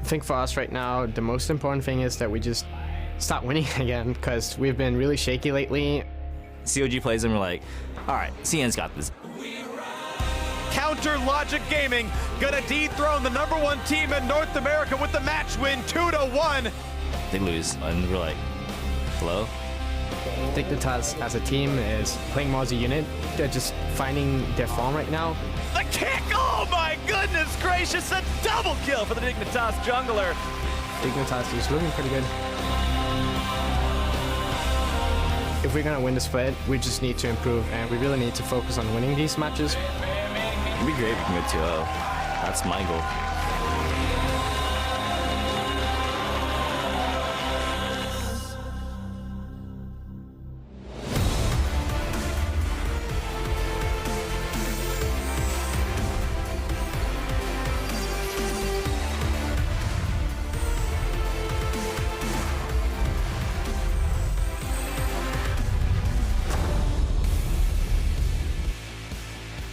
I think for us right now, the most important thing is that we just start winning again, because we've been really shaky lately. COG plays them, we're like, all right, CN's got this. Counter Logic Gaming gonna dethrone the #1 team in North America with the match win 2-1. They lose, and we're like, hello? Dignitas as a team is playing more as a unit. They're just finding their form right now. The kick! Oh my goodness gracious! A double kill for the Dignitas jungler. Dignitas is looking pretty good. If we're gonna win the split, we just need to improve, and we really need to focus on winning these matches. It'd be great if we can go 2-0. That's my goal.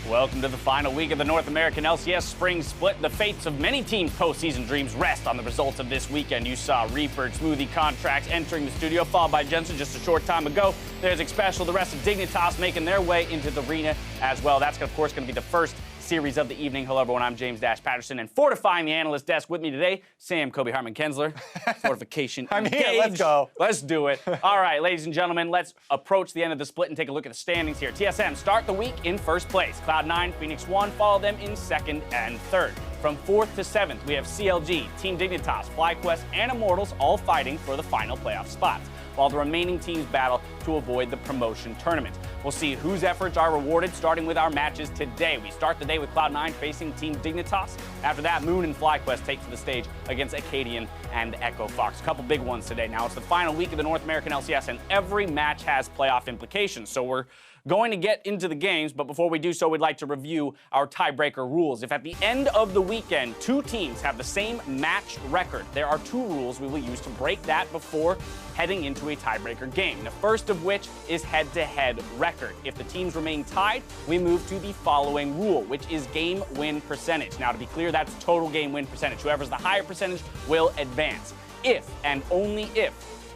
Welcome to the final week of the North American LCS Spring Split. The fates of many teams' postseason dreams rest on the results of this weekend. You saw Reaper, Smoothie, Contracts entering the studio, followed by Jensen just a short time ago. There's Special, the rest of Dignitas making their way into the arena as well. That's, of course, going to be the first series of the evening. Hello, everyone. I'm James Patterson, and fortifying the analyst desk with me today, Sam Kobe Hartman-Kensler. Fortification I'm engaged. here. Let's go. Let's do it. All right, ladies and gentlemen, let's approach the end of the split and take a look at the standings here. TSM start the week in first place. Cloud9, Phoenix 1 follow them in second and third. From 4th to 7th, we have CLG, Team Dignitas, FlyQuest, and Immortals all fighting for the final playoff spots, while the remaining teams battle to avoid the promotion tournament. We'll see whose efforts are rewarded, starting with our matches today. We start the day with Cloud9 facing Team Dignitas. After that, Moon and FlyQuest take to the stage against Acadian and Echo Fox. A couple big ones today. Now, it's the final week of the North American LCS, and every match has playoff implications. So we're going to get into the games, but before we do so, we'd like to review our tiebreaker rules. If at the end of the weekend, two teams have the same match record, there are two rules we will use to break that before heading into a tiebreaker game. The first of which is head-to-head record. If the teams remain tied, we move to the following rule, which is game win percentage. Now, to be clear, that's total game win percentage. Whoever's the higher percentage will advance. If and only if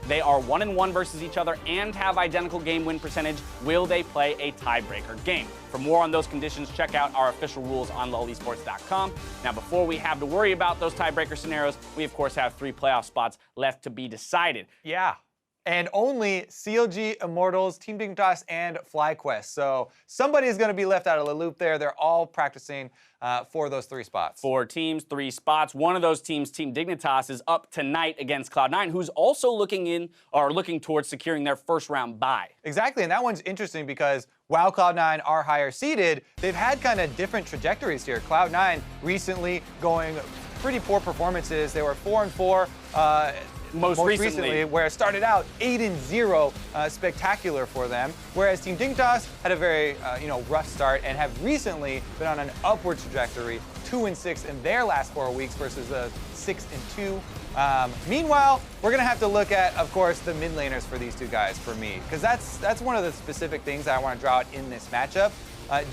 They are 1-1 versus each other and have identical game win percentage. Will they play a tiebreaker game? For more on those conditions, check out our official rules on LullySports.com. Now, before we have to worry about those tiebreaker scenarios, we of course have 3 playoff spots left to be decided. Yeah. And only CLG, Immortals, Team Dignitas, and FlyQuest. So somebody is going to be left out of the loop there. They're all practicing for those 3 spots. 4 teams, 3 spots. One of those teams, Team Dignitas, is up tonight against Cloud9, who's also looking towards securing their first round bye. Exactly, and that one's interesting because while Cloud9 are higher seeded, they've had kind of different trajectories here. Cloud9 recently going pretty poor performances. They were 4-4. Most recently, where it started out 8-0, spectacular for them. Whereas Team Dignitas had a very rough start and have recently been on an upward trajectory, 2-6 in their last 4 weeks versus the 6-2. Meanwhile, we're gonna have to look at, of course, the mid laners for these 2 guys for me, because that's one of the specific things I want to draw out in this matchup.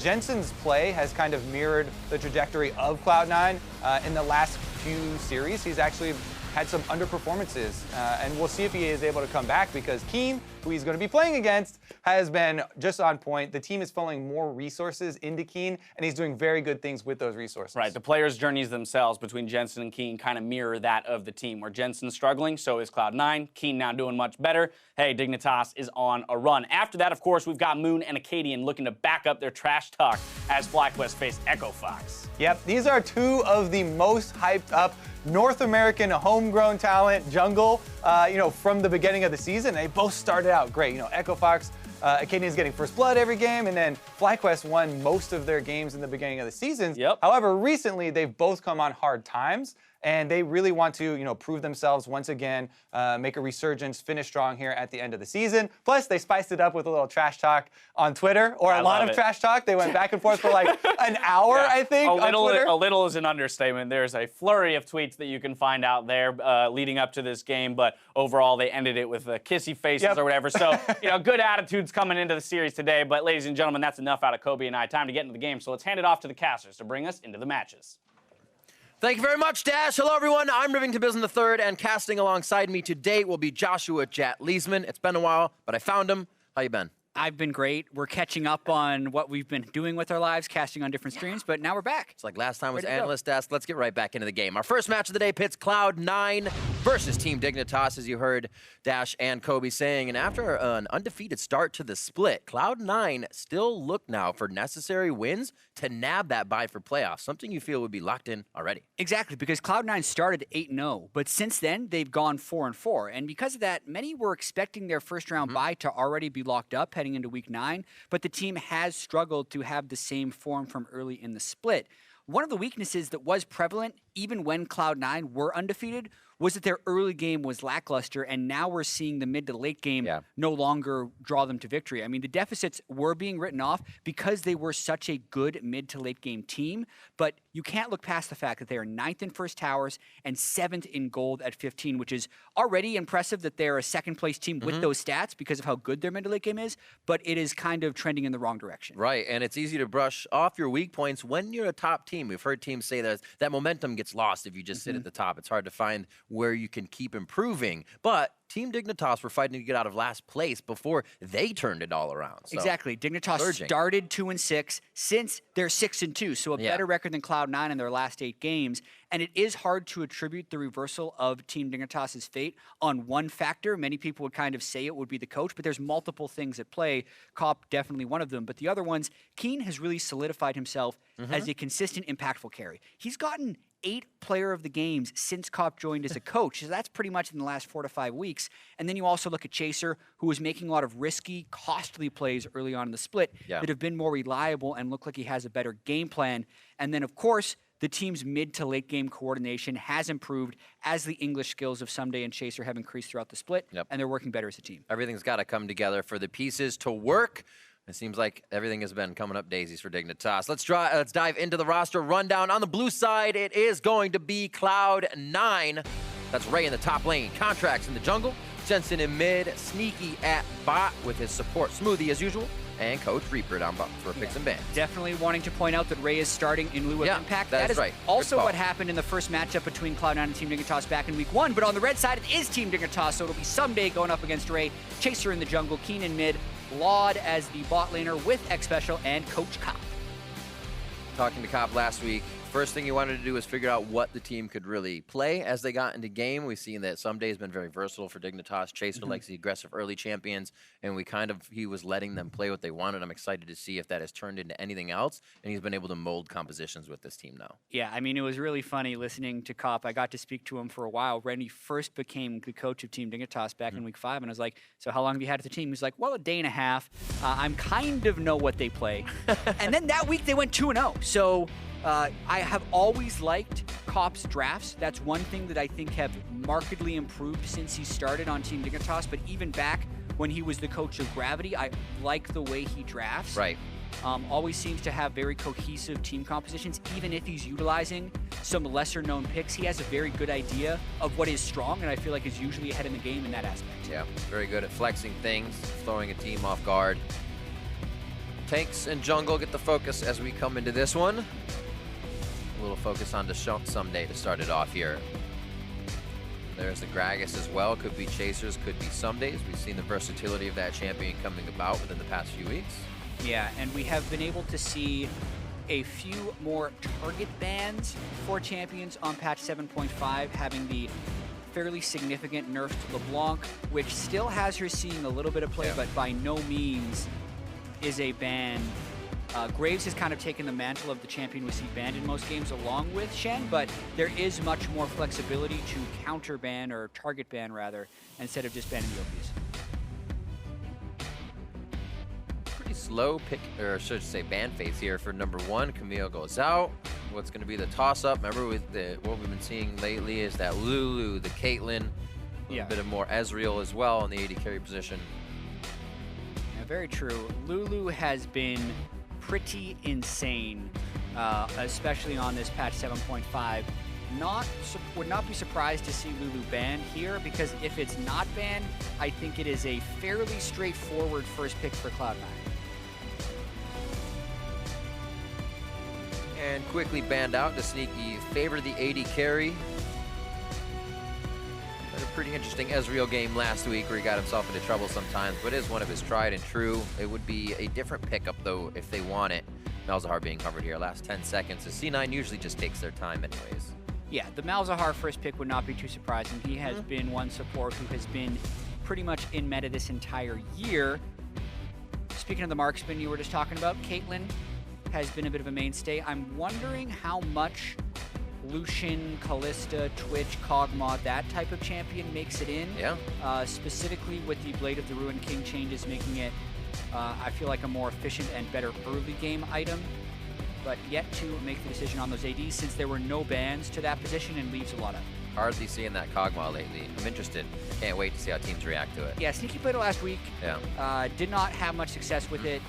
Jensen's play has kind of mirrored the trajectory of Cloud9 in the last few series. He's actually had some underperformances, and we'll see if he is able to come back because Keen, who he's going to be playing against, has been just on point. The team is funneling more resources into Keen, and he's doing very good things with those resources. Right, the players' journeys themselves between Jensen and Keen kind of mirror that of the team. Where Jensen's struggling, so is Cloud9. Keen now doing much better. Hey, Dignitas is on a run. After that, of course, we've got Moon and Acadian looking to back up their trash talk as FlyQuest face Echo Fox. Yep, these are 2 of the most hyped up North American homegrown talent jungle, from the beginning of the season. They both started out great. Echo Fox, Acadian's getting first blood every game, and then FlyQuest won most of their games in the beginning of the season. Yep. However, recently they've both come on hard times, and they really want to, prove themselves once again, make a resurgence, finish strong here at the end of the season. Plus, they spiced it up with a little trash talk on Twitter, or a lot of trash talk. They went back and forth for like an hour, I think, on Twitter. A little is an understatement. There's a flurry of tweets that you can find out there leading up to this game, but overall, they ended it with kissy faces or whatever. So, good attitudes coming into the series today. But ladies and gentlemen, that's enough out of Kobe and I. Time to get into the game. So let's hand it off to the casters to bring us into the matches. Thank you very much, Dash. Hello, everyone. I'm Rivington Bills III, and casting alongside me today will be Joshua Jat Leesman. It's been a while, but I found him. How you been? I've been great. We're catching up on what we've been doing with our lives, casting on different streams, but now we're back. It's like last time was Analyst Desk. Let's get right back into the game. Our first match of the day pits Cloud9 versus Team Dignitas, as you heard Dash and Kobe saying. And after an undefeated start to the split, Cloud9 still look now for necessary wins to nab that bye for playoffs, something you feel would be locked in already. Exactly, because Cloud9 started 8-0, but since then, they've gone 4-4. And because of that, many were expecting their first-round bye to already be locked up heading into Week 9, but the team has struggled to have the same form from early in the split. One of the weaknesses that was prevalent, even when Cloud9 were undefeated, was that their early game was lackluster, and now we're seeing the mid to late game no longer draw them to victory. I mean, the deficits were being written off because they were such a good mid to late game team, but you can't look past the fact that they are 9th in first towers and 7th in gold at 15, which is already impressive that they're a second place team with those stats because of how good their mid to late game is, but it is kind of trending in the wrong direction. Right, and it's easy to brush off your weak points when you're a top team. We've heard teams say that momentum gets lost if you just sit at the top. It's hard to find where you can keep improving, but Team Dignitas were fighting to get out of last place before they turned it all around. So, exactly. Dignitas started 2-6. Since they're 6-2, so a better record than Cloud9 in their last 8 games. And it is hard to attribute the reversal of Team Dignitas' fate on one factor. Many people would kind of say it would be the coach, but there's multiple things at play. Cop definitely one of them. But the other ones, Keen has really solidified himself as a consistent, impactful carry. He's gotten 8 player of the games since Cop joined as a coach. So that's pretty much in the last 4 to 5 weeks. And then you also look at Chaser, who was making a lot of risky, costly plays early on in the split that have been more reliable and look like he has a better game plan. And then, of course, the team's mid to late game coordination has improved as the English skills of Someday and Chaser have increased throughout the split, and they're working better as a team. Everything's got to come together for the pieces to work. It seems like everything has been coming up daisies for Dignitas. Let's dive into the roster rundown. On the blue side, it is going to be Cloud9. That's Ray in the top lane. Contracts in the jungle. Jensen in mid. Sneaky at bot with his support Smoothie as usual. and Coach Reaper down for picks and bans. Definitely wanting to point out that Ray is starting in lieu of Impact. That is right. Also what happened in the first matchup between Cloud9 and Team Dignitas back in week 1. But on the red side, it is Team Dignitas, so it'll be Someday going up against Ray, Chaser in the jungle, Keen in mid, Laud as the bot laner with X Special, and Coach Cop. Talking to Cop last week, first thing he wanted to do was figure out what the team could really play as they got into game. We've seen that Someday has been very versatile for Dignitas. Chaser likes the aggressive early champions, and he was letting them play what they wanted. I'm excited to see if that has turned into anything else, and he's been able to mold compositions with this team now. Yeah, I mean, it was really funny listening to Cop. I got to speak to him for a while when he first became the coach of Team Dignitas back in week 5, and I was like, so how long have you had at the team? He's like, well, a day and a half. I'm kind of know what they play. And then that week they went 2-0. So I have always liked Cop's drafts. That's one thing that I think have markedly improved since he started on Team Dignitas, but even back when he was the coach of Gravity, I like the way he drafts. Right. Always seems to have very cohesive team compositions. Even if he's utilizing some lesser-known picks, he has a very good idea of what is strong, and I feel like is usually ahead in the game in that aspect. Yeah, very good at flexing things, throwing a team off guard. Tanks and jungle get the focus as we come into this one. A little focus on Someday to start it off here. There's the Gragas as well. Could be Chasers, could be Somedays. We've seen the versatility of that champion coming about within the past few weeks. Yeah, and we have been able to see a few more target bans for champions on patch 7.5, having the fairly significant nerf to LeBlanc, which still has her seeing a little bit of play, but by no means is a ban. Graves has kind of taken the mantle of the champion we see banned in most games along with Shen, but there is much more flexibility to counter ban, or target ban rather, instead of just banning the OPs. Pretty slow pick, or should I say ban phase here for number 1. Camille goes out. What's going to be the toss-up? Remember with what we've been seeing lately is that Lulu, the Caitlyn, a bit of more Ezreal as well in the AD carry position. Yeah, very true. Lulu has been pretty insane, especially on this patch 7.5. Would not be surprised to see Lulu banned here, because if it's not banned, I think it is a fairly straightforward first pick for Cloud9. And quickly banned out to Sneaky favor the AD carry. Had a pretty interesting Ezreal game last week where he got himself into trouble sometimes, but is one of his tried and true. It would be a different pickup though if they want it. Malzahar being covered here, last 10 seconds. The C9 usually just takes their time anyways. Yeah, the Malzahar first pick would not be too surprising. He has been one support who has been pretty much in meta this entire year. Speaking of the marksman you were just talking about, Caitlyn has been a bit of a mainstay. I'm wondering how much Lucian, Kalista, Twitch, Kog'Maw, that type of champion makes it in. Yeah. Specifically with the Blade of the Ruined King changes, making it, I feel like, a more efficient and better early game item. But yet to make the decision on those ADs, since there were no bans to that position, and leaves a lot up. Hardly seeing that Kog'Maw lately. I'm interested. Can't wait to see how teams react to it. Yeah, Sneaky played it last week. Yeah. Did not have much success with it.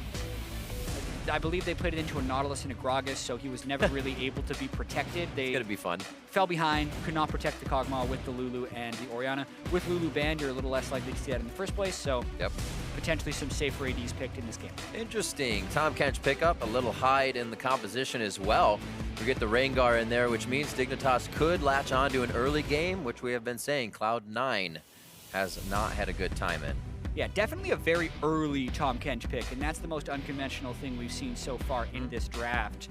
I believe they played it into a Nautilus and a Gragas, so he was never really able to be protected. It's going to be fun. Fell behind, could not protect the Kog'Maw with the Lulu and the Orianna. With Lulu banned, you're a little less likely to see that in the first place, so potentially some safer ADs picked in this game. Interesting. Tom Kench pickup, a little hide in the composition as well. We get the Rengar in there, which means Dignitas could latch on to an early game, which we have been saying Cloud9 has not had a good time in. Yeah, definitely a very early Tom Kench pick, and that's the most unconventional thing we've seen so far in this draft.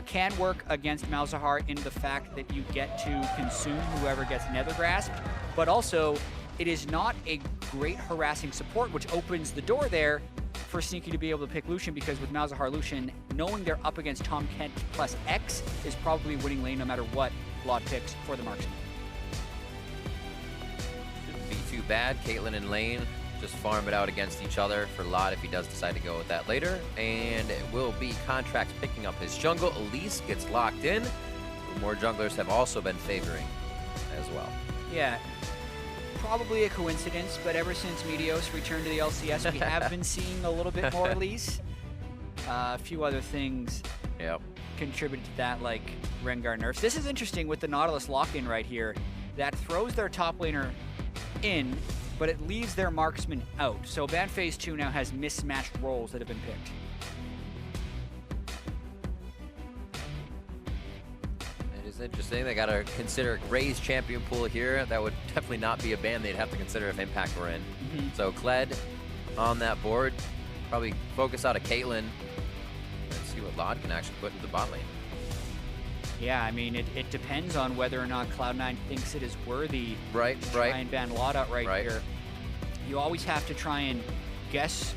Can work against Malzahar in the fact that you get to consume whoever gets Nether Grasped, but also it is not a great harassing support, which opens the door there for Sneaky to be able to pick Lucian, because with Malzahar Lucian, knowing they're up against Tom Kench plus X is probably winning lane no matter what Laud picks for the marksman. Shouldn't be too bad. Caitlyn and Lane just farm it out against each other for Laud if he does decide to go with that later. And it will be Contracts picking up his jungle. Elise gets locked in. More junglers have also been favoring as well. Yeah, probably a coincidence, but ever since Meteos returned to the LCS, we have been seeing a little bit more Elise. A few other things contributed to that, like Rengar nerfs. This is interesting with the Nautilus lock-in right here. That throws their top laner in, but it leaves their marksman out. So ban phase 2 now has mismatched roles that have been picked. It is interesting. They got to consider Ray's champion pool here. That would definitely not be a ban they'd have to consider if Impact were in. So Kled on that board. Probably focus out of Caitlyn and see what Lod can actually put into the bot lane. Yeah, I mean, it depends on whether or not Cloud9 thinks it is worthy to try and ban Lod out right here. You always have to try and guess,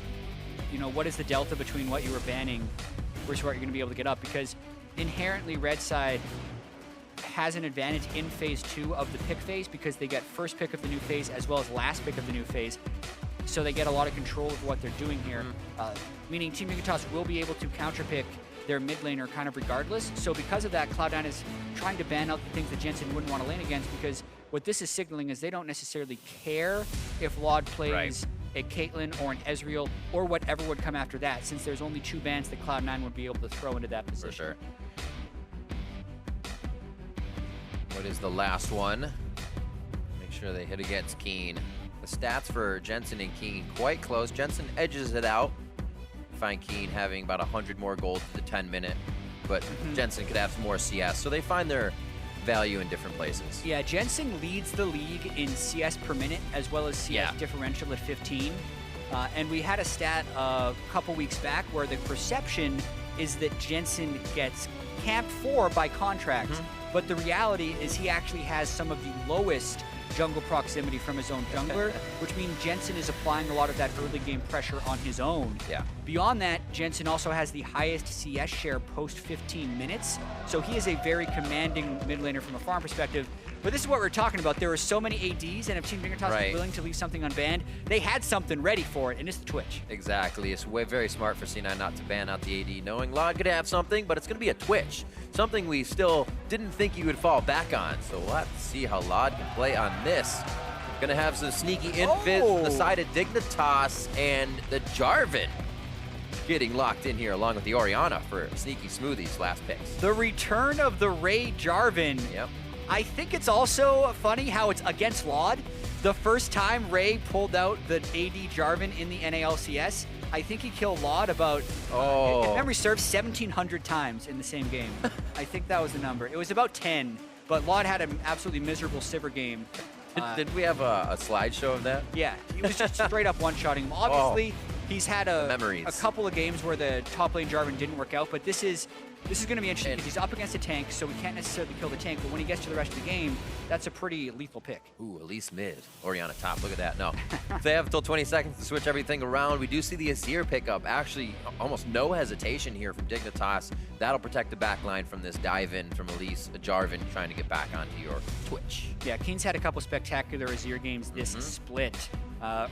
you know, what is the delta between what you were banning versus what you're going to be able to get up, because inherently red side has an advantage in phase 2 of the pick phase because they get first pick of the new phase as well as last pick of the new phase. So they get a lot of control of what they're doing here, meaning Team Dignitas will be able to counterpick their mid laner kind of regardless. So because of that, Cloud9 is trying to ban out the things that Jensen wouldn't want to lane against, because what this is signaling is they don't necessarily care if Lod plays a Caitlyn or an Ezreal or whatever would come after that, since there's only 2 bans that Cloud9 would be able to throw into that position. For sure. What is the last one? Make sure they hit against Keen. The stats for Jensen and Keen quite close. Jensen edges it out. Find Keen having about 100 more gold to the 10-minute, but Jensen could have some more CS. So they find their value in different places. Yeah, Jensen leads the league in CS per minute as well as CS differential at 15. And we had a stat a couple weeks back where the perception is that Jensen gets camped for by contract, but the reality is he actually has some of the lowest jungle proximity from his own jungler, which means Jensen is applying a lot of that early game pressure on his own. Beyond that, Jensen also has the highest CS share post 15 minutes, so he is a very commanding mid laner from a farm perspective. But this is what we're talking about. There are so many ADs, and if Team Dignitas is willing to leave something unbanned, they had something ready for it, and it's the Twitch. Exactly. It's very smart for C9 not to ban out the AD, knowing Lod could have something, but it's going to be a Twitch. Something we still didn't think he would fall back on. So we'll have to see how Lod can play on this. Going to have some sneaky invis from the side of Dignitas, and the Jarvan getting locked in here along with the Orianna for sneaky smoothies last picks. The return of the Ray Jarvan. I think it's also funny how it's against Lod. The first time Ray pulled out the AD Jarvan in the NALCS, I think he killed Lod about, if memory serves, 1,700 times in the same game. I think that was the number. It was about 10, but Lod had an absolutely miserable Sivir game. Did we have a slideshow of that? Yeah, he was just straight up one-shotting him. Obviously, he's had a couple of games where the top lane Jarvan didn't work out, but this is going to be interesting because he's up against a tank, so we can't necessarily kill the tank, but when he gets to the rest of the game, that's a pretty lethal pick. Ooh, Elise mid. Orianna top. Look at that. No. They have until 20 seconds to switch everything around. We do see the Azir pickup. Actually, almost no hesitation here from Dignitas. That'll protect the back line from this dive-in from Elise. Jarvan trying to get back onto your Twitch. Yeah, Keen's had a couple spectacular Azir games this split.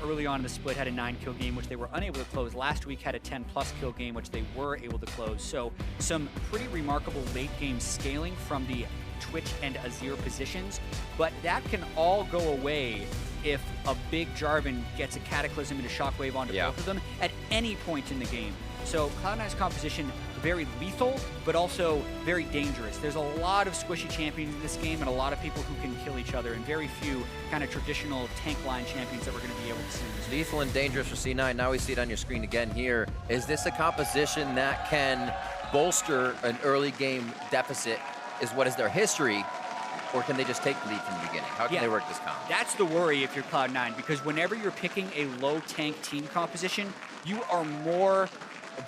Early on in the split had a 9-kill game, which they were unable to close. Last week had a 10+ kill game, which they were able to close. So some pretty remarkable late game scaling from the Twitch and Azir positions, but that can all go away if a big Jarvan gets a Cataclysm and a Shockwave onto both of them at any point in the game. So Cloud9's composition, very lethal, but also very dangerous. There's a lot of squishy champions in this game and a lot of people who can kill each other, and very few kind of traditional tank line champions that we're going to be able to see in this game. Lethal and dangerous for C9. Now we see it on your screen again here. Is this a composition that can bolster an early game deficit? What is their history? Or can they just take the lead from the beginning? How can they work this comp? That's the worry if you're Cloud9, because whenever you're picking a low tank team composition, you are more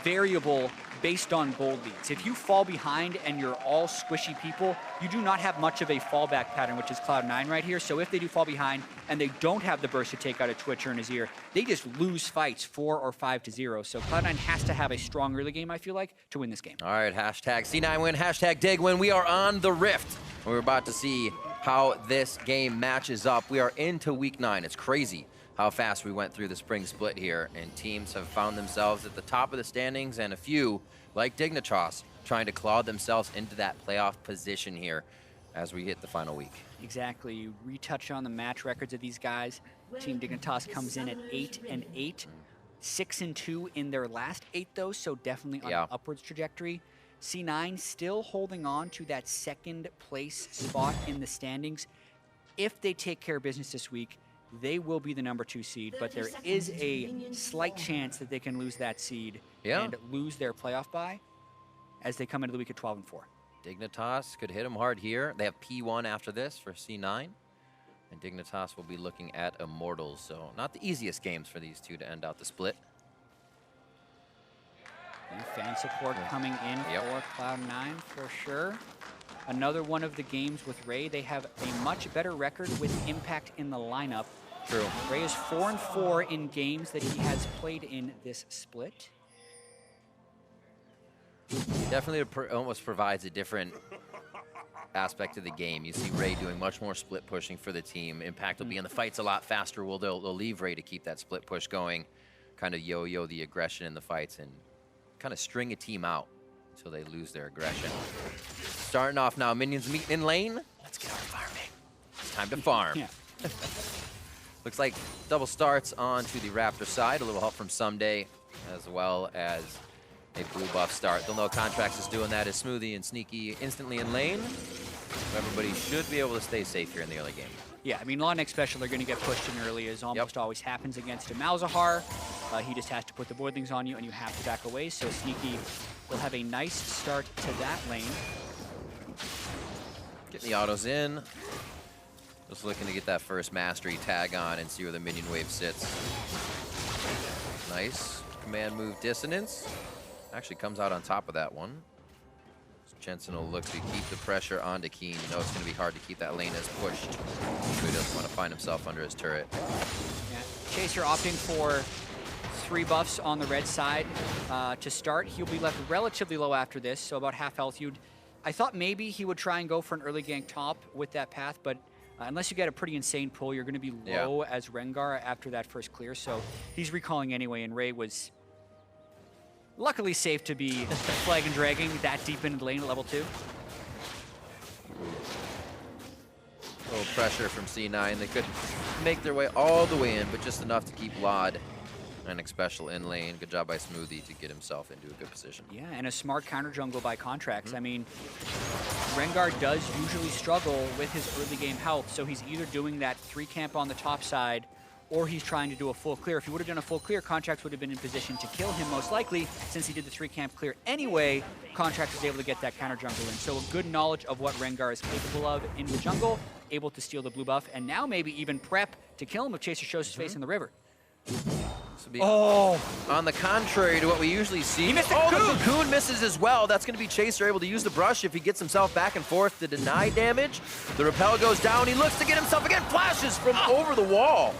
variable based on gold leads. If you fall behind and you're all squishy people, you do not have much of a fallback pattern, which is Cloud9 right here. So if they do fall behind and they don't have the burst to take out a Twitch or an Azir, they just lose fights 4 or 5-0. So Cloud9 has to have a strong early game, I feel like, to win this game. All right, hashtag C9 win, hashtag Dig win. We are on the Rift. We're about to see how this game matches up. We are into week 9. It's crazy how fast we went through the spring split here, and teams have found themselves at the top of the standings, and a few, like Dignitas, trying to claw themselves into that playoff position here as we hit the final week. Exactly. You retouch on the match records of these guys. Team Dignitas comes in at 8-8, 6-2 in their last 8 though, so definitely on an upwards trajectory. C9 still holding on to that second place spot in the standings. If they take care of business this week, they will be the #2 seed, but there is a slight chance that they can lose that seed and lose their playoff bye as they come into the week at 12-4. Dignitas could hit them hard here. They have P1 after this for C9. And Dignitas will be looking at Immortals, so not the easiest games for these two to end out the split. And fan support coming in for Cloud9 for sure. Another one of the games with Ray, they have a much better record with impact in the lineup. True. Ray is 4-4 in games that he has played in this split. Definitely almost provides a different aspect of the game. You see Ray doing much more split pushing for the team. Impact will be in the fights a lot faster. They'll leave Ray to keep that split push going, kind of yo-yo the aggression in the fights and kind of string a team out until they lose their aggression. Starting off now, minions meeting in lane. Let's get our farming. It's time to farm. Yeah. Looks like double starts onto the Raptor side. A little help from Someday, as well as a blue buff start. They'll know Contracts is doing that as Smoothie and Sneaky instantly in lane. Everybody should be able to stay safe here in the early game. Yeah, I mean, Law Next Special are going to get pushed in early, as almost always happens against a Malzahar. He just has to put the Voidlings on you, and you have to back away. So Sneaky will have a nice start to that lane. Getting the autos in. Just looking to get that first mastery tag on and see where the minion wave sits. Nice. Command move Dissonance. Actually comes out on top of that one. Jensen will look to keep the pressure onto Keen. You know it's going to be hard to keep that lane as pushed. So he doesn't want to find himself under his turret. Yeah. Chaser opting for 3 buffs on the red side to start. He'll be left relatively low after this, so about half health. I thought maybe he would try and go for an early gank top with that path, but unless you get a pretty insane pull, you're going to be low as Rengar after that first clear. So he's recalling anyway, and Ray was luckily safe to be flag and dragging that deep into the lane at level 2. A little pressure from C9. They couldn't make their way all the way in, but just enough to keep Lod and Special in lane. Good job by Smoothie to get himself into a good position. Yeah, and a smart counter jungle by Contracts. I mean, Rengar does usually struggle with his early game health, so he's either doing that 3 camp on the top side or he's trying to do a full clear. If he would have done a full clear, Contracts would have been in position to kill him most likely. Since he did the 3 camp clear anyway, Contracts was able to get that counter jungle in. So a good knowledge of what Rengar is capable of in the jungle, able to steal the blue buff, and now maybe even prep to kill him if Chaser shows his face in the river. On the contrary to what we usually see. He missed the cocoon misses as well. That's going to be Chaser able to use the brush if he gets himself back and forth to deny damage. The repel goes down. He looks to get himself again. Flashes from over the wall.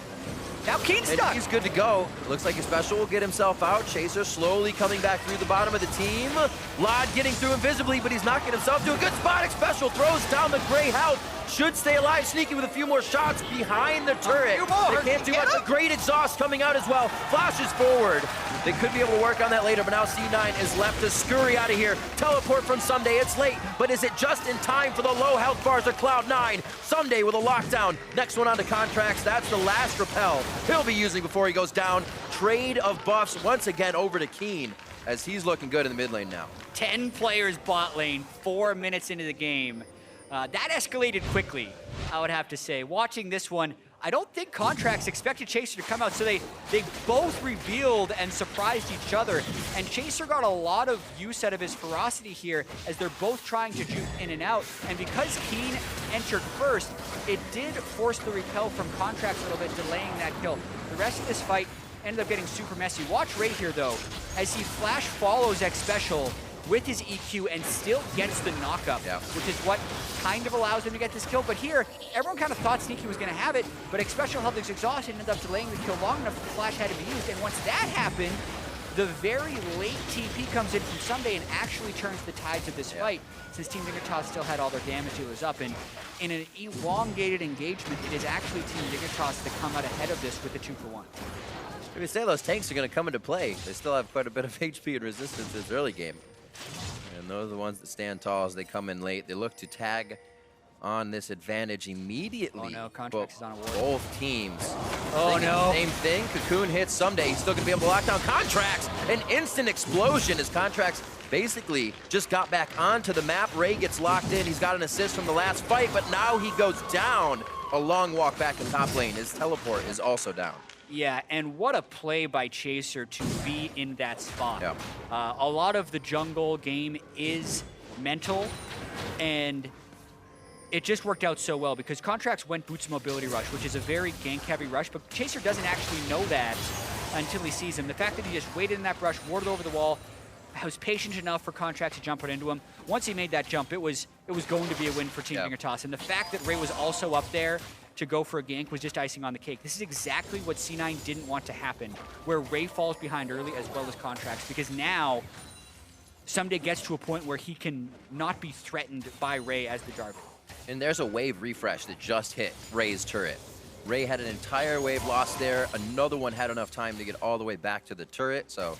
Now Keen's stuck. And he's good to go. Looks like his Special will get himself out. Chaser slowly coming back through the bottom of the team. Lod getting through invisibly, but he's not getting himself to a good spot. Special throws down the gray health. Should stay alive. Sneaky with a few more shots behind the turret. They can't do much. A great exhaust coming out as well. Flashes forward. They could be able to work on that later, but now C9 is left to scurry out of here. Teleport from Someday. It's late, but is it just in time for the low health bars of Cloud9? Someday with a lockdown. Next one onto Contracts. That's the last repel he'll be using before he goes down. Trade of buffs once again over to Keen as he's looking good in the mid lane now. 10 players bot lane, 4 minutes into the game. That escalated quickly, I would have to say. Watching this one, I don't think Contracts expected Chaser to come out, so they both revealed and surprised each other. And Chaser got a lot of use out of his ferocity here as they're both trying to juke in and out. And because Keen entered first, it did force the repel from Contracts a little bit, delaying that kill. The rest of this fight ended up getting super messy. Watch right here, though, as he flash follows X Special with his EQ and still gets the knockup, which is what kind of allows him to get this kill. But here, everyone kind of thought Sneaky was going to have it, but X Special held his exhaust and ended up delaying the kill long enough that the flash had to be used. And once that happened, the very late TP comes in from Someday and actually turns the tides of this fight, since Team Dignitas still had all their damage dealers up. And in an elongated engagement, it is actually Team Dignitas to come out ahead of this with the 2-for-1. If you say those tanks are going to come into play, they still have quite a bit of HP and resistance in this early game. And those are the ones that stand tall as they come in late. They look to tag on this advantage immediately. Oh no, Contracts is on a ward. Both teams. Oh no. Same thing. Cocoon hits Someday. He's still going to be able to lock down Contracts. An instant explosion as Contracts basically just got back onto the map. Ray gets locked in. He's got an assist from the last fight, but now he goes down. a long walk back to top lane. His teleport is also down. Yeah, and what a play by Chaser to be in that spot. Yeah. A lot of the jungle game is mental, and it just worked out so well because Contracts went Boots Mobility Rush, which is a very gank-heavy rush, but Chaser doesn't actually know that until he sees him. The fact that he just waited in that brush, warded over the wall, was patient enough for Contracts to jump right into him. Once he made that jump, it was going to be a win for Team Dignitas. And the fact that Ray was also up there to go for a gank was just icing on the cake. This is exactly what C9 didn't want to happen, where Ray falls behind early as well as Contracts, because now Someday gets to a point where he can not be threatened by Ray as the Jarvan. And there's a wave refresh that just hit Ray's turret. Ray had an entire wave lost there. Another one had enough time to get all the way back to the turret, so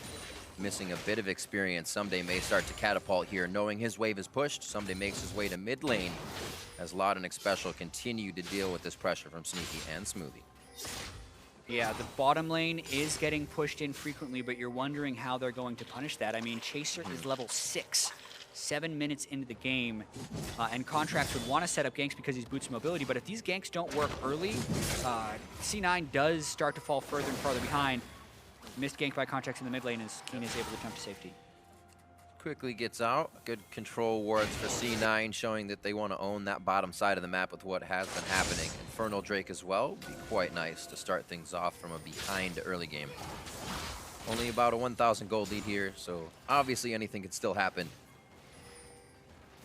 missing a bit of experience. Someday may start to catapult here, knowing his wave is pushed. Someday makes his way to mid lane as Loudon Special continue to deal with this pressure from Sneaky and Smoothie. Yeah, the bottom lane is getting pushed in frequently, but you're wondering how they're going to punish that. I mean, Chaser is level 6, 7 minutes into the game, and Contracts would want to set up ganks because he's Boots Mobility, but if these ganks don't work early, C9 does start to fall further and farther behind. Missed gank by Contracts in the mid lane as Keen is able to jump to safety. Quickly gets out. Good control wards for C9, showing that they want to own that bottom side of the map with what has been happening. Infernal Drake as well would be quite nice to start things off from a behind early game. Only about a 1,000 gold lead here, so obviously anything could still happen.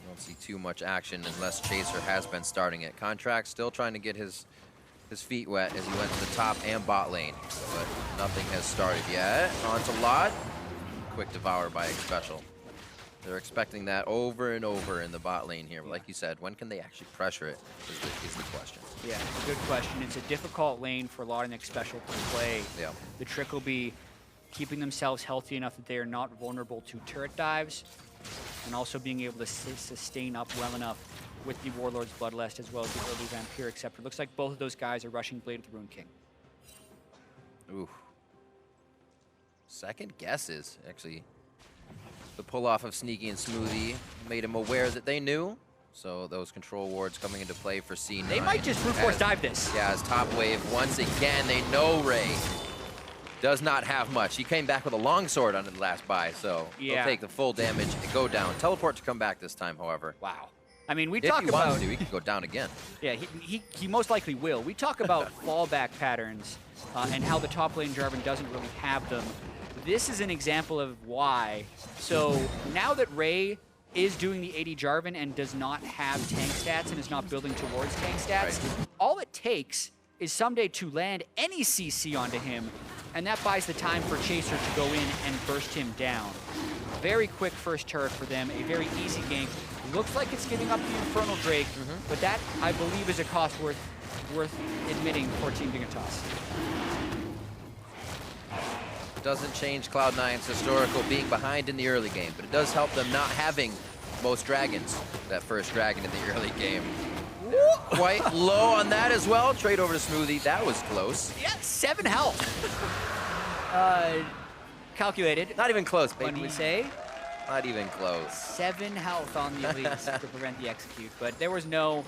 You don't see too much action unless Chaser has been starting it. Contract still trying to get his feet wet as he went to the top and bot lane, but nothing has started yet. On to Lot. Quick devour by Special. They're expecting that over and over in the bot lane here. But like you said, when can they actually pressure it is the question. Yeah, good question. It's a difficult lane for Loudon Special to play. Yeah. The trick will be keeping themselves healthy enough that they are not vulnerable to turret dives, and also being able to sustain up well enough with the Warlord's Bloodlust as well as the early Vampiric Scepter. Looks like both of those guys are rushing Blade of the Rune King. Ooh. Second guesses, actually. The pull-off of Sneaky and Smoothie made him aware that they knew. So those control wards coming into play for C9. They might just brute force dive this. Yeah, as top wave, once again, they know Ray does not have much. He came back with a longsword on the last buy, so he'll take the full damage and go down. Teleport to come back this time, however. Wow. I mean, we If talk he about... wants to, he could go down again. Yeah, he most likely will. We talk about fallback patterns and how the top lane Jarvan doesn't really have them. This is an example of why. So now that Ray is doing the 80 Jarvan and does not have tank stats and is not building towards tank stats, all it takes is Someday to land any CC onto him, and that buys the time for Chaser to go in and burst him down. Very quick first turret for them, a very easy gank. Looks like it's giving up the Infernal Drake, but that, I believe, is a cost worth admitting for Team Dignitas. Doesn't change Cloud9's historical being behind in the early game, but it does help them not having most dragons. That first dragon in the early game. Quite low on that as well. Trade over to Smoothie. That was close. Yeah, 7 health. Calculated. Not even close, What do baby. you say? Not even close. 7 health on the elites to prevent the execute, but there was no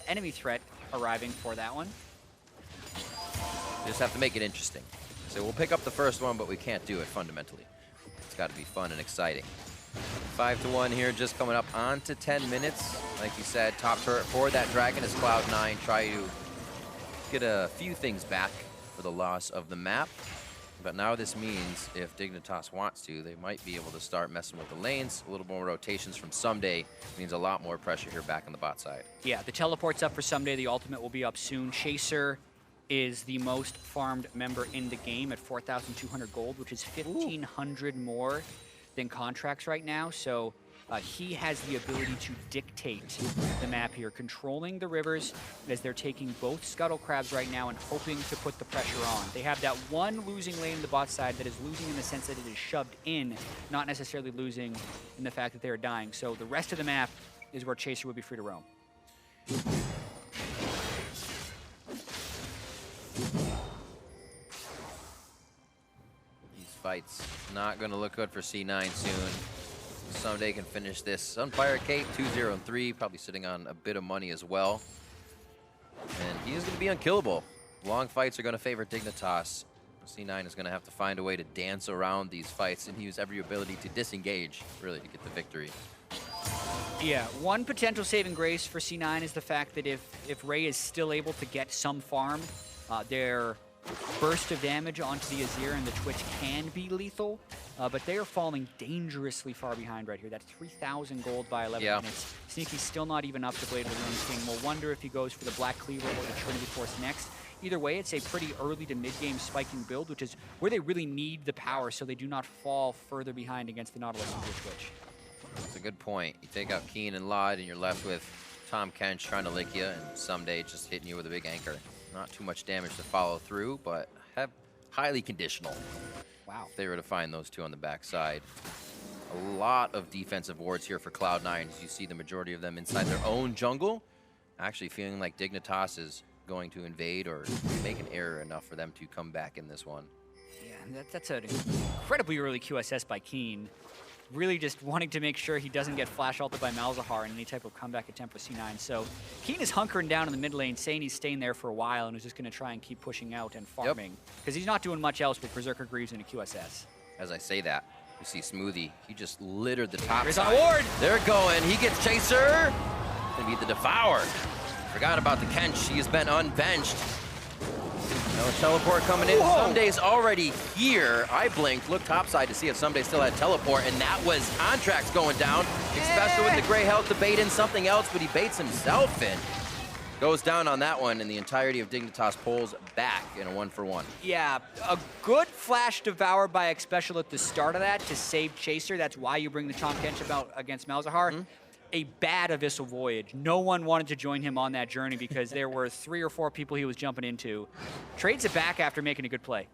enemy threat arriving for that one. You just have to make it interesting. So we'll pick up the first one, but we can't do it fundamentally. It's got to be fun and exciting. 5-1 here, just coming up on to 10 minutes. Like you said, top turret for that dragon is Cloud9. Try to get a few things back for the loss of the map. But now this means if Dignitas wants to, they might be able to start messing with the lanes. A little more rotations from Someday means a lot more pressure here back on the bot side. Yeah, the teleport's up for Someday. The ultimate will be up soon. Chaser is the most farmed member in the game at 4,200 gold, which is 1,500 more than Contracts right now. So he has the ability to dictate the map here, controlling the rivers as they're taking both Scuttle Crabs right now and hoping to put the pressure on. They have that one losing lane in the bot side that is losing in the sense that it is shoved in, not necessarily losing in the fact that they're dying. So the rest of the map is where Chaser would be free to roam. Fights not going to look good for C9 soon. Someday can finish this. Sunfire Kate 2-0-3, probably sitting on a bit of money as well. And Keen is going to be unkillable. Long fights are going to favor Dignitas. C9 is going to have to find a way to dance around these fights and use every ability to disengage, really, to get the victory. Yeah, one potential saving grace for C9 is the fact that if Ray is still able to get some farm, their burst of damage onto the Azir and the Twitch can be lethal, but they are falling dangerously far behind right here. That's 3,000 gold by 11 minutes. Sneaky's still not even up to Blade of the Ruined King. We'll wonder if he goes for the Black Cleaver or the Trinity Force next. Either way, it's a pretty early to mid-game spiking build, which is where they really need the power so they do not fall further behind against the Nautilus and the Twitch. That's a good point. You take out Keen and Lod, and you're left with Tom Kench trying to lick you, and someday just hitting you with a big anchor. Not too much damage to follow through, but highly conditional. Wow. If they were to find those two on the backside. A lot of defensive wards here for Cloud9, as you see the majority of them inside their own jungle. Actually feeling like Dignitas is going to invade or make an error enough for them to come back in this one. Yeah, that's an incredibly early QSS by Keen. Really just wanting to make sure he doesn't get flash ulted by Malzahar in any type of comeback attempt with C9. So Keen is hunkering down in the mid lane, saying he's staying there for a while and is just going to try and keep pushing out and farming. Because he's not doing much else with Berserker Greaves and a QSS. As I say that, you see Smoothie. He just littered the top There's side. a ward! They're going. He gets Chaser. Gonna be the Devour. Forgot about the Kench. He has been unbenched. No teleport coming in. Someday's already here. I blinked, looked topside to see if Someday still had teleport, and that was Contracts going down. Especially with the gray health to bait in something else, but he baits himself in. Goes down on that one, and the entirety of Dignitas pulls back in a 1-for-1. Yeah, a good flash Devour by Xpecial at the start of that to save Chaser. That's why you bring the Chomp Kench about against Malzahar. A bad Abyssal Voyage. No one wanted to join him on that journey because there were 3 or 4 people he was jumping into. Trades it back after making a good play.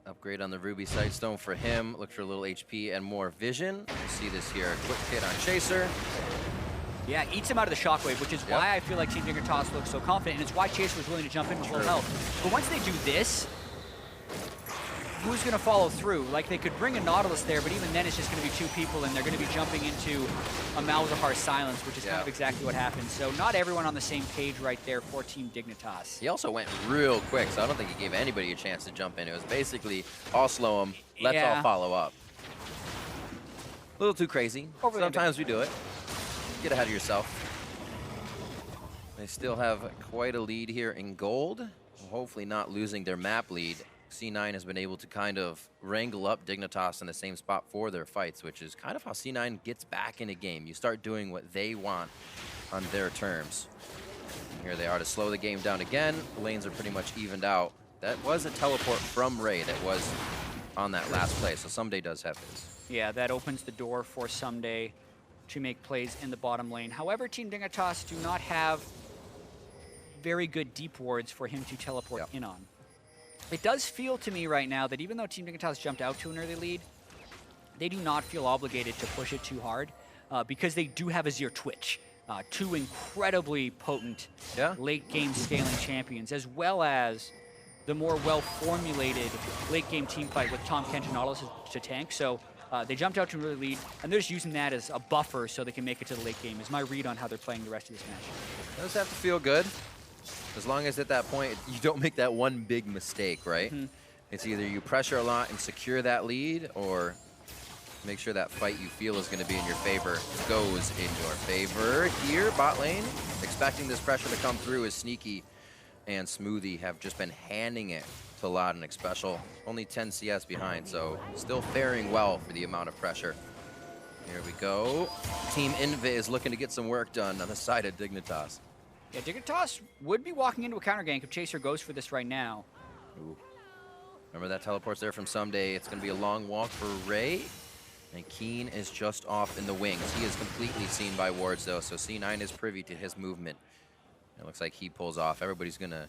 Upgrade on the Ruby Sightstone for him. Look for a little HP and more vision. You see this here. Quick hit on Chaser. Yeah, eats him out of the Shockwave, which is why I feel like Team Dignitas looks so confident, and it's why Chaser was willing to jump in with full health. But once they do this, who's going to follow through? Like, they could bring a Nautilus there, but even then it's just going to be 2 people, and they're going to be jumping into a Malzahar silence, which is kind of exactly what happened. So not everyone on the same page right there for Team Dignitas. He also went real quick, so I don't think he gave anybody a chance to jump in. It was basically, I'll slow him, let's all follow up. A little too crazy. Sometimes we do it. Get ahead of yourself. They still have quite a lead here in gold. Hopefully not losing their map lead. C9 has been able to kind of wrangle up Dignitas in the same spot for their fights, which is kind of how C9 gets back in a game. You start doing what they want on their terms. And here they are to slow the game down again. The lanes are pretty much evened out. That was a teleport from Ray that was on that last play, so Someday does have his. Yeah, that opens the door for Someday to make plays in the bottom lane. However, Team Dignitas do not have very good deep wards for him to teleport in on. It does feel to me right now that even though Team Dignitas jumped out to an early lead, they do not feel obligated to push it too hard because they do have Azir Twitch. 2 incredibly potent late-game scaling champions, as well as the more well-formulated late-game team fight with Tom Kench and Nautilus to tank. So they jumped out to an early lead, and they're just using that as a buffer so they can make it to the late game, is my read on how they're playing the rest of this match. Does have to feel good. As long as at that point you don't make that one big mistake, right? It's either you pressure a lot and secure that lead, or make sure that fight you feel is going to be in your favor goes in your favor. Here, bot lane, expecting this pressure to come through as Sneaky and Smoothie have just been handing it to Lod and Xpecial. Only 10 CS behind, so still faring well for the amount of pressure. Here we go. Team Invi is looking to get some work done on the side of Dignitas. Yeah, Dignitas would be walking into a counter gank if Chaser goes for this right now. Ooh. Remember that teleport's there from Someday. It's going to be a long walk for Ray. And Keen is just off in the wings. He is completely seen by wards, though, so C9 is privy to his movement. It looks like he pulls off. Everybody's going to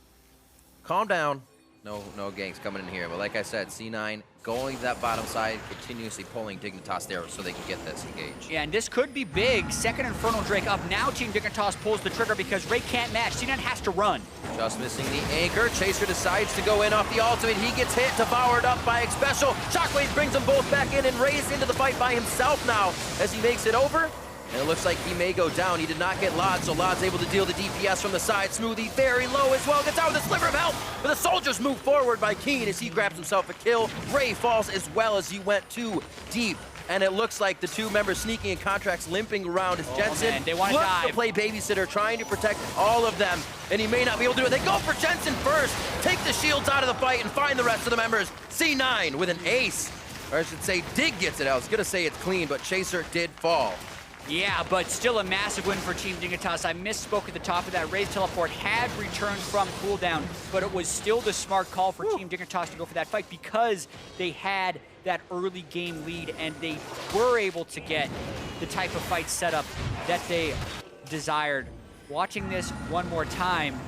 calm down. No ganks coming in here. But like I said, C9 going to that bottom side, continuously pulling Dignitas there so they can get this engaged. Yeah, and this could be big. Second Infernal Drake up. Now Team Dignitas pulls the trigger because Ray can't match. C9 has to run. Just missing the anchor. Chaser decides to go in off the ultimate. He gets hit, devoured up by Xpecial. Shockwave brings them both back in, and Ray's into the fight by himself now as he makes it over. And it looks like he may go down. He did not get Lod, so Lod's able to deal the DPS from the side. Smoothie very low as well. Gets out with a sliver of help. But the soldiers move forward by Keen as he grabs himself a kill. Ray falls as well as he went too deep. And it looks like the two members sneaking in contracts limping around as Jensen man, they wanna looks dive. to play babysitter, trying to protect all of them. And he may not be able to do it. They go for Jensen first. Take the shields out of the fight and find the rest of the members. C9 with an ace. Or I should say, Dig gets it. I was going to say it's clean, but Chaser did fall. Yeah, but still a massive win for Team Dignitas. I misspoke at the top of that. Ray's teleport had returned from cooldown, but it was still the smart call for Team Dignitas to go for that fight because they had that early game lead and they were able to get the type of fight setup that they desired. Watching this one more time,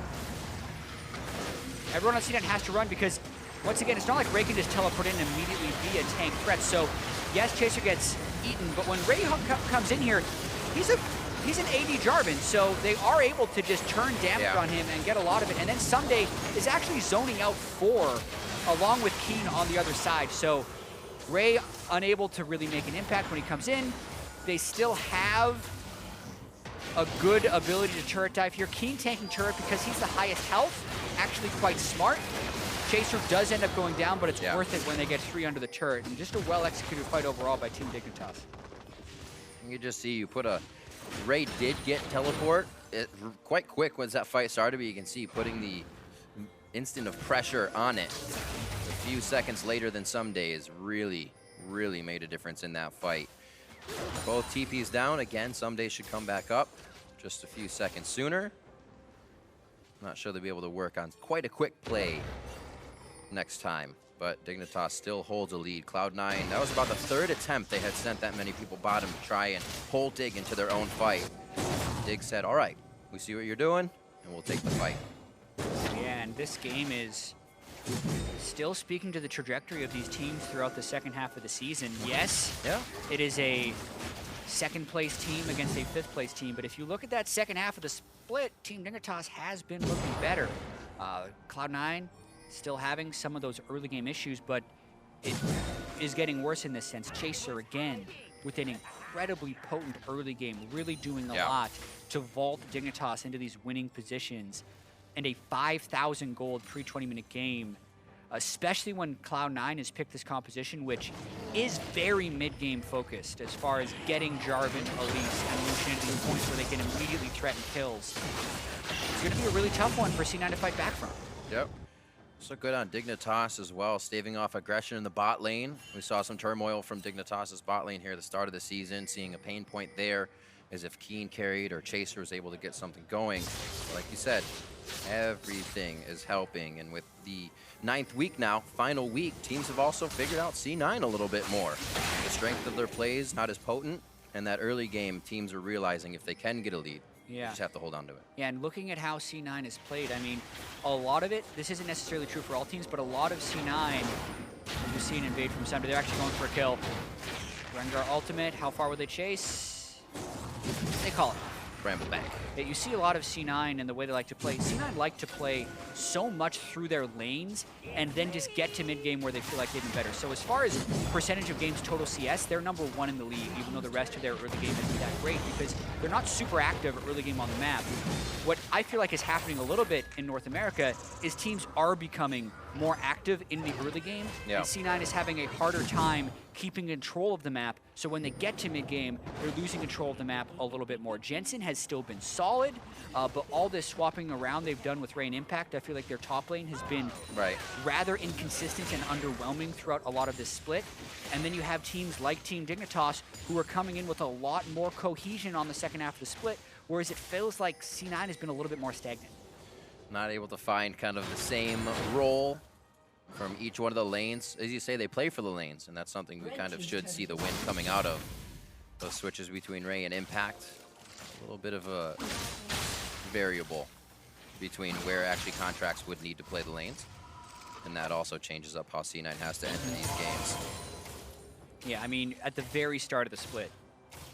everyone on C9 has to run because, once again, it's not like Ray can just teleport in and immediately be a tank threat. So, yes, Chaser gets eaten, but when Ray comes in here, he's an AD Jarvan, so they are able to just turn damage on him and get a lot of it. And then Someday is actually zoning out 4 along with Keen on the other side. So Ray unable to really make an impact when he comes in. They still have a good ability to turret dive here. Keen tanking turret because he's the highest health, actually quite smart. Chaser does end up going down, but it's worth it when they get 3 under the turret. And just a well-executed fight overall by Team Dignitas. You just see you put a... Ray did get teleport quite quick once that fight started, but you can see putting the instant of pressure on it a few seconds later than some days really made a difference in that fight. Both TPs down. Again, some days should come back up just a few seconds sooner. Not sure they'll be able to work on quite a quick play next time, but Dignitas still holds a lead. Cloud9, that was about the 3rd attempt they had sent that many people bottom to try and pull Dig into their own fight. Dig said, all right, we see what you're doing, and we'll take the fight. Yeah, and this game is still speaking to the trajectory of these teams throughout the second half of the season. Yes, it is a second-place team against a 5th-place team, but if you look at that second half of the split, Team Dignitas has been looking better. Cloud9 still having some of those early game issues, but it is getting worse in this sense. Chaser, again, with an incredibly potent early game, really doing a lot to vault Dignitas into these winning positions, and a 5,000 gold pre-20-minute game, especially when Cloud9 has picked this composition, which is very mid-game focused as far as getting Jarvan, Elise, and Lucian to the points where they can immediately threaten kills. It's going to be a really tough one for C9 to fight back from. Yep. So good on Dignitas as well, staving off aggression in the bot lane. We saw some turmoil from Dignitas' bot lane here at the start of the season, seeing a pain point there as if Keen carried or Chaser was able to get something going. Like you said, everything is helping, and with the 9th week now, final week, teams have also figured out C9 a little bit more. The strength of their plays not as potent, and that early game, teams are realizing if they can get a lead, you just have to hold on to it. Yeah, and looking at how C9 is played, I mean, a lot of it, this isn't necessarily true for all teams, but a lot of C9, you see an invade from Sunder, they're actually going for a kill. Rengar ultimate, how far will they chase? They call it. Ramble back. Yeah, you see a lot of C9 and the way they like to play. C9 like to play so much through their lanes and then just get to mid-game where they feel like they've been better. So as far as percentage of games total CS, they're #1 in the league, even though the rest of their early game isn't that great because they're not super active early game on the map. What I feel like is happening a little bit in North America is teams are becoming more active in the early game, and C9 is having a harder time keeping control of the map, so when they get to mid-game, they're losing control of the map a little bit more. Jensen has still been solid, but all this swapping around they've done with Ray and Impact, I feel like their top lane has been rather inconsistent and underwhelming throughout a lot of this split. And then you have teams like Team Dignitas who are coming in with a lot more cohesion on the second half of the split, whereas it feels like C9 has been a little bit more stagnant. Not able to find kind of the same role from each one of the lanes. As you say, they play for the lanes, and that's something we kind of should see the win coming out of. Those switches between Ray and Impact, a little bit of a variable between where actually contracts would need to play the lanes, and that also changes up how C9 has to enter these games. Yeah, I mean, at the very start of the split,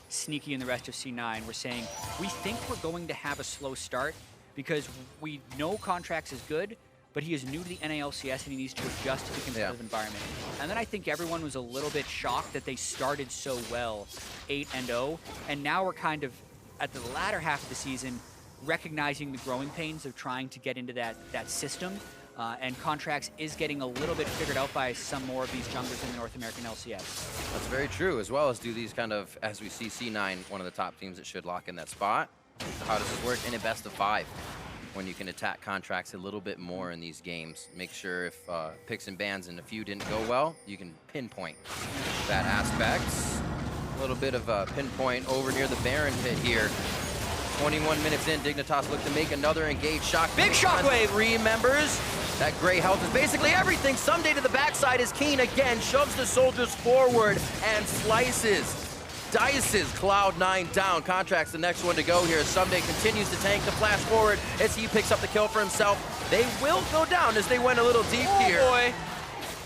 Sneaky and the rest of C9 were saying, we think we're going to have a slow start because we know contracts is good, but he is new to the NALCS and he needs to adjust to the competitive environment. And then I think everyone was a little bit shocked that they started so well, 8-0, and now we're kind of at the latter half of the season recognizing the growing pains of trying to get into that system. And Contracts is getting a little bit figured out by some more of these junglers in the North American LCS. That's very true, as well as do these kind of, as we see C9, one of the top teams that should lock in that spot. How does this work in a best of 5? When you can attack Contracts a little bit more in these games. Make sure if picks and bans and a few didn't go well, you can pinpoint that aspect. A little bit of a pinpoint over near the Baron pit here. 21 minutes in, Dignitas look to make another engaged shock. Big shockwave! 3 members. That gray health is basically everything. Someday to the backside is Keen again, shoves the soldiers forward and slices, dices Cloud9 down. Contracts the next one to go here. Someday continues to tank the flash forward as he picks up the kill for himself. They will go down as they went a little deep here. Boy.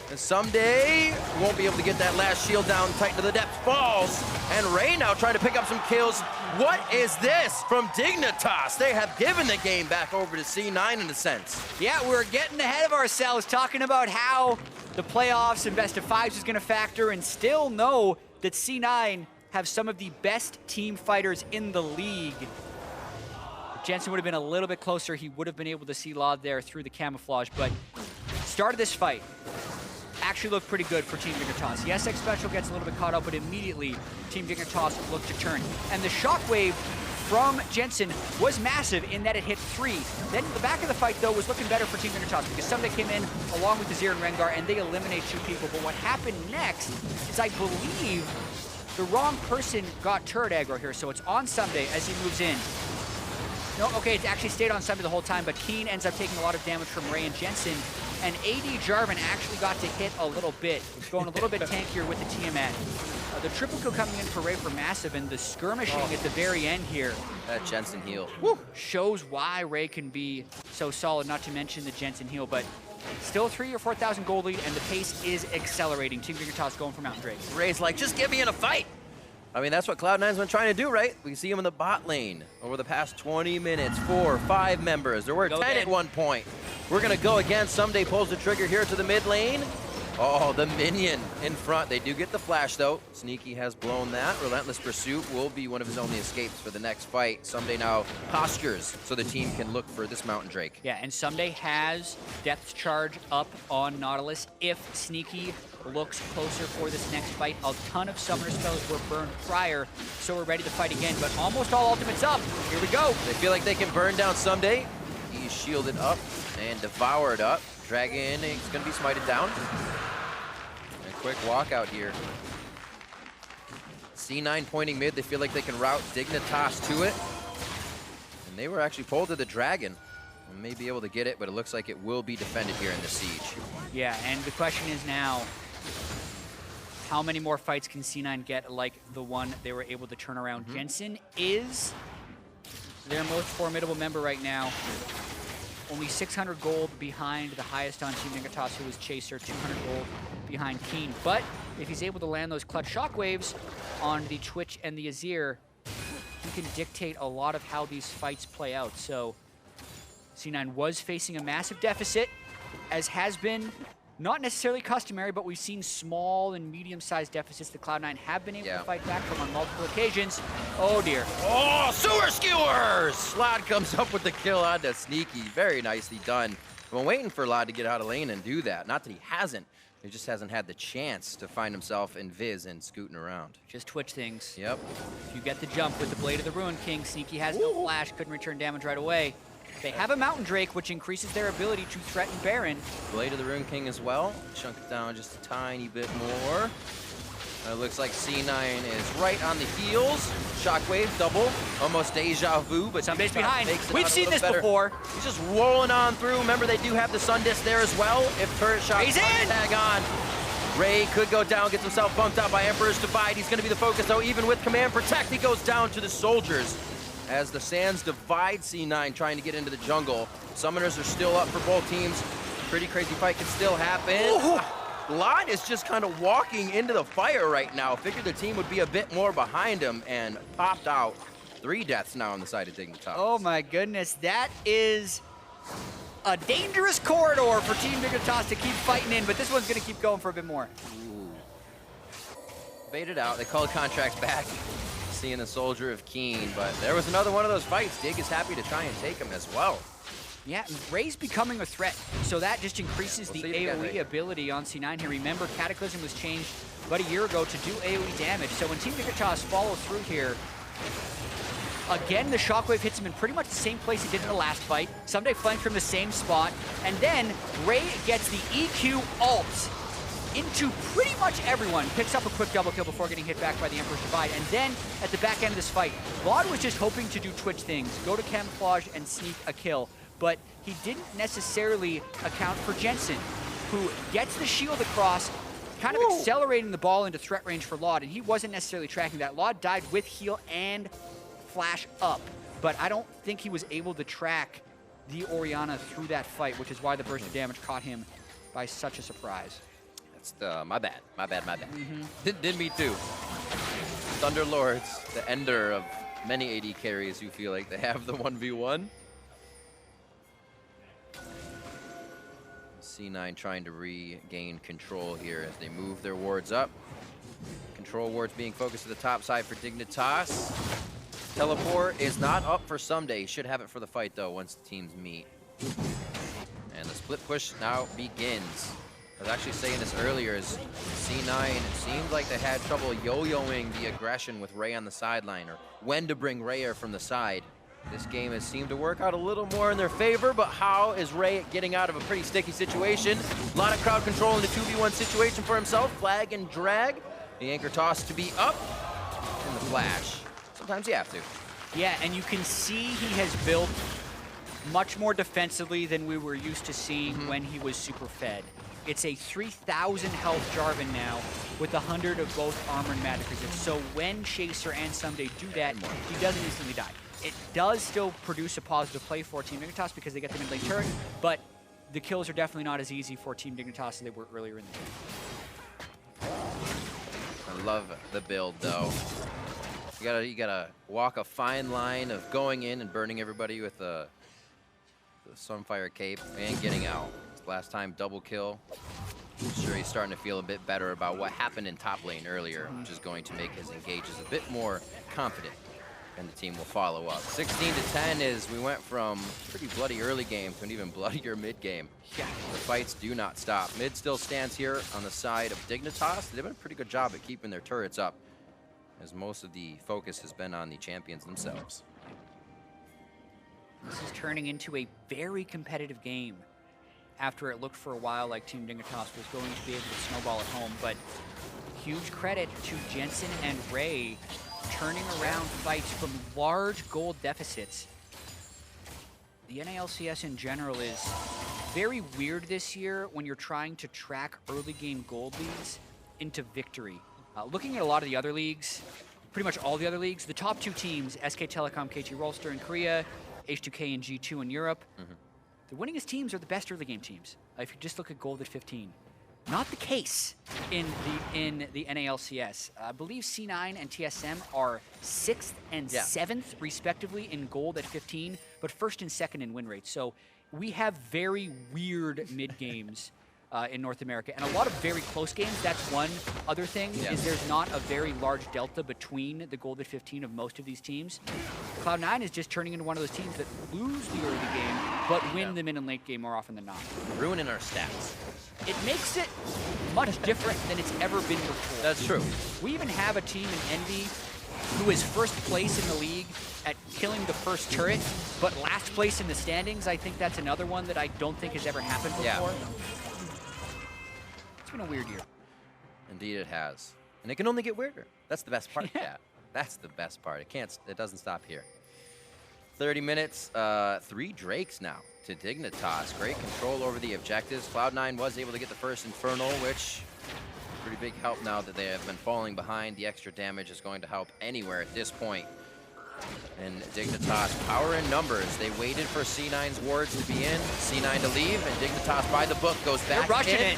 And Someday won't be able to get that last shield down tight to the depth. Falls. And Ray now trying to pick up some kills. What is this from Dignitas? They have given the game back over to C9 in a sense. Yeah, we're getting ahead of ourselves talking about how the playoffs and best of 5s is going to factor, and still know that C9 have some of the best team fighters in the league. If Jensen would have been a little bit closer, he would have been able to see Laud there through the camouflage, but start of this fight actually looked pretty good for Team Dignitas. Yes, X Special gets a little bit caught up, but immediately Team Dignitas looked to turn. And the shockwave from Jensen was massive in that it hit 3. Then the back of the fight, though, was looking better for Team Dignitas because Someday came in along with Azir and Rengar, and they eliminate 2 people. But what happened next is, I believe, the wrong person got turret aggro here, so it's on Someday as he moves in. No, okay, it actually stayed on Someday the whole time, but Keen ends up taking a lot of damage from Ray and Jensen, and AD Jarvan actually got to hit a little bit. It's going a little bit tankier with the Tiamat. The triple kill coming in for Ray for massive, and the skirmishing at the very end here. That Jensen heal. Shows why Ray can be so solid, not to mention the Jensen heal, but still 3,000 or 4,000 gold lead, and the pace is accelerating. Team Dignitas going for Mountain Drake. Ray's like, just get me in a fight. I mean, that's what Cloud9's been trying to do, right? We see him in the bot lane over the past 20 minutes. 4 or 5 members. There were 10 at one point. We're going to go again. Someday pulls the trigger here to the mid lane. Oh, the minion in front. They do get the flash, though. Sneaky has blown that. Relentless Pursuit will be one of his only escapes for the next fight. Someday now postures so the team can look for this Mountain Drake. Yeah, and Someday has Depth Charge up on Nautilus if Sneaky looks closer for this next fight. A ton of summoner spells were burned prior, so we're ready to fight again, but almost all ultimates up. Here we go. They feel like they can burn down Someday. He's shielded up and devoured up. Dragon is going to be smited down. And a quick walkout here. C9 pointing mid. They feel like they can route Dignitas to it. And they were actually pulled to the Dragon. We may be able to get it, but it looks like it will be defended here in the siege. Yeah, and the question is now, how many more fights can C9 get like the one they were able to turn around? Jensen is their most formidable member right now. Only 600 gold behind the highest on Team Dignitas, who is Chaser, 200 gold behind Keen. But if he's able to land those clutch shockwaves on the Twitch and the Azir, he can dictate a lot of how these fights play out. So C9 was facing a massive deficit, as has been not necessarily customary, but we've seen small and medium-sized deficits that Cloud9 have been able to fight back from on multiple occasions. Oh dear. Oh, sewer skewers! Lod comes up with the kill onto Sneaky. Very nicely done. I've been waiting for Lod to get out of lane and do that. Not that he hasn't. He just hasn't had the chance to find himself in Viz and scooting around. Just Twitch things. Yep. If you get the jump with the Blade of the Ruin King, Sneaky has no flash, couldn't return damage right away. They have a Mountain Drake, which increases their ability to threaten Baron. Blade of the Rune King as well. Chunk it down just a tiny bit more. It looks like C9 is right on the heels. Shockwave, double, almost deja vu, but Somebody's behind. We've seen this before. He's just rolling on through. Remember, they do have the Sun Disc there as well. If turret shots tag on, Ray could go down, gets himself bumped out by Emperor's Divide. He's going to be the focus, though. Even with Command Protect, he goes down to the soldiers. As the Sands divide C9, trying to get into the jungle. Summoners are still up for both teams. Pretty crazy fight can still happen. Lot is just kind of walking into the fire right now. Figured the team would be a bit more behind him and popped out. 3 deaths now on the side of Dignitas. Oh my goodness, that is a dangerous corridor for Team Dignitas to keep fighting in, but this one's going to keep going for a bit more. Ooh. Baited out. They called contracts back. Seeing the Soldier of Keen, but there was another one of those fights. Dig is happy to try and take him as well. Yeah, Ray's becoming a threat, so that just increases the AoE ability on C9 here. Remember, Cataclysm was changed about a year ago to do AoE damage, so when Team Dignitas follow through here, again, the Shockwave hits him in pretty much the same place he did in the last fight. Someday flanked from the same spot, and then Ray gets the EQ ult into pretty much everyone. Picks up a quick double kill before getting hit back by the Emperor's Divide, and then at the back end of this fight, Laud was just hoping to do Twitch things, go to camouflage and sneak a kill, but he didn't necessarily account for Jensen, who gets the shield across, kind of accelerating the ball into threat range for Laud, and he wasn't necessarily tracking that. Laud died with heal and flash up, but I don't think he was able to track the Orianna through that fight, which is why the burst of damage caught him by such a surprise. That's my bad. Did me too. Thunderlords, the ender of many AD carries who feel like they have the 1v1. C9 trying to regain control here as they move their wards up. Control wards being focused to the top side for Dignitas. Teleport is not up for someday. Should have it for the fight though once the teams meet. And the split push now begins. I was actually saying this earlier, as C9 seemed like they had trouble yo-yoing the aggression with Ray on the sideline, or when to bring Ray from the side. This game has seemed to work out a little more in their favor, but how is Ray getting out of a pretty sticky situation? A lot of crowd control in the 2v1 situation for himself. Flag and drag. The anchor toss to be up, and the flash. Sometimes you have to. Yeah, and you can see he has built much more defensively than we were used to seeing when he was super fed. It's a 3,000 health Jarvan now with 100 of both armor and magic resist. So when Chaser and Someday do that, he doesn't instantly die. It does still produce a positive play for Team Dignitas because they get the mid lane turret, but the kills are definitely not as easy for Team Dignitas as they were earlier in the game. I love the build though. You gotta walk a fine line of going in and burning everybody with the Sunfire cape and getting out. Last time double kill. I'm sure he's starting to feel a bit better about what happened in top lane earlier, which is going to make his engages a bit more confident, and the team will follow up. 16-10 is we went from pretty bloody early game to an even bloodier mid game. Yeah, the fights do not stop. Mid still stands here on the side of Dignitas. They've done a pretty good job at keeping their turrets up, as most of the focus has been on the champions themselves. This is turning into a very competitive game after it looked for a while like Team Dignitas was going to be able to snowball at home, but huge credit to Jensen and Ray turning around fights from large gold deficits. The NALCS in general is very weird this year when you're trying to track early game gold leads into victory. Looking at a lot of the other leagues, pretty much all the other leagues, the top two teams, SK Telecom, KT Rolster in Korea, H2K and G2 in Europe, the winningest teams are the best early game teams. If you just look at gold at 15. Not the case in the NALCS. I believe C9 and TSM are 6th and 7th, respectively, in gold at 15, but 1st and 2nd in win rates. So we have very weird mid games in North America, and a lot of very close games. That's one other thing, is there's not a very large delta between the gold at 15 of most of these teams. Cloud9 is just turning into one of those teams that lose the early game, but win the mid and late game more often than not. Ruining our stats. It makes it much different than it's ever been before. That's true. We even have a team in Envy who is 1st place in the league at killing the first turret, but last place in the standings. I think that's another one that I don't think has ever happened before. It's been a weird year. Indeed it has. And it can only get weirder. That's the best part, That's the best part. It doesn't stop here. 30 minutes, 3 Drakes now to Dignitas. Great control over the objectives. Cloud9 was able to get the first Infernal, which pretty big help now that they have been falling behind. The extra damage is going to help anywhere at this point. And Dignitas, power in numbers. They waited for C9's wards to be in, C9 to leave, and Dignitas by the book goes back They're rushing in. it.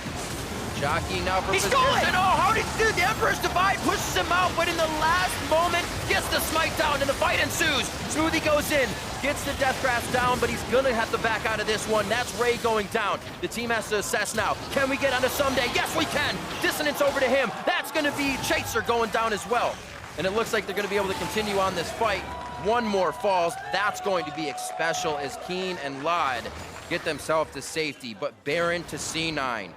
Jockeying now for He's position. going! Oh, how did he do? The Emperor's Divide pushes him out, but in the last moment, gets the smite down, and the fight ensues. Smoothie goes in, gets the Death Grasp down, but he's gonna have to back out of this one. That's Ray going down. The team has to assess now. Can we get onto Someday? Yes, we can. Dissonance over to him. That's gonna be Chaser going down as well. And it looks like they're gonna be able to continue on this fight. One more falls. That's going to be special as Keen and Lod get themselves to safety, but Baron to C9.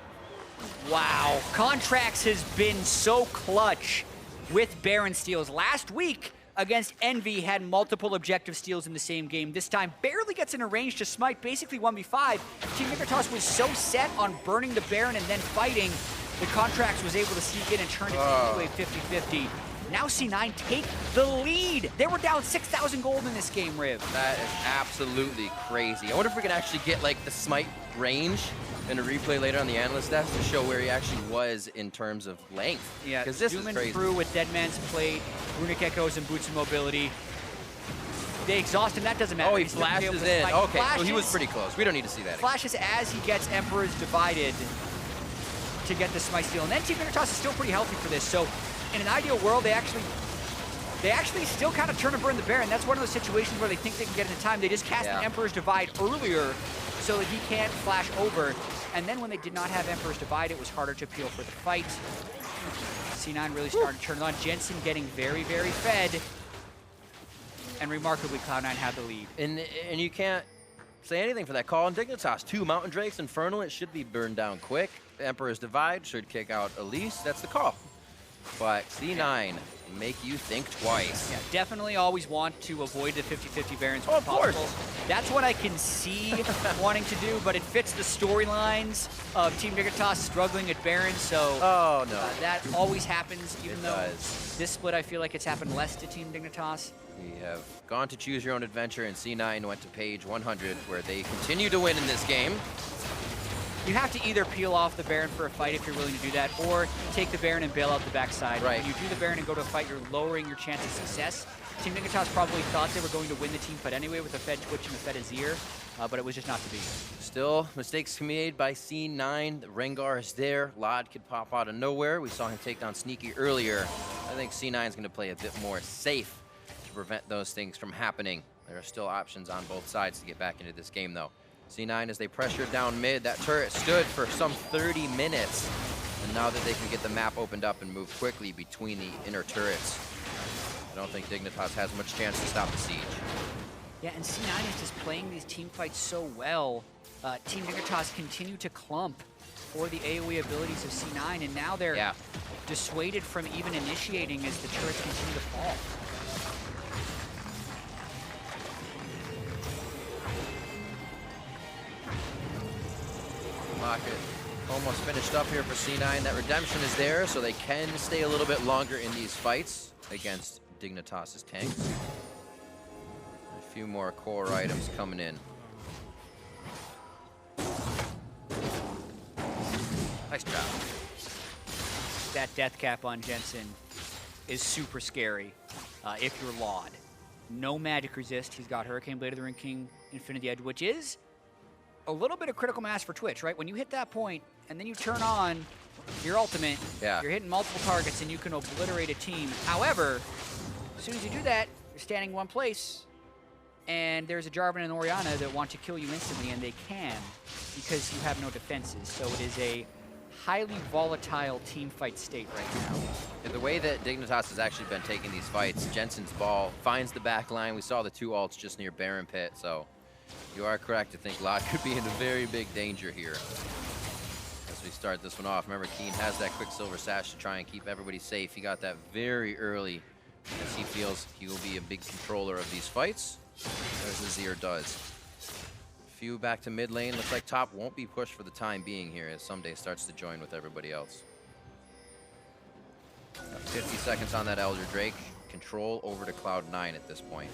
Wow, Contracts has been so clutch with Baron steals. Last week against Envy had multiple objective steals in the same game. This time barely gets in a range to smite, basically 1v5. Team Dignitas was so set on burning the Baron and then fighting, the Contracts was able to sneak in and turn it into a 50-50. Now C9 take the lead. They were down 6,000 gold in this game, Riv. That is absolutely crazy. I wonder if we can actually get like the smite range in a replay later on the analyst desk to show where he actually was in terms of length. Yeah, because this is crazy. Through with Dead Man's Plate, Runic Echoes, and Boots of Mobility. They exhaust him, that doesn't matter. Oh, he He's still gonna be flashes able to in. fight. Okay, so he was pretty close. We don't need to see that again. Flashes as he gets Emperor's Divided to get the smite steal. And then Team Dignitas is still pretty healthy for this. So in an ideal world, they actually still kind of turn and burn the Baron. That's one of those situations where they think they can get into time. They just cast the Emperor's Divide earlier so that he can't flash over. And then when they did not have Emperor's Divide, it was harder to appeal for the fight. C9 really started to turn it on. Jensen getting very, very fed. And remarkably, Cloud9 had the lead. And you can't say anything for that call on Dignitas. 2 Mountain Drakes, Infernal, it should be burned down quick. Emperor's Divide should kick out Elise. That's the call. But C9 make you think twice. Yeah, definitely always want to avoid the 50-50 Barons Oh, when of course. possible. That's what I can see wanting to do, but it fits the storylines of Team Dignitas struggling at Baron, so that always happens, even though this split I feel like it's happened less to Team Dignitas. We have gone to choose your own adventure, and C9 went to page 100, where they continue to win in this game. You have to either peel off the Baron for a fight if you're willing to do that, or take the Baron and bail out the backside. Right. When you do the Baron and go to a fight, you're lowering your chance of success. Team Dignitas probably thought they were going to win the team fight anyway with the Fed Twitch and the Fed Azir, but it was just not to be. Still, mistakes made by C9. The Rengar is there. Lod could pop out of nowhere. We saw him take down Sneaky earlier. I think C9 is going to play a bit more safe to prevent those things from happening. There are still options on both sides to get back into this game, though. C9, as they pressured down mid, that turret stood for some 30 minutes. And now that they can get the map opened up and move quickly between the inner turrets, I don't think Dignitas has much chance to stop the siege. Yeah, and C9 is just playing these team fights so well. Team Dignitas continue to clump for the AoE abilities of C9, and now they're dissuaded from even initiating as the turrets continue to fall. Rocket almost finished up here for C9. That redemption is there, so they can stay a little bit longer in these fights against Dignitas' tanks. A few more core items coming in. Nice job. That death cap on Jensen is super scary if you're Laud. No magic resist. He's got Hurricane Blade of the Ring King, Infinity Edge, which is a little bit of critical mass for Twitch, right? When you hit that point and then you turn on your ultimate, you're hitting multiple targets and you can obliterate a team. However, as soon as you do that, you're standing in one place and there's a Jarvan and Orianna that want to kill you instantly, and they can because you have no defenses. So it is a highly volatile team fight state right now. And the way that Dignitas has actually been taking these fights, Jensen's ball finds the back line. We saw the 2 ults just near Baron Pit, so you are correct to think Lod could be in very big danger here as we start this one off. Remember, Keen has that Quicksilver Sash to try and keep everybody safe. He got that very early as he feels he will be a big controller of these fights, as Azir does. Few back to mid lane. Looks like top won't be pushed for the time being here as Someday starts to join with everybody else. Got 50 seconds on that Elder Drake. Control over to Cloud9 at this point.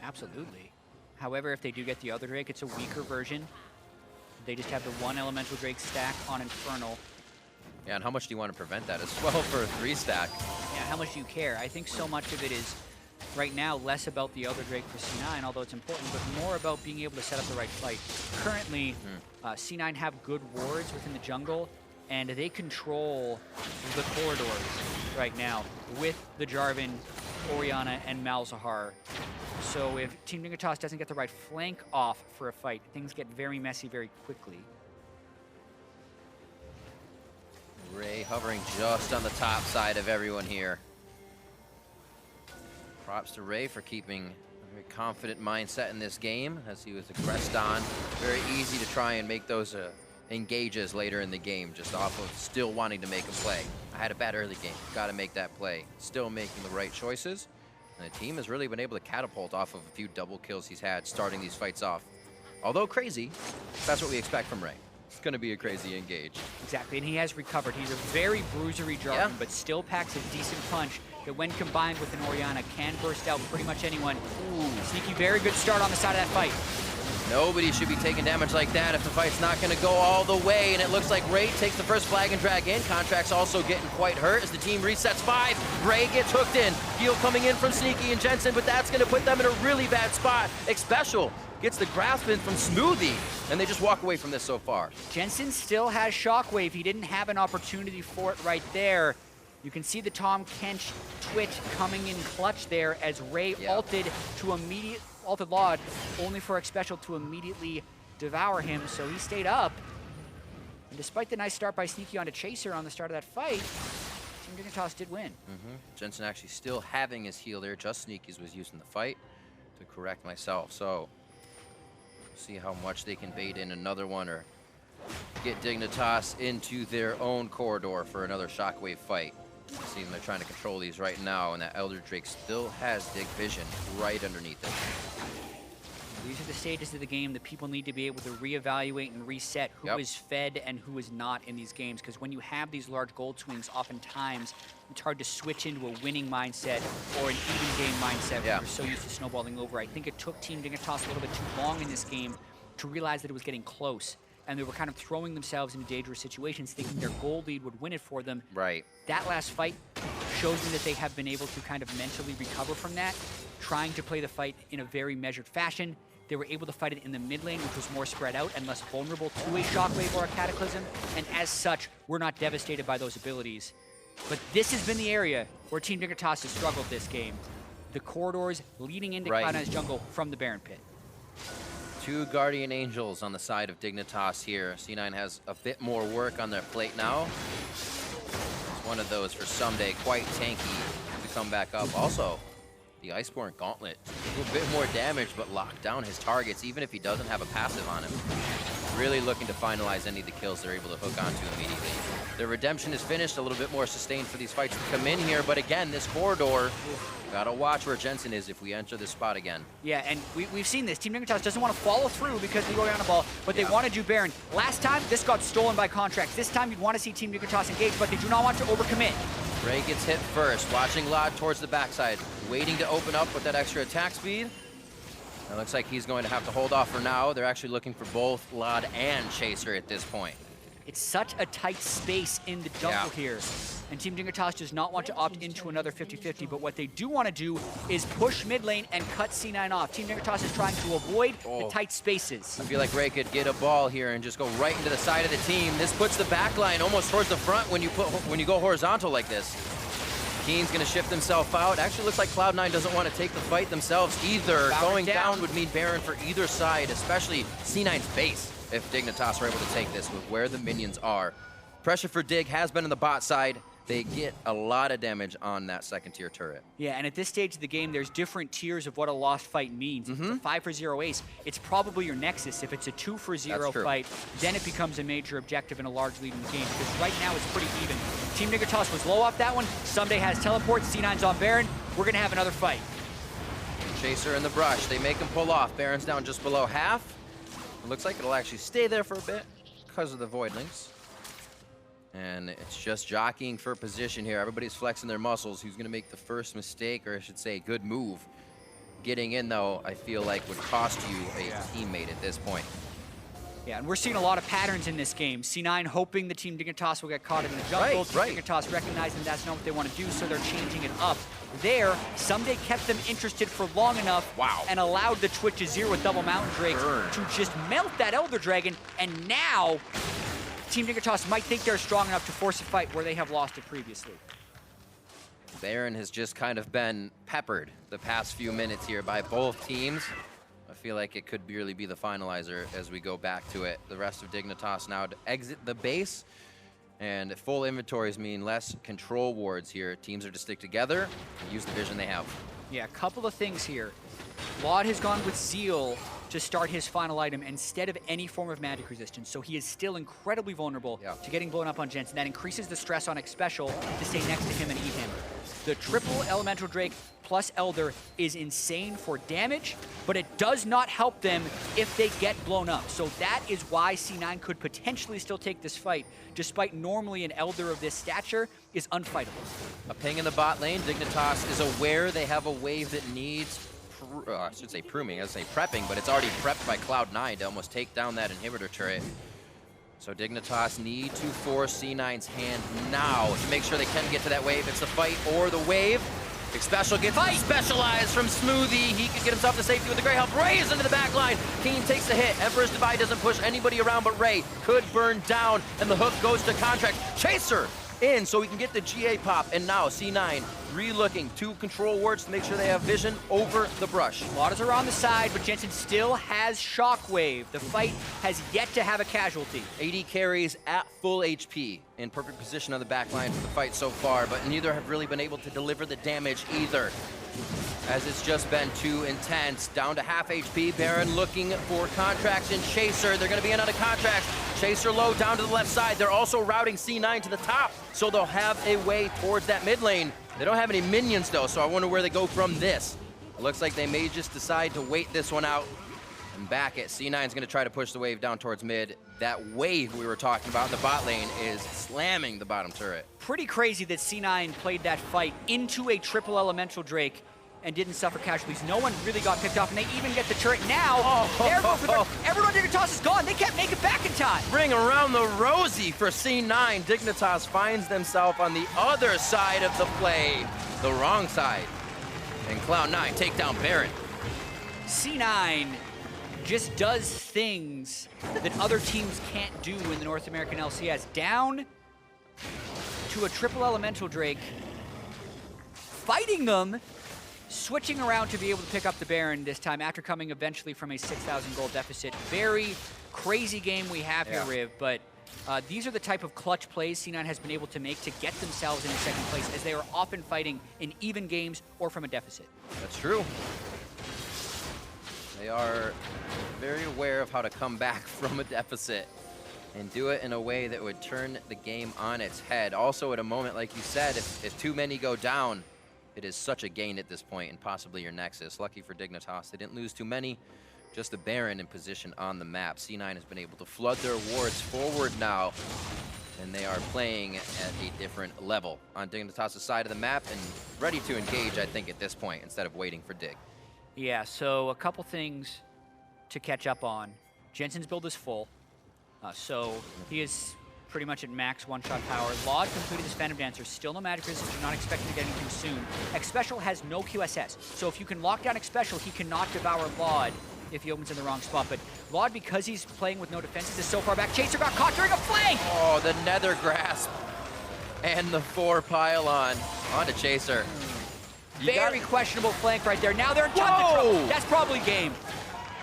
Absolutely. However, if they do get the other Drake, it's a weaker version. They just have the 1 Elemental Drake stack on Infernal. Yeah, and how much do you want to prevent that as well for a 3-stack? Yeah, how much do you care? I think so much of it is, right now, less about the Elder Drake for C9, although it's important, but more about being able to set up the right fight. Currently, C9 have good wards within the jungle, and they control the corridors right now with the Jarvan, Orianna, and Malzahar. So if Team Dignitas doesn't get the right flank off for a fight, things get very messy very quickly. Ray hovering just on the top side of everyone here. Props to Ray for keeping a very confident mindset in this game as he was aggressed on. Very easy to try and make those engages later in the game, just off of still wanting to make a play. I had a bad early game, got to make that play. Still making the right choices. And the team has really been able to catapult off of a few double kills he's had starting these fights off. Although crazy, that's what we expect from Ray. It's going to be a crazy engage. Exactly, and he has recovered. He's a very bruisery Jarvan, but still packs a decent punch that when combined with an Orianna can burst out pretty much anyone. Ooh, Sneaky, very good start on the side of that fight. Nobody should be taking damage like that if the fight's not going to go all the way, and it looks like Ray takes the first flag and drag in. Contract's also getting quite hurt as the team resets 5. Ray gets hooked in. Heal coming in from Sneaky and Jensen, but that's going to put them in a really bad spot. Xpecial gets the grasp in from Smoothie, and they just walk away from this so far. Jensen still has Shockwave. He didn't have an opportunity for it right there. You can see the Tom Kench twitch coming in clutch there as Ray ulted Laud, only for Xpecial to immediately devour him, so he stayed up. And despite the nice start by Sneaky onto Chaser on the start of that fight, Team Dignitas did win. Jensen actually still having his heal there, just Sneaky's was using the fight to correct myself. So, see how much they can bait in another one or get Dignitas into their own corridor for another Shockwave fight. See them, they're trying to control these right now, and that Elder Drake still has Dig Vision right underneath it. These are the stages of the game that people need to be able to reevaluate and reset who is fed and who is not in these games. Because when you have these large gold swings, oftentimes it's hard to switch into a winning mindset or an even game mindset when you're so used to snowballing over. I think it took Team Dignitas a little bit too long in this game to realize that it was getting close. And they were kind of throwing themselves into dangerous situations, thinking their gold lead would win it for them. Right. That last fight shows me that they have been able to kind of mentally recover from that, trying to play the fight in a very measured fashion. They were able to fight it in the mid lane, which was more spread out and less vulnerable to a Shockwave or a Cataclysm. And as such, we're not devastated by those abilities. But this has been the area where Team Dignitas has struggled this game. The corridors leading into Cloud9's jungle from the Baron Pit. 2 Guardian Angels on the side of Dignitas here. C9 has a bit more work on their plate now. It's one of those for someday, quite tanky to come back up. Also, the Iceborne Gauntlet, a little bit more damage, but lock down his targets, even if he doesn't have a passive on him. Really looking to finalize any of the kills they're able to hook onto immediately. Their redemption is finished, a little bit more sustained for these fights to come in here, but again, this corridor, gotta watch where Jensen is if we enter this spot again. Yeah, and we've seen this. Team Dignitas doesn't want to follow through because of the Orianna ball, but they want to do Baron. Last time, this got stolen by Contracts. This time, you'd want to see Team Dignitas engage, but they do not want to overcommit. Ray gets hit first, watching Laud towards the backside, waiting to open up with that extra attack speed. It looks like he's going to have to hold off for now. They're actually looking for both Laud and Chaser at this point. It's such a tight space in the jungle here. And Team Dignitas does not want to opt into another 50-50, but what they do want to do is push mid lane and cut C9 off. Team Dignitas is trying to avoid the tight spaces. I feel like Ray could get a ball here and just go right into the side of the team. This puts the back line almost towards the front when you go horizontal like this. Keen's gonna shift himself out. Actually looks like Cloud9 doesn't want to take the fight themselves either. Going down would mean Baron for either side, especially C9's base, if Dignitas are able to take this with where the minions are. Pressure for Dig has been on the bot side. They get a lot of damage on that second tier turret. Yeah, and at this stage of the game, there's different tiers of what a lost fight means. If it's a 5-for-0 ace, it's probably your Nexus. If it's a 2-for-0 fight, then it becomes a major objective in a large lead in the game, because right now it's pretty even. Team Dignitas was low off that one. Someday has teleport. C9's on Baron. We're going to have another fight. Chaser in the brush. They make him pull off. Baron's down just below half. It looks like it'll actually stay there for a bit because of the Voidlings. And it's just jockeying for position here. Everybody's flexing their muscles. Who's going to make the first mistake, or I should say good move? Getting in, though, I feel like would cost you a teammate at this point. Yeah, and we're seeing a lot of patterns in this game. C9 hoping the Team Dignitas will get caught in the jungle. Team Dignitas recognizing that's not what they want to do, so they're changing it up. There, Someday kept them interested for long enough and allowed the Twitch to zero with double Mountain Drakes to just melt that Elder Dragon, and now Team Dignitas might think they're strong enough to force a fight where they have lost it previously. Baron has just kind of been peppered the past few minutes here by both teams. I feel like it could really be the finalizer as we go back to it. The rest of Dignitas now to exit the base, and full inventories mean less control wards here. Teams are to stick together and use the vision they have. Yeah, a couple of things here. Laud has gone with Zeal to start his final item instead of any form of magic resistance, so he is still incredibly vulnerable to getting blown up on Jensen. That increases the stress on Xpecial to stay next to him and eat him. The triple Elemental Drake plus Elder is insane for damage, but it does not help them if they get blown up. So that is why C9 could potentially still take this fight, despite normally an Elder of this stature is unfightable. A ping in the bot lane. Dignitas is aware they have a wave that needs, I should say pruning, I would say prepping, but it's already prepped by Cloud9 to almost take down that inhibitor turret. So Dignitas need to force C9's hand now to make sure they can get to that wave. It's the fight or the wave. Xpecial gets specialized from Smoothie. He could get himself to safety with the great help. Ray is into the back line. Keen takes the hit. Emperor's Divide doesn't push anybody around, but Ray could burn down, and the hook goes to Contract. Chaser in so we can get the GA pop, and now C9 re-looking 2 control wards to make sure they have vision over the brush. Waters are on the side, but Jensen still has Shockwave. The fight has yet to have a casualty. AD carries at full HP in perfect position on the back line for the fight so far, but neither have really been able to deliver the damage either, as it's just been too intense. Down to half HP, Baron looking for Contracts and Chaser. They're gonna be in on a Contracts. Chaser low down to the left side. They're also routing C9 to the top, so they'll have a way towards that mid lane. They don't have any minions though, so I wonder where they go from this. It looks like they may just decide to wait this one out and back it. C9's gonna try to push the wave down towards mid. That wave we were talking about in the bot lane is slamming the bottom turret. Pretty crazy that C9 played that fight into a triple Elemental Drake and didn't suffer casualties. No one really got picked off, and they even get the turret now. Everyone on Dignitas is gone. They can't make it back in time. Bring around the Rosie for C9. Dignitas finds themselves on the other side of the play, the wrong side. And Cloud9 take down Baron. C9 just does things that other teams can't do in the North American LCS. Down to a triple Elemental Drake, fighting them, switching around to be able to pick up the Baron this time after coming eventually from a 6,000 gold deficit. Very crazy game we have here, Riv, but these are the type of clutch plays C9 has been able to make to get themselves into second place, as they are often fighting in even games or from a deficit. That's true. They are very aware of how to come back from a deficit and do it in a way that would turn the game on its head. Also, at a moment, like you said, if too many go down, it is such a gain at this point, and possibly your Nexus. Lucky for Dignitas, they didn't lose too many, just the Baron in position on the map. C9 has been able to flood their wards forward now, and they are playing at a different level on Dignitas' side of the map, and ready to engage, I think, at this point, instead of waiting for Dig. Yeah, so a couple things to catch up on. Jensen's build is full, so he is pretty much at max one-shot power. Laud completed his Phantom Dancer, still no magic resistance, you're not expecting to get anything soon. Xpecial has no QSS, so if you can lock down Xpecial, he cannot devour Laud if he opens in the wrong spot. But Laud, because he's playing with no defenses, is so far back. Chaser got caught during a flank! Oh, the Nether Grasp and the 4 pylon onto Chaser. Very questionable flank right there. Now they're in tons of trouble. That's probably game.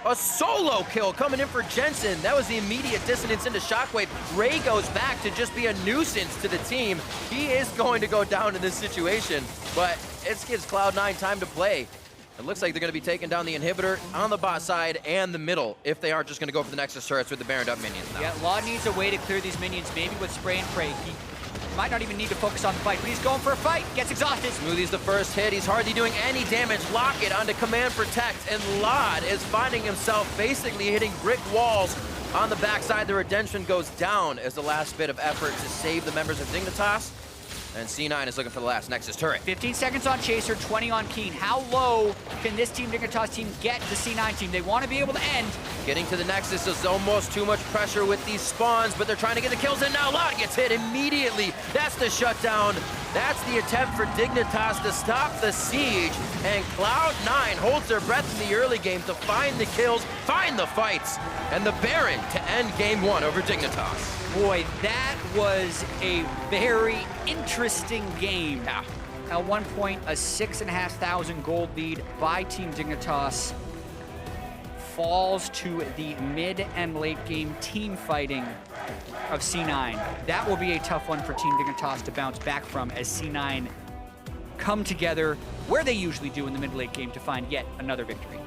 A solo kill coming in for Jensen. That was the immediate dissonance into Shockwave. Ray goes back to just be a nuisance to the team. He is going to go down in this situation, but it gives Cloud9 time to play. It looks like they're going to be taking down the inhibitor on the bot side and the middle if they aren't just going to go for the Nexus turrets with the Baroned up minions now. Yeah, Laud needs a way to clear these minions, maybe with spray and pray. He might not even need to focus on the fight, but he's going for a fight. Gets exhausted. Smoothie's the first hit. He's hardly doing any damage. Locket onto Command Protect, and Laud is finding himself basically hitting brick walls on the backside. The Redemption goes down as the last bit of effort to save the members of Dignitas. And C9 is looking for the last Nexus turret. 15 seconds on Chaser, 20 on Keen. How low can this Team Dignitas team get the C9 team? They want to be able to end. Getting to the Nexus is almost too much pressure with these spawns, but they're trying to get the kills in now. Laud gets hit immediately. That's the shutdown. That's the attempt for Dignitas to stop the siege. And Cloud9 holds their breath in the early game to find the kills, find the fights, and the Baron to end game 1 over Dignitas. Boy, that was a very interesting game. At one point, a 6,500 gold lead by Team Dignitas falls to the mid and late game team fighting of C9. That will be a tough one for Team Dignitas to bounce back from as C9 come together where they usually do in the mid-late game to find yet another victory.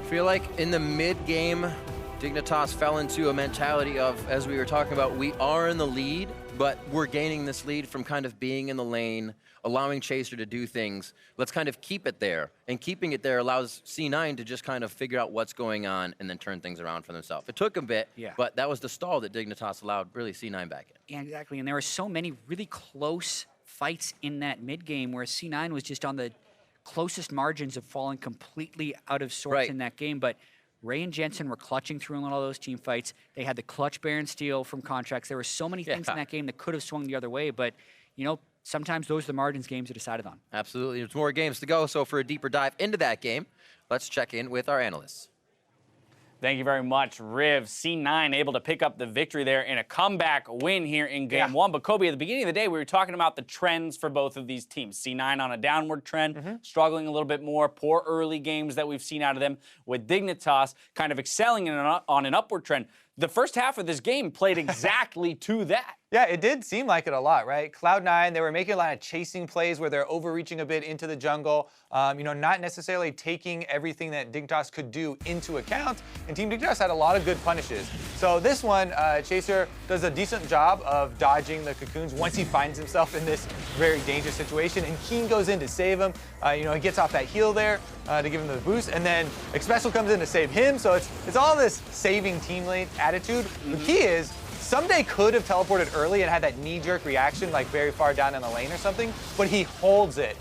I feel like in the mid game, Dignitas fell into a mentality of, as we were talking about, we are in the lead, but we're gaining this lead from kind of being in the lane, allowing Chaser to do things. Let's kind of keep it there. And keeping it there allows C9 to just kind of figure out what's going on and then turn things around for themselves. It took a bit, but that was the stall that Dignitas allowed really C9 back in. Yeah, exactly. And there were so many really close fights in that mid game where C9 was just on the closest margins of falling completely out of sorts in that game. But Ray and Jensen were clutching through in all those team fights. They had the clutch Baron steal from contracts. There were so many things in that game that could have swung the other way. But, you know, sometimes those are the margins games are decided on. Absolutely. There's more games to go. So for a deeper dive into that game, let's check in with our analysts. Thank you very much, Riv. C9 able to pick up the victory there in a comeback win here in Game 1. But Kobe, at the beginning of the day, we were talking about the trends for both of these teams. C9 on a downward trend, struggling a little bit more, poor early games that we've seen out of them, with Dignitas kind of excelling on an upward trend. The first half of this game played exactly to that. Yeah, it did seem like it a lot, right? Cloud9, they were making a lot of chasing plays where they're overreaching a bit into the jungle, you know, not necessarily taking everything that Dignitas could do into account, and Team Dignitas had a lot of good punishes. So this one, Chaser does a decent job of dodging the cocoons once he finds himself in this very dangerous situation, and Keen goes in to save him. You know, he gets off that heal there to give him the boost, and then Expressal comes in to save him, so it's all this saving teammate attitude. The key is, Someday could have teleported early and had that knee-jerk reaction like very far down in the lane or something, but he holds it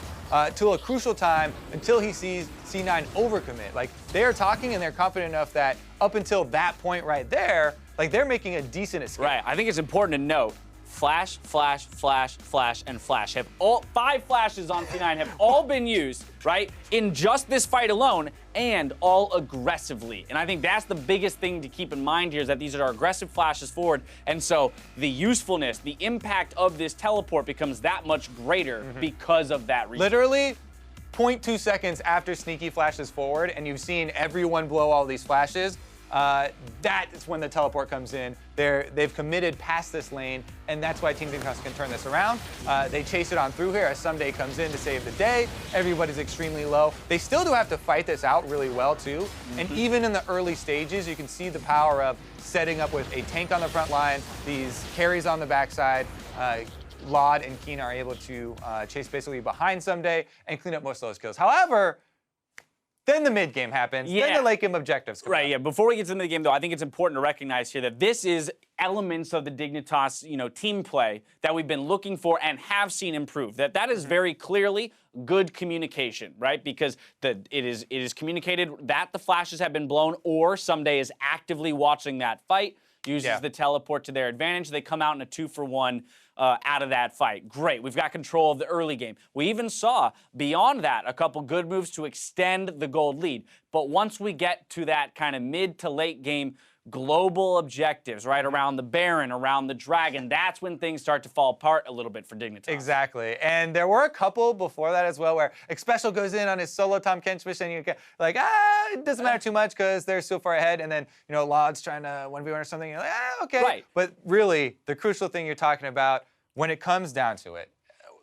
till a crucial time until he sees C9 overcommit. Like, they're talking and they're confident enough that up until that point right there, like, they're making a decent escape. Right, I think it's important to note, flash, flash, flash, flash, and flash. Have all 5 flashes on C9 have all been used, right, in just this fight alone, and all aggressively. And I think that's the biggest thing to keep in mind here, is that these are aggressive flashes forward, and so the usefulness, the impact of this teleport becomes that much greater because of that reason. Literally 0.2 seconds after Sneaky flashes forward, and you've seen everyone blow all these flashes, that is when the teleport comes in. They've committed past this lane, and that's why Team Dignitas can turn this around. They chase it on through here as Someday comes in to save the day. Everybody's extremely low. They still do have to fight this out really well, too. And even in the early stages, you can see the power of setting up with a tank on the front line, these carries on the backside. Laud and Keen are able to chase basically behind Someday and clean up most of those kills. However, then the mid game happens. Then the late game objectives come out. Before we get to the mid game, though, I think it's important to recognize here that this is elements of the Dignitas, team play that we've been looking for and have seen improve. That is very clearly good communication, right? Because it is communicated that the flashes have been blown, or Someday is actively watching that fight, uses the teleport to their advantage. They come out in a 2-for-1. Out of that fight. Great, we've got control of the early game. We even saw, beyond that, a couple good moves to extend the gold lead. But once we get to that kind of mid to late game global objectives, right, around the Baron, around the Dragon, that's when things start to fall apart a little bit for Dignitas. Exactly, and there were a couple before that as well where Expressal goes in on his solo Tom Kench mission, and you get like, it doesn't matter too much because they're so far ahead, and then, Laud's trying to 1v1 or something, you're like, okay. Right. But really, the crucial thing you're talking about, when it comes down to it,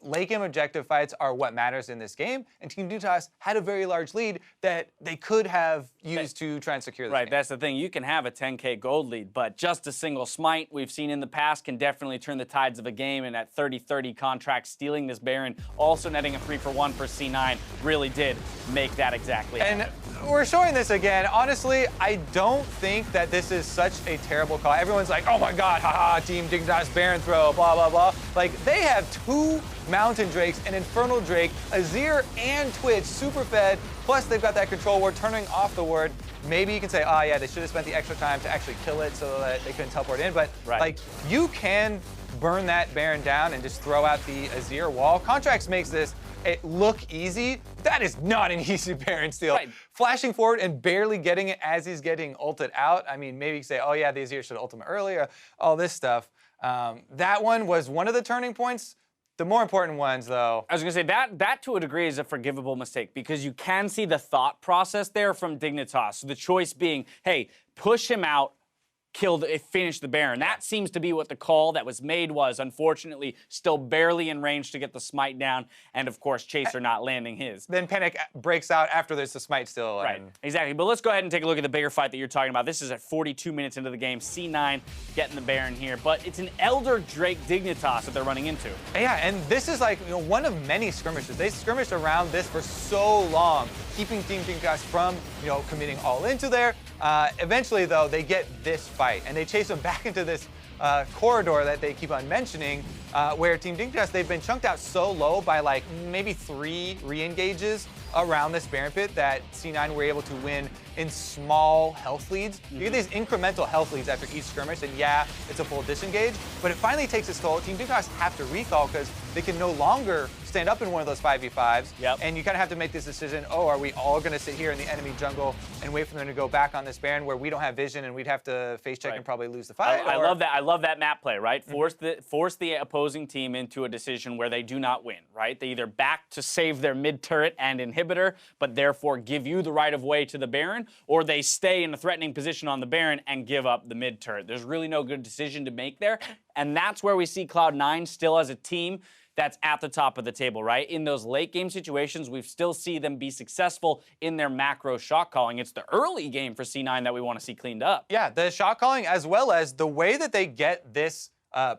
late game objective fights are what matters in this game, and Team Dignitas had a very large lead that they could have used to try and secure this game. That's the thing. You can have a 10K gold lead, but just a single smite we've seen in the past can definitely turn the tides of a game, and at 30-30 contract, stealing this Baron, also netting a 3-for-1 for C9, really did make that exactly happen. And we're showing this again. Honestly, I don't think that this is such a terrible call. Everyone's like, oh my god, haha, Team Dignitas Baron throw, blah, blah, blah. Like, they have 2 Mountain Drakes, an Infernal Drake, Azir, and Twitch, super fed, plus they've got that control ward turning off the ward. Maybe you can say, oh yeah, they should have spent the extra time to actually kill it so that they couldn't teleport in, but like, you can burn that Baron down and just throw out the Azir wall. Contracts makes this it look easy, that is not an easy Baron steal. Right. Flashing forward and barely getting it as he's getting ulted out. I mean, maybe you say, oh yeah, the Azir should ult him earlier, all this stuff. That one was one of the turning points. The more important ones, though. I was gonna say that to a degree is a forgivable mistake because you can see the thought process there from Dignitas. So the choice being, hey, push him out, finish the Baron. That seems to be what the call that was made was. Unfortunately, still barely in range to get the smite down, and of course, Chaser not landing his. Then Panic breaks out after there's the smite still. Right, exactly. But let's go ahead and take a look at the bigger fight that you're talking about. This is at 42 minutes into the game. C9 getting the Baron here, but it's an Elder Drake Dignitas that they're running into. Yeah, and this is like one of many skirmishes. They skirmished around this for so long, keeping Team Dignitas from committing all into there. Eventually, though, they get this fight, and they chase them back into this corridor that they keep on mentioning, where Team Dignitas, they've been chunked out so low by like maybe 3 re-engages around this Baron pit that C9 were able to win in small health leads. You get these incremental health leads after each skirmish, and yeah, it's a full disengage, but it finally takes its toll. Team Dignitas have to recall because they can no longer stand up in one of those 5v5s, and you kind of have to make this decision, oh, are we all going to sit here in the enemy jungle and wait for them to go back on this Baron where we don't have vision and we'd have to face check and probably lose the fight? I love that. I love that map play, right? Force the opposing team into a decision where they do not win, right? They either back to save their mid turret and inhibitor, but therefore give you the right of way to the Baron, or they stay in a threatening position on the Baron and give up the mid turret. There's really no good decision to make there, and that's where we see Cloud9 still as a team that's at the top of the table, right? In those late game situations, we still see them be successful in their macro shot calling. It's the early game for C9 that we want to see cleaned up. Yeah, the shot calling as well as the way that they get this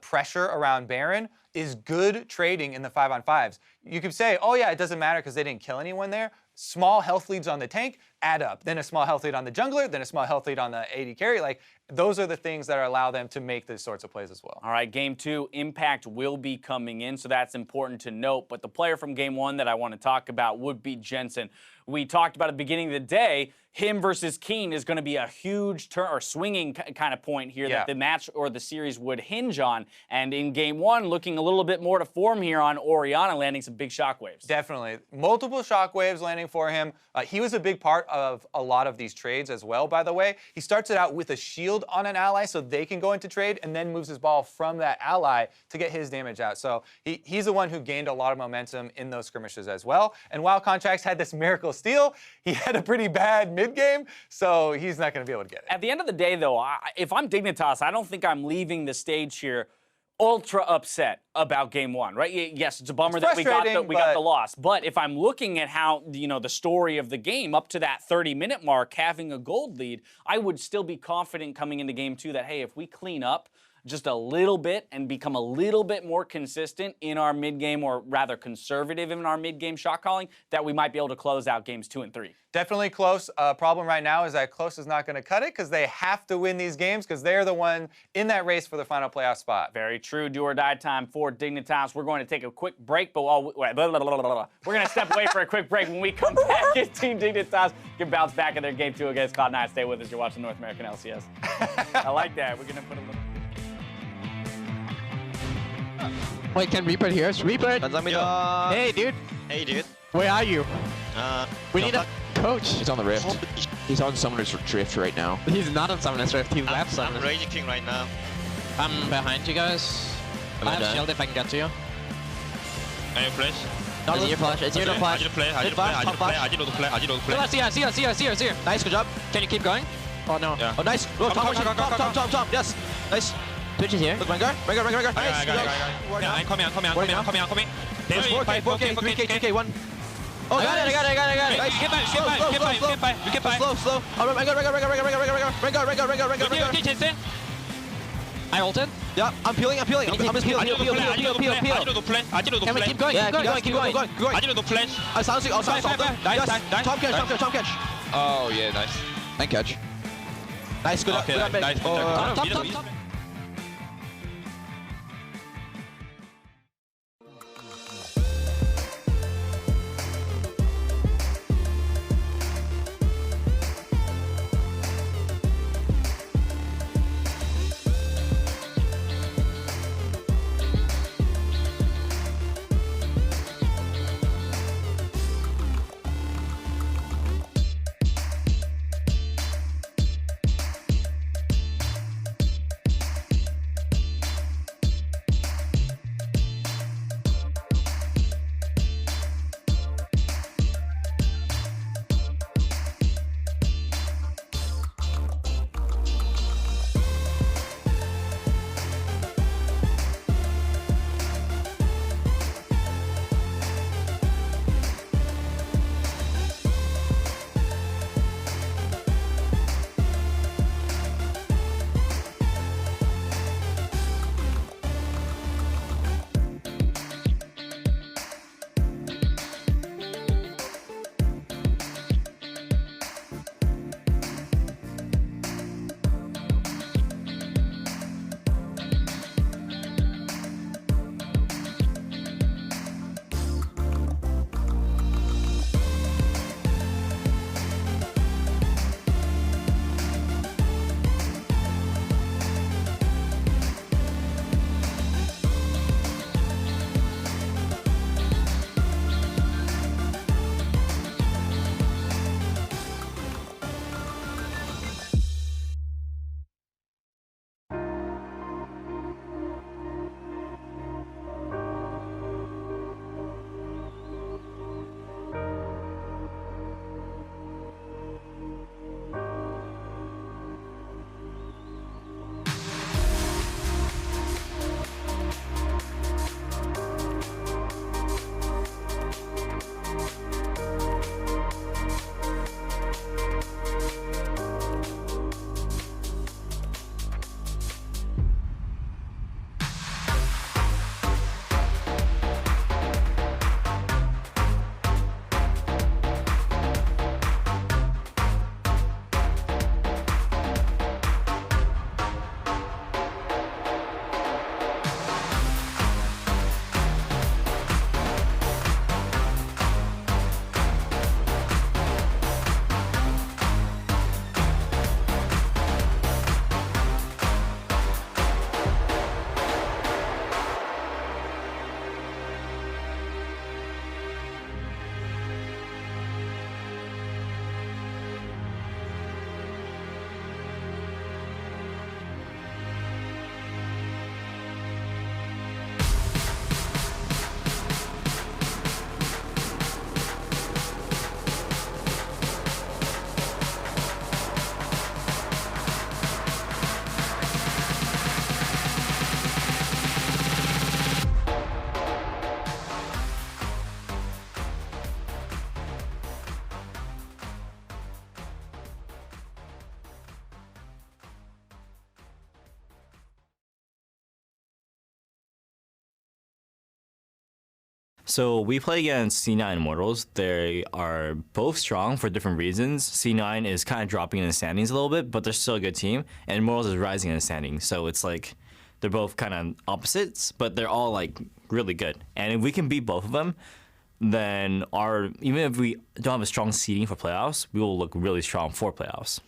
pressure around Baron is good trading in the 5-on-5s. You could say, oh yeah, it doesn't matter because they didn't kill anyone there. Small health leads on the tank add up. Then a small health lead on the jungler, then a small health lead on the AD carry. Like, those are the things that allow them to make these sorts of plays as well. All right, game 2, Impact will be coming in, so that's important to note. But the player from game 1 that I want to talk about would be Jensen. We talked about at the beginning of the day, him versus Keen is going to be a huge turn or swinging kind of point here that the match or the series would hinge on. And in game 1, looking a little bit more to form here on Orianna, landing some big shockwaves. Definitely. Multiple shockwaves landing for him. He was a big part of a lot of these trades as well, by the way. He starts it out with a shield on an ally so they can go into trade and then moves his ball from that ally to get his damage out. So he's the one who gained a lot of momentum in those skirmishes as well. And while Contracts had this miracle steal, he had a pretty bad mid-game, so he's not going to be able to get it. At the end of the day, though, if I'm Dignitas, I don't think I'm leaving the stage here ultra upset about game 1, right? Yes, it's a bummer that we got the loss, but if I'm looking at how the story of the game up to that 30-minute mark, having a gold lead, I would still be confident coming into game 2 that, hey, if we clean up just a little bit and become a little bit more consistent in our mid-game, or rather conservative in our mid-game shot calling, that we might be able to close out games 2 and 3. Definitely close. Problem right now is that close is not going to cut it because they have to win these games because they're the one in that race for the final playoff spot. Very true. Do or die time for Dignitas. We're going to take a quick break, but we're going to step away for a quick break. When we come back, Team Dignitas can bounce back in their game 2 against Cloud9. Stay with us. You're watching North American LCS. I like that. We're going to put a little... Wait, can Reaper hear us? Reaper! Hey, dude! Hey, dude. Where are you? We need a coach. He's on the Rift. He's on Summoner's Drift right now. He's not on Summoner's Rift. He's left I'm Summoner's. Raging King right now. I'm behind you guys. I have shield if I can get to you. Can you flash? It's your flash. It's your flash. I did play. I did play. I did play. I did play. I see her. Nice, good job. Can you keep going? Oh no. Yeah. Oh nice. Oh, top. Yes. Nice. Twitch is here. Rengar. Nice. I'm coming. There's 4K, 1. Oh, I got it. Nice. Get back. You get back. Slow. Rengar. I ulted. Yeah, I'm peeling. I'm just peeling. I did the play. Can we keep going? Keep going. I did the flash. I sound sick. Top catch. Oh yeah, nice. Nice catch. Nice, good. Nice. Top. So we play against C9 Immortals. They are both strong for different reasons. C9 is kind of dropping in the standings a little bit, but they're still a good team. And Immortals is rising in the standings. So it's like they're both kind of opposites, but they're all like really good. And if we can beat both of them, then even if we don't have a strong seeding for playoffs, we will look really strong for playoffs.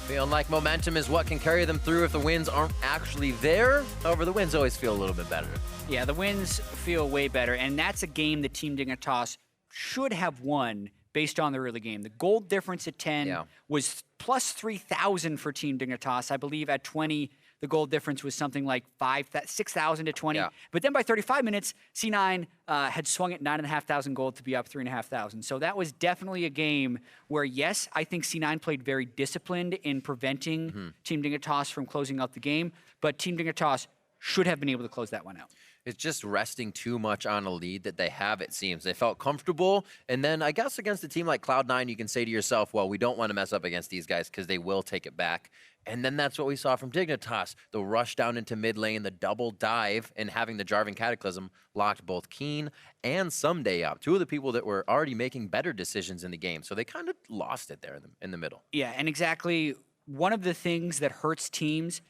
Feeling like momentum is what can carry them through if the wins aren't actually there. However, the wins always feel a little bit better. Yeah, the wins feel way better, and that's a game that Team Dignitas should have won based on the early game. The gold difference at 10 was plus 3,000 for Team Dignitas. I believe at 20, the gold difference was something like 6,000 to 20. Yeah. But then by 35 minutes, C9 had swung at 9,500 gold to be up 3,500. So that was definitely a game where, yes, I think C9 played very disciplined in preventing Team Dignitas from closing out the game, but Team Dignitas should have been able to close that one out. It's just resting too much on a lead that they have, it seems. They felt comfortable, and then I guess against a team like Cloud9, you can say to yourself, well, we don't want to mess up against these guys because they will take it back. And then that's what we saw from Dignitas. The rush down into mid lane, the double dive, and having the Jarvan Cataclysm locked both Keen and Someday up. Two of the people that were already making better decisions in the game. So they kind of lost it there in the middle. Yeah, and exactly one of the things that hurts teams,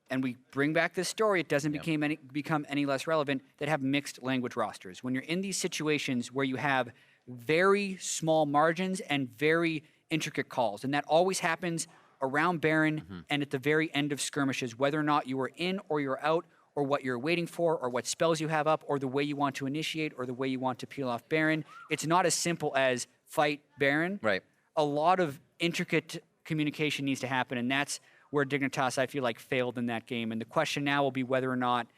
and we bring back this story, it doesn't become any less relevant, that have mixed language rosters. When you're in these situations where you have very small margins and very intricate calls, and that always happens around Baron and at the very end of skirmishes, whether or not you are in or you're out, or what you're waiting for, or what spells you have up, or the way you want to initiate, or the way you want to peel off Baron. It's not as simple as fight Baron. Right. A lot of intricate communication needs to happen, and that's where Dignitas, I feel like, failed in that game. And the question now will be whether or not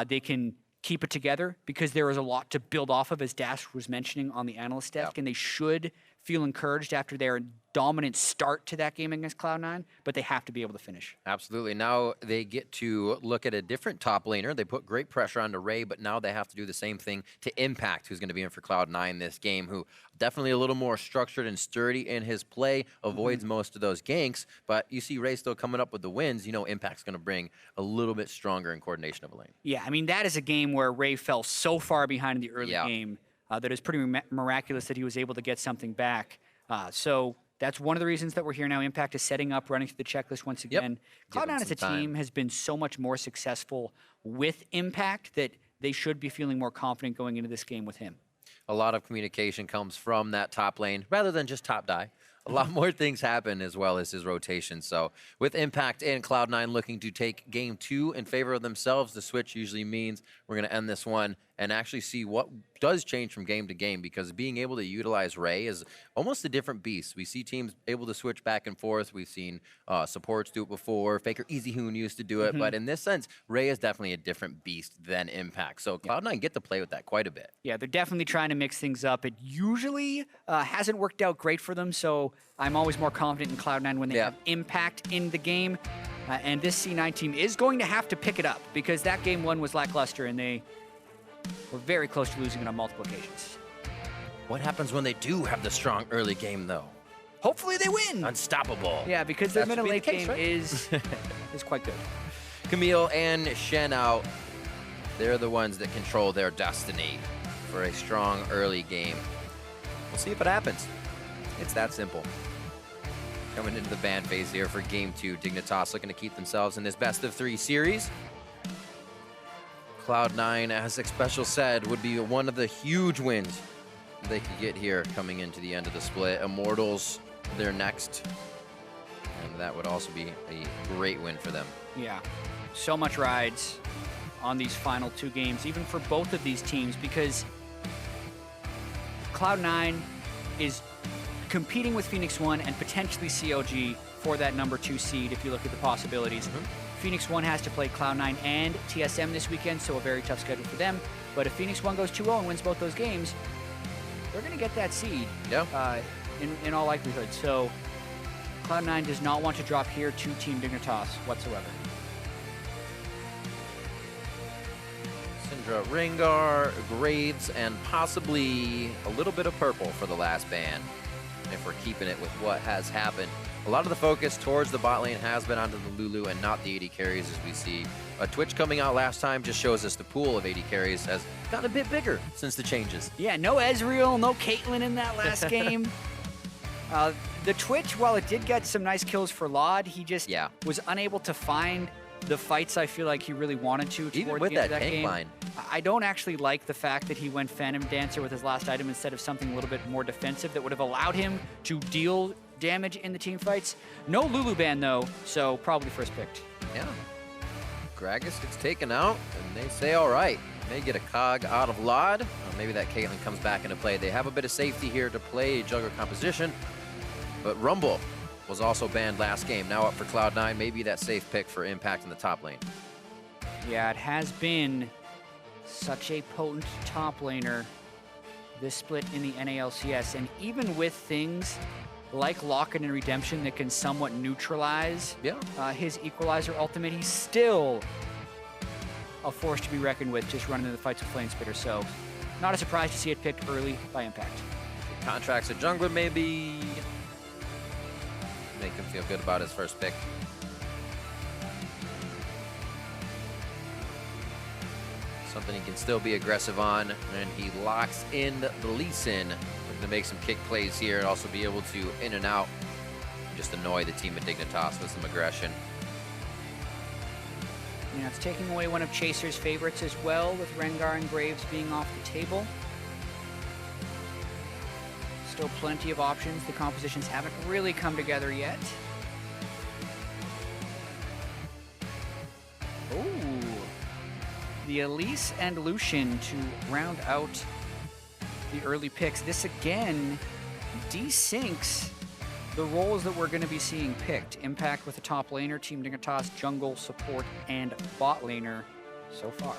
they can keep it together, because there is a lot to build off of, as Dash was mentioning on the analyst desk, and they should feel encouraged after their dominant start to that game against Cloud9, but they have to be able to finish. Absolutely. Now they get to look at a different top laner. They put great pressure onto Ray, but now they have to do the same thing to Impact, who's going to be in for Cloud9 this game, who definitely a little more structured and sturdy in his play, avoids most of those ganks, but you see Ray still coming up with the wins. You know Impact's going to bring a little bit stronger in coordination of a lane. Yeah, I mean, that is a game where Ray fell so far behind in the early game that it's pretty miraculous that he was able to get something back. So that's one of the reasons that we're here now. Impact is setting up, running through the checklist once again. Cloud9 as a team has been so much more successful with Impact that they should be feeling more confident going into this game with him. A lot of communication comes from that top lane rather than just top die. A lot more things happen as well as his rotation. So with Impact and Cloud9 looking to take game 2 in favor of themselves, the switch usually means we're going to end this one and actually see what does change from game to game, because being able to utilize Ray is almost a different beast. We see teams able to switch back and forth. We've seen supports do it before. Faker EasyHoon used to do it. But in this sense, Ray is definitely a different beast than Impact. So Cloud9 get to play with that quite a bit. Yeah, they're definitely trying to mix things up. It usually hasn't worked out great for them, so I'm always more confident in Cloud9 when they have Impact in the game. And this C9 team is going to have to pick it up, because that game 1 was lackluster, and they were very close to losing it on multiple occasions. What happens when they do have the strong early game, though? Hopefully they win. Unstoppable. Yeah, because their middle late game is quite good. Camille and Shen out. They're the ones that control their destiny for a strong early game. We'll see if it happens. It's that simple. Coming into the ban phase here for game 2. Dignitas looking to keep themselves in this best-of-3 series. Cloud9, as Special said, would be one of the huge wins they could get here coming into the end of the split. Immortals, they're next. And that would also be a great win for them. Yeah, so much rides on these final 2 games, even for both of these teams, because Cloud9 is competing with Phoenix 1 and potentially CLG for that number 2 seed if you look at the possibilities. Phoenix 1 has to play Cloud9 and TSM this weekend, so a very tough schedule for them. But if Phoenix 1 goes 2-0 and wins both those games, they're going to get that seed in all likelihood. So Cloud9 does not want to drop here to Team Dignitas whatsoever. Syndra, Rengar, Graves, and possibly a little bit of purple for the last ban, if we're keeping it with what has happened A lot of the focus towards the bot lane has been onto the Lulu and not the AD carries, as we see. Twitch coming out last time just shows us the pool of AD carries has gotten a bit bigger since the changes. Yeah, no Ezreal, no Caitlyn in that last game. The Twitch, while it did get some nice kills for Laud, he just was unable to find the fights I feel like he really wanted to. Even with that tank game. line. I don't actually like the fact that he went Phantom Dancer with his last item instead of something a little bit more defensive that would have allowed him to deal damage in the team fights. No Lulu ban though, so probably first picked. Yeah. Gragas gets taken out, and they say, all right, may get a cog out of Laud. Maybe that Caitlyn comes back into play. They have a bit of safety here to play jungler composition, but Rumble was also banned last game. Now up for Cloud9, maybe that safe pick for Impact in the top lane. Yeah, it has been such a potent top laner, this split in the NALCS, and even with things like Lock-In and Redemption that can somewhat neutralize his Equalizer ultimate, he's still a force to be reckoned with just running into the fights with Flame Spitter, so not a surprise to see it picked early by Impact. Contracts a jungler maybe. Make him feel good about his first pick. Something he can still be aggressive on, and he locks in the Lee Sin. Looking to make some kick plays here and also be able to in and out, just annoy the team of Dignitas with some aggression. You know, it's taking away one of Chaser's favorites as well, with Rengar and Graves being off the table. Still plenty of options. The compositions haven't really come together yet. Ooh. The Elise and Lucian to round out the early picks. This again desyncs the roles that we're going to be seeing picked. Impact with the top laner, Team Dignitas, jungle, support, and bot laner so far.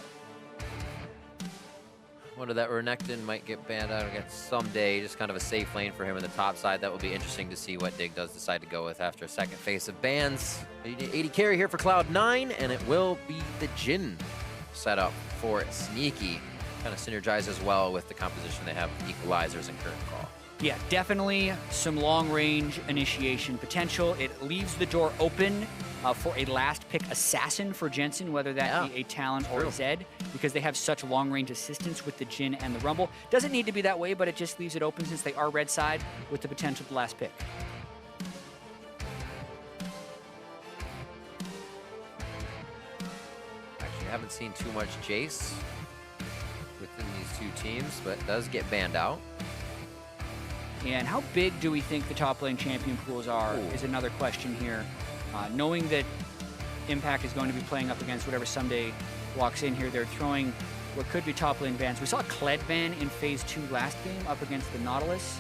Wonder that Renekton might get banned out again someday. Just kind of a safe lane for him in the top side. That will be interesting to see what Dig does decide to go with after a second phase of bans. 80 carry here for Cloud9, and it will be the Jhin setup for Sneaky. Kind of synergizes well with the composition they have with Equalizers and Curtain Call. Yeah, definitely some long-range initiation potential. It leaves the door open for a last-pick assassin for Jensen, whether that be a Talon or a Zed, because they have such long-range assistance with the Jhin and the Rumble. Doesn't need to be that way, but it just leaves it open since they are red side with the potential of the last pick. Actually, I haven't seen too much Jace within these two teams, but it does get banned out. And how big do we think the top lane champion pools are is another question here. Knowing that Impact is going to be playing up against whatever someday walks in here, they're throwing what could be top lane bans. We saw Kled ban in Phase 2 last game up against the Nautilus.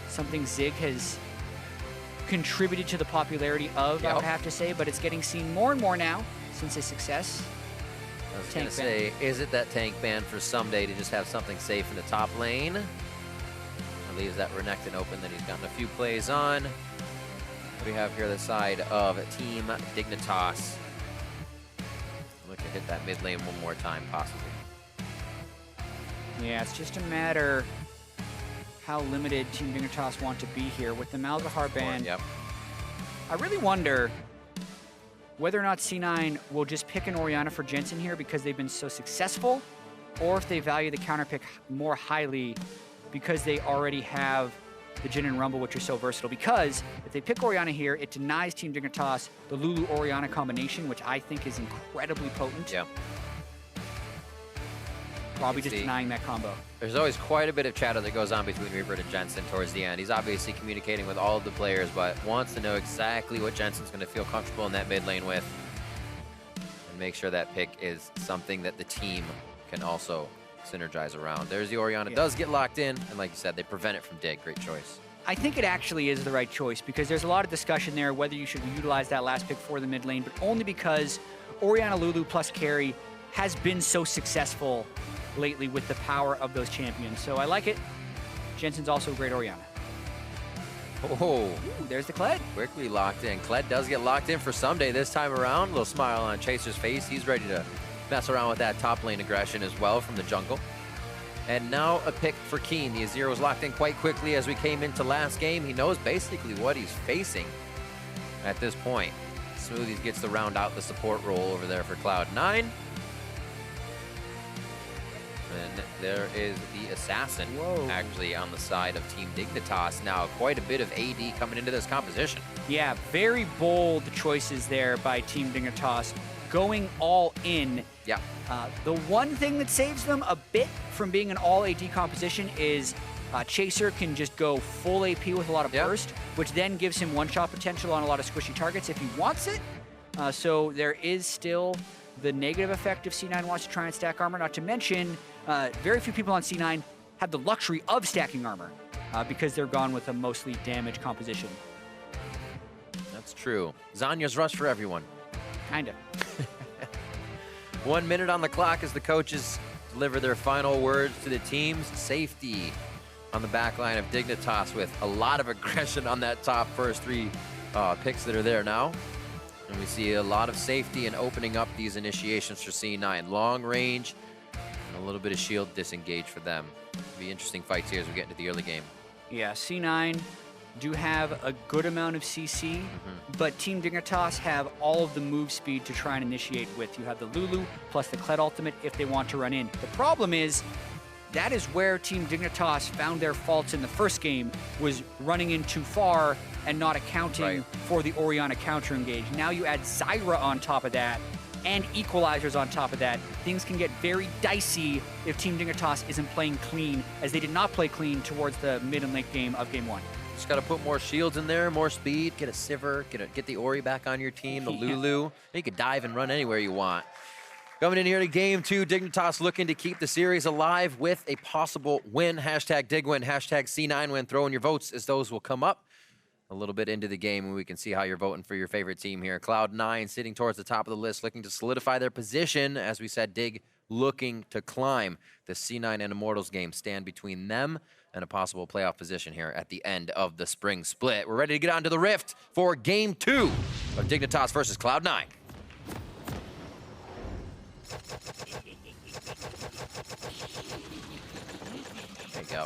Something Zig has contributed to the popularity of, I would have to say, but it's getting seen more and more now since his success. I was going to say, is it that tank ban for someday to just have something safe in the top lane? Leaves that Renekton open that he's gotten a few plays on. What do we have here the side of Team Dignitas? Look to hit that mid lane one more time, possibly. Yeah, it's just a matter how limited Team Dignitas want to be here. With the Malzahar ban, I really wonder whether or not C9 will just pick an Orianna for Jensen here because they've been so successful, or if they value the counter pick more highly because they already have the Jhin and Rumble, which are so versatile. Because if they pick Orianna here, it denies Team Dignitas the Lulu-Orianna combination, which I think is incredibly potent. Yeah. Probably just denying that combo. There's always quite a bit of chatter that goes on between Reaper and Jensen towards the end. He's obviously communicating with all of the players, but wants to know exactly what Jensen's going to feel comfortable in that mid lane with. And make sure that pick is something that the team can also synergize around. There's the Orianna, does get locked in, and like you said, they prevent it from Dig. Great choice. I think it actually is the right choice because there's a lot of discussion there whether you should utilize that last pick for the mid lane, but only because Orianna Lulu plus carry has been so successful lately with the power of those champions. So I like it. Jensen's also a great Orianna. Oh, ooh, there's the Kled. Quickly locked in. Kled does get locked in for someday this time around. A little smile on Chaser's face. He's ready to mess around with that top lane aggression as well from the jungle. And now a pick for Keen. The Azir was locked in quite quickly as we came into last game. He knows basically what he's facing. at this point. Smoothies gets to round out the support role over there for Cloud9. And there is the Assassin actually on the side of Team Dignitas. Now quite a bit of AD coming into this composition. Yeah, very bold choices there by Team Dignitas, going all in. Yeah. The one thing that saves them a bit from being an all AD composition is Chaser can just go full AP with a lot of burst, which then gives him one-shot potential on a lot of squishy targets if he wants it. So there is still the negative effect if C9 wants to try and stack armor, not to mention very few people on C9 have the luxury of stacking armor because they're gone with a mostly damage composition. That's true. Zanya's rush for everyone. Kinda. 1 minute on the clock as the coaches deliver their final words to the team's safety on the back line of Dignitas with a lot of aggression on that top first 3 picks that are there now. And we see a lot of safety and opening up these initiations for C9. Long range and a little bit of shield disengage for them. It'll be interesting fights here as we get into the early game. Yeah, C9 do have a good amount of CC, but Team Dignitas have all of the move speed to try and initiate with. You have the Lulu plus the Kled ultimate if they want to run in. The problem is, that is where Team Dignitas found their faults in the first game, was running in too far and not accounting for the Orianna counter engage. Now you add Zyra on top of that and equalizers on top of that. Things can get very dicey if Team Dignitas isn't playing clean, as they did not play clean towards the mid and late game of game 1. Just got to put more shields in there, more speed, get a Sivir, get the Ori back on your team, the Lulu. You can dive and run anywhere you want. Coming in here to game 2, Dignitas looking to keep the series alive with a possible win. Hashtag DigWin, hashtag C9win. Throw in your votes as those will come up a little bit into the game, and we can see how you're voting for your favorite team here. Cloud9 sitting towards the top of the list, looking to solidify their position. As we said, Dig looking to climb. The C9 and Immortals game stand between them and a possible playoff position here at the end of the spring split. We're ready to get on to the Rift for game 2 of Dignitas versus Cloud9. There you go.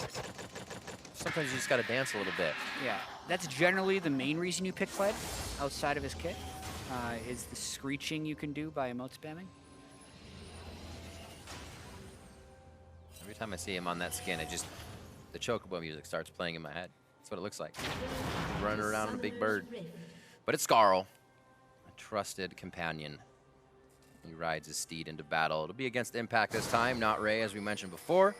Sometimes you just got to dance a little bit. Yeah, that's generally the main reason you pick Kled outside of his kit, is the screeching you can do by emote spamming. Every time I see him on that skin, the Chocobo music starts playing in my head. That's what it looks like. Running around on a big bird. But it's Skarl, a trusted companion. He rides his steed into battle. It'll be against Impact this time, not Ray, as we mentioned before.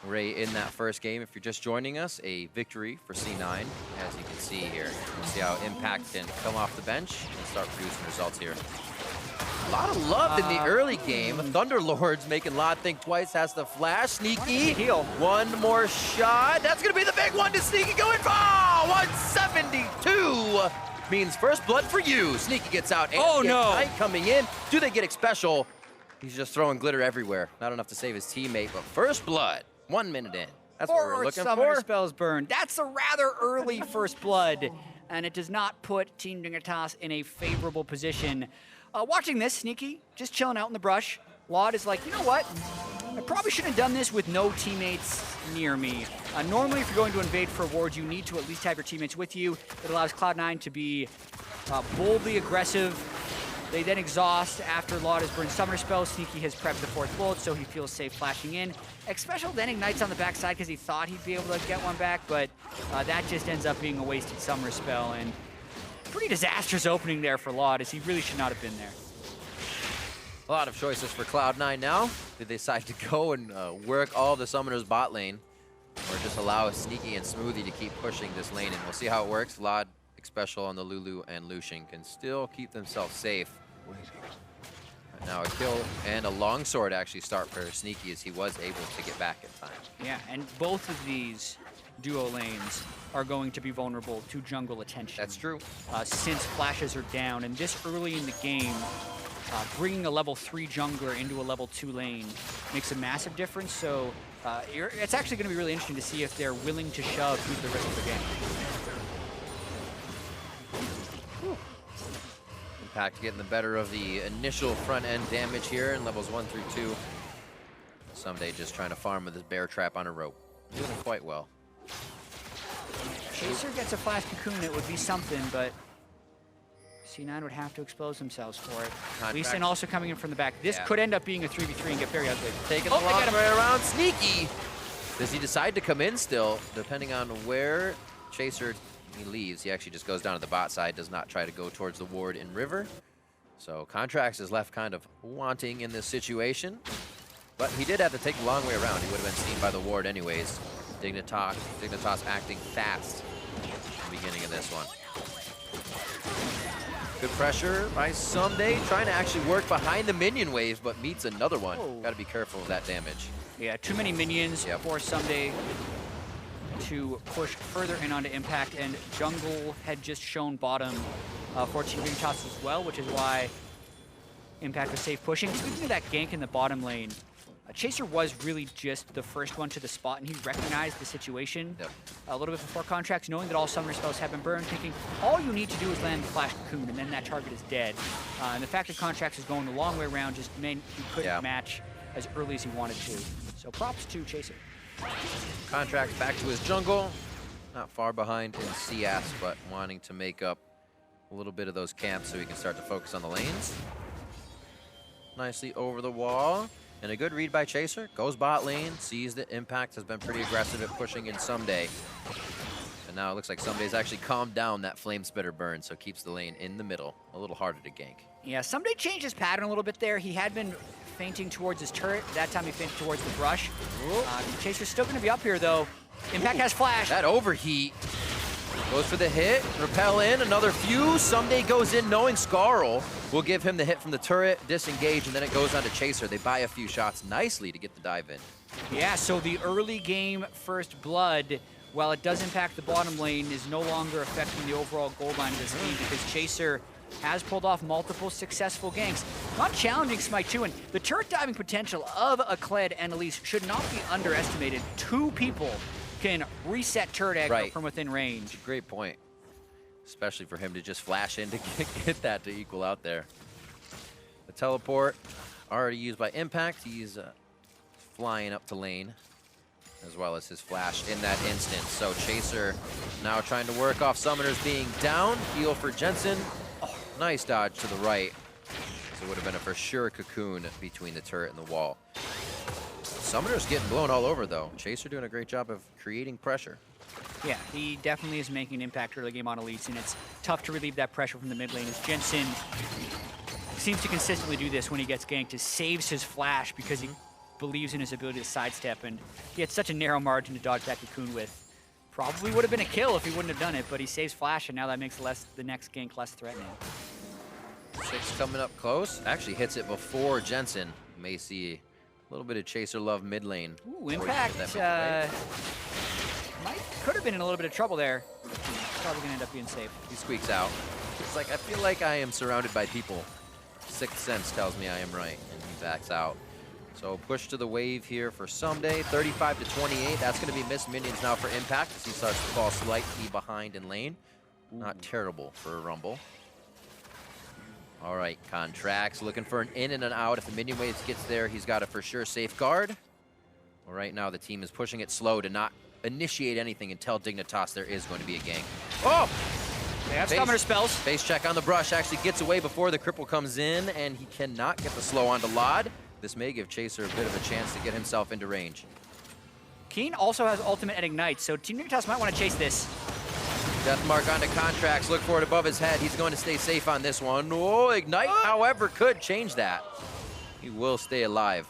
Ray in that first game, if you're just joining us, a victory for C9, as you can see here. We'll see how Impact can come off the bench and start producing results here. A lot of love in the early game. Thunderlord's making Lod think twice, has the flash. Sneaky, one more shot. That's gonna be the big one to Sneaky going for 172. Means first blood for you. Sneaky gets out. And Knight coming in. Do they get special? He's just throwing glitter everywhere. Not enough to save his teammate, but first blood, 1 minute in. That's what we're looking Summoner for. spells burned. That's a rather early first blood, and it does not put Team Dignitas in a favorable position. Watching this, Sneaky just chilling out in the brush. Lod is like, you know what? I probably shouldn't have done this with no teammates near me. Normally, if you're going to invade for awards, you need to at least have your teammates with you. It allows Cloud9 to be boldly aggressive. They then exhaust after Lod has burned Summoner Spell. Sneaky has prepped the 4th bullet, so he feels safe flashing in. Special then ignites on the backside because he thought he'd be able to get one back, but that just ends up being a wasted Summoner Spell. And pretty disastrous opening there for Lod, as he really should not have been there. A lot of choices for Cloud9 now. Did they decide to go and work all the Summoners bot lane, or just allow Sneaky and Smoothie to keep pushing this lane? And we'll see how it works. Lod, Special on the Lulu, and Lucian can still keep themselves safe. Right now a kill and a longsword actually start for Sneaky, as he was able to get back in time. Yeah, and both of these duo lanes are going to be vulnerable to jungle attention. That's true. Since flashes are down, and this early in the game, bringing a level 3 jungler into a level 2 lane makes a massive difference. So it's actually going to be really interesting to see if they're willing to shove through the rest of the game. Impact getting the better of the initial front-end damage here in levels 1 through 2. Someday just trying to farm with his bear trap on a rope. Doing quite well. Chaser gets a flash cocoon, it would be something, but C9 would have to expose themselves for it. Contract. Lee Sin also coming in from the back. This could end up being a 3v3 and get very ugly. Taking the long way around. Sneaky. Does he decide to come in still? Depending on where Chaser he leaves, he actually just goes down to the bot side, does not try to go towards the ward in River. So Contracts is left kind of wanting in this situation. But he did have to take the long way around. He would have been seen by the ward anyways. Dignitas acting fast at the beginning of this one. Good pressure by Someday, trying to actually work behind the minion wave, but meets another one. Got to be careful of that damage. Yeah, too many minions for Someday to push further in onto Impact, and jungle had just shown bottom for Team Dignitas as well, which is why Impact was safe pushing. Speaking of that gank in the bottom lane, Chaser was really just the first one to the spot, and he recognized the situation a little bit before Contracts, knowing that all summoner spells have been burned, thinking all you need to do is land the Flash Cocoon, and then that target is dead. And the fact that Contracts is going the long way around just meant he couldn't match as early as he wanted to. So props to Chaser. Contracts back to his jungle. Not far behind in CS, but wanting to make up a little bit of those camps so he can start to focus on the lanes. Nicely over the wall. And a good read by Chaser. Goes bot lane, sees that Impact has been pretty aggressive at pushing in Someday. And now it looks like Someday's actually calmed down that Flame Spitter burn, so keeps the lane in the middle. A little harder to gank. Yeah, Someday changed his pattern a little bit there. He had been feinting towards his turret. That time he feinted towards the brush. Chaser's still going to be up here, though. Impact has flash. That overheat. Goes for the hit. Repel in. Another few. Someday goes in knowing Scarl will give him the hit from the turret. Disengage, and then it goes on to Chaser. They buy a few shots nicely to get the dive in. Yeah, so the early game first blood, while it does impact the bottom lane, is no longer affecting the overall goal line of this game because Chaser has pulled off multiple successful ganks. Not challenging Smite 2, and the turret diving potential of a Kled and Elise should not be underestimated. Two people can reset turret aggro from within range. Great point. Especially for him to just flash in to get that to equal out there. The teleport already used by Impact. He's flying up to lane, as well as his flash in that instant. So Chaser now trying to work off summoners being down. Heal for Jensen. Nice dodge to the right. So it would have been a for sure cocoon between the turret and the wall. Summoner's getting blown all over, though. Chaser doing a great job of creating pressure. Yeah, he definitely is making an impact early game on Elites, and it's tough to relieve that pressure from the mid lane as Jensen seems to consistently do this when he gets ganked. He saves his flash because he believes in his ability to sidestep, and he had such a narrow margin to dodge that cocoon with. Probably would have been a kill if he wouldn't have done it, but he saves flash, and now that makes the next gank less threatening. 6 coming up close. Actually hits it before Jensen. May see a little bit of Chaser love mid lane. Ooh, Impact could have been in a little bit of trouble there. Probably gonna end up being safe. He squeaks out. It's like, I feel like I am surrounded by people. Sixth sense tells me I am right, and he backs out. So push to the wave here for Someday. 35 to 28. That's going to be missed minions now for Impact as he starts to fall slightly behind in lane. Not terrible for a Rumble. All right, Contracts looking for an in and an out. If the minion wave gets there, he's got a for sure safeguard. Well, right now the team is pushing it slow to not initiate anything until Dignitas there is going to be a gank. Oh! They have summoner spells. Face check on the brush actually gets away before the cripple comes in, and he cannot get the slow onto Lod. This may give Chaser a bit of a chance to get himself into range. Keen also has ultimate at Ignite, so Team Dignitas might want to chase this. Death mark onto Contracts. Look for it above his head. He's going to stay safe on this one. Oh, Ignite, however, could change that. He will stay alive.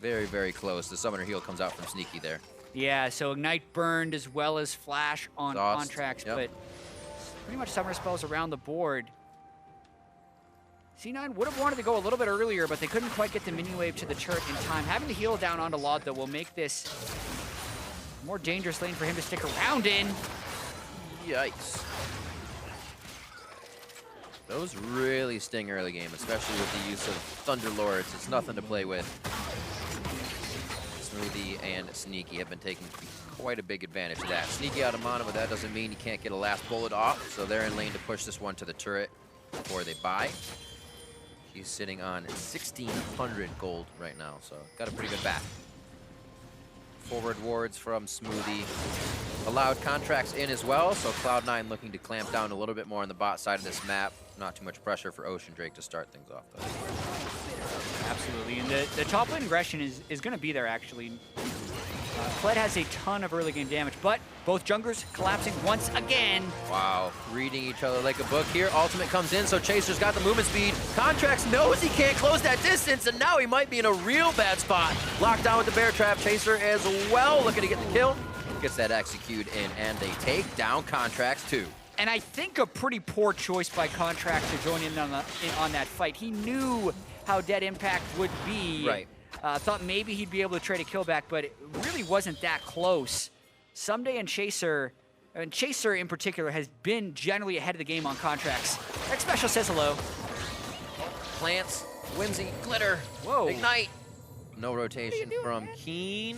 Very, very close. The summoner heal comes out from Sneaky there. Yeah, so Ignite burned as well as Flash on Exhaust. Contracts, but pretty much summoner spells around the board. C9 would have wanted to go a little bit earlier, but they couldn't quite get the minion wave to the turret in time. Having to heal down onto Lod, though, will make this a more dangerous lane for him to stick around in. Yikes. Those really sting early game, especially with the use of Thunder Lords. It's nothing to play with. Smoothie and Sneaky have been taking quite a big advantage of that. Sneaky out of mana, but that doesn't mean he can't get a last bullet off. So they're in lane to push this one to the turret before they buy. He's sitting on 1,600 gold right now, so got a pretty good back. Forward wards from Smoothie. Allowed contracts in as well, so Cloud9 looking to clamp down a little bit more on the bot side of this map. Not too much pressure for Ocean Drake to start things off, though. Absolutely, and the top lane aggression is going to be there, actually. Kled has a ton of early game damage, but both junglers collapsing once again. Wow, reading each other like a book here. Ultimate comes in, so Chaser's got the movement speed. Contracts knows he can't close that distance, and now he might be in a real bad spot. Locked down with the bear trap. Chaser as well, looking to get the kill. Gets that execute in, and they take down Contracts too. And I think a pretty poor choice by Contracts to join in on that fight. He knew how dead Impact would be. Right. Thought maybe he'd be able to trade a kill back, but it really wasn't that close. Someday and Chaser in particular, has been generally ahead of the game on Contracts. X Special says hello. Plants, Whimsy, Glitter, Whoa. Ignite. No rotation from Keen.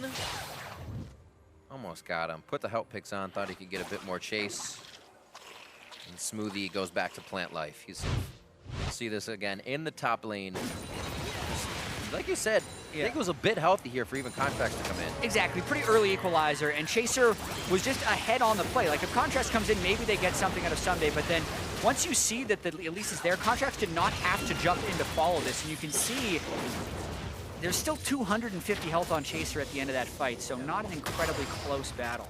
Almost got him. Put the help picks on, thought he could get a bit more chase. And Smoothie goes back to plant life. He's see this again in the top lane. Like you said, I think it was a bit healthy here for even Contracts to come in. Exactly, pretty early equalizer, and Chaser was just ahead on the play. Like if Contracts comes in, maybe they get something out of Someday, but then once you see that the Elise is there, Contracts did not have to jump in to follow this, and you can see there's still 250 health on Chaser at the end of that fight, so not an incredibly close battle.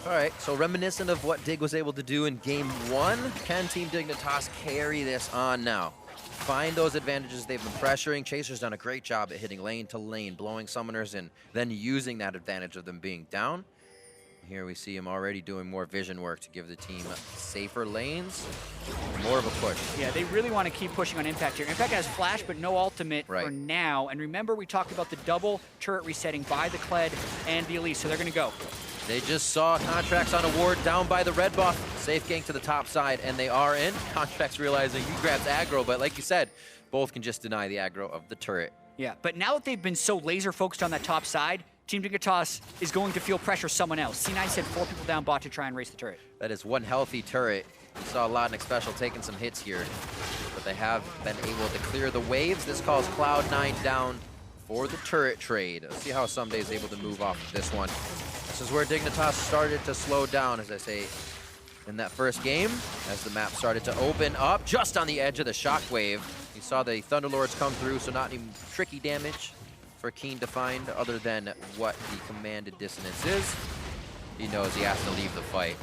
All right, so reminiscent of what Dig was able to do in game 1, can Team Dignitas carry this on now? Find those advantages they've been pressuring. Chaser's done a great job at hitting lane to lane, blowing summoners, and then using that advantage of them being down. Here we see him already doing more vision work to give the team safer lanes, more of a push. Yeah, they really want to keep pushing on Impact here. Impact has Flash, but no ultimate for now. And remember, we talked about the double turret resetting by the Kled and the Elise, so they're going to go. They just saw Contracts on a ward down by the red buff. Safe gank to the top side, and they are in. Contracts realizing he grabs aggro, but like you said, both can just deny the aggro of the turret. Yeah, but now that they've been so laser focused on that top side, Team Dignitas is going to feel pressure someone else. C9 sent 4 people down bot to try and race the turret. That is one healthy turret. We saw Lodnik Special taking some hits here, but they have been able to clear the waves. This calls Cloud9 down for the turret trade. Let's see how Someday is able to move off of this one. This is where Dignitas started to slow down, as I say, in that first game, as the map started to open up just on the edge of the shockwave. You saw the Thunderlords come through, so not any tricky damage for Keen to find other than what the commanded dissonance is. He knows he has to leave the fight.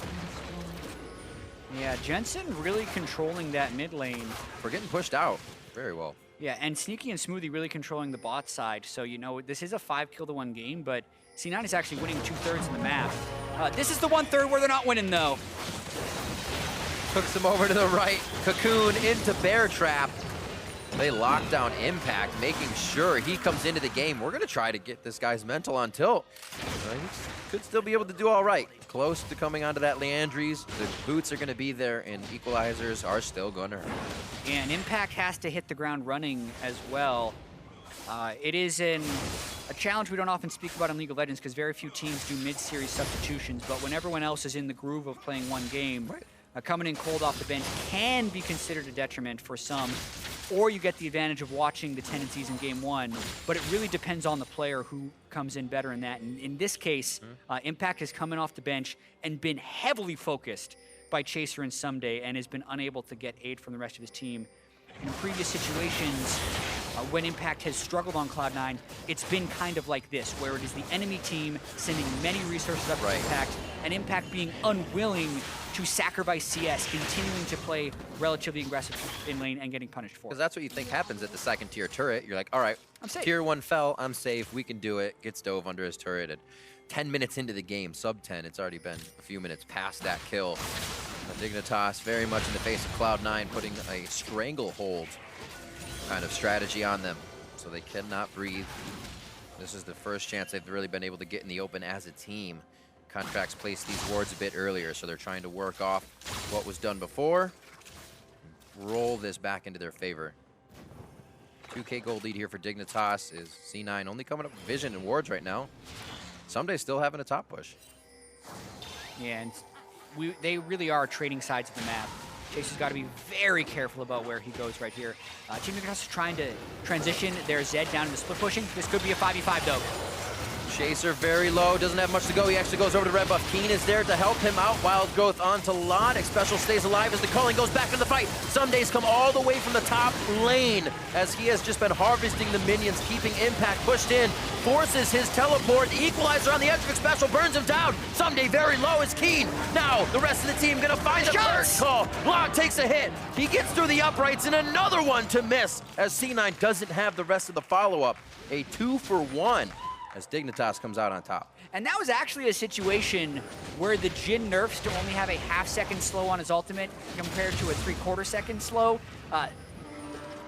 Yeah, Jensen really controlling that mid lane. We're getting pushed out very well. Yeah, and Sneaky and Smoothie really controlling the bot side. So, you know, this is a 5-kill-to-1 game, but C9 is actually winning 2/3 of the map. This is the 1/3 where they're not winning, though. Hooks him over to the right. Cocoon into Bear Trap. They lock down Impact, making sure he comes into the game. We're going to try to get this guy's mental on tilt. He could still be able to do all right. Close to coming onto that Leandries. The boots are going to be there, and equalizers are still going to hurt. And Impact has to hit the ground running as well. It is a challenge we don't often speak about in League of Legends because very few teams do mid-series substitutions, but when everyone else is in the groove of playing one game, coming in cold off the bench can be considered a detriment for some, or you get the advantage of watching the tendencies in game 1, but it really depends on the player who comes in better in that. And in this case, Impact has come in off the bench and been heavily focused by Chaser and Someday and has been unable to get aid from the rest of his team. In previous situations, when Impact has struggled on Cloud9, it's been kind of like this, where it is the enemy team sending many resources up to Impact, and Impact being unwilling to sacrifice CS, continuing to play relatively aggressive in lane and getting punished for it. Because that's what you think happens at the second tier turret. You're like, all right, I'm safe. Tier 1 fell, I'm safe, we can do it. Gets dove under his turret. And 10 minutes into the game, sub 10, it's already been a few minutes past that kill. Dignitas very much in the face of Cloud9, putting a stranglehold kind of strategy on them, so they cannot breathe. This is the first chance they've really been able to get in the open as a team. Contracts placed these wards a bit earlier, so they're trying to work off what was done before, roll this back into their favor. 2K gold lead here for Dignitas is C9 only coming up with vision and wards right now. Someday still having a top push. Yeah, and they really are trading sides of the map. Chaser's got to be very careful about where he goes right here. Team Dignitas is trying to transition their Zed down into split pushing. This could be a 5v5 though. Chaser very low, doesn't have much to go. He actually goes over to red buff. Keen is there to help him out. Wild Growth onto Lot. Special stays alive as the culling goes back in the fight. Sundays come all the way from the top lane as he has just been harvesting the minions, keeping Impact pushed in, forces his teleport. The Equalizer on the edge of Special burns him down. Someday very low is Keen. Now the rest of the team gonna find the first call. Lot takes a hit. He gets through the uprights and another one to miss as C9 doesn't have the rest of the follow-up. A 2-for-1 as Dignitas comes out on top. And that was actually a situation where the Jhin nerfs to only have a half-second slow on his ultimate compared to a 3/4 second slow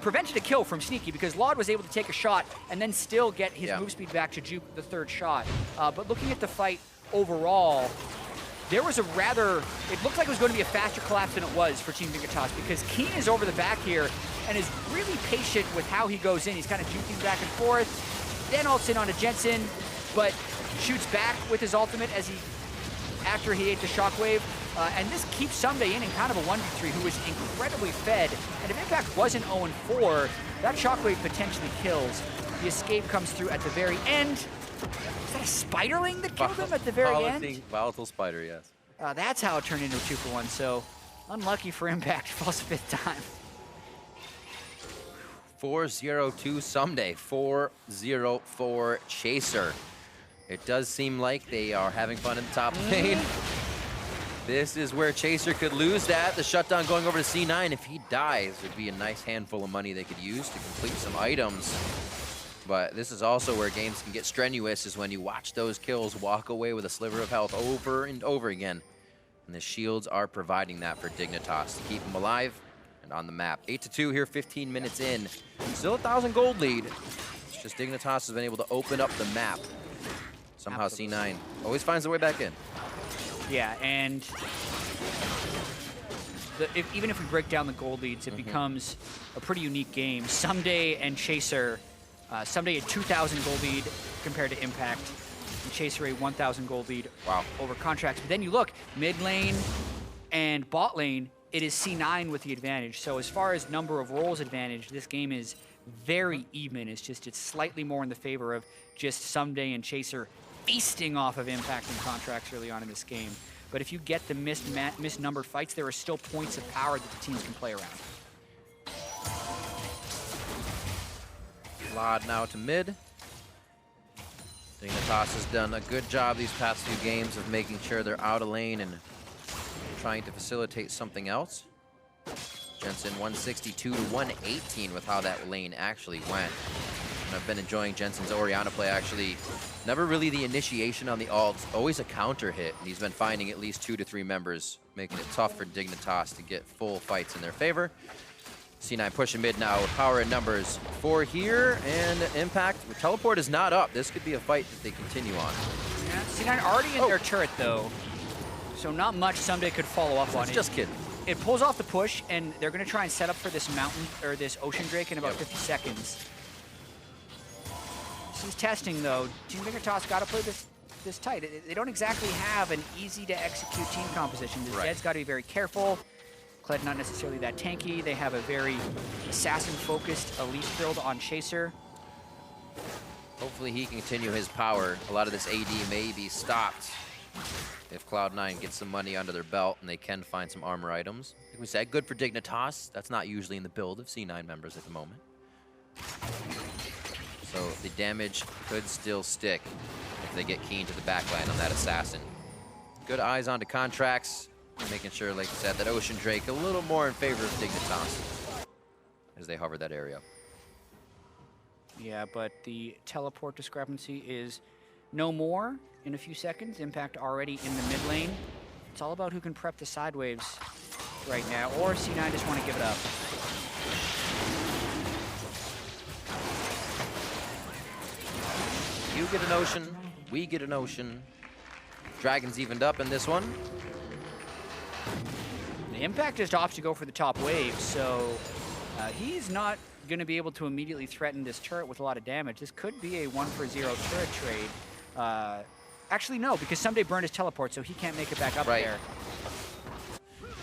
prevented a kill from Sneaky because Laud was able to take a shot and then still get his move speed back to juke the third shot. But looking at the fight overall, there was a it looked like it was going to be a faster collapse than it was for Team Dignitas because Keen is over the back here and is really patient with how he goes in. He's kind of juking back and forth, then ults in onto Jensen, but shoots back with his ultimate after he ate the shockwave. And this keeps Someday in kind of a 1v3 who is incredibly fed. And if Impact wasn't 0-4, that shockwave potentially kills. The escape comes through at the very end. Is that a Spiderling that killed him at the very end? Volatile Spider, yes. That's how it turned into a 2-for-1, so unlucky for Impact, falls a 5th time. 4-0-2 Someday, 4-0-4 Chaser. It does seem like they are having fun in the top lane. This is where Chaser could lose that. The shutdown going over to C9. If he dies, it would be a nice handful of money they could use to complete some items. But this is also where games can get strenuous, is when you watch those kills walk away with a sliver of health over and over again. And the shields are providing that for Dignitas to keep them alive and on the map. 8-2 here, 15 minutes in. Still 1,000 gold lead. It's just Dignitas has been able to open up the map. Somehow C9 always finds their way back in. Yeah, and even if we break down the gold leads, it becomes a pretty unique game. Someday and Chaser, Someday a 2,000 gold lead compared to Impact, and Chaser a 1,000 gold lead over Contracts. But then you look, mid lane and bot lane, it is C9 with the advantage. So as far as number of rolls advantage, this game is very even. It's slightly more in the favor of just Someday and Chaser feasting off of Impact and Contracts early on in this game. But if you get the misnumbered fights, there are still points of power that the teams can play around. Lod now to mid. Dignitas has done a good job these past few games of making sure they're out of lane and trying to facilitate something else. Jensen 162 to 118 with how that lane actually went. And I've been enjoying Jensen's Orianna play, actually. Never really the initiation on the ults, always a counter hit. And he's been finding at least 2 to 3 members, making it tough for Dignitas to get full fights in their favor. C9 pushing mid now with power and numbers. 4 here, and Impact. Teleport is not up. This could be a fight that they continue on. Yeah, C9 already in their turret, though. So not much Someday could follow up on it. Just kidding. It pulls off the push, and they're going to try and set up for this mountain, or this Ocean Drake in about 50 seconds. This is testing, though. Team Dignitas got to play this tight. They don't exactly have an easy-to-execute team composition. The Zed's got to be very careful. Kled not necessarily that tanky. They have a very assassin-focused elite build on Chaser. Hopefully he can continue his power. A lot of this AD may be stopped if Cloud9 gets some money under their belt and they can find some armor items. Like we said, good for Dignitas. That's not usually in the build of C9 members at the moment. So the damage could still stick if they get Keen to the backline on that assassin. Good eyes onto Contracts, making sure, like I said, that Ocean Drake a little more in favor of Dignitas as they hover that area. Yeah, but the teleport discrepancy is no more in a few seconds. Impact already in the mid lane. It's all about who can prep the side waves right now, or C9 just want to give it up. You get an Ocean, we get an Ocean. Dragons evened up in this one. The Impact just opts to go for the top wave, so he's not going to be able to immediately threaten this turret with a lot of damage. This could be a 1-for-0 turret trade. Actually, no, because Someday burned his teleport, so he can't make it back up there.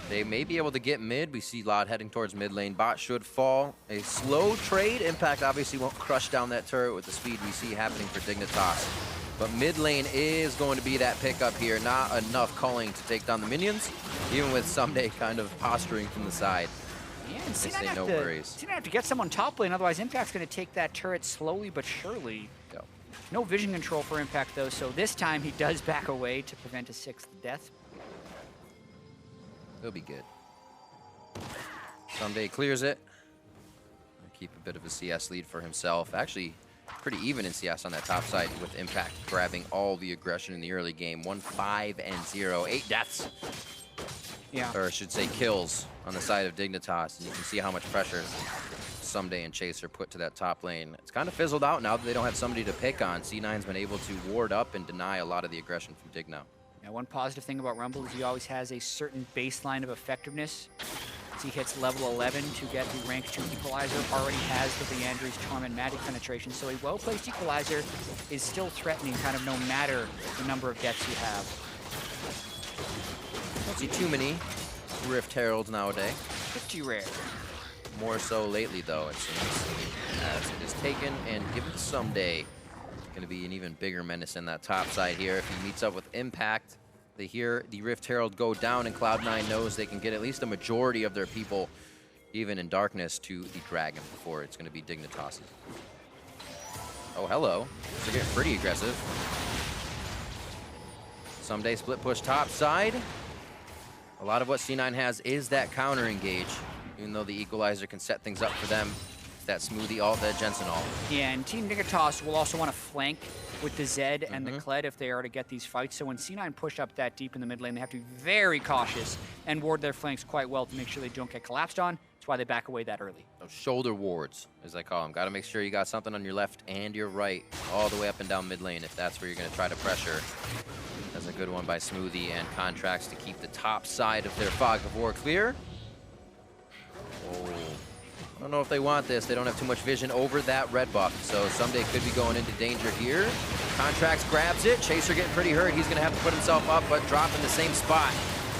They may be able to get mid. We see Lod heading towards mid lane. Bot should fall. A slow trade. Impact obviously won't crush down that turret with the speed we see happening for Dignitas. But mid lane is going to be that pickup here. Not enough culling to take down the minions, even with Someday kind of posturing from the side. Yeah, and They C9 say no worries. C9 have to get someone top lane, otherwise Impact's going to take that turret slowly but surely. Go. No vision control for Impact, though, so this time he does back away to prevent a 6th death. He'll be good. Someday clears it. Keep a bit of a CS lead for himself. Actually, pretty even in CS on that top side with Impact grabbing all the aggression in the early game. 1-5-0, 8 deaths. Yeah. Or I should say kills on the side of Dignitas. And you can see how much pressure Someday and Chaser put to that top lane. It's kind of fizzled out now that they don't have somebody to pick on. C9's been able to ward up and deny a lot of the aggression from Dig now. Now, one positive thing about Rumble is he always has a certain baseline of effectiveness. As he hits level 11 to get the rank 2 equalizer, already has the Leandri's Charm and Magic penetration, so a well-placed equalizer is still threatening kind of no matter the number of deaths you have. Don't see too many Rift Heralds nowadays. Pretty rare. More so lately, though, it seems. As it is taken and given to Someday. Going to be an even bigger menace in that top side here. If he meets up with Impact, they hear the Rift Herald go down, and Cloud9 knows they can get at least a majority of their people, even in darkness, to the Dragon before it's going to be Dignitas. Oh, hello. They're getting pretty aggressive. Someday split push top side. A lot of what C9 has is that counter engage, even though the equalizer can set things up for them. It's that Smoothie ult, that Jensen ult. Yeah, and Team Dignitas will also want to flank with the Zed and the Kled if they are to get these fights. So when C9 push up that deep in the mid lane, they have to be very cautious and ward their flanks quite well to make sure they don't get collapsed on. That's why they back away that early. Those shoulder wards, as I call them. Got to make sure you got something on your left and your right, all the way up and down mid lane if that's where you're going to try to pressure. That's a good one by Smoothie and Contracts to keep the top side of their Fog of War clear. Oh. I don't know if they want this. They don't have too much vision over that red buff, so Someday could be going into danger here. Contracts grabs it. Chaser getting pretty hurt. He's going to have to put himself up, but drop in the same spot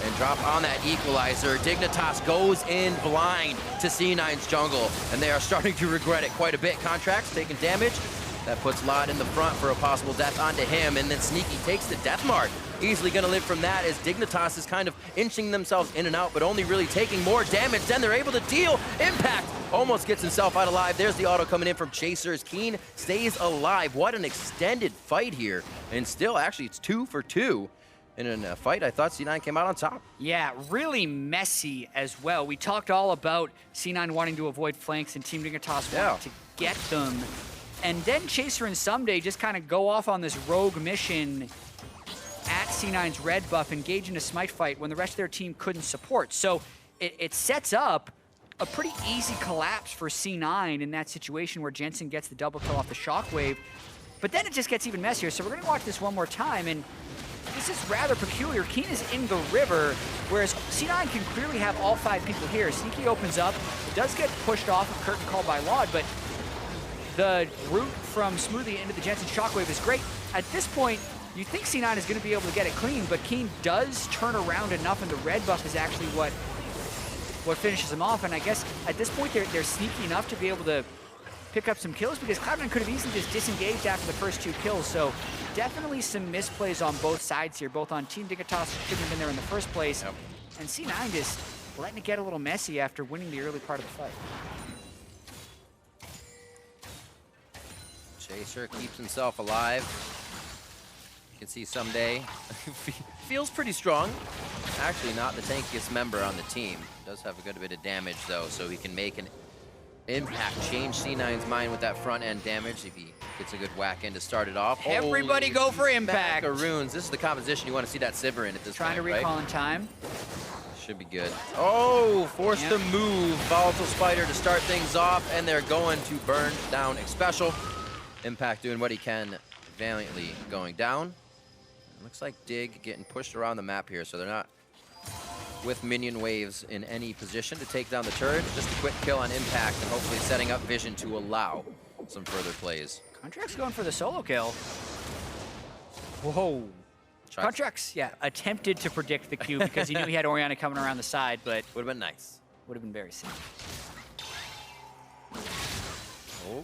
and drop on that equalizer. Dignitas goes in blind to C9's jungle, and they are starting to regret it quite a bit. Contracts taking damage. That puts Lod in the front for a possible death onto him, and then Sneaky takes the death mark. Easily going to live from that as Dignitas is kind of inching themselves in and out, but only really taking more damage than they're able to deal. Impact almost gets himself out alive. There's the auto coming in from Chaser as Keen stays alive. What an extended fight here. And still, actually, it's 2 for 2. In a fight, I thought C9 came out on top. Yeah, really messy as well. We talked all about C9 wanting to avoid flanks and Team Dignitas wanting to get them. And then Chaser and Someday just kind of go off on this rogue mission at C9's red buff, engage in a smite fight when the rest of their team couldn't support. So it sets up a pretty easy collapse for C9 in that situation where Jensen gets the double kill off the shockwave. But then it just gets even messier. So we're going to watch this one more time, and this is rather peculiar. Keen is in the river, whereas C9 can clearly have all 5 people here. Sneaky opens up. It does get pushed off a curtain call by Laud, but the route from Smoothie into the Jensen shockwave is great. At this point, you think C9 is going to be able to get it clean, but Keen does turn around enough, and the red buff is actually what finishes him off. And I guess at this point, they're sneaky enough to be able to pick up some kills, because Cloud9 could have easily just disengaged after the first 2 kills. So definitely some misplays on both sides here, both on Team Dignitas, shouldn't have been there in the first place, and C9 just letting it get a little messy after winning the early part of the fight. Chaser keeps himself alive. You can see Someday feels pretty strong. Actually not the tankiest member on the team. Does have a good bit of damage though, so he can make an impact, change C9's mind with that front end damage if he gets a good whack in to start it off. Everybody go for impact. Macaroons. This is the composition you want to see that Sivir in at this Trying point, to recall right? in time. Should be good. Oh, forced to move. Volatile Spider to start things off, and they're going to burn down X-Special. Impact doing what he can, valiantly going down. It looks like Dig getting pushed around the map here, so they're not with minion waves in any position to take down the turret. Just a quick kill on Impact, and hopefully setting up Vision to allow some further plays. Contracts going for the solo kill. Whoa. Contracts, yeah, attempted to predict the Q because he knew he had Orianna coming around the side, but would have been nice. Would have been very sick. Oh.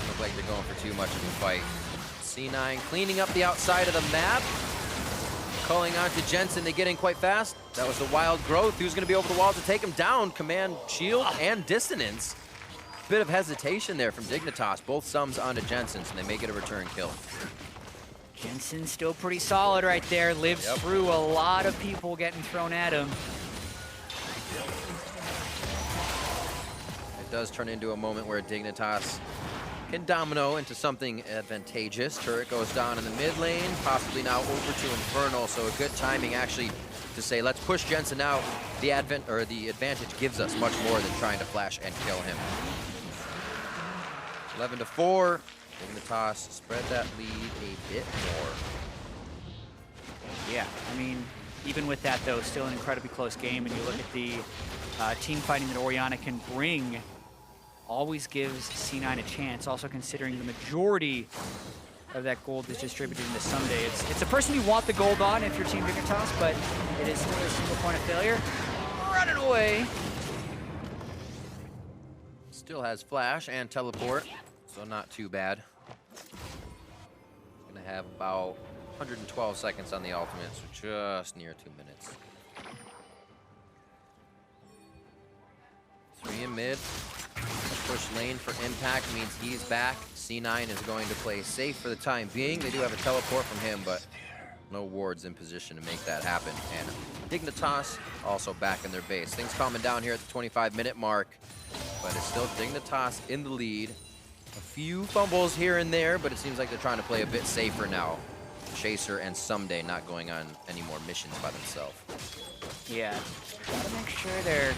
Look like they're going for too much of a fight. C9 cleaning up the outside of the map. Calling on to Jensen, they get in quite fast. That was the wild growth. Who's gonna be over the wall to take him down? Command, shield, and dissonance. Bit of hesitation there from Dignitas. Both sums onto Jensen, so they may get a return kill. Jensen's still pretty solid right there. Lives through a lot of people getting thrown at him. It does turn into a moment where Dignitas can domino into something advantageous. Turret goes down in the mid lane, possibly now over to Infernal, so a good timing actually to say, let's push Jensen out. The advantage gives us much more than trying to flash and kill him. 11-4, Dignitas spread that lead a bit more. Yeah, I mean, even with that though, still an incredibly close game, and you look at the team fighting that Orianna can bring, always gives C9 a chance, also considering the majority of that gold is distributed into Someday. It's a person you want the gold on if you're Team Dignitas, but it is still a single point of failure. Running away. Still has flash and teleport, so not too bad. Gonna have about 112 seconds on the ultimate, so just near 2 minutes. 3 in mid. Push lane for impact means he's back. C9 is going to play safe for the time being. They do have a teleport from him, but no wards in position to make that happen. And Dignitas also back in their base. Things calming down here at the 25-minute mark, but it's still Dignitas in the lead. A few fumbles here and there, but it seems like they're trying to play a bit safer now. Chaser and Someday not going on any more missions by themselves. Yeah, gotta make sure they're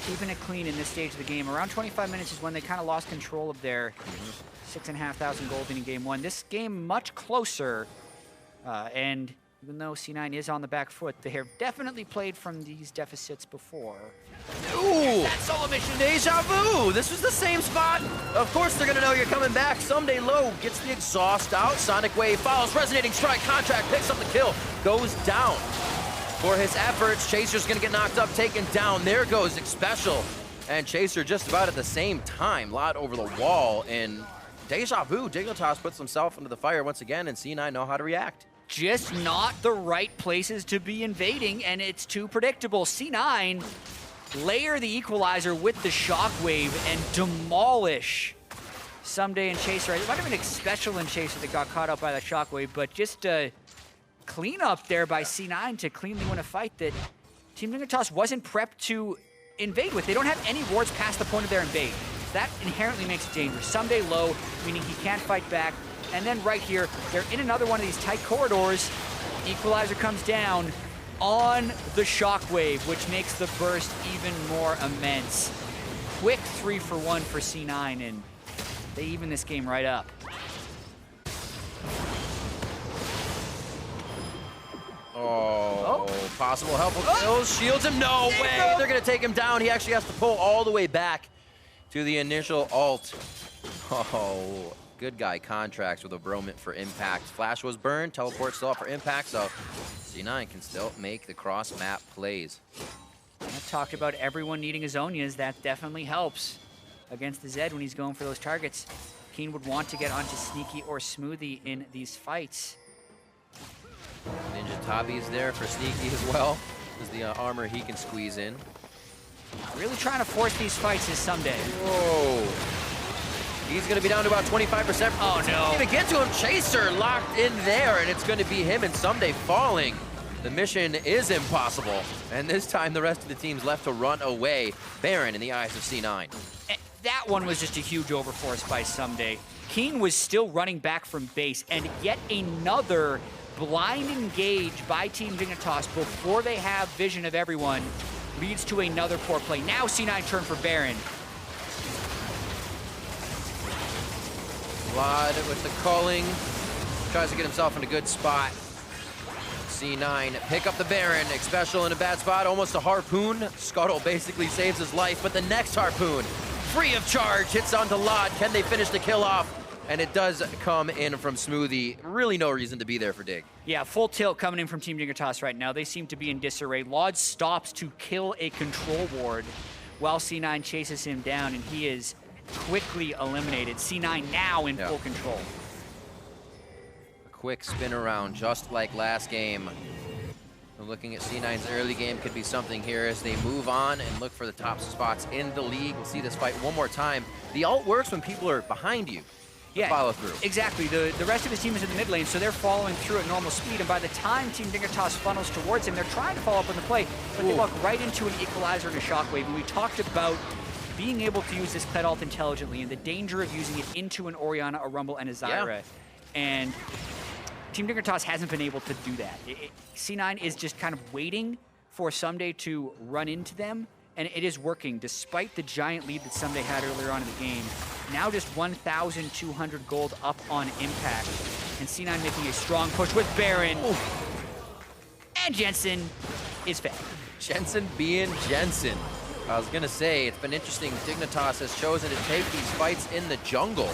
keeping it clean in this stage of the game. Around 25 minutes is when they kind of lost control of their 6,500 gold in game one. This game much closer, and even though C9 is on the back foot, they have definitely played from these deficits before. Ooh! That solo mission. Deja vu! This was the same spot! Of course they're gonna know you're coming back. Someday low, gets the exhaust out. Sonic Wave follows, resonating strike, contract, picks up the kill, goes down. For his efforts, Chaser's gonna get knocked up, taken down. There goes Special. And Chaser just about at the same time. Lot over the wall, and Deja vu. Dignitas puts himself into the fire once again, and C9 know how to react. Just not the right places to be invading, and it's too predictable. C9 layer the equalizer with the shockwave and demolish Someday and Chaser. It might have been Special and Chaser that got caught up by the shockwave, but just clean up there by C9 to cleanly win a fight that Team Dignitas wasn't prepped to invade with. They don't have any wards past the point of their invade. That inherently makes it dangerous. Someday low, meaning he can't fight back. And then right here, they're in another one of these tight corridors. Equalizer comes down on the shockwave, which makes the burst even more immense. Quick 3-for-1 for C9, and they even this game right up. Oh, possible helpful kills. Shields him. No way. They're going to take him down. He actually has to pull all the way back to the initial ult. Oh, good guy contracts with a Bromant for impact. Flash was burned. Teleport still up for impact, so C9 can still make the cross-map plays. I've talked about everyone needing his Zonias. That definitely helps against the Zed when he's going for those targets. Keen would want to get onto Sneaky or Smoothie in these fights. Ninja Tabi's there for Sneaky as well. Is the armor he can squeeze in. Really trying to force these fights is Someday. Whoa. He's going to be down to about 25%. Oh, no. Even get to him. Chaser locked in there, and it's going to be him and Someday falling. The mission is impossible. And this time, the rest of the team's left to run away. Baron in the eyes of C9. That one was just a huge overforce by Someday. Keen was still running back from base, and yet another blind engage by Team Dignitas before they have vision of everyone leads to another poor play. Now C9 turn for Baron. Vlad with the culling. Tries to get himself in a good spot. C9 pick up the Baron. Special in a bad spot. Almost a harpoon. Scuttle basically saves his life, but the next harpoon, free of charge, hits onto Lod. Can they finish the kill off? And it does come in from Smoothie. Really no reason to be there for Dig. Yeah, full tilt coming in from Team Dignitas right now. They seem to be in disarray. Lod stops to kill a control ward while C9 chases him down, and he is quickly eliminated. C9 now in full control. quick spin around, just like last game. We're looking at C9's early game could be something here as they move on and look for the top spots in the league. We'll see this fight one more time. The ult works when people are behind you. Yeah, follow through. Exactly. The rest of his team is in the mid lane, so they're following through at normal speed. And by the time Team Dignitas funnels towards him, they're trying to follow up on the play, but they walk right into an equalizer and a shockwave. And we talked about being able to use this Kled ult intelligently and the danger of using it into an Orianna, a Rumble, and a Zyra. Yeah. And Team Dignitas hasn't been able to do that. C9 is just kind of waiting for Someday to run into them, and it is working despite the giant lead that Someday had earlier on in the game. Now just 1,200 gold up on Impact, and C9 making a strong push with Baron. Ooh. And Jensen is fed. Jensen being Jensen. I was gonna say, it's been interesting. Dignitas has chosen to take these fights in the jungle.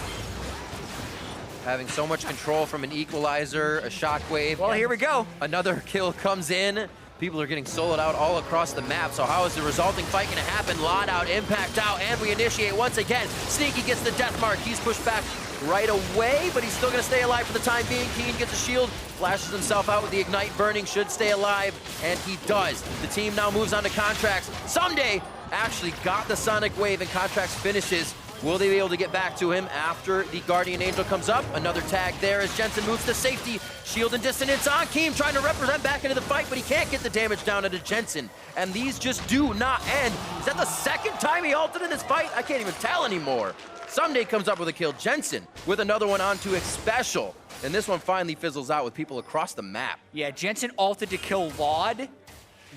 Having so much control from an equalizer, a shockwave. Well, here we go. Another kill comes in. People are getting soloed out all across the map, so how is the resulting fight gonna happen? Lot out, Impact out, and we initiate once again. Sneaky gets the death mark. He's pushed back right away, but he's still gonna stay alive for the time being. Keen gets a shield, flashes himself out with the Ignite burning, should stay alive, and he does. The team now moves on to Contracts. Someday actually got the Sonic Wave, and Contracts finishes. Will they be able to get back to him after the Guardian Angel comes up? Another tag there as Jensen moves to safety. Shield and dissonance on Keem, trying to represent back into the fight, but he can't get the damage down into Jensen. And these just do not end. Is that the second time he ulted in this fight? I can't even tell anymore. Someday comes up with a kill. Jensen with another one onto X-Special. And this one finally fizzles out with people across the map. Yeah, Jensen ulted to kill Laud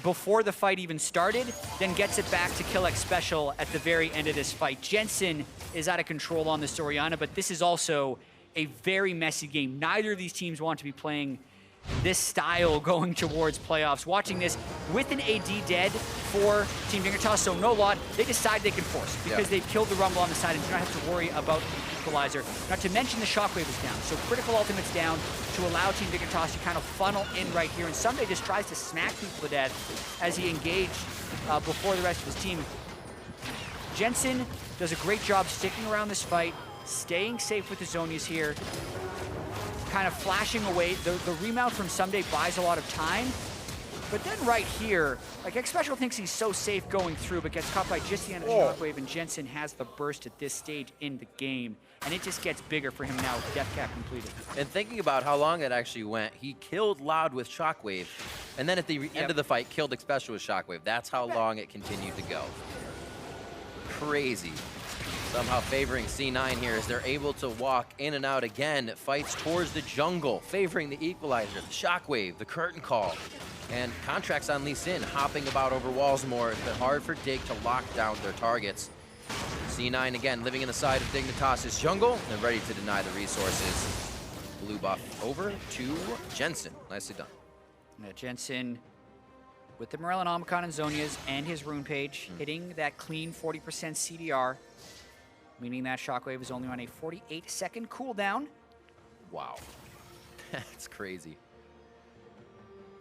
before the fight even started, then gets it back to kill X-Special at the very end of this fight. Jensen is out of control on this Orianna, but this is also a very messy game. Neither of these teams want to be playing this style going towards playoffs. Watching this with an AD dead for Team Dignitas, so no Laud, they decide they can force because they've killed the Rumble on the side and do not have to worry about the equalizer. Not to mention the Shockwave is down, so critical ultimate's down to allow Team Dignitas to kind of funnel in right here, and Someday just tries to smack people to death as he engaged before the rest of his team. Jensen does a great job sticking around this fight, staying safe with the Zonias here, kind of flashing away. The remount from Someday buys a lot of time, but then right here, like X-Special thinks he's so safe going through, but gets caught by just the end of the Shockwave, and Jensen has the burst at this stage in the game, and it just gets bigger for him now with Death Cap completed. And thinking about how long that actually went, he killed Loud with Shockwave, and then at the end of the fight, killed X-Special with Shockwave. That's how long it continued to go. Crazy. Somehow favoring C9 here as they're able to walk in and out again. Fights towards the jungle, favoring the equalizer, the shockwave, the curtain call. And Contracts on Lee Sin, hopping about over walls more. It's been hard for Dig to lock down their targets. C9 again, living in the side of Dignitas' jungle and ready to deny the resources. Blue buff over to Jensen. Nicely done. Yeah, Jensen with the Morellan Omicron and Zonias and his rune page, hitting that clean 40% CDR, meaning that Shockwave is only on a 48-second cooldown. Wow. That's crazy.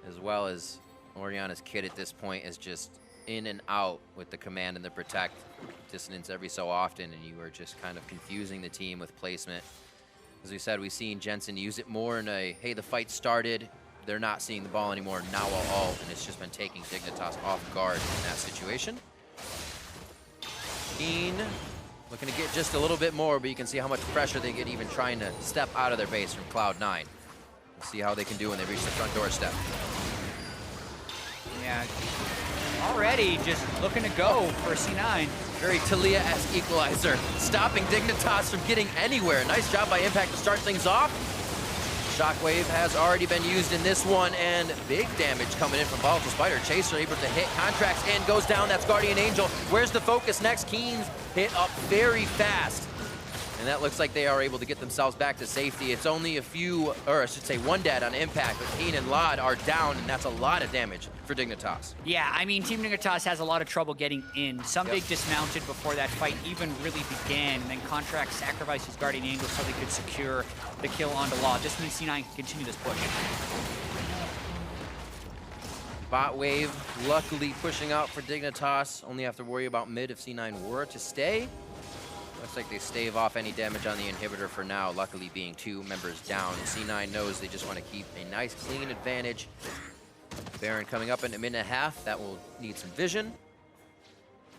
As well as Orianna's kit at this point is just in and out with the command and the protect. Dissonance every so often, and you are just kind of confusing the team with placement. As we said, we've seen Jensen use it more in a, hey, the fight started, they're not seeing the ball anymore, now I'll ult, and it's just been taking Dignitas off guard in that situation. Keen looking to get just a little bit more, but you can see how much pressure they get even trying to step out of their base from Cloud9. We'll see how they can do when they reach the front doorstep. Yeah, already just looking to go for C9. Very Talia-esque equalizer, stopping Dignitas from getting anywhere. Nice job by Impact to start things off. Shockwave has already been used in this one, and big damage coming in from Volatile Spider. Chaser able to hit, Contracts in, goes down, that's Guardian Angel. Where's the focus next? Keen's hit up very fast. And that looks like they are able to get themselves back to safety. It's only a few, or I should say one dead on Impact, but Keen and Lod are down, and that's a lot of damage for Dignitas. Yeah, I mean, Team Dignitas has a lot of trouble getting in. Someday dismounted before that fight even really began, and then Contract sacrificed his Guardian Angel so they could secure the kill onto Law. This means C9 can continue this push. Bot wave luckily pushing out for Dignitas. Only have to worry about mid if C9 were to stay. Looks like they stave off any damage on the inhibitor for now, luckily being 2 members down. C9 knows they just want to keep a nice clean advantage. Baron coming up in a minute and a half. That will need some vision.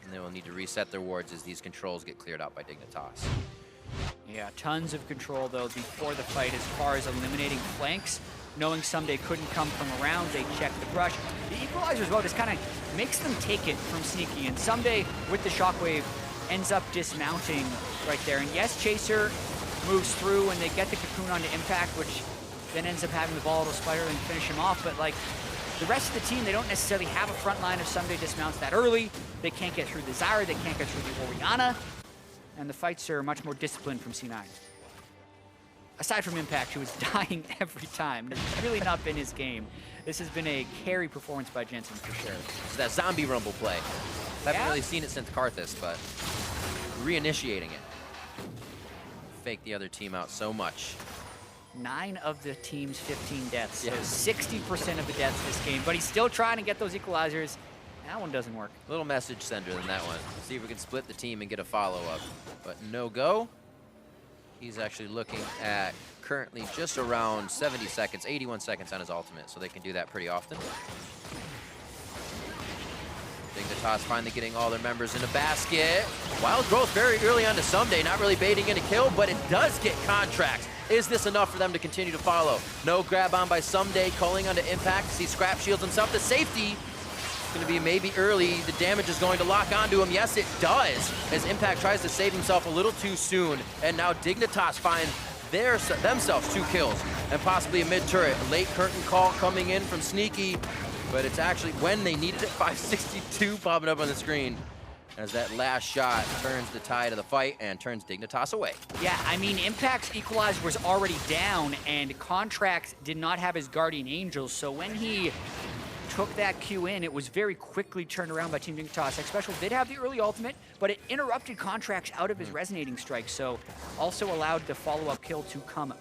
And they will need to reset their wards as these controls get cleared out by Dignitas. Yeah, tons of control, though, before the fight as far as eliminating flanks. Knowing Someday couldn't come from around, they checked the brush. The equalizer as well just kind of makes them take it from Sneaky. And Someday, with the shockwave, ends up dismounting right there. And yes, Chaser moves through and they get the cocoon onto Impact, which then ends up having the volatile spider and finish him off. But like the rest of the team, they don't necessarily have a front line if Someday dismounts that early. They can't get through the Zyra, they can't get through the Orianna. And the fights are much more disciplined from C9. Aside from Impact, who is dying every time. It's really not been his game. This has been a carry performance by Jensen for sure. So that zombie rumble play. Yeah. Haven't really seen it since Karthus, but reinitiating it. Fake the other team out so much. 9 of the team's 15 deaths. So Yes. 60% of the deaths this game. But he's still trying to get those equalizers. That one doesn't work. Little message sender than that one. See if we can split the team and get a follow-up. But no go. He's actually looking at currently just around 70 seconds, 81 seconds on his ultimate, so they can do that pretty often. Dignitas finally getting all their members in a basket. Wild growth very early on to Someday, not really baiting in a kill, but it does get contracts. Is this enough for them to continue to follow? No grab on by Someday, calling onto Impact. See scrap shields himself. The safety is going to be maybe early. The damage is going to lock onto him. Yes, it does, as Impact tries to save himself a little too soon. And now Dignitas find themselves 2 kills and possibly a mid-turret. Late curtain call coming in from Sneaky, but it's actually when they needed it. 562 popping up on the screen as that last shot turns the tide of the fight and turns Dignitas away. Yeah, I mean, Impact's equalizer was already down, and Contracts did not have his Guardian Angels, so when he took that Q in, it was very quickly turned around by Team Dignitas. X-Special did have the early ultimate, but it interrupted Contracts out of his resonating strike, so also allowed the follow-up kill to come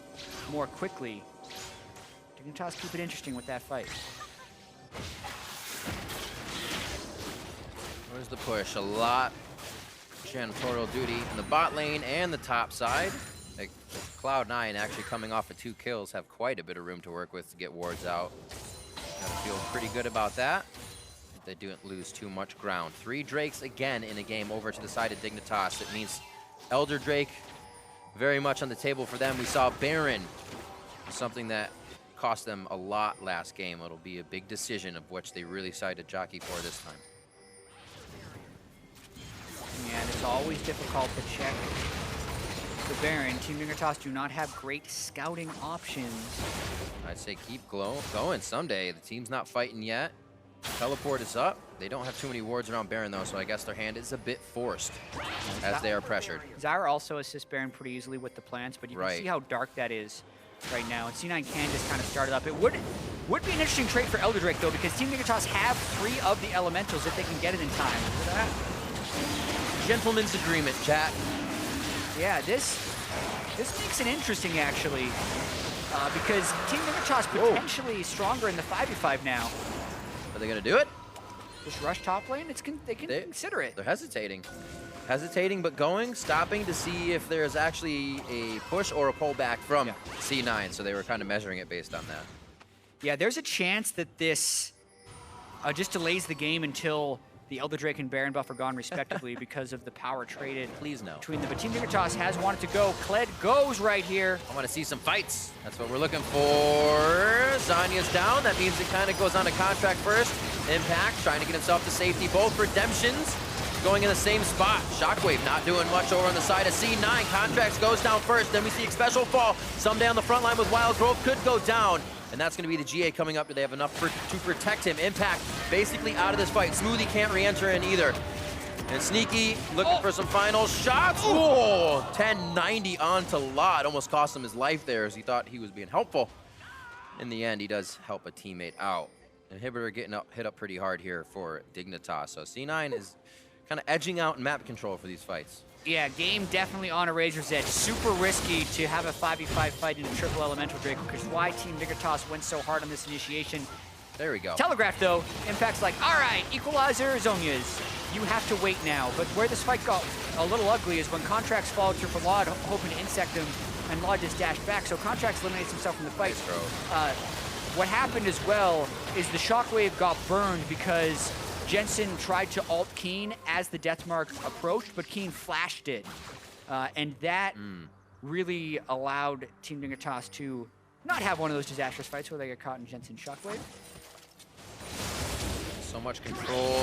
more quickly. Dignitas keep it interesting with that fight. Where's the push? A lot janitorial duty in the bot lane and the top side. Like, Cloud9 actually coming off of 2 kills have quite a bit of room to work with to get wards out. Gotta feel pretty good about that. They didn't lose too much ground. 3 Drakes again in a game over to the side of Dignitas. It means Elder Drake very much on the table for them. We saw Baron, something that cost them a lot last game. It'll be a big decision of which they really decide to jockey for this time. Yeah, and it's always difficult to check the Baron. Team Dignitas do not have great scouting options. I'd say keep going Someday. The team's not fighting yet. Teleport is up. They don't have too many wards around Baron though, so I guess their hand is a bit forced as they are pressured. Zyra also assists Baron pretty easily with the plants, but you can see how dark that is right now. And C9 can just kind of start it up. It would be an interesting trade for Elder Drake though, because Team Dignitas have 3 of the elementals if they can get it in time. Look at that. Gentleman's agreement, chat. Yeah, this makes it interesting actually, because Team Dignitas potentially stronger in the 5v5 now. Are they gonna do it? Just rush top lane? They can consider it. They're hesitating. Hesitating, but stopping to see if there's actually a push or a pullback from C9. So they were kind of measuring it based on that. Yeah, there's a chance that this just delays the game until the Elder Drake and Baron buff are gone respectively because of the power traded between them. But Team Dignitas has wanted to go. Kled goes right here. I want to see some fights. That's what we're looking for. Zanya's down. That means it kind of goes on to contract first. Impact trying to get himself to safety. Both redemptions going in the same spot. Shockwave not doing much over on the side of C9. Contracts goes down first. Then we see X-Special fall. Someday on the front line with Wild Growth could go down. And that's going to be the GA coming up. Do they have enough to protect him? Impact basically out of this fight. Smoothie can't re-enter in either. And Sneaky looking for some final shots. Oh, 1090 onto Lot. Almost cost him his life there as he thought he was being helpful. In the end, he does help a teammate out. Inhibitor getting hit up pretty hard here for Dignitas. So C9 is kind of edging out in map control for these fights. Yeah, game definitely on a razor's edge. Super risky to have a 5v5 fight in a triple elemental Drake, which is why Team Dignitas went so hard on this initiation. There we go. Telegraph though, Impact's like, all right, equalizer, Zonias. you have to wait now. But where this fight got a little ugly is when Contracts followed through for Laud, hoping to insect him, and Laud just dashed back. So Contracts eliminates himself from the fight. What happened as well is the Shockwave got burned because Jensen tried to ult Keen as the Deathmark approached, but Keen flashed it. And that really allowed Team Dignitas to not have one of those disastrous fights where they get caught in Jensen's Shockwave. So much control.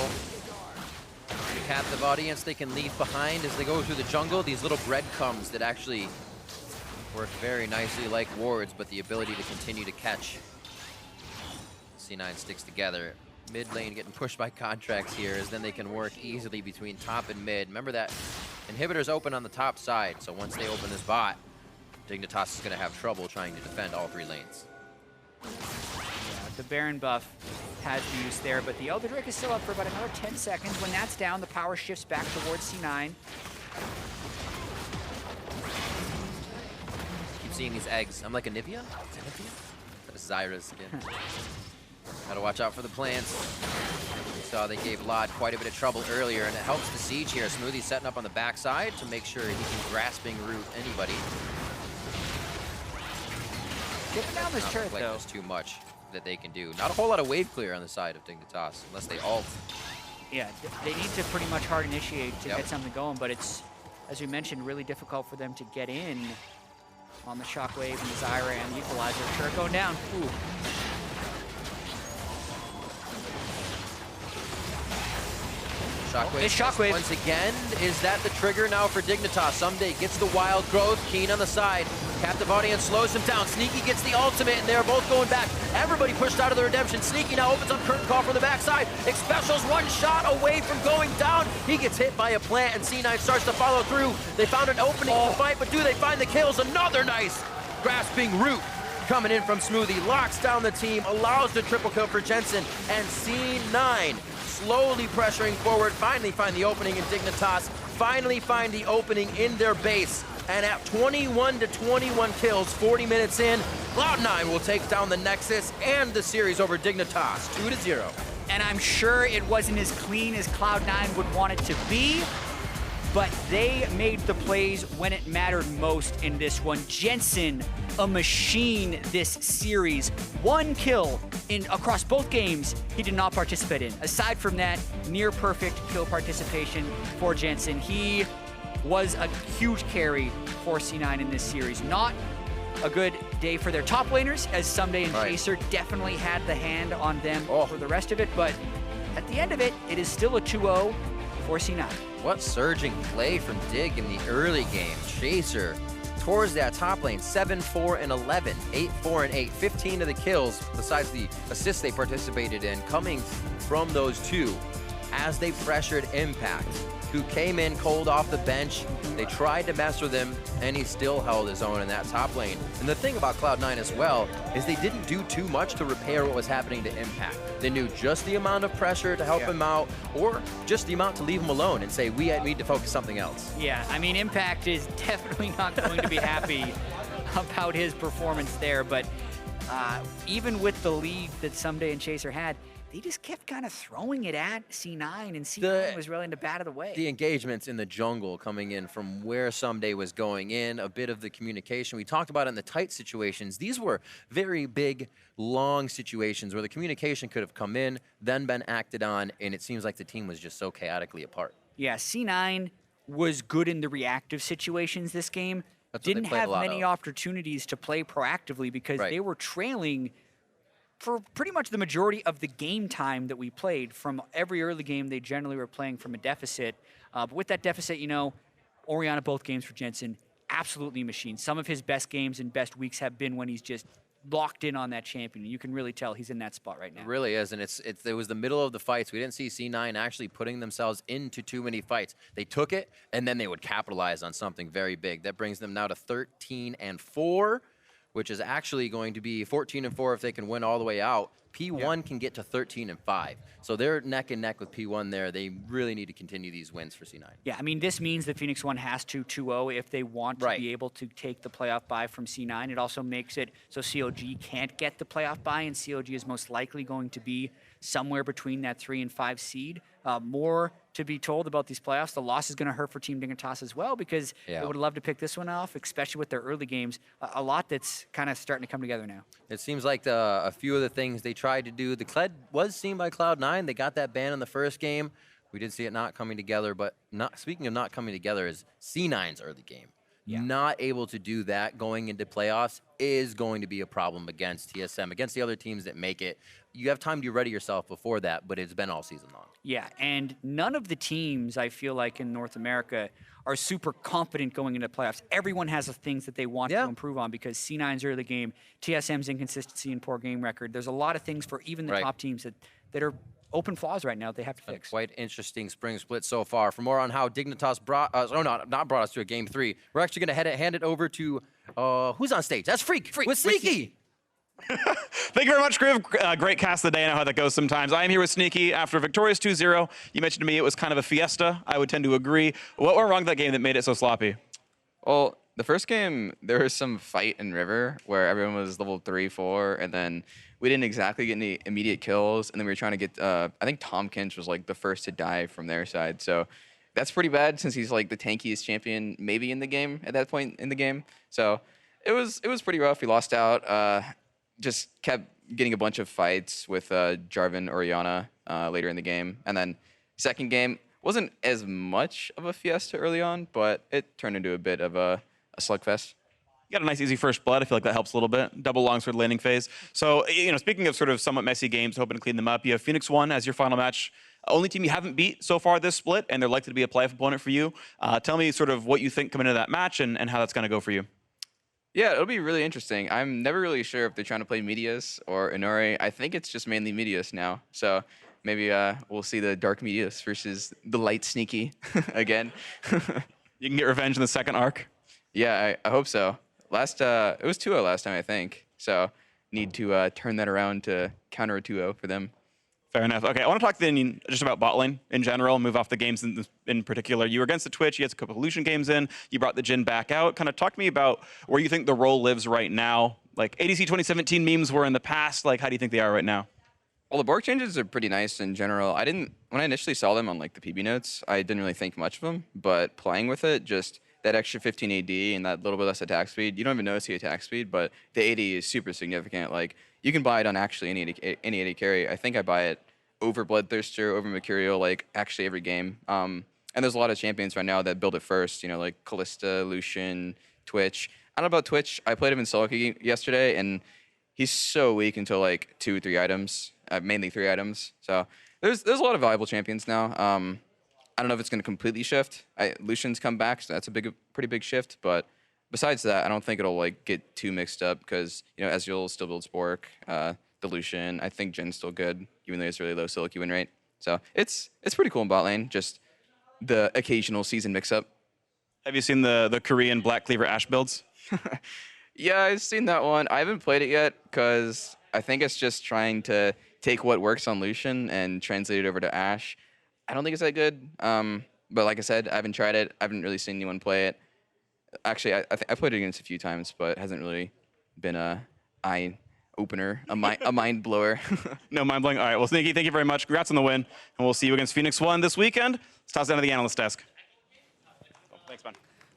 The captive audience they can leave behind as they go through the jungle. These little breadcrumbs that actually work very nicely like wards, but the ability to continue to catch. C9 sticks together. Mid lane getting pushed by Contracts here, as then they can work easily between top and mid. Remember that inhibitor's open on the top side, so once they open this bot, Dignitas is going to have trouble trying to defend all 3 lanes. Yeah, the Baron buff has the use there, but the Elder Drake is still up for about another 10 seconds. When that's down, the power shifts back towards C9. Keep seeing these eggs. I'm like, Anivia? Is it Anivia? That is Zyra's again. Gotta watch out for the plants. We saw they gave Laud quite a bit of trouble earlier, and it helps the siege here. Smoothie setting up on the backside to make sure he can grasping root anybody. Getting down this turret, like though. There's too much that they can do. Not a whole lot of wave clear on the side of Dignitas, unless they ult. Yeah, they need to pretty much hard initiate to get something going, but it's, as we mentioned, really difficult for them to get in on the Shockwave and the Zyra and the Equalizer. Turret going down. Ooh. Shockwave. It's Shockwave. Once again, is that the trigger now for Dignitas? Someday gets the wild growth. Keen on the side. Captive audience slows him down. Sneaky gets the ultimate, and they're both going back. Everybody pushed out of the redemption. Sneaky now opens up curtain call from the backside. Xpecial's one shot away from going down. He gets hit by a plant, and C9 starts to follow through. They found an opening in the fight, but do they find the kills? Another nice grasping root coming in from Smoothie. Locks down the team, allows the triple kill for Jensen, and C9 slowly pressuring forward, finally find the opening in Dignitas, finally find the opening in their base, and at 21 to 21 kills, 40 minutes in, Cloud9 will take down the Nexus and the series over Dignitas, 2-0. And I'm sure it wasn't as clean as Cloud9 would want it to be, but they made the plays when it mattered most in this one. Jensen, a machine this series. 1 kill across both games he did not participate in. Aside from that, near perfect kill participation for Jensen. He was a huge carry for C9 in this series. Not a good day for their top laners, as Someday and Chaser definitely had the hand on them for the rest of it, but at the end of it, it is still a 2-0 for C9. What surging play from Dig in the early game. Chaser towards that top lane, 7-4 and 11, 8-4 and 8, 15 of the kills, besides the assists they participated in, coming from those two as they pressured Impact, who came in cold off the bench. They tried to mess with him, and he still held his own in that top lane. And the thing about Cloud9 as well is they didn't do too much to repair what was happening to Impact. They knew just the amount of pressure to help him out, or just the amount to leave him alone and say, we need to focus something else. Yeah, I mean, Impact is definitely not going to be happy about his performance there, but even with the lead that Someday and Chaser had, they just kept kind of throwing it at C9, and C9 was willing to bat it away. The engagements in the jungle coming in from where Someday was going in, a bit of the communication. We talked about it in the tight situations. These were very big, long situations where the communication could have come in, then been acted on, and it seems like the team was just so chaotically apart. Yeah, C9 was good in the reactive situations this game. Didn't have many opportunities to play proactively because they were trailing for pretty much the majority of the game time that we played. From every early game, they generally were playing from a deficit. But with that deficit, you know, Orianna both games for Jensen, absolutely a machine. Some of his best games and best weeks have been when he's just locked in on that champion. You can really tell he's in that spot right now. It really is, and it was the middle of the fights. We didn't see C9 actually putting themselves into too many fights. They took it, and then they would capitalize on something very big. That brings them now to 13-4. Which is actually going to be 14-4 if they can win all the way out. P1 can get to 13-5. So they're neck and neck with P1 there. They really need to continue these wins for C9. Yeah, I mean, this means that Phoenix 1 has to 2-0 if they want to be able to take the playoff bye from C9. It also makes it so COG can't get the playoff bye, and COG is most likely going to be somewhere between that 3 and 5 seed. More to be told about these playoffs. The loss is going to hurt for Team Dignitas as well, because they would love to pick this one off, especially with their early games. A lot that's kind of starting to come together now. It seems like a few of the things they tried to do, the CLED was seen by Cloud9. They got that ban in the first game. We did see it not coming together, but speaking of not coming together is C9's early game. Not able to do that going into playoffs is going to be a problem against TSM, against the other teams that make it. You have time to ready yourself before that, but it's been all season long. Yeah, and none of the teams, I feel like, in North America are super confident going into playoffs. Everyone has the things that they want to improve on, because C9's early game, TSM's inconsistency and poor game record. There's a lot of things for even the top teams that are open flaws right now they have to fix. Quite interesting spring split so far. For more on how Dignitas brought us, not brought us to a game 3, we're actually going to hand it over to, who's on stage? That's Freak with Sneaky. Thank you very much, Griff. Great cast of the day. I know how that goes sometimes. I am here with Sneaky after a victorious 2-0. You mentioned to me it was kind of a fiesta. I would tend to agree. What went wrong with that game that made it so sloppy? Well, the first game, there was some fight in River where everyone was level 3, 4, and then we didn't exactly get any immediate kills, and then we were trying to get, I think Tompkins was like the first to die from their side, so that's pretty bad since he's like the tankiest champion maybe in the game at that point in the game. So it was pretty rough. We lost out. Just kept getting a bunch of fights with Jarvan Oriana later in the game. And then second game wasn't as much of a fiesta early on, but it turned into a bit of a slugfest. You got a nice easy first blood. I feel like that helps a little bit. Double longsword landing phase. So, speaking of sort of somewhat messy games, hoping to clean them up, you have Phoenix 1 as your final match. Only team you haven't beat so far this split, and they're likely to be a playoff opponent for you. Tell me sort of what you think coming into that match and how that's going to go for you. Yeah, it'll be really interesting. I'm never really sure if they're trying to play Medius or Inori. I think it's just mainly Medius now. So maybe we'll see the Dark Medius versus the Light Sneaky again. You can get revenge in the second arc. Yeah, I hope so. It was 2-0 last time, I think. So need to turn that around to counter a 2-0 for them. Fair enough. Okay, I want to talk then just about bot lane in general, move off the games in particular. You were against the Twitch, you had a couple of Lucian games in, you brought the Jhin back out. Kind of talk to me about where you think the role lives right now. Like ADC 2017 memes were in the past, like how do you think they are right now? Well, the Borg changes are pretty nice in general. When I initially saw them on like the PB notes, I didn't really think much of them, but playing with it, just that extra 15 AD and that little bit less attack speed, you don't even notice the attack speed, but the AD is super significant. Like you can buy it on actually any AD carry. I think I buy it over Bloodthirster, over Mercurial, like actually every game. And there's a lot of champions right now that build it first, like Kalista, Lucian, Twitch. I don't know about Twitch. I played him in solo queue yesterday, and he's so weak until like 2 or 3 items, mainly 3 items. So there's a lot of valuable champions now. I don't know if it's going to completely shift. Lucian's come back, so that's a pretty big shift. But besides that, I don't think it'll like get too mixed up because Ezreal still builds Spork, the Lucian. I think Jin's still good, even though it's really low solo queue win rate. So it's pretty cool in bot lane. Just the occasional season mix-up. Have you seen the Korean Black Cleaver Ashe builds? Yeah, I've seen that one. I haven't played it yet because I think it's just trying to take what works on Lucian and translate it over to Ashe. I don't think it's that good. But like I said, I haven't tried it. I haven't really seen anyone play it. Actually, I played it against a few times, but it hasn't really been a eye opener, a mind blower. No mind blowing. All right, well, Sneaky, thank you very much. Congrats on the win, and we'll see you against Phoenix 1 this weekend. Let's toss down to the analyst desk. Thanks, man.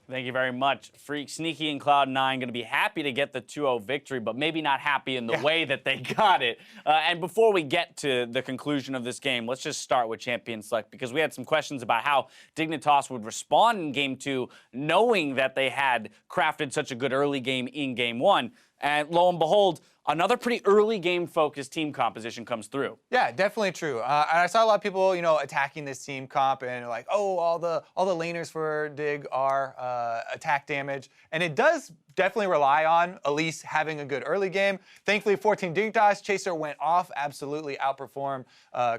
Thank you very much. Freak, Sneaky, and Cloud9 going to be happy to get the 2-0 victory, but maybe not happy in the way that they got it. And before we get to the conclusion of this game, let's just start with Champion Select, because we had some questions about how Dignitas would respond in Game 2, knowing that they had crafted such a good early game in Game 1. And lo and behold, another pretty early game-focused team composition comes through. Yeah, definitely true. And I saw a lot of people, attacking this team comp and like, oh, all the laners for Dig are attack damage, and it does definitely rely on Elise having a good early game. Thankfully for Team Dignitas, Chaser went off, absolutely outperformed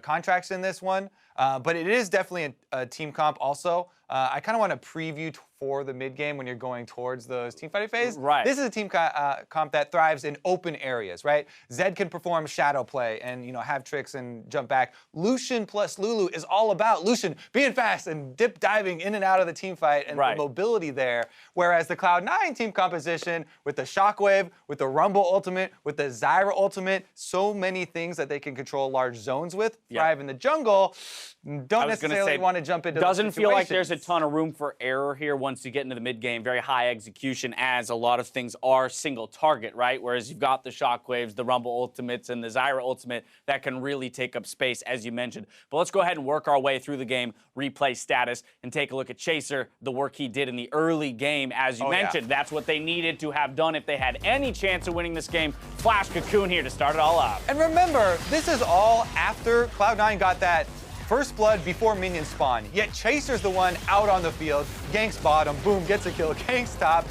Contracts in this one. But it is definitely a team comp also. I kind of want to preview for the mid game when you're going towards those team fighting phase. Right. This is a team comp that thrives in open areas, right? Zed can perform shadow play and have tricks and jump back. Lucian plus Lulu is all about Lucian being fast and dip diving in and out of the team fight and the mobility there. Whereas the Cloud9 team composition with the Shockwave, with the Rumble ultimate, with the Zyra ultimate, so many things that they can control large zones with, thrive in the jungle. Don't necessarily want to jump into doesn't feel like there's a situations. ton of room for error here once you get into the mid game. Very high execution, as a lot of things are single target, right? Whereas you've got the Shockwaves, the Rumble ultimates, and the Zyra ultimate that can really take up space, as you mentioned. But let's go ahead and work our way through the game, replay status, and take a look at Chaser, the work he did in the early game, as you mentioned. That's what they needed to have done if they had any chance of winning this game. Flash Cocoon here to start it all up. And remember, this is all after Cloud9 got that first blood before minion spawn, yet Chaser's the one out on the field, ganks bottom, boom, gets a kill, ganks top,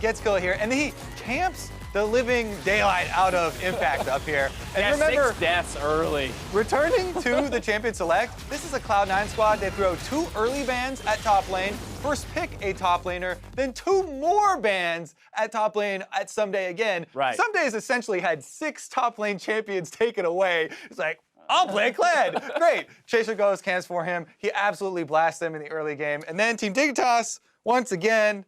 gets kill here, and he camps the living daylight out of Impact up here. And remember, 6 deaths early. Returning to the Champion Select, this is a Cloud9 squad. They throw 2 early bans at top lane, first pick a top laner, then 2 more bans at top lane at Someday again. Right. Someday's essentially had 6 top lane champions taken away. It's like, I'll play Kled. Great. Chaser goes, cans for him. He absolutely blasts them in the early game. And then Team Dignitas, once again,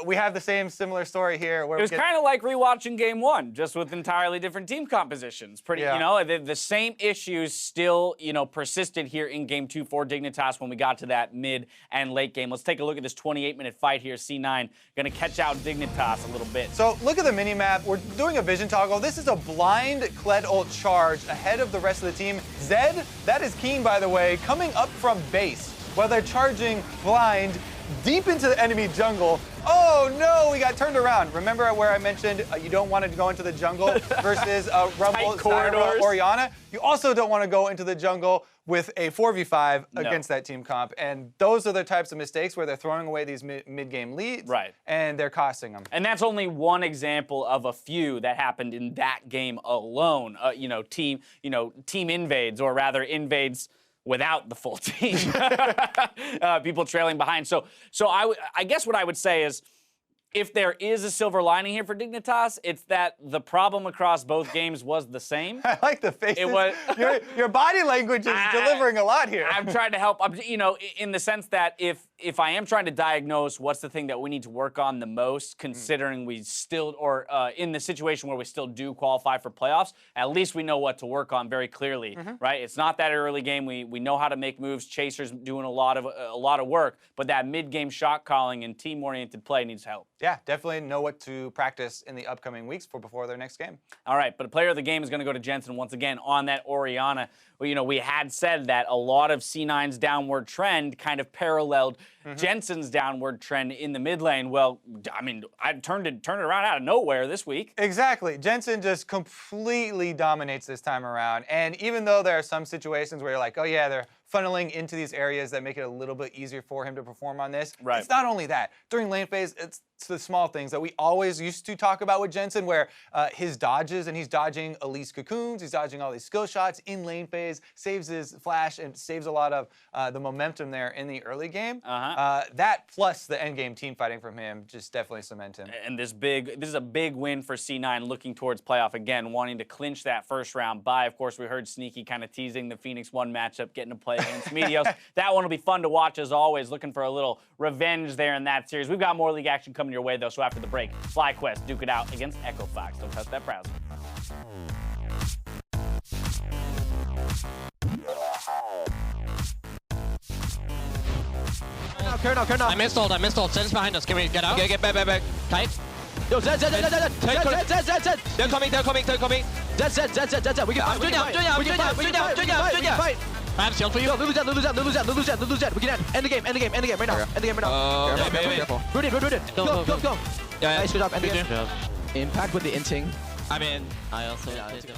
we have the same similar story here. Where it was kind of like rewatching Game 1, just with entirely different team compositions. The same issues still, persisted here in Game 2 for Dignitas when we got to that mid and late game. Let's take a look at this 28-minute fight here. C9 going to catch out Dignitas a little bit. So look at the mini-map. We're doing a vision toggle. This is a blind Kled ult charge ahead of the rest of the team. Zed, that is Keen, by the way, coming up from base while they're charging blind deep into the enemy jungle. Oh no, we got turned around. Remember where I mentioned you don't want to go into the jungle versus Rumble, Zyra, Orianna? You also don't want to go into the jungle with a 4v5 against that team comp. And those are the types of mistakes where they're throwing away these mid-game leads, and they're costing them. And that's only one example of a few that happened in that game alone. Team invades, or rather invades without the full team. People trailing behind. So I guess what I would say is, if there is a silver lining here for Dignitas, it's that the problem across both games was the same. I like the faces. It was your body language is delivering a lot here. I'm trying to help. In the sense that if I am trying to diagnose what's the thing that we need to work on the most, considering we still, or in the situation where we still do qualify for playoffs, at least we know what to work on very clearly, right? It's not that early game. We know how to make moves. Chaser's doing a lot of work, but that mid-game shot calling and team-oriented play needs help. Yeah, definitely know what to practice in the upcoming weeks before their next game. All right, but a player of the game is going to go to Jensen once again on that Orianna. We had said that a lot of C9's downward trend kind of paralleled Jensen's downward trend in the mid lane. Well, I mean, I turned it around out of nowhere this week. Exactly. Jensen just completely dominates this time around. And even though there are some situations where you're like, oh yeah, they're funneling into these areas that make it a little bit easier for him to perform on this. Right. It's not only that. During lane phase, it's the small things that we always used to talk about with Jensen, where his dodges, and he's dodging Elise cocoons, he's dodging all these skill shots in lane phase, saves his flash, and saves a lot of the momentum there in the early game. That plus the end game team fighting from him just definitely cement him. And this is a big win for C9 looking towards playoff again, wanting to clinch that first round bye. Of course, we heard Sneaky kind of teasing the Phoenix 1 matchup, getting to play against Medios. That one will be fun to watch as always, looking for a little revenge there in that series. We've got more league action coming your way though, so after the break, FlyQuest duke it out against Echo Fox. Don't touch that browser. Care now. I missed ult. Zed's behind us. Can we get out? Okay, get back. Kite. Yo, Zed. They're coming. Zed. We can fight. I have shield for you. Lose Zed. We can end the game right now. Careful. Root it. Go. Yeah, nice, good job. End the game. Impact with the inting. I mean, I also did.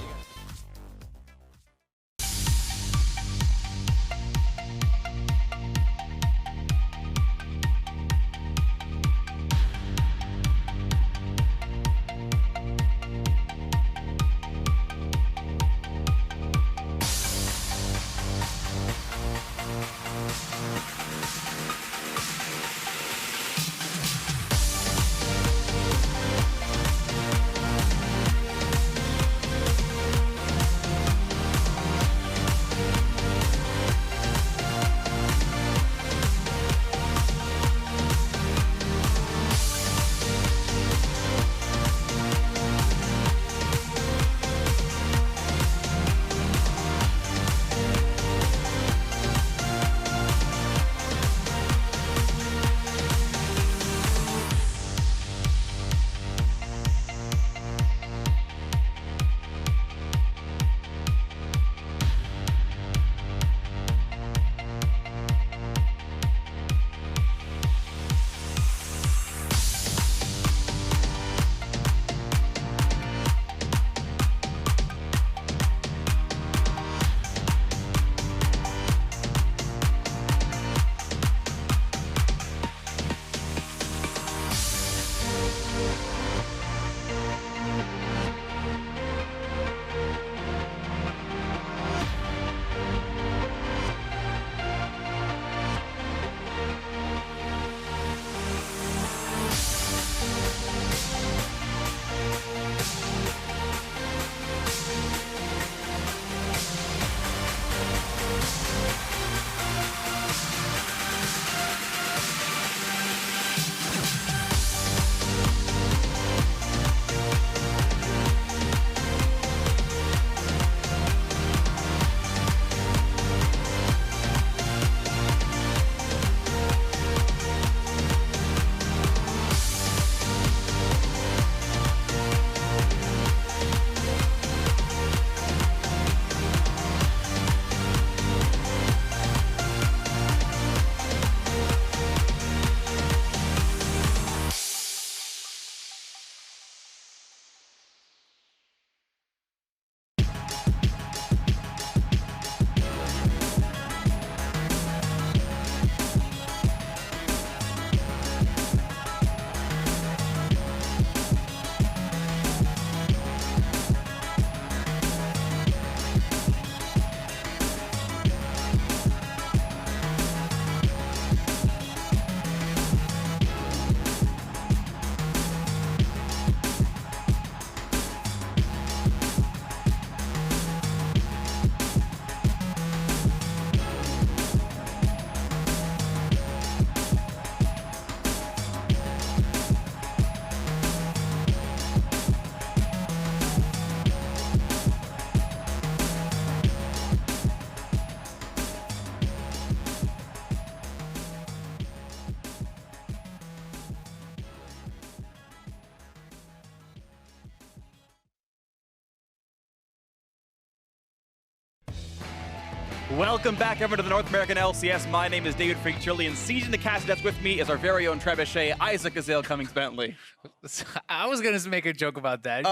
Welcome back over to the North American LCS. My name is David Freak Chili, and sieging the cast desk with me is our very own trebuchet, Isaac Azale Cummings Bentley. I was going to make a joke about that.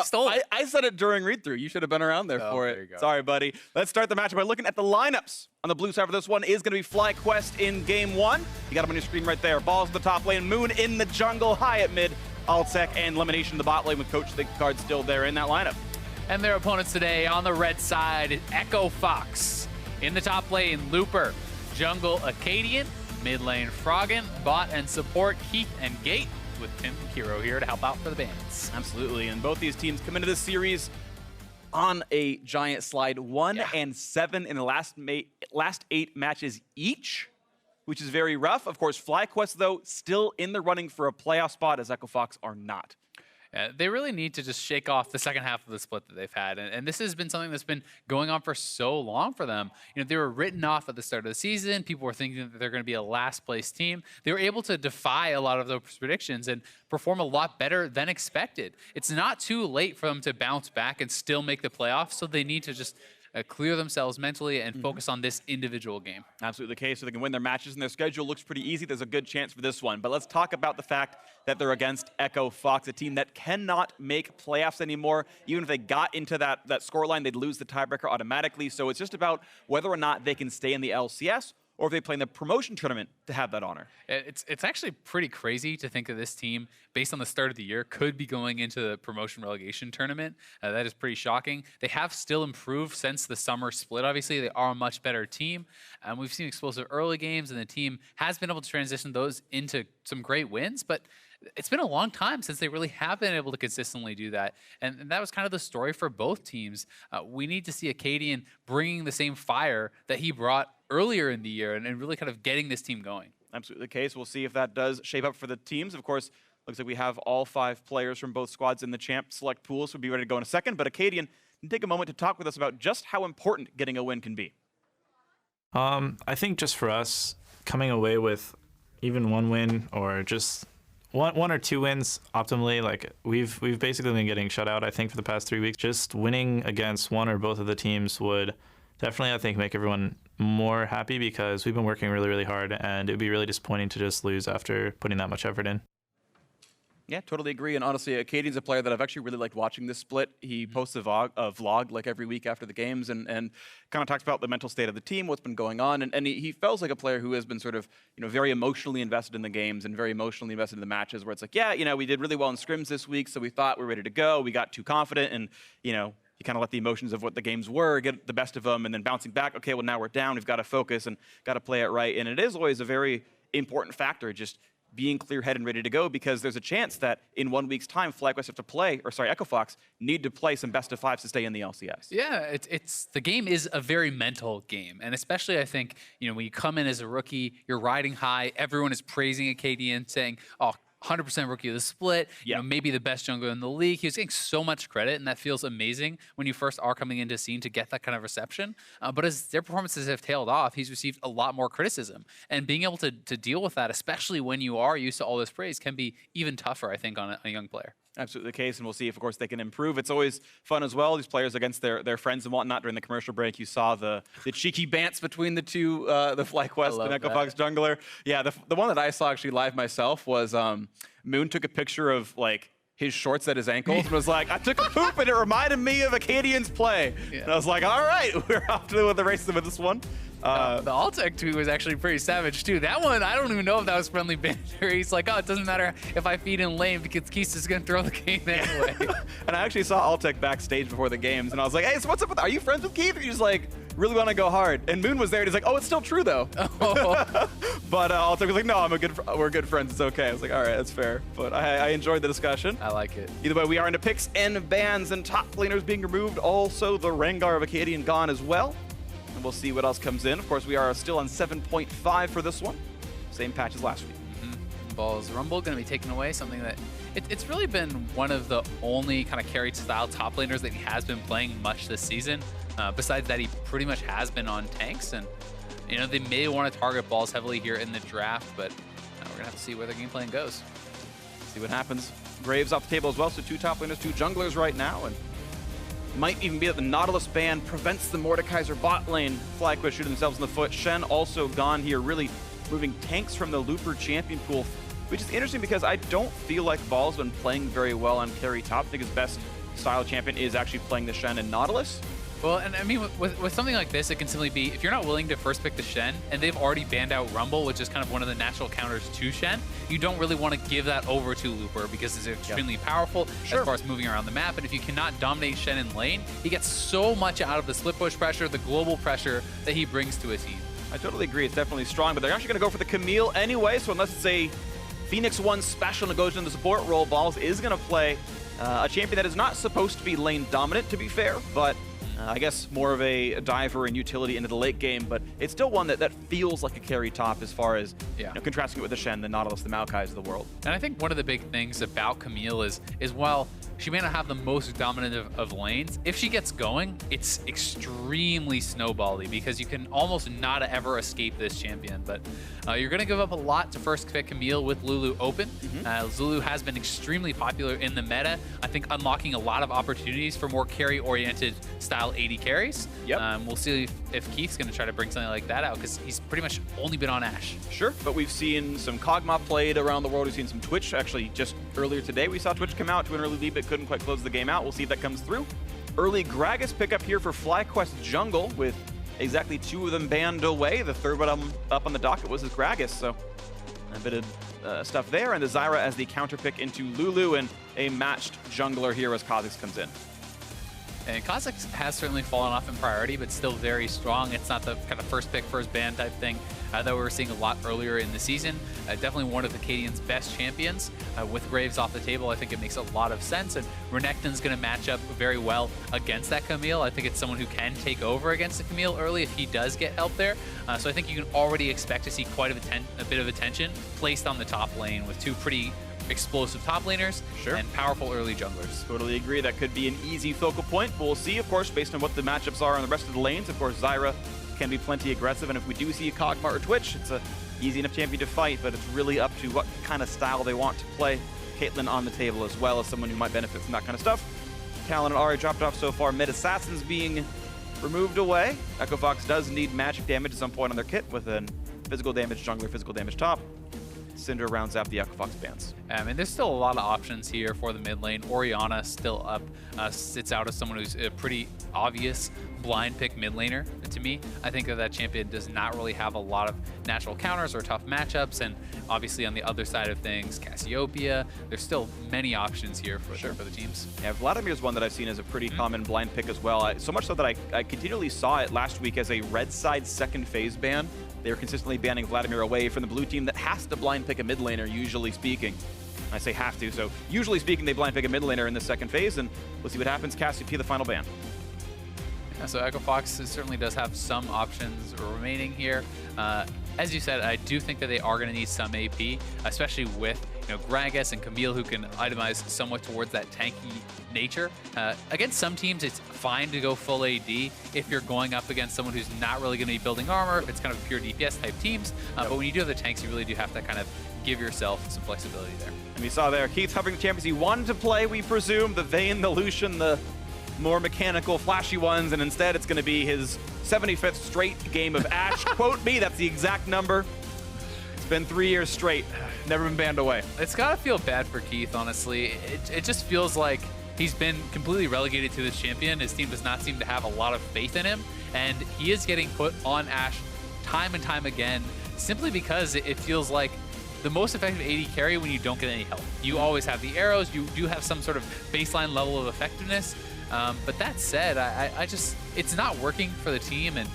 I said it during read-through. You should have been around there for it. Sorry, buddy. Let's start the match by looking at the lineups. On the blue side for this one is going to be FlyQuest in game 1. You got him on your screen right there. Balls in the top lane, Moon in the jungle, High at mid, Altsec and Elimination in the bot lane with Coach Thick Card still there in that lineup. And their opponents today on the red side, Echo Fox. In the top lane, Looper, jungle Acadian, mid lane Froggen, bot and support Keith and Gate, with Tim and Kiro here to help out for the bands. Absolutely, and both these teams come into this series on a giant slide, 1-7 in the last 8 matches each, which is very rough. Of course, FlyQuest, though, still in the running for a playoff spot, as Echo Fox are not. They really need to just shake off the second half of the split that they've had. And this has been something that's been going on for so long for them. You know, they were written off at the start of the season. People were thinking that they're going to be a last place team. They were able to defy a lot of those predictions and perform a lot better than expected. It's not too late for them to bounce back and still make the playoffs. So they need to just clear themselves mentally and focus on this individual game. Absolutely the case, so they can win their matches, and their schedule looks pretty easy. There's a good chance for this one. But let's talk about the fact that they're against Echo Fox, a team that cannot make playoffs anymore. Even if they got into that scoreline, they'd lose the tiebreaker automatically. So it's just about whether or not they can stay in the LCS, or if they play in the promotion tournament to have that honor. It's actually pretty crazy to think that this team, based on the start of the year, could be going into the promotion relegation tournament. That is pretty shocking. They have still improved since the summer split, obviously. They are a much better team. We've seen explosive early games, and the team has been able to transition those into some great wins, but it's been a long time since they really have been able to consistently do that. And that was kind of the story for both teams. We need to see Acadian bringing the same fire that he brought earlier in the year and really kind of getting this team going. Absolutely the case. We'll see if that does shape up for the teams. Of course, looks like we have all 5 players from both squads in the champ select pool, so we'll be ready to go in a second. But Acadian can take a moment to talk with us about just how important getting a win can be. I think just for us, coming away with even one win or just one or 2 wins optimally, like we've basically been getting shut out, I think, for the past 3 weeks. Just winning against one or both of the teams would definitely, I think, make everyone more happy, because we've been working really, really hard, and it would be really disappointing to just lose after putting that much effort in. Yeah, totally agree. And honestly, Acadian's a player that I've actually really liked watching this split. He posts a vlog like every week after the games and kind of talks about the mental state of the team, what's been going on. And he feels like a player who has been sort of, very emotionally invested in the games and very emotionally invested in the matches, where it's like, yeah, we did really well in scrims this week, so we thought we were ready to go. We got too confident, and, you kind of let the emotions of what the games were get the best of them, and then bouncing back, okay, well, now we're down. We've got to focus and got to play it right. And it is always a very important factor, just being clear-headed and ready to go, because there's a chance that in 1 week's time, FlyQuest have to play, Echo Fox need to play some best of 5s to stay in the LCS. Yeah, it's the game is a very mental game, and especially I think when you come in as a rookie, you're riding high. Everyone is praising Acadian, saying, "Oh, 100% rookie of the split, maybe the best jungler in the league." He was getting so much credit, and that feels amazing when you first are coming into scene to get that kind of reception. But as their performances have tailed off, he's received a lot more criticism. And being able to deal with that, especially when you are used to all this praise, can be even tougher, I think, on a young player. Absolutely the case, and we'll see if, of course, they can improve. It's always fun as well, these players against their friends and whatnot. During the commercial break, you saw the cheeky bants between the two, the FlyQuest and Echo Fox jungler. Yeah, the one that I saw actually live myself was Moon took a picture of, his shorts at his ankles and was like, I took a poop and it reminded me of Acadian's play. Yeah. And I was like, all right, we're off to the races with this one. The Altsec tweet was actually pretty savage too. That one, I don't even know if that was friendly banter. He's like, oh, it doesn't matter if I feed in lane because Keith is going to throw the game anyway. And I actually saw Altsec backstage before the games, and I was like, hey, so what's up with, are you friends with Keith? And he's like, really want to go hard. And Moon was there, and he's like, oh, it's still true though. But Altsec was like, no, we're good friends, it's okay. I was like, all right, that's fair. But I enjoyed the discussion. I like it. Either way, we are into picks and bans and top laners being removed. Also, the Rengar of Acadian gone as well. And we'll see what else comes in. Of course, we are still on 7.5 for this one. Same patch as last week. Balls Rumble going to be taken away, something that it's really been one of the only kind of carried style top laners that he has been playing much this season. Besides that, he pretty much has been on tanks, and they may want to target Balls heavily here in the draft, but we're going to have to see where their game plan goes. See what happens. Graves off the table as well, so 2 top laners, 2 junglers right now, and Might even be that the Nautilus ban prevents the Mordekaiser bot lane. FlyQuest shooting themselves in the foot. Shen also gone here, really moving tanks from the Looper champion pool, which is interesting because I don't feel like Vol's been playing very well on carry top. I think his best style champion is actually playing the Shen and Nautilus. Well, and I mean, with something like this, it can simply be, if you're not willing to first pick the Shen, and they've already banned out Rumble, which is kind of one of the natural counters to Shen, you don't really want to give that over to Looper because it's extremely powerful as far as moving around the map. And if you cannot dominate Shen in lane, he gets so much out of the split push pressure, the global pressure that he brings to a team. I totally agree. It's definitely strong, but they're actually going to go for the Camille anyway, so unless it's a FlyQuest special and goes into the support role, Balls is going to play a champion that is not supposed to be lane dominant, to be fair, but I guess more of a diver and utility into the late game, but it's still one that feels like a carry top as far as contrasting it with the Shen, the Nautilus, the Maokais of the world. And I think one of the big things about Camille is while she may not have the most dominant of lanes, if she gets going, it's extremely snowbally because you can almost not ever escape this champion. But you're going to give up a lot to first pick Camille with Lulu open. Lulu has been extremely popular in the meta. I think unlocking a lot of opportunities for more carry-oriented style AD carries. We'll see if Keith's going to try to bring something like that out because he's pretty much only been on Ashe. Sure, but we've seen some Kog'Maw played around the world. We've seen some Twitch. Actually, just earlier today, we saw Twitch come out to an early lead, but couldn't quite close the game out. We'll see if that comes through. Early Gragas pickup here for FlyQuest Jungle with exactly 2 of them banned away. The third one up on the docket was his Gragas, so a bit of stuff there. And the Zyra as the counter pick into Lulu and a matched jungler here as Kha'Zix comes in. And Kha'Zix has certainly fallen off in priority, but still very strong. It's not the kind of first pick, first ban type thing that we were seeing a lot earlier in the season. Definitely one of the Cadians' best champions. With Graves off the table, I think it makes a lot of sense. And Renekton's going to match up very well against that Camille. I think it's someone who can take over against the Camille early if he does get help there. So I think you can already expect to see quite a bit of attention placed on the top lane with 2 pretty explosive top laners and powerful early junglers. Totally agree. That could be an easy focal point. But we'll see, of course, based on what the matchups are on the rest of the lanes. Of course, Zyra can be plenty aggressive, and if we do see a Kog'Maw or Twitch, it's a easy enough champion to fight, but it's really up to what kind of style they want to play. Caitlyn on the table as well as someone who might benefit from that kind of stuff. Talon and Ahri dropped off so far. Mid Assassins being removed away. Echo Fox does need magic damage at some point on their kit with a physical damage jungler, physical damage top. Cinder rounds out the Echo Fox bans. And there's still a lot of options here for the mid lane. Orianna still up, sits out as someone who's a pretty obvious blind pick mid laner to me. I think that champion does not really have a lot of natural counters or tough matchups, and obviously on the other side of things, Cassiopeia, there's still many options here for the teams. Yeah, Vladimir's one that I've seen as a pretty common blind pick as well. So much so that I continually saw it last week as a red side second phase ban. They're consistently banning Vladimir away from the blue team that has to blind pick a mid laner, usually speaking. I say have to, so usually speaking, they blind pick a mid laner in the second phase, and we'll see what happens. Cassiopeia, the final ban. Yeah, so Echo Fox certainly does have some options remaining here. As you said, I do think that they are going to need some AP, especially with Gragas and Camille, who can itemize somewhat towards that tanky nature. Against some teams, it's fine to go full AD if you're going up against someone who's not really going to be building armor, if it's kind of pure DPS type teams. But when you do have the tanks, you really do have to kind of give yourself some flexibility there. And we saw there, Keith hovering the champions he wanted to play, we presume, the Vayne, the Lucian, the more mechanical, flashy ones, and instead it's going to be his 75th straight game of Ashe. Quote me, that's the exact number. It's been 3 years straight. Never been banned away. It's got to feel bad for Keith, honestly. It just feels like he's been completely relegated to this champion. His team does not seem to have a lot of faith in him, and he is getting put on Ashe time and time again simply because it feels like the most effective AD carry when you don't get any help. You always have the arrows. You do have some sort of baseline level of effectiveness. But that said, it's not working for the team, and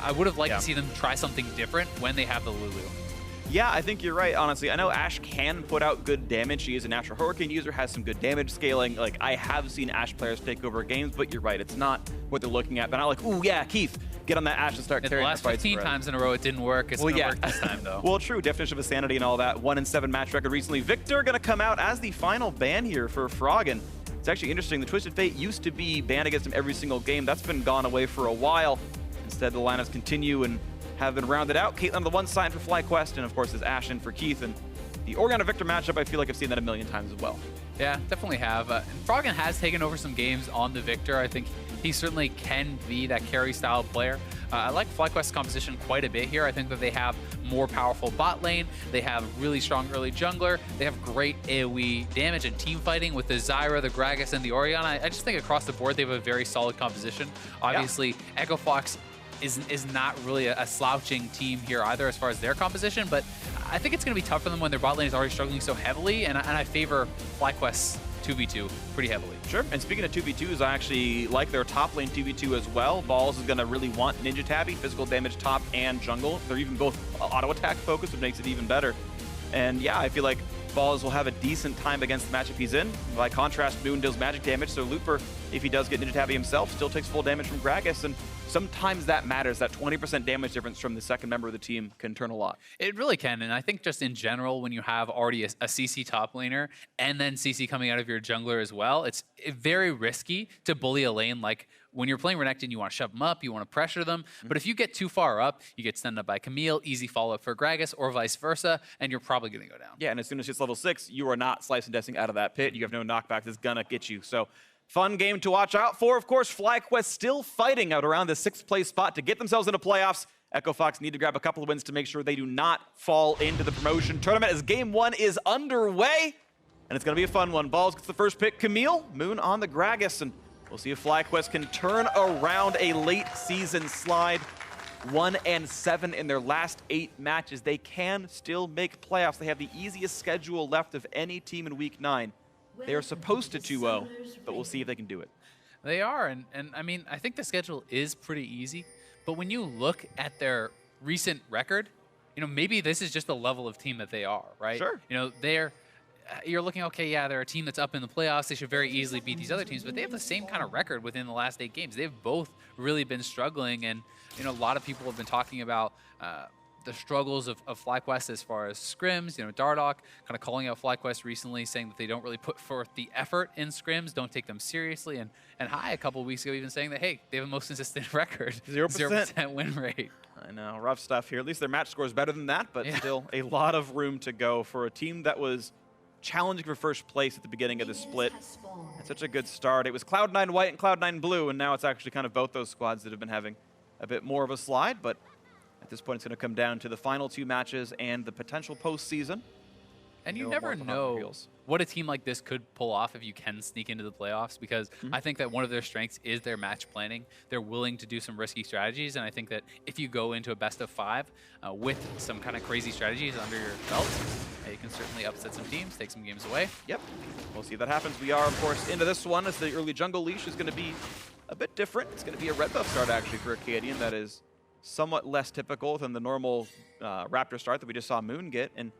I would have liked to see them try something different when they have the Lulu. Yeah, I think you're right, honestly. I know Ashe can put out good damage. She is a natural Hurricane user, has some good damage scaling. Like, I have seen Ashe players take over games, but you're right, it's not what they're looking at. They're not like, ooh, yeah, Keith, get on that Ashe and start carrying the last 15 times in a row, it didn't work. It's going to work this time, though. Well, true. Definition of sanity and all that. 1-7 match record recently. Victor going to come out as the final ban here for Froggen. It's actually interesting. The Twisted Fate used to be banned against him every single game. That's been gone away for a while. Instead, the lineups continue and have been rounded out. Caitlyn on the one side for FlyQuest, and of course, is Ashe in for Keith. And the Orianna Victor matchup, I feel like I've seen that a million times as well. Yeah, definitely have. And Froggen has taken over some games on the Victor. I think he certainly can be that carry style player. I like FlyQuest's composition quite a bit here. I think that they have more powerful bot lane. They have really strong early jungler. They have great AoE damage and team fighting with the Zyra, the Gragas, and the Orianna. I just think across the board they have a very solid composition. Obviously, Echo Fox is not really a slouching team here either as far as their composition, but I think it's going to be tough for them when their bot lane is already struggling so heavily, and I favor FlyQuest's 2v2 pretty heavily. Sure, and speaking of 2v2s, I actually like their top lane 2v2 as well. Balls is going to really want Ninja Tabby, physical damage top and jungle. They're even both auto attack focused, which makes it even better. And yeah, I feel like Balls will have a decent time against the matchup he's in. By contrast, Moon deals magic damage, so Looper, if he does get Ninja Tabby himself, still takes full damage from Gragas, and sometimes that matters. That 20% damage difference from the second member of the team can turn a lot. It really can, and I think just in general, when you have already a CC top laner and then CC coming out of your jungler as well, it's very risky to bully a lane. Like when you're playing Renekton, you want to shove them up, you want to pressure them, but if you get too far up, you get stunned up by Camille, easy follow-up for Gragas, or vice versa, and you're probably going to go down. Yeah, and as soon as it's level 6, you are not slice and dicing out of that pit. You have no knockbacks. It's going to get you. So fun game to watch out for. Of course, FlyQuest still fighting out around the 6th place spot to get themselves into playoffs. Echo Fox need to grab a couple of wins to make sure they do not fall into the promotion tournament as game 1 is underway. And it's going to be a fun one. Balls gets the first pick. Camille, Moon on the Gragas, and we'll see if FlyQuest can turn around a late season slide. 1-7 in their last 8 matches. They can still make playoffs. They have the easiest schedule left of any team in week 9. They are supposed to 2-0, but we'll see if they can do it. They are, and I mean, I think the schedule is pretty easy, but when you look at their recent record, you know, maybe this is just the level of team that they are, right? Sure. You know, you're looking, okay, yeah, they're a team that's up in the playoffs. They should very easily beat these other teams, but they have the same kind of record within the last 8 games. They've both really been struggling, and, you know, a lot of people have been talking about the struggles of FlyQuest as far as scrims. You know, Dardoch kind of calling out FlyQuest recently, saying that they don't really put forth the effort in scrims, don't take them seriously, and Hai a couple of weeks ago even saying that, hey, they have the most consistent record, 0% win rate. I know, rough stuff here. At least their match score is better than that, but still a lot of room to go for a team that was challenging for first place at the beginning of the split. It's such a good start. It was Cloud9 white and Cloud9 blue, and now it's actually kind of both those squads that have been having a bit more of a slide, but at this point, it's going to come down to the final 2 matches and the potential postseason. And you never know what a team like this could pull off if you can sneak into the playoffs, because I think that one of their strengths is their match planning. They're willing to do some risky strategies, and I think that if you go into a best of 5 with some kind of crazy strategies under your belt, you can certainly upset some teams, take some games away. Yep, we'll see if that happens. We are, of course, into this one as the early jungle leash is going to be a bit different. It's going to be a red buff start, actually, for Acadian. That is somewhat less typical than the normal Raptor start that we just saw Moon get, and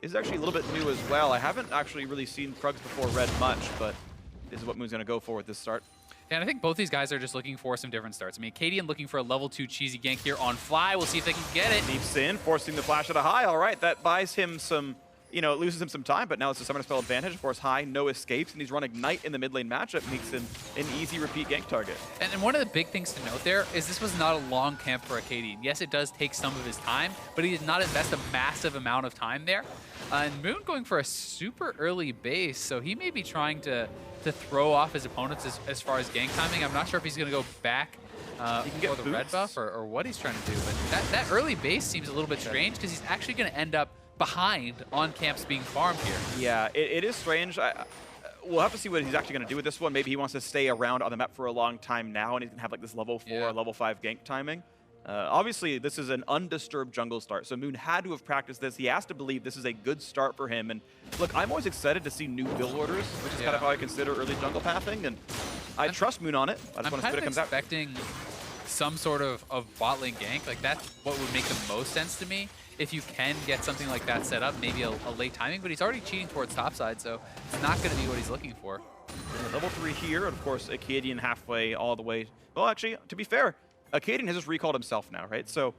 is actually a little bit new as well. I haven't actually really seen Krugs before red much, but this is what Moon's going to go for with this start. Yeah, and I think both these guys are just looking for some different starts. I mean, Acadian looking for a level 2 cheesy gank here on Fly. We'll see if they can get it. Leaps in, forcing the flash at a Hai. All right, that buys him some, you know, it loses him some time, but now it's a summoner spell advantage. Of course, Hai, no escapes, and he's run Ignite in the mid lane matchup, makes him an easy repeat gank target. And one of the big things to note there is this was not a long camp for Acadian. Yes, it does take some of his time, but he did not invest a massive amount of time there. And Moon going for a super early base, so he may be trying to throw off his opponents as far as gank timing. I'm not sure if he's going to go back for the red buff or what he's trying to do, but that early base seems a little bit strange because he's actually going to end up behind on camps being farmed here. Yeah, it is strange. We'll have to see what he's actually going to do with this one. Maybe he wants to stay around on the map for a long time now, and he's going to have like this level 4, level 5 gank timing. Obviously, this is an undisturbed jungle start, so Moon had to have practiced this. He has to believe this is a good start for him. And look, I'm always excited to see new build orders, which is kind of how I consider early jungle pathing, and I trust Moon on it. I just want to see what it comes out. I'm expecting some sort of bot lane gank. Like, that's what would make the most sense to me. If you can get something like that set up, maybe a late timing, but he's already cheating towards topside, so it's not going to be what he's looking for. Level 3 here, and of course, Acadian halfway all the way. Well, actually, to be fair, Acadian has just recalled himself now, right? So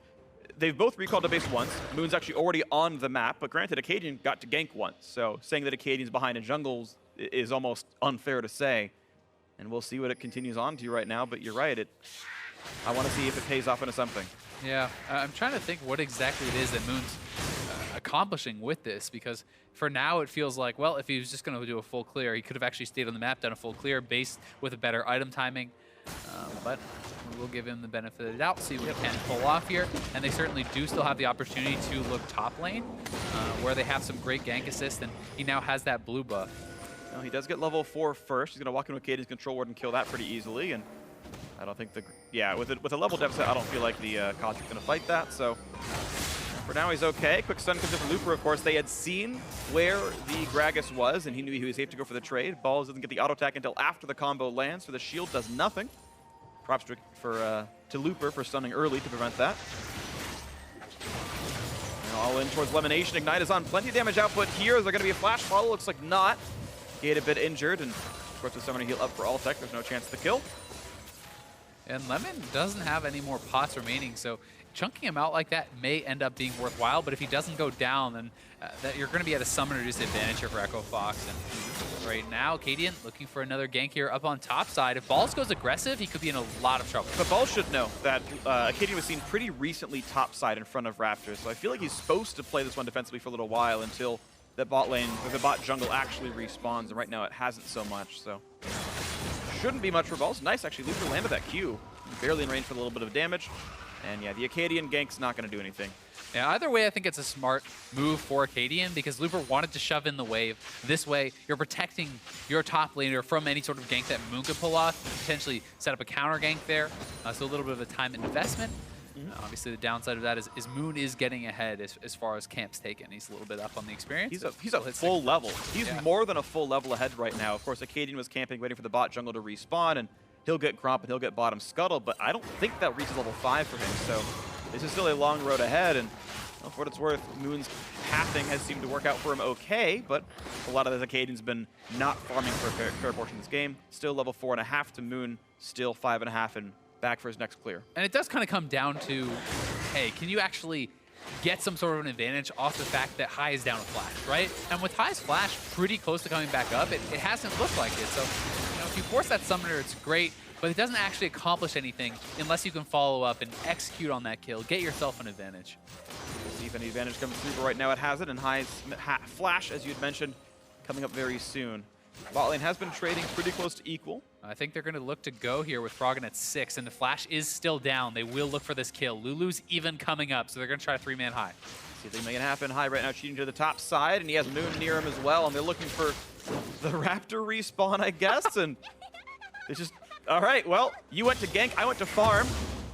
they've both recalled to base once. Moon's actually already on the map, but granted, Acadian got to gank once. So saying that Acadian's behind in jungles is almost unfair to say. And we'll see what it continues on to right now, but you're right. I want to see if it pays off into something. Yeah, I'm trying to think what exactly it is that Moon's accomplishing with this, because for now it feels like, well, if he was just going to do a full clear, he could have actually stayed on the map, done a full clear based with a better item timing. But we'll give him the benefit of the doubt, see what he can pull off here. And they certainly do still have the opportunity to look top lane, where they have some great gank assist, and he now has that blue buff. Well, he does get level 4 first. He's going to walk into Acadian's control ward and kill that pretty easily. And I don't think with a level deficit, I don't feel like the Cosmic's going to fight that. So for now, he's okay. Quick stun comes in from Looper, of course. They had seen where the Gragas was, and he knew he was safe to go for the trade. Balls doesn't get the auto attack until after the combo lands, so the shield does nothing. Props to Looper for stunning early to prevent that. And all in towards Elimination. Ignite is on. Plenty of damage output here. Is there going to be a flash follow? Looks like not. Gate a bit injured, and of course with Summoner Heal up for Altec, there's no chance of the kill. And Lemon doesn't have any more pots remaining, so chunking him out like that may end up being worthwhile, but if he doesn't go down, then you're going to be at a summoner disadvantage here for Echo Fox. And right now, Acadian looking for another gank here up on top side. If Balls goes aggressive, he could be in a lot of trouble. But Balls should know that Acadian was seen pretty recently top side in front of Raptors, so I feel like he's supposed to play this one defensively for a little while until that bot lane, or the bot jungle actually respawns, and right now it hasn't so much, so shouldn't be much for Balls. Nice, actually, Looper landed that Q. Barely in range for a little bit of damage. And yeah, the Acadian gank's not going to do anything. Yeah, either way, I think it's a smart move for Acadian, because Looper wanted to shove in the wave. This way, you're protecting your top laner from any sort of gank that Moon could pull off, potentially set up a counter gank there. So a little bit of a time investment. Obviously, the downside of that is Moon is getting ahead as far as camps taken. He's a little bit up on the experience. He's a full level. He's more than a full level ahead right now. Of course, Acadian was camping, waiting for the bot jungle to respawn, and he'll get Gromp and he'll get bottom scuttle, but I don't think that reaches level 5 for him. So this is still a long road ahead, and well, for what it's worth, Moon's pathing has seemed to work out for him okay, but a lot of the Acadian's been not farming for a fair portion of this game. Still level 4.5 to Moon, still 5.5 and back for his next clear. And it does kind of come down to, hey, can you actually get some sort of an advantage off the fact that High is down a flash, right? And with High's flash pretty close to coming back up, it hasn't looked like it. So, you know, if you force that summoner, it's great, but it doesn't actually accomplish anything unless you can follow up and execute on that kill, get yourself an advantage. We'll see if any advantage comes through, but right now it has it, and High's flash, as you had mentioned, coming up very soon. Bot lane has been trading pretty close to equal. I think they're going to look to go here with Froggen at 6, and the flash is still down. They will look for this kill. Lulu's even coming up, so they're going to try a 3-man High. See if they can make it happen. High right now cheating to the top side, and he has Moon near him as well, and they're looking for the Raptor respawn, I guess, and it's just, all right, well, you went to gank, I went to farm.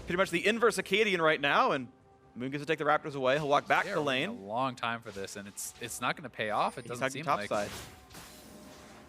Pretty much the inverse Acadian right now, and Moon gets to take the Raptors away. He'll walk back to lane. A long time for this, and it's not going to pay off. It doesn't seem like. Side.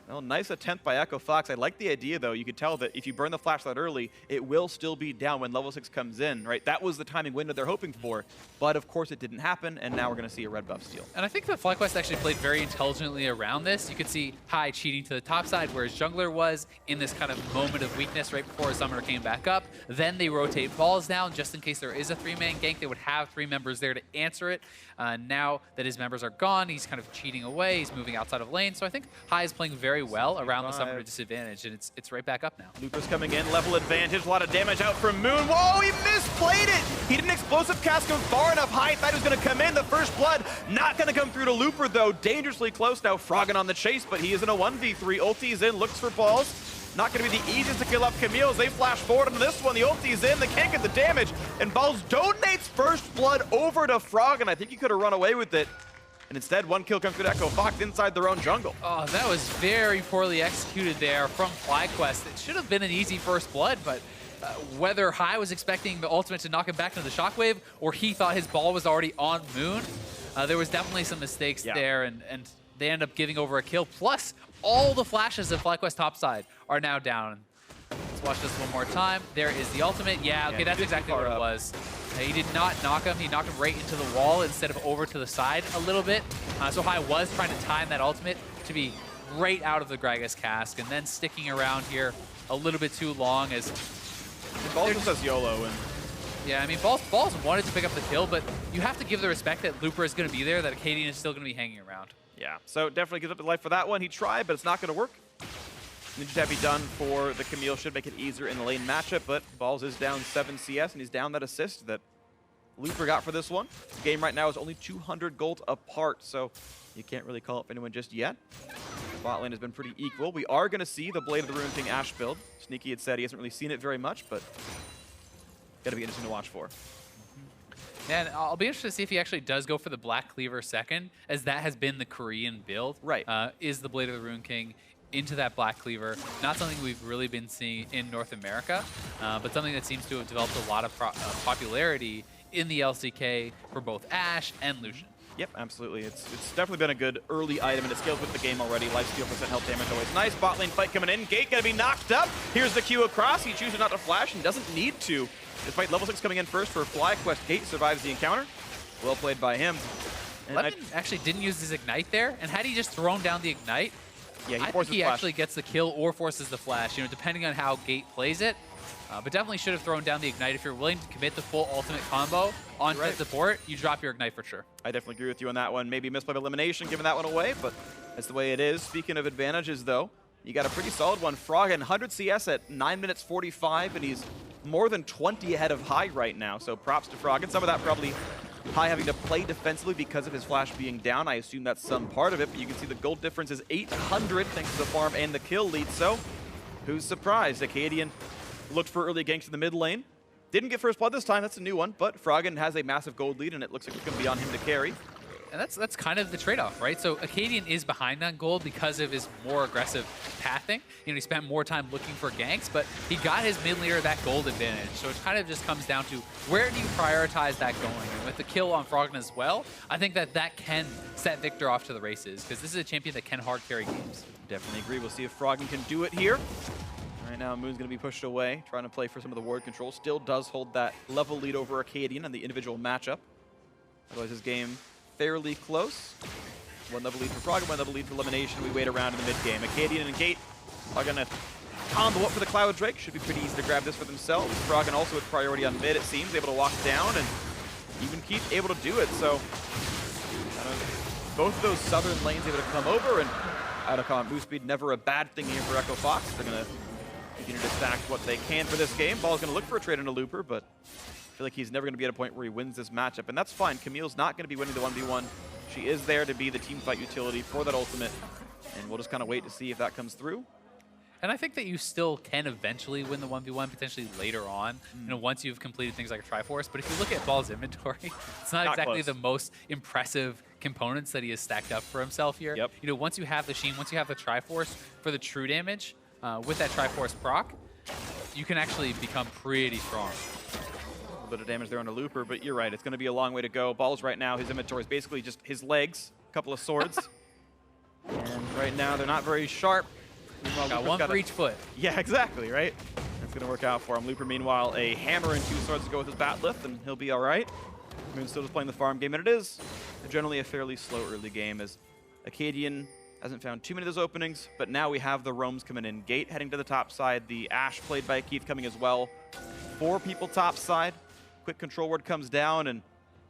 Well, nice attempt by Echo Fox. I like the idea, though. You could tell that if you burn the flashlight early, it will still be down when level 6 comes in, right? That was the timing window they're hoping for. But, of course, it didn't happen, and now we're going to see a red buff steal. And I think that FlyQuest actually played very intelligently around this. You could see High cheating to the top side where his jungler was in this kind of moment of weakness right before his summoner came back up. Then they rotate Balls down just in case there is a 3-man gank. They would have 3 members there to answer it. Now that his members are gone, he's kind of cheating away. He's moving outside of lane. So I think High is playing very well around the summoner disadvantage, and it's right back up now. Looper's coming in, level advantage, a lot of damage out from Moon. Whoa, he misplayed it! He didn't explosive cast him far enough. High thought he was going to come in. The first blood not going to come through to Looper, though. Dangerously close now. Froggen on the chase, but he is in a 1v3. Ulti's in, looks for Balls. Not going to be the easiest to kill up Camille as they flash forward into this one. The ulti's in, they can't get the damage, and Balls donates first blood over to Froggen. I think he could have run away with it. And instead, one kill comes through to Echo Fox inside their own jungle. Oh, that was very poorly executed there from FlyQuest. It should have been an easy first blood, but whether High was expecting the ultimate to knock him back into the shockwave, or he thought his ball was already on Moon, there was definitely some mistakes there, and they end up giving over a kill. Plus, all the flashes of FlyQuest topside are now down. Let's watch this one more time. There is the ultimate. Yeah, okay, that's exactly what it was. He did not knock him. He knocked him right into the wall instead of over to the side a little bit. So High was trying to time that ultimate to be right out of the Gragas cask, and then sticking around here a little bit too long as... Balls just says YOLO. And yeah, I mean, Balls wanted to pick up the kill, but you have to give the respect that Looper is going to be there, that Acadian is still going to be hanging around. Yeah, so definitely gives up the life for that one. He tried, but it's not going to work. Ninja Tap be done for the Camille should make it easier in the lane matchup, but Balls is down 7 CS, and he's down that assist that Looper got for this one. The game right now is only 200 gold apart, so you can't really call up anyone just yet. Bot lane has been pretty equal. We are going to see the Blade of the Ruined King Ashe build. Sneaky had said he hasn't really seen it very much, but got to be interesting to watch for. And I'll be interested to see if he actually does go for the Black Cleaver second, as that has been the Korean build. Right. Is the Blade of the Ruined King into that Black Cleaver? Not something we've really been seeing in North America, but something that seems to have developed a lot of popularity in the LCK for both Ashe and Lucian. Yep, absolutely. It's definitely been a good early item, and it scales with the game already. Lifesteal % health damage always nice. Bot lane fight coming in. Gate gonna be knocked up. Here's the Q across. He chooses not to flash and doesn't need to. Despite level 6 coming in first for FlyQuest, Gate survives the encounter. Well played by him. And Lemon actually didn't use his Ignite there, and had he just thrown down the Ignite, yeah, I think he actually gets the kill or forces the flash, depending on how Gate plays it. But definitely should have thrown down the Ignite. If you're willing to commit the full ultimate combo on right. support, you drop your Ignite for sure. I definitely agree with you on that one. Maybe misplay of elimination, giving that one away, but that's the way it is. Speaking of advantages, though, you got a pretty solid one. Froggen, 100 CS at 9 minutes 45, and he's more than 20 ahead of High right now, so props to Froggen. Some of that probably High having to play defensively because of his flash being down. I assume that's some part of it, but you can see the gold difference is 800 thanks to the farm and the kill lead, so who's surprised? Acadian looked for early ganks in the mid lane. Didn't get first blood this time, that's a new one, but Froggen has a massive gold lead, and it looks like it's going to be on him to carry. And that's kind of the trade-off, right? So Acadian is behind on gold because of his more aggressive pathing. He spent more time looking for ganks, but he got his mid laner that gold advantage. So it kind of just comes down to where do you prioritize that going? And with the kill on Froggen as well, I think that can set Victor off to the races, because this is a champion that can hard carry games. Definitely agree. We'll see if Froggen can do it here. Right now, Moon's going to be pushed away, trying to play for some of the ward control. Still does hold that level lead over Acadian in the individual matchup. Otherwise, his game fairly close. One level lead for Froggen, one level lead for elimination. We wait around in the mid game. Acadian and Gate are going to combo up for the Cloud Drake. Should be pretty easy to grab this for themselves. Froggen also with priority on mid, it seems, able to walk down and even keep able to do it. So both of those southern lanes able to come over, and out of combat boost speed, never a bad thing here for Echo Fox. They're going to continue to stack what they can for this game. Ball's going to look for a trade into Looper, but I feel like he's never going to be at a point where he wins this matchup, and that's fine. Camille's not going to be winning the 1v1. She is there to be the team fight utility for that ultimate, and we'll just kind of wait to see if that comes through. And I think that you still can eventually win the 1v1, potentially later on, once you've completed things like a Triforce. But if you look at Ball's inventory, it's not exactly close. the most impressive components that he has stacked up for himself here. Yep. Once you have the Sheen, once you have the Triforce for the true damage, with that Triforce proc, you can actually become pretty strong. A little bit of damage there on the Looper, but you're right, it's going to be a long way to go. Ball's right now, his inventory is basically just his legs, a couple of swords. And right now, they're not very sharp. Meanwhile, Got Looper's one for each foot. Yeah, exactly, right? That's going to work out for him. Looper, meanwhile, a hammer and 2 swords to go with his bat lift, and he'll be all right. Moon's still just playing the farm game, and it is generally a fairly slow early game, as Acadian hasn't found too many of those openings, but now we have the roams coming in. Gate heading to the top side, the Ashe played by Keith coming as well. 4 people top side. Quick control ward comes down, and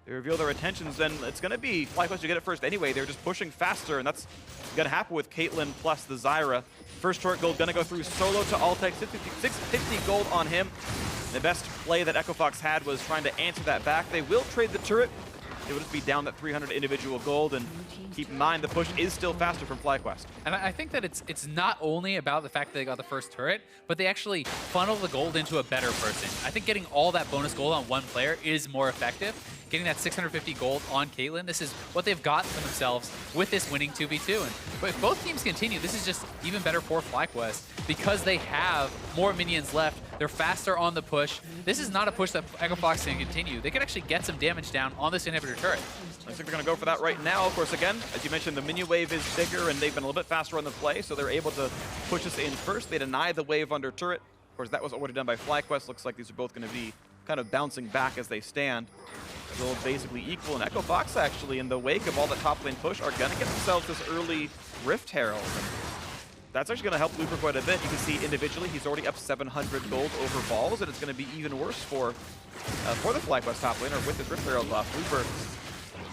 they reveal their intentions, and it's going to be FlyQuest to get it first anyway. They're just pushing faster, and that's going to happen with Caitlyn plus the Zyra. First turret gold going to go through solo to Altec, 650 gold on him. The best play that Echo Fox had was trying to answer that back. They will trade the turret. It would just be down that 300 individual gold, and keep in mind the push is still faster from FlyQuest. And I think that it's not only about the fact that they got the first turret, but they actually funnel the gold into a better person. I think getting all that bonus gold on one player is more effective. Getting that 650 gold on Caitlyn, this is what they've got for themselves with this winning 2v2. But if both teams continue, this is just even better for FlyQuest because they have more minions left. They're faster on the push. This is not a push that Echo Fox can continue. They can actually get some damage down on this inhibitor turret. I think they're going to go for that right now. Of course, again, as you mentioned, the minion wave is bigger, and they've been a little bit faster on the play, so they're able to push us in first. They deny the wave under turret. Of course, that was already done by FlyQuest. Looks like these are both going to be kind of bouncing back as they stand. They're all basically equal, and Echo Fox, actually, in the wake of all the top lane push, are going to get themselves this early Rift Herald. And that's actually going to help Looper quite a bit. You can see individually, he's already up 700 gold over balls, and it's going to be even worse for the FlyQuest top laner with this Rift Herald buff. Looper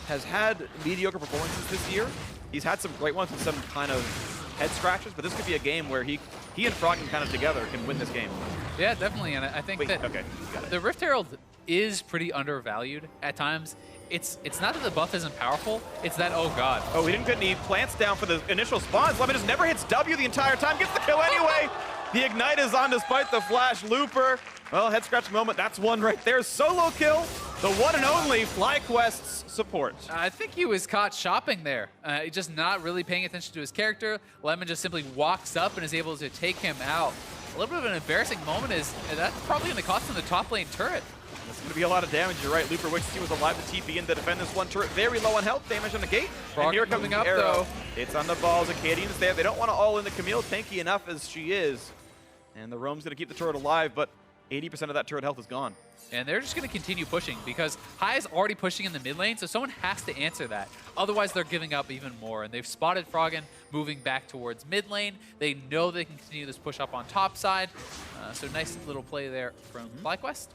has had mediocre performances this year. He's had some great ones and some kind of head scratches, but this could be a game where he and Froggen kind of together can win this game. Yeah, definitely, and I think that okay, the Rift Herald is pretty undervalued at times. It's not that the buff isn't powerful, it's that, oh god. Oh, he didn't get any plants down for the initial spawns. Lemon just never hits W the entire time, gets the kill anyway. The Ignite is on despite the flash. Looper, well, head scratch moment, that's one right there. Solo kill, the one and only FlyQuest's support. I think he was caught shopping there. Just not really paying attention to his character. Lemon just simply walks up and is able to take him out. A little bit of an embarrassing moment is that's probably going to cost him the top lane turret. It's going to be a lot of damage, you're right. Looper wishes he was alive to TP in to defend this one turret. Very low on health, damage on the gate. And here comes the up, arrow. though. It's on the balls, Acadians there. They don't want to all in the Camille, tanky enough as she is. And the Roam's going to keep the turret alive, but 80% of that turret health is gone. And they're just going to continue pushing because High is already pushing in the mid lane, so someone has to answer that. Otherwise, they're giving up even more. And they've spotted Froggen moving back towards mid lane. They know they can continue this push up on top side. So nice little play there from FlyQuest.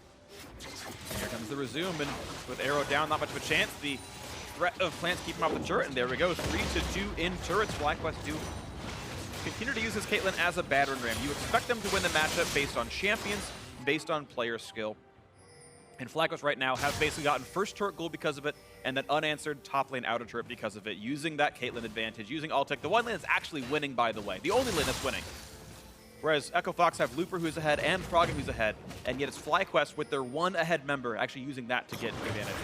Here comes the resume, and with arrow down, not much of a chance. The threat of plants keeping off the turret, and there we go. 3-2 in turrets. FlyQuest do continue to use this Caitlyn as a battering ram. You expect them to win the matchup based on champions, based on player skill. And FlyQuest right now have basically gotten first turret gold because of it, and then unanswered top lane outer turret because of it, using that Caitlyn advantage, using Altec. The one lane is actually winning, by the way. The only lane that's winning. Whereas Echo Fox have Looper who's ahead and Froggen who's ahead, and yet it's FlyQuest with their one ahead member actually using that to get advantages.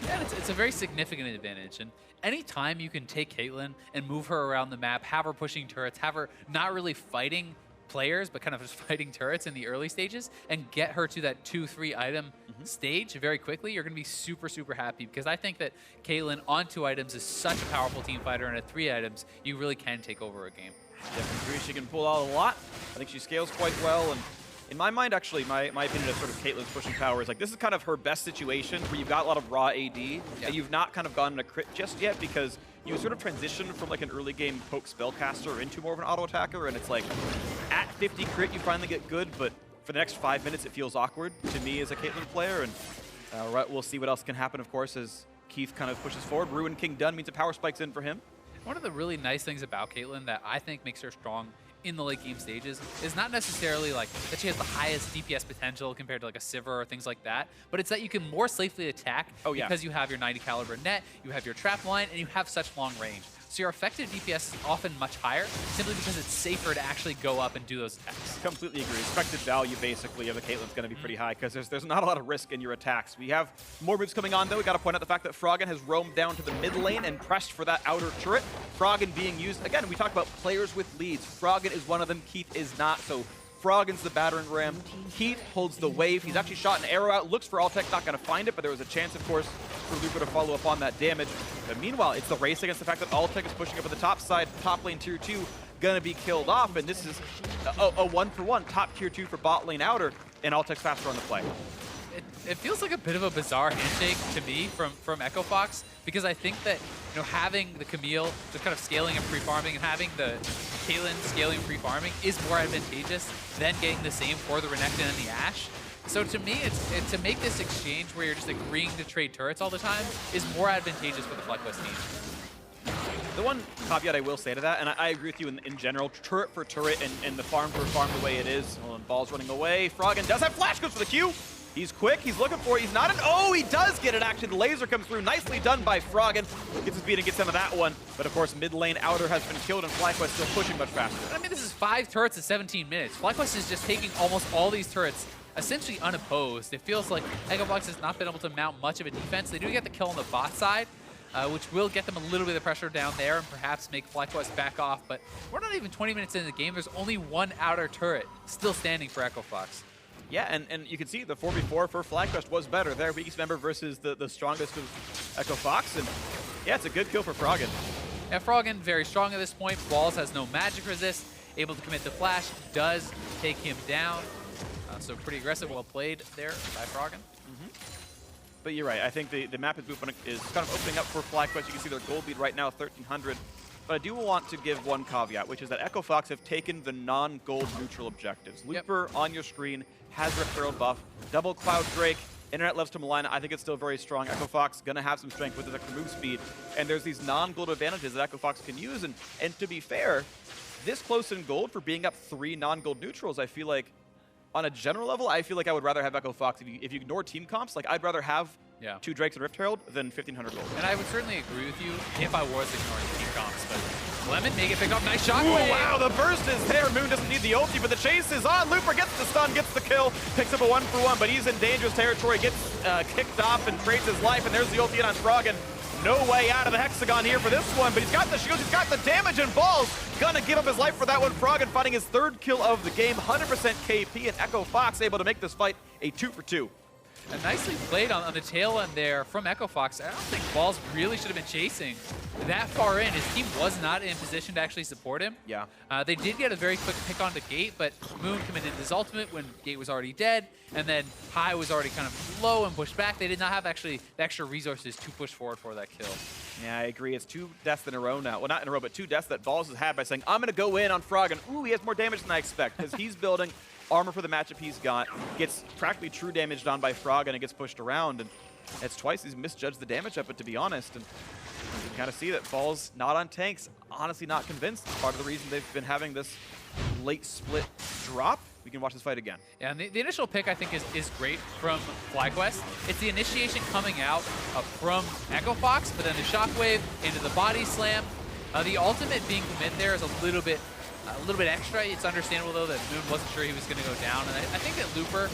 Yeah, it's a very significant advantage. And anytime you can take Caitlyn and move her around the map, have her pushing turrets, have her not really fighting players, but kind of just fighting turrets in the early stages, and get her to that 2-3 item stage very quickly, you're going to be super, super happy. Because I think that Caitlyn on 2 items is such a powerful team fighter, and at 3 items, you really can take over a game. Definitely agree. She can pull out a lot. I think she scales quite well. And in my mind, actually, my opinion of sort of Caitlyn's pushing power is like this is kind of her best situation where you've got a lot of raw AD, and you've not kind of gotten a crit just yet because you sort of transitioned from like an early game poke spellcaster into more of an auto attacker, and it's like at 50 crit you finally get good, but for the next 5 minutes it feels awkward to me as a Caitlyn player. And we'll see what else can happen, of course, as Keith kind of pushes forward. Ruin King done means a power spike's in for him. One of the really nice things about Caitlyn that I think makes her strong in the late game stages is not necessarily like that she has the highest DPS potential compared to like a Sivir or things like that, but it's that you can more safely attack because you have your 90 caliber net, you have your trap line, and you have such long range. So your effective DPS is often much higher simply because it's safer to actually go up and do those attacks. Completely agree. Expected value basically of the Caitlyn's going to be pretty high because there's not a lot of risk in your attacks. We have more moves coming on though. We got to point out the fact that Froggen has roamed down to the mid lane and pressed for that outer turret. Froggen being used, again, we talk about players with leads. Froggen is one of them, Keith is not. So Froggen's the battering ram. Keith holds the wave. He's actually shot an arrow out, looks for Altec, not going to find it, but there was a chance, of course, for Looper to follow up on that damage. But meanwhile, it's the race against the fact that Altec is pushing up at the top side, top lane tier 2, going to be killed off, and this is a 1-for-1, top tier 2 for bot lane outer, and Altec's faster on the play. It feels like a bit of a bizarre handshake to me from Echo Fox, because I think that having the Camille just kind of scaling and pre-farming and having the Caitlyn scaling and pre-farming is more advantageous than getting the same for the Renekton and the Ashe. So to me, it's to make this exchange where you're just agreeing to trade turrets all the time is more advantageous for the FlyQuest team. The one caveat I will say to that, and I agree with you in general, turret for turret and the farm for farm the way it is. Well, and ball's running away. Froggen does have flash, goes for the Q. He's quick, he's looking for it, he's not an, oh, he does get it actually. The laser comes through, nicely done by Froggen. Gets his beat and gets some of that one. But of course, mid lane outer has been killed and FlyQuest still pushing much faster. I mean, this is 5 turrets in 17 minutes. FlyQuest is just taking almost all these turrets essentially unopposed. It feels like Echo Fox has not been able to mount much of a defense. They do get the kill on the bot side, which will get them a little bit of pressure down there and perhaps make FlyQuest back off. But we're not even 20 minutes into the game. There's only 1 outer turret still standing for Echo Fox. Yeah, and you can see the 4v4 for FlyQuest was better. Their weakest member versus the strongest of Echo Fox. And yeah, it's a good kill for Froggen. Yeah, Froggen very strong at this point. Balls has no magic resist. Able to commit the flash. Does take him down. So pretty aggressive, well played there by Froggen. But you're right. I think the map is kind of opening up for FlyQuest. You can see their gold lead right now, 1,300. But I do want to give one caveat, which is that Echo Fox have taken the non-gold neutral objectives. Looper on your screen has Rip Herald buff, double Cloud Drake, Internet loves to malign. I think it's still very strong. Echo Fox gonna have some strength with his extra move speed, and there's these non-gold advantages that Echo Fox can use. And to be fair, this close in gold for being up 3 non-gold neutrals, I feel like on a general level, I feel like I would rather have Echo Fox. If you ignore team comps, like I'd rather have 2 Drakes and Rift Herald than 1,500 gold. And I would certainly agree with you if I was ignoring team comps, but Lemon make it pick up, nice shot. Ooh, wow, the burst is there. Moon doesn't need the ulti, but the chase is on. Looper gets the stun, gets the kill, picks up a 1-for-1, but he's in dangerous territory, gets kicked off and trades his life, and there's the ulti in on Froggen. No way out of the hexagon here for this one, but he's got the shields, he's got the damage, and Balls gonna give up his life for that one. Froggen finding his 3rd kill of the game, 100% KP, and Echo Fox able to make this fight a 2-for-2. And nicely played on the tail end there from Echo Fox. I don't think Balls really should have been chasing that far in. His team was not in position to actually support him. Yeah. They did get a very quick pick onto Gate, but Moon committed his ultimate when Gate was already dead, and then High was already kind of low and pushed back. They did not have actually the extra resources to push forward for that kill. Yeah, I agree. It's 2 deaths in a row now. Well, not in a row, but 2 deaths that Balls has had by saying, I'm going to go in on Froggen. Ooh, he has more damage than I expect because he's building armor for the matchup he's got, gets practically true damage done by Froggen and gets pushed around, and it's twice he's misjudged the damage of it, to be honest. And you can kind of see that Balls not on tanks, honestly not convinced. Part of the reason they've been having this late split drop. We can watch this fight again. Yeah, and the initial pick, I think, is great from FlyQuest. It's the initiation coming out from Echo Fox, but then the shockwave into the body slam. The ultimate being commit there is a little bit extra. It's understandable, though, that Moon wasn't sure he was going to go down. And I think that Looper,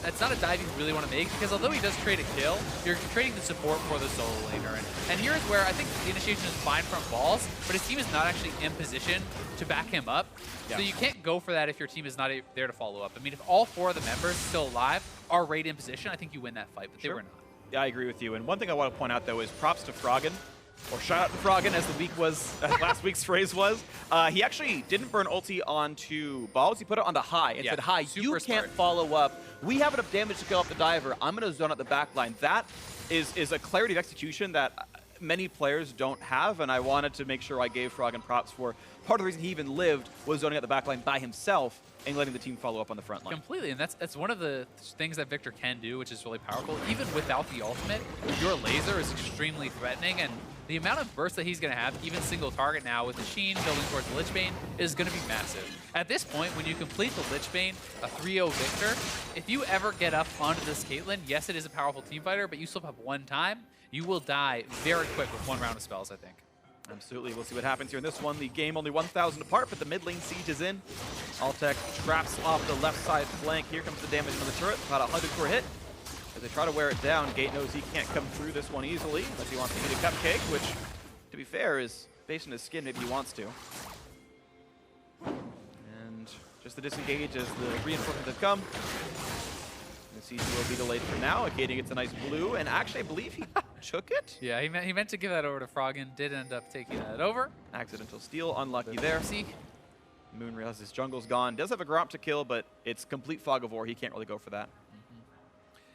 that's not a dive you really want to make, because although he does trade a kill, you're trading the support for the solo laner. And here's where I think the initiation is fine from Balls, but his team is not actually in position to back him up. Yeah. So you can't go for that if your team is not there to follow up. I mean, if all 4 of the members still alive are right in position, I think you win that fight, but they were not. Yeah, I agree with you. And one thing I want to point out, though, is props to Froggen. Or shout out to Froggen, as the week was, last week's phrase was. He actually didn't burn ulti onto Balls. He put it onto High and said, High, you can't follow up. We have enough damage to kill off the diver. I'm going to zone out the back line. That is a clarity of execution that many players don't have, and I wanted to make sure I gave Froggen props for. Part of the reason he even lived was zoning out the back line by himself and letting the team follow up on the front line. Completely, and that's one of the things that Victor can do, which is really powerful. Even without the ultimate, your laser is extremely threatening, and the amount of burst that he's going to have, even single target now with Machine building towards the Lich Bane, is going to be massive. At this point, when you complete the Lich Bane, a 3-0 Victor, if you ever get up onto this Caitlyn, yes, it is a powerful team fighter, but you still have 1 time, you will die very quick with 1 round of spells, I think. Absolutely. We'll see what happens here in this one. The game only 1,000 apart, but the mid lane siege is in. Altec traps off the left side flank. Here comes the damage on the turret. About 100 per hit. As they try to wear it down, Gate knows he can't come through this one easily, unless he wants to eat a cupcake, which, to be fair, is based on his skin. Maybe he wants to. And just the disengage as the reinforcements have come. The siege will be delayed for now. Akadia gets a nice blue, and actually, I believe he took it. Yeah, he meant to give that over to Froggen. Did end up taking that over. Accidental steal, unlucky there. See, Moon realizes his jungle's gone. Does have a Gromp to kill, but it's complete fog of war. He can't really go for that.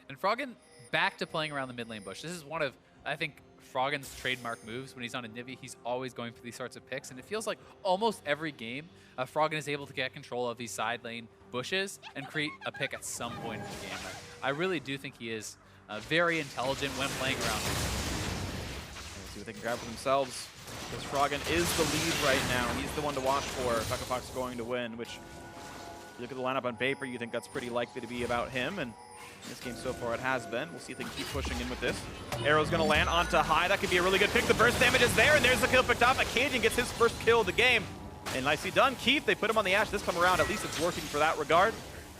And Froggen back to playing around the mid lane bush. This is one of, I think, Froggen's trademark moves. When he's on a Nivy, he's always going for these sorts of picks, and it feels like almost every game, Froggen is able to get control of these side lane bushes and create a pick at some point in the game. I really do think he is very intelligent when playing around. Let's see what they can grab for themselves. Because Froggen is the lead right now. He's the one to watch for. Echo Fox is going to win, which, if you look at the lineup on paper, you think that's pretty likely to be about him. And in this game so far, it has been. We'll see if they can keep pushing in with this. Arrow's going to land onto High. That could be a really good pick. The burst damage is there, and there's the kill picked up. Akadia gets his first kill of the game. And nicely done. Keith, they put him on the Ashe this time around. At least it's working for that regard.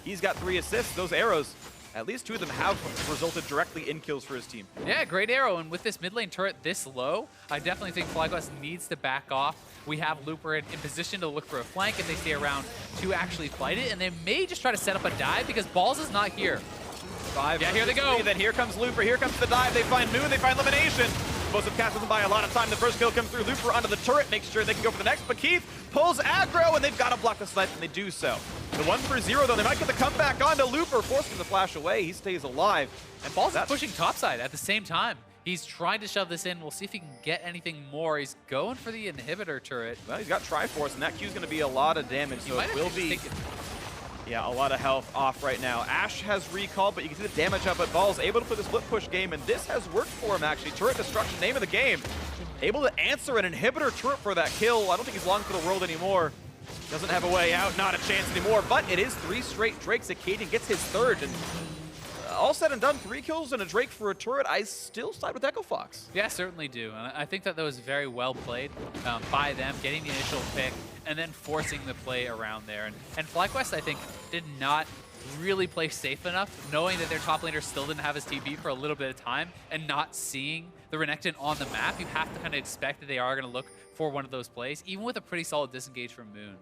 He's got 3 assists. Those arrows, at least 2 of them have resulted directly in kills for his team. Yeah, great arrow. And with this mid lane turret this low, I definitely think FlyQuest needs to back off. We have Looper in position to look for a flank if they stay around to actually fight it. And they may just try to set up a dive because Balls is not here. 5 yeah, here they go. 3, then here comes Looper. Here comes the dive. They find Moon. They find Elimination. Most of Cast doesn't buy a lot of time. The first kill comes through. Looper onto the turret, makes sure they can go for the next. But Keith pulls aggro, and they've got to block the snipe, and they do so. The 1-for-0, though, they might get the comeback onto Looper, forcing him to flash away. He stays alive. And Balls is pushing topside at the same time. He's trying to shove this in. We'll see if he can get anything more. He's going for the inhibitor turret. Well, he's got Triforce, and that Q's going to be a lot of damage, so it will be... Yeah, a lot of health off right now. Ashe has recall, but you can see the damage up at Balls. Able to play the split push game, and this has worked for him, actually. Turret destruction, name of the game. Able to answer an inhibitor turret for that kill. I don't think he's long for the world anymore. Doesn't have a way out, not a chance anymore, but it is 3 straight Drakes. Acadian gets his 3rd, and all said and done, 3 kills and a Drake for a turret. I still side with Echo Fox. Yeah, certainly do. And I think that was very well played by them, getting the initial pick and then forcing the play around there. And FlyQuest, I think, did not really play safe enough, knowing that their top laner still didn't have his TP for a little bit of time and not seeing the Renekton on the map. You have to kind of expect that they are going to look for one of those plays, even with a pretty solid disengage from Moon.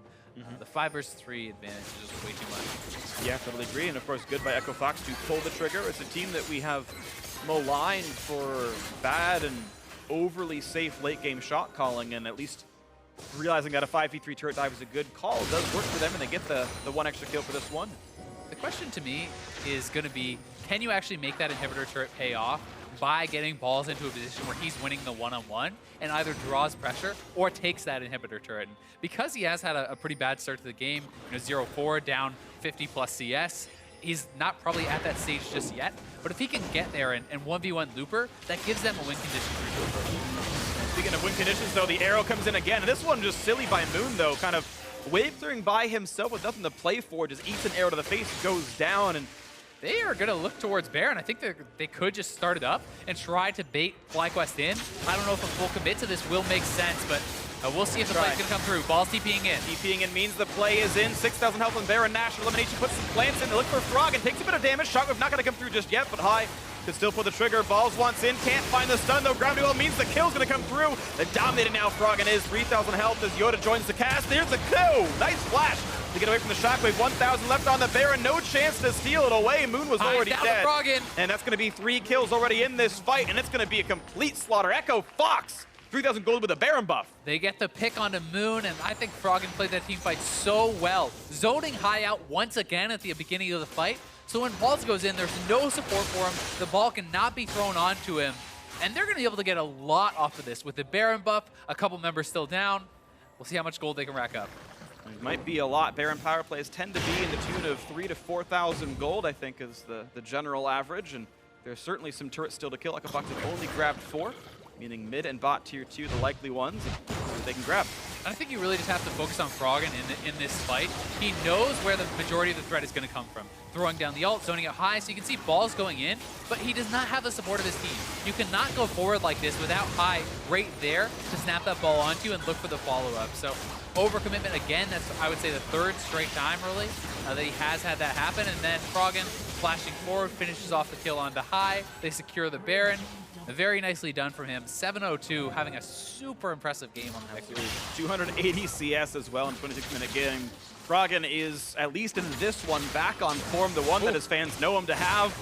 The 5 versus 3 advantage is just way too much. Yeah, totally agree. And of course, good by Echo Fox to pull the trigger. It's a team that we have maligned for bad and overly safe late game shot calling, and at least realizing that a 5v3 turret dive is a good call. It does work for them, and they get the 1 extra kill for this one. The question to me is going to be, can you actually make that inhibitor turret pay off by getting balls into a position where he's winning the one-on-one and either draws pressure or takes that inhibitor turret? And because he has had a pretty bad start to the game, 0-4, down 50 plus CS, he's not probably at that stage just yet. But if he can get there and 1v1 Looper, that gives them a win condition for Looper. Speaking of win conditions, though, the arrow comes in again. And this one just silly by Moon, though, kind of wave clearing by himself with nothing to play for, just eats an arrow to the face, goes down, and they are going to look towards Baron. I think they could just start it up and try to bait FlyQuest in. I don't know if a full commit to this will make sense, but we'll see if the play's going to come through. Ball's TPing in. TPing in means the play is in. 6,000 health on Baron. Nash elimination puts some plants in. They look for Frog and takes a bit of damage. Shockwave not going to come through just yet, but High could still pull the trigger. Balls wants in. Can't find the stun, though. Ground duel means the kill's going to come through. The dominated now Froggen is. 3,000 health as Yoda joins the cast. There's the coup. Nice flash to get away from the Shockwave. 1,000 left on the Baron. No chance to steal it away. Moon was already dead. And that's going to be 3 kills already in this fight, and it's going to be a complete slaughter. Echo Fox, 3,000 gold with a Baron buff. They get the pick onto Moon, and I think Froggen played that team fight so well. Zoning High out once again at the beginning of the fight. So when Balls goes in, there's no support for him. The ball cannot be thrown onto him. And they're going to be able to get a lot off of this. With the Baron buff, a couple members still down. We'll see how much gold they can rack up. It might be a lot. Baron power plays tend to be in the tune of 3,000 to 4,000 gold, I think, is the general average. And there's certainly some turrets still to kill. Echo Fox have only grabbed 4, meaning mid and bot tier 2, the likely ones, that they can grab. I think you really just have to focus on Froggen in this fight. He knows where the majority of the threat is going to come from. Throwing down the ult, zoning it high, so you can see Balls going in, but he does not have the support of his team. You cannot go forward like this without High right there to snap that ball onto you and look for the follow-up. So overcommitment again, that's, I would say, the 3rd straight time, really, that he has had that happen. And then Froggen, flashing forward, finishes off the kill onto High. They secure the Baron. Very nicely done from him. 702, having a super impressive game on that. 280 CS as well in 26-minute game. Froggen is, at least in this one, back on form, the one that his fans know him to have.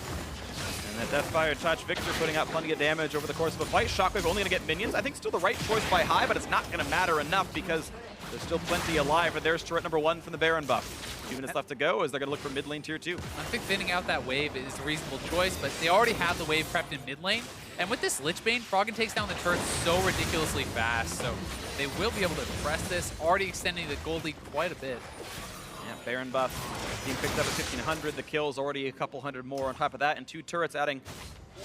And that Deathfire touch, Victor putting out plenty of damage over the course of a fight. Shockwave only going to get minions. I think still the right choice by High, but it's not going to matter enough because there's still plenty alive, and there's turret number 1 from the Baron buff. 2 minutes left to go as they're going to look for mid lane tier 2. I think thinning out that wave is a reasonable choice, but they already have the wave prepped in mid lane. And with this Lichbane, Froggen takes down the turret so ridiculously fast, so they will be able to press this, already extending the gold lead quite a bit. Yeah, Baron buff being picked up at 1,500. The kills already a couple hundred more on top of that, and 2 turrets adding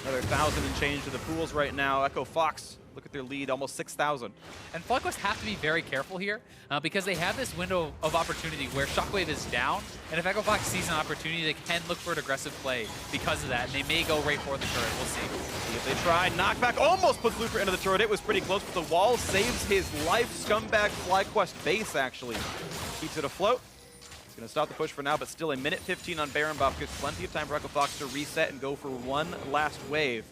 another 1,000 and change to the pools right now. Echo Fox, look at their lead, almost 6,000. And FlyQuest have to be very careful here because they have this window of opportunity where Shockwave is down, and if Echo Fox sees an opportunity, they can look for an aggressive play because of that, and they may go right for the turret. We'll see. If they try, knockback almost puts Looper into the turret. It was pretty close, but the wall saves his life. Scumbag FlyQuest base actually keeps it afloat. He's going to stop the push for now, but still a minute 15 on Baron buff. Gives plenty of time for Echo Fox to reset and go for one last wave.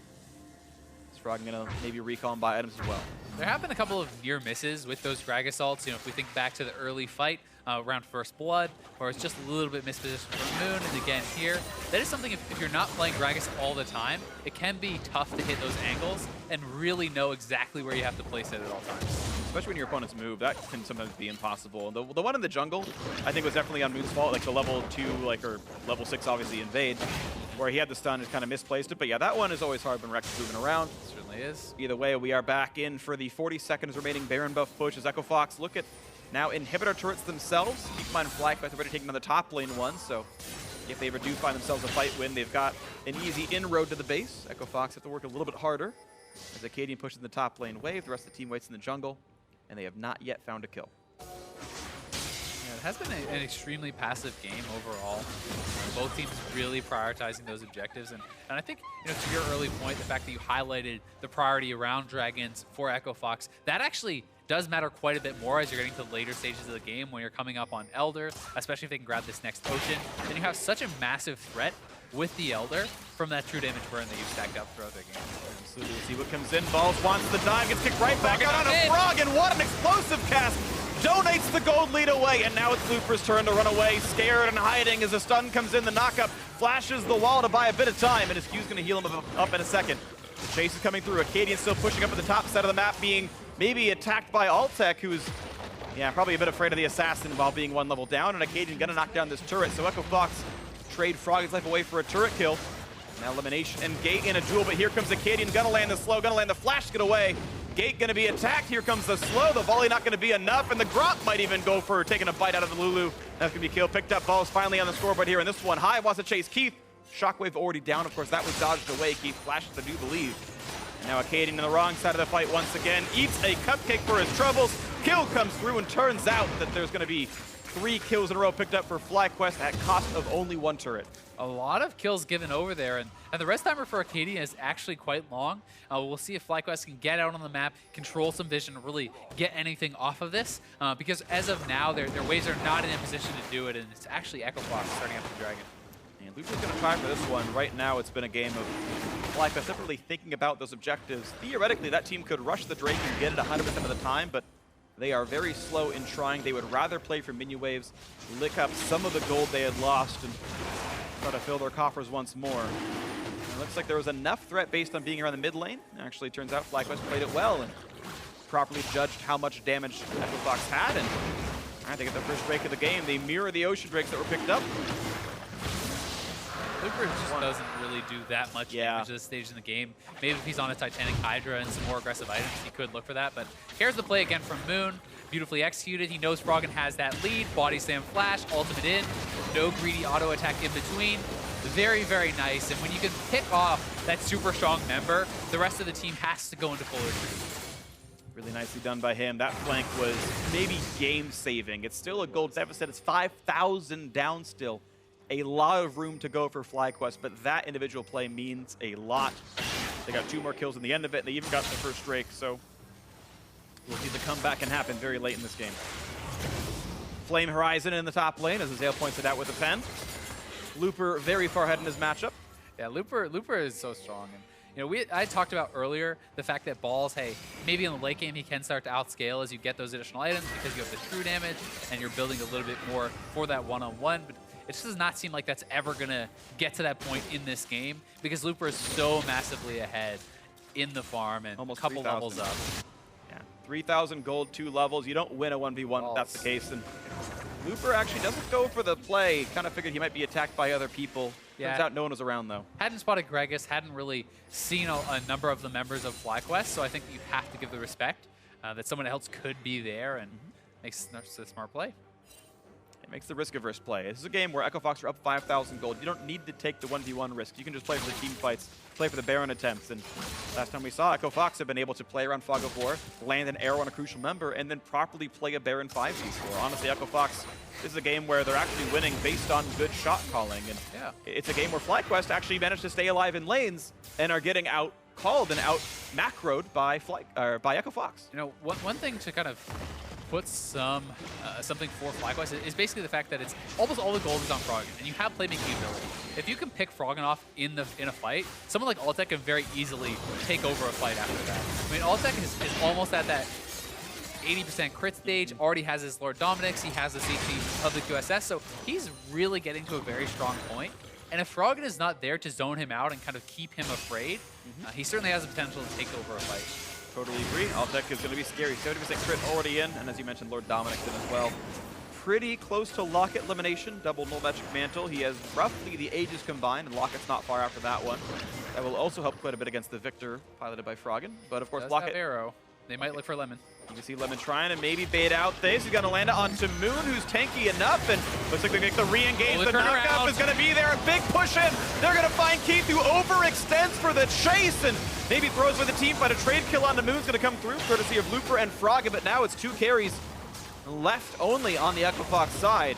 Froggen going to maybe recall and buy items as well. There have been a couple of near misses with those drag assaults. If we think back to the early fight around First Blood, where it's just a little bit mispositioned from Moon, and again here, that is something if you're not playing Gragas all the time, it can be tough to hit those angles and really know exactly where you have to place it at all times. Especially when your opponents move, that can sometimes be impossible. The one in the jungle, I think, was definitely on Moon's fault, like the level 2, or level 6, obviously, invade, where he had the stun and kind of misplaced it. But yeah, that one is always hard when Rex is moving around. It certainly is. Either way, we are back in for the 40 seconds remaining Baron buff push as Echo Fox look at now inhibitor turrets themselves. Keep in mind, FlyQuest already taking on the top lane one, so if they ever do find themselves a fight win, they've got an easy inroad to the base. Echo Fox have to work a little bit harder as Acadian pushes the top lane wave. The rest of the team waits in the jungle, and they have not yet found a kill. has been an extremely passive game overall. Both teams really prioritizing those objectives, and I think, to your early point, the fact that you highlighted the priority around Dragons for Echo Fox, that actually does matter quite a bit more as you're getting to later stages of the game when you're coming up on Elder, especially if they can grab this next potion. Then you have such a massive threat with the Elder from that true damage burn that you've stacked up throughout their game. So we'll see what comes in. Balls wants the dive, gets kicked right back out on a Frog, and what an explosive cast! Donates the gold lead away, and now it's Looper's turn to run away, scared and hiding as a stun comes in. The knockup flashes the wall to buy a bit of time, and his Q's going to heal him up in a second. The chase is coming through. Acadian still pushing up at the top side of the map, being maybe attacked by Altec, who's probably a bit afraid of the assassin while being one level down, and Acadian going to knock down this turret. So Echo Fox trade Frog's life away for a turret kill. Now Elimination and Gate in a duel, but here comes Acadian, gonna land the slow, gonna land the flash, get away. Gate gonna be attacked, here comes the slow, the volley not gonna be enough, and the Gromp might even go for taking a bite out of the Lulu. That's gonna be killed, picked up, Balls finally on the scoreboard here, and this one, Hive wants to chase Keith. Shockwave already down, of course, that was dodged away. Keith flashes, I do believe. And now Acadian on the wrong side of the fight once again, eats a cupcake for his troubles. Kill comes through, and turns out that there's gonna be 3 kills in a row picked up for FlyQuest at cost of only 1 turret. A lot of kills given over there, and the rest timer for Acadian is actually quite long. We'll see if FlyQuest can get out on the map, control some vision, really get anything off of this, because as of now, their waves are not in a position to do it, and it's actually Echo Fox starting up the Dragon. And Lucha's going to try for this one. Right now, it's been a game of FlyQuest not really thinking about those objectives. Theoretically, that team could rush the Drake and get it 100% of the time, but they are very slow in trying. They would rather play for minion waves, lick up some of the gold they had lost, and try to fill their coffers once more. And it looks like there was enough threat based on being around the mid lane. Actually, turns out FlyQuest played it well and properly judged how much damage Echo Fox had. And they get the first Drake of the game. They mirror the Ocean Drakes that were picked up. Looper just doesn't really do that much damage at this stage in the game. Maybe if he's on a Titanic Hydra and some more aggressive items, he could look for that. But here's the play again from Moon. Beautifully executed. He knows Froggen has that lead. Body slam flash, ultimate in. No greedy auto attack in between. Very, very nice. And when you can pick off that super strong member, the rest of the team has to go into full retreat. Really nicely done by him. That flank was maybe game saving. It's still a gold deficit. It's 5,000 down still. A lot of room to go for FlyQuest, but that individual play means a lot. They got 2 more kills in the end of it, and they even got the first Drake, so we'll see the comeback can happen very late in this game. Flame Horizon in the top lane, as Azale points it out with a pen. Looper very far ahead in his matchup. Yeah, Looper is so strong. And I talked about earlier the fact that Balls, hey, maybe in the late game he can start to outscale as you get those additional items because you have the true damage and you're building a little bit more for that one-on-one. But it just does not seem like that's ever going to get to that point in this game because Looper is so massively ahead in the farm and almost a couple 3,000. levels up. Yeah, 3,000 gold, 2 levels. You don't win a 1v1 if that's the case. And Looper actually doesn't go for the play. Kind of figured he might be attacked by other people. Turns out no one was around, though. Hadn't spotted Gregus, hadn't really seen a number of the members of FlyQuest, so I think you have to give the respect that someone else could be there and makes a smart play. It makes the risk-averse play. This is a game where Echo Fox are up 5,000 gold. You don't need to take the 1v1 risk. You can just play for the team fights, play for the Baron attempts. And last time we saw, Echo Fox have been able to play around Fog of War, land an arrow on a crucial member, and then properly play a Baron 5v score. Honestly, Echo Fox, this is a game where they're actually winning based on good shot calling. And it's a game where FlyQuest actually managed to stay alive in lanes and are getting out-called and out-macroed by Echo Fox. One thing to kind of put something for FlyQuest is basically the fact that it's almost all the gold is on Froggen, and you have playmaking ability. If you can pick Froggen off in a fight, someone like Altec can very easily take over a fight after that. I mean, Altec is almost at that 80% crit stage, already has his Lord Dominix, he has the CP of the QSS, so he's really getting to a very strong point. And if Froggen is not there to zone him out and kind of keep him afraid, he certainly has the potential to take over a fight. Totally agree. Altec is going to be scary. 70% crit already in, and as you mentioned, Lord Dominix in as well. Pretty close to Locket elimination, double null magic mantle. He has roughly the ages combined, and Locket's not far after that one. That will also help quite a bit against the Victor, piloted by Froggen. But of course, Locket. Arrow. They might look for Lemon. You can see Lemon trying to maybe bait out this. He's going to land it onto Moon, who's tanky enough, and looks like they make the re-engage. The knockup is going to be there. A big push in. They're going to find Keith, who overextends for the chase, and maybe throws for the team, but a trade kill onto Moon's going to come through, courtesy of Looper and Froggen, but now it's 2 carries left only on the Echo Fox side.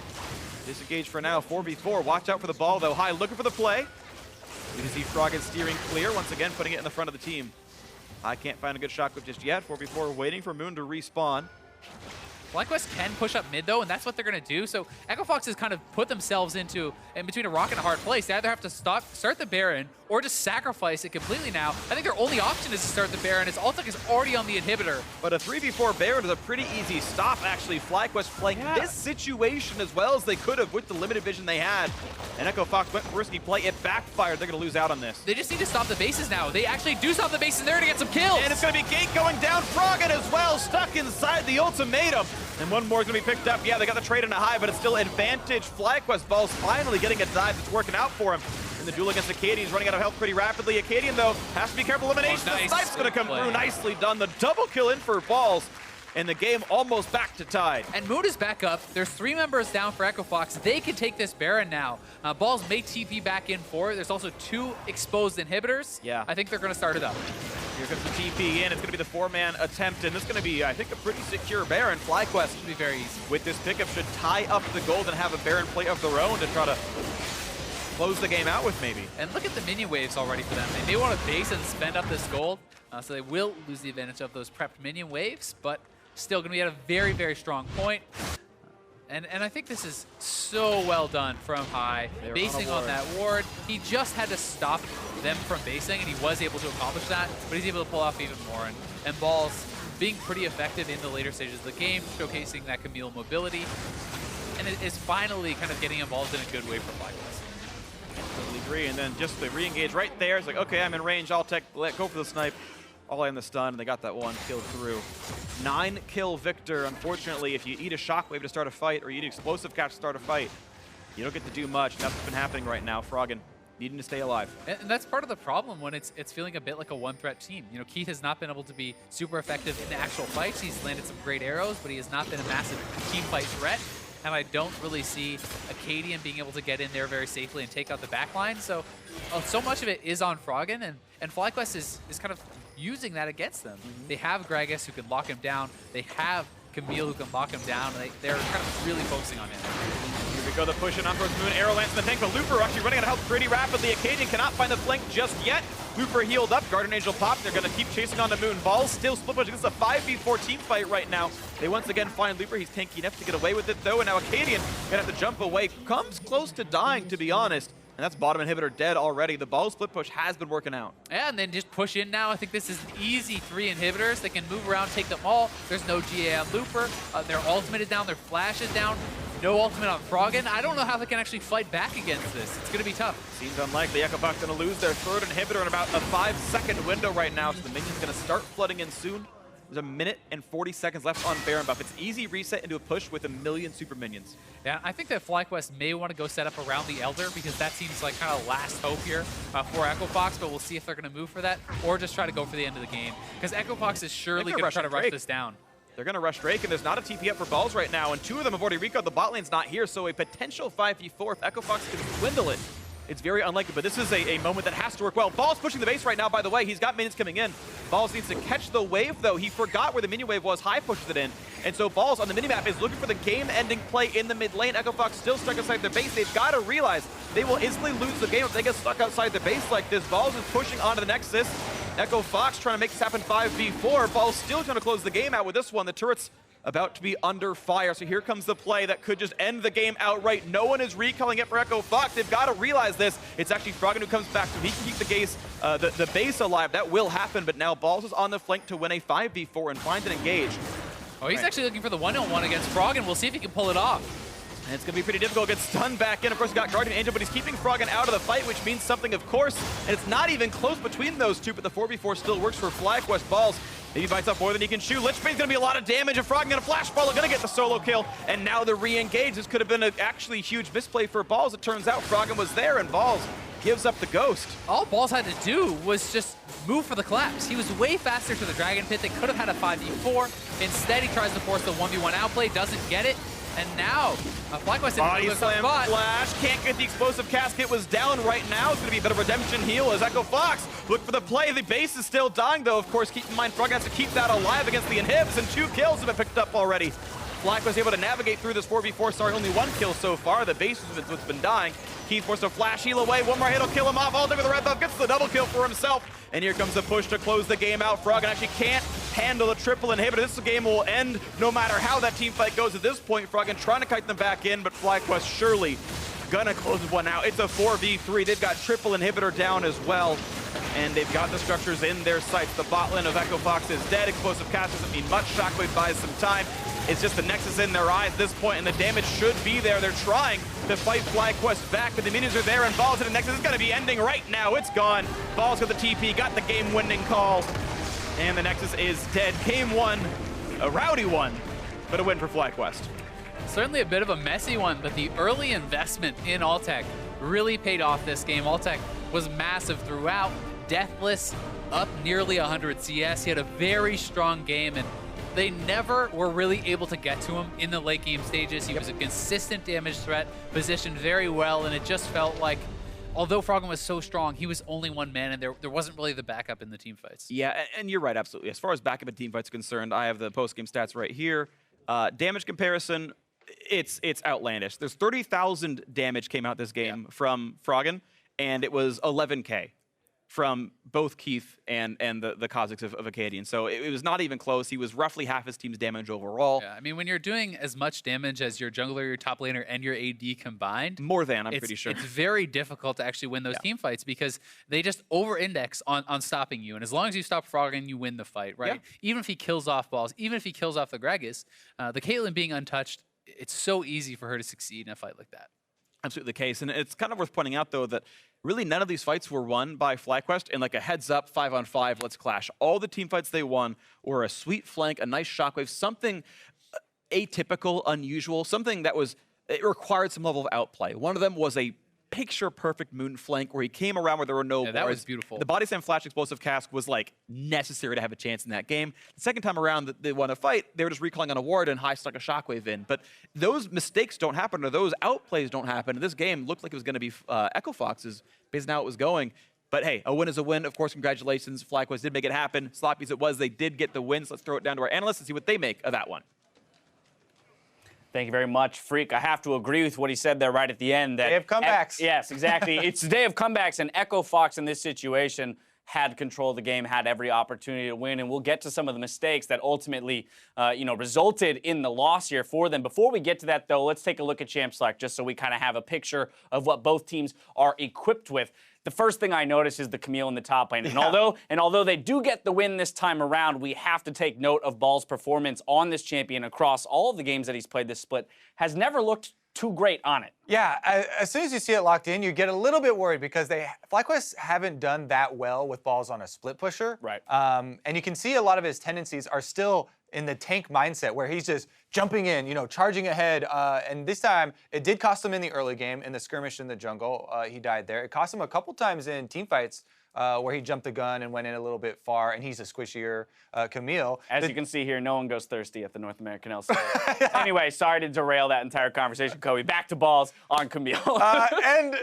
Disengaged for now, 4v4. Watch out for the ball though. High looking for the play. You can see Froggen steering clear, once again putting it in the front of the team. I can't find a good shot whip just yet. 4v4 waiting for Moon to respawn. FlyQuest can push up mid though, and that's what they're gonna do. So Echo Fox has kind of put themselves in between a rock and a hard place. They either have to start the Baron, or just sacrifice it completely now. I think their only option is to start the Baron. His ult is already on the inhibitor. But a 3v4 Baron is a pretty easy stop, actually. FlyQuest playing this situation as well as they could have with the limited vision they had. And Echo Fox went for risky play. It backfired. They're going to lose out on this. They just need to stop the bases now. They actually do stop the bases there to get some kills. And it's going to be Gate going down. Froggen as well, stuck inside the ultimatum. And one more is going to be picked up. Yeah, they got the trade in a high, but it's still advantage. FlyQuest Balls finally getting a dive that's working out for him. In the duel against Acadian, he's running out of health pretty rapidly. Acadian, though, has to be careful. Elimination. Nice. The snipe's going to come through. Nicely done. The double kill in for Balls. And the game almost back to tied. And Moon is back up. There's 3 members down for Echo Fox. They can take this Baron now. Balls may TP back in for it. There's also 2 exposed inhibitors. Yeah. I think they're going to start it up. Here comes the TP in. It's going to be the 4-man attempt, and this is going to be, I think, a pretty secure Baron. FlyQuest Should be very easy. with this pickup should tie up the gold and have a Baron play of their own to try to close the game out with, maybe. And look at the minion waves already for them. They may want to base and spend up this gold, so they will lose the advantage of those prepped minion waves, but still going to be at a very, very strong point. And I think this is so well done from High, basing on that ward. He just had to stop them from basing, and he was able to accomplish that, but he's able to pull off even more. And Balls being pretty effective in the later stages of the game, showcasing that Camille mobility, and it is finally kind of getting involved in a good way for FlyQuest. Totally agree, and then just the re-engage right there. It's like, okay, I'm in range, I'll go for the snipe. All in the stun, and they got that one kill through. 9-kill victor. Unfortunately, if you eat a shockwave to start a fight, or you eat explosive catch to start a fight, you don't get to do much. That's what's been happening right now. Froggen needing to stay alive. And that's part of the problem when it's feeling a bit like a one-threat team. You know, Keith has not been able to be super effective in the actual fights. He's landed some great arrows, but he has not been a massive team fight threat. And I don't really see Acadian being able to get in there very safely and take out the backline. So much of it is on Froggen, and FlyQuest is kind of using that against them. They have Gragas who can lock him down. They have Camille who can lock him down. They're kind of really focusing on him. Here we go, the push in on towards Moon. Arrow lands in the tank, but Looper actually running out of health pretty rapidly. Acadian cannot find the flank just yet. Looper healed up, Guardian Angel popped. They're gonna keep chasing on to Moon. Balls still split push. This is a 5v4 team fight right now. They once again find Looper. He's tanky enough to get away with it though, and now Acadian gonna have to jump away. Comes close to dying, to be honest. And that's bottom inhibitor dead already. The ball split push has been working out. Yeah, and then just push in now. I think this is an easy 3 inhibitors. They can move around, take them all. There's no GA on Looper. Their ultimate is down, their flash is down. No ultimate on Froggen. I don't know how they can actually fight back against this. It's going to be tough. Seems unlikely. Echo Fox going to lose their 3rd inhibitor in about a 5-second window right now, so the minion's going to start flooding in soon. There's 1 minute and 40 seconds left on Baron buff. It's easy reset into a push with 1 million super minions. Yeah, I think that FlyQuest may want to go set up around the Elder because that seems like kind of last hope here for Echo Fox, but we'll see if they're going to move for that or just try to go for the end of the game. Because Echo Fox is surely going to try to rush this down. They're going to rush Drake, and there's not a TP up for Balls right now, and 2 of them have already reco'd. The bot lane's not here, so a potential 5v4 if Echo Fox can swindle it. It's very unlikely, but this is a moment that has to work well. Balls pushing the base right now, by the way. He's got minions coming in. Balls needs to catch the wave, though. He forgot where the minion wave was. High pushes it in. And so Balls on the minimap is looking for the game-ending play in the mid lane. Echo Fox still stuck outside their base. They've got to realize they will instantly lose the game if they get stuck outside the base like this. Balls is pushing onto the Nexus. Echo Fox trying to make this happen 5v4. Balls still trying to close the game out with this one. The turret's about to be under fire, so here comes the play that could just end the game outright. No one is recalling it for Echo Fox. They've got to realize this. It's actually Froggen who comes back, so he can keep the base alive. That will happen, but now Balls is on the flank to win a 5v4 and find an engage. Oh, he's actually looking for the 1-on-1 against Froggen. We'll see if he can pull it off. And it's going to be pretty difficult. Gets stunned back in. Of course, he's got Guardian Angel, but he's keeping Froggen out of the fight, which means something, of course. And it's not even close between those two, but the 4v4 still works for FlyQuest. Balls maybe bites up more than he can chew. Lich Bane's going to be a lot of damage, and Froggen going to flash ball, going to get the solo kill. And now the re-engage. This could have been an actually huge misplay for Balls. It turns out Froggen was there, and Balls gives up the ghost. All Balls had to do was just move for the collapse. He was way faster to the Dragon Pit. They could have had a 5v4. Instead, he tries to force the 1v1 outplay, doesn't get it. And now, FlyQuest in the spot. Flash, can't get the explosive casket, was down right now. It's going to be a bit of redemption heal as Echo Fox look for the play. The base is still dying, though. Of course, keep in mind, Froggen has to keep that alive against the inhibs, and 2 kills have been picked up already. FlyQuest able to navigate through this 4v4, sorry, only 1 kill so far. The base is what's been dying. Keith forced a flash heal away. One more hit will kill him off. All day with the red buff, gets the double kill for himself. And here comes the push to close the game out. Froggen actually can't handle a triple inhibitor. This game will end no matter how that team fight goes at this point. Froggen trying to kite them back in, but FlyQuest surely gonna close one out. It's a 4v3. They've got triple inhibitor down as well. And they've got the structures in their sights. The bot lane of Echo Fox is dead. Explosive cast doesn't mean much. Shockwave buys some time. It's just the Nexus in their eyes at this point, and the damage should be there. They're trying to fight FlyQuest back, but the minions are there, and Balls in the Nexus is going to be ending right now. It's gone. Balls got the TP, got the game-winning call, and the Nexus is dead. Game 1, a rowdy one, but a win for FlyQuest. Certainly a bit of a messy one, but the early investment in Altec really paid off this game. Altec was massive throughout. Deathless, up nearly 100 CS. He had a very strong game, and they never were really able to get to him in the late game stages. He was a consistent damage threat, positioned very well, and it just felt like, although Froggen was so strong, he was only one man, and there wasn't really the backup in the team fights. Yeah, and you're right, absolutely. As far as backup in team fights are concerned, I have the post-game stats right here. Damage comparison, it's outlandish. There's 30,000 damage came out this game from Froggen, and it was 11K from both Keith and the Kazakhs of Acadian. So it was not even close. He was roughly half his team's damage overall. Yeah, I mean, when you're doing as much damage as your jungler, your top laner, and your AD combined, more than, I'm pretty sure. It's very difficult to actually win those team fights because they just over-index on stopping you. And as long as you stop Froggen, you win the fight, right? Yeah. Even if he kills off Balls, even if he kills off the Gragas, the Caitlyn being untouched, it's so easy for her to succeed in a fight like that. Absolutely the case. And it's kind of worth pointing out, though, that really none of these fights were won by FlyQuest in like a heads-up 5-on-5, let's clash. All the team fights they won were a sweet flank, a nice shockwave, something atypical, unusual, something that was, it required some level of outplay. One of them was a picture-perfect moon flank where he came around where there were no wards. That was beautiful. The body slam flash explosive cast was like necessary to have a chance in that game. The second time around that they won a fight, they were just recalling on a ward and high stuck a shockwave in. But those mistakes don't happen, or those outplays don't happen. This game looked like it was going to be Echo Fox's based on how it was going. But hey, a win is a win. Of course, congratulations. FlyQuest did make it happen. Sloppy as it was, they did get the wins. Let's throw it down to our analysts and see what they make of that one. Thank you very much, Freak. I have to agree with what he said there right at the end. That Day of comebacks. Yes, exactly. It's the day of comebacks, and Echo Fox in this situation had control of the game, had every opportunity to win, and we'll get to some of the mistakes that ultimately, resulted in the loss here for them. Before we get to that, though, let's take a look at Champ Select just so we kind of have a picture of what both teams are equipped with. The first thing I notice is the Camille in the top lane. And although they do get the win this time around, we have to take note of Ball's performance on this champion across all of the games that he's played this split. Has never looked too great on it. Yeah, as soon as you see it locked in, you get a little bit worried because FlyQuest haven't done that well with Balls on a split pusher. Right. And you can see a lot of his tendencies are still in the tank mindset where he's just jumping in, charging ahead. And this time, it did cost him in the early game in the skirmish in the jungle. He died there. It cost him a couple times in team fights where he jumped the gun and went in a little bit far, and he's a squishier Camille. As you can see here, no one goes thirsty at the North American LCS. Anyway, sorry to derail that entire conversation, Kobe. Back to Balls on Camille. and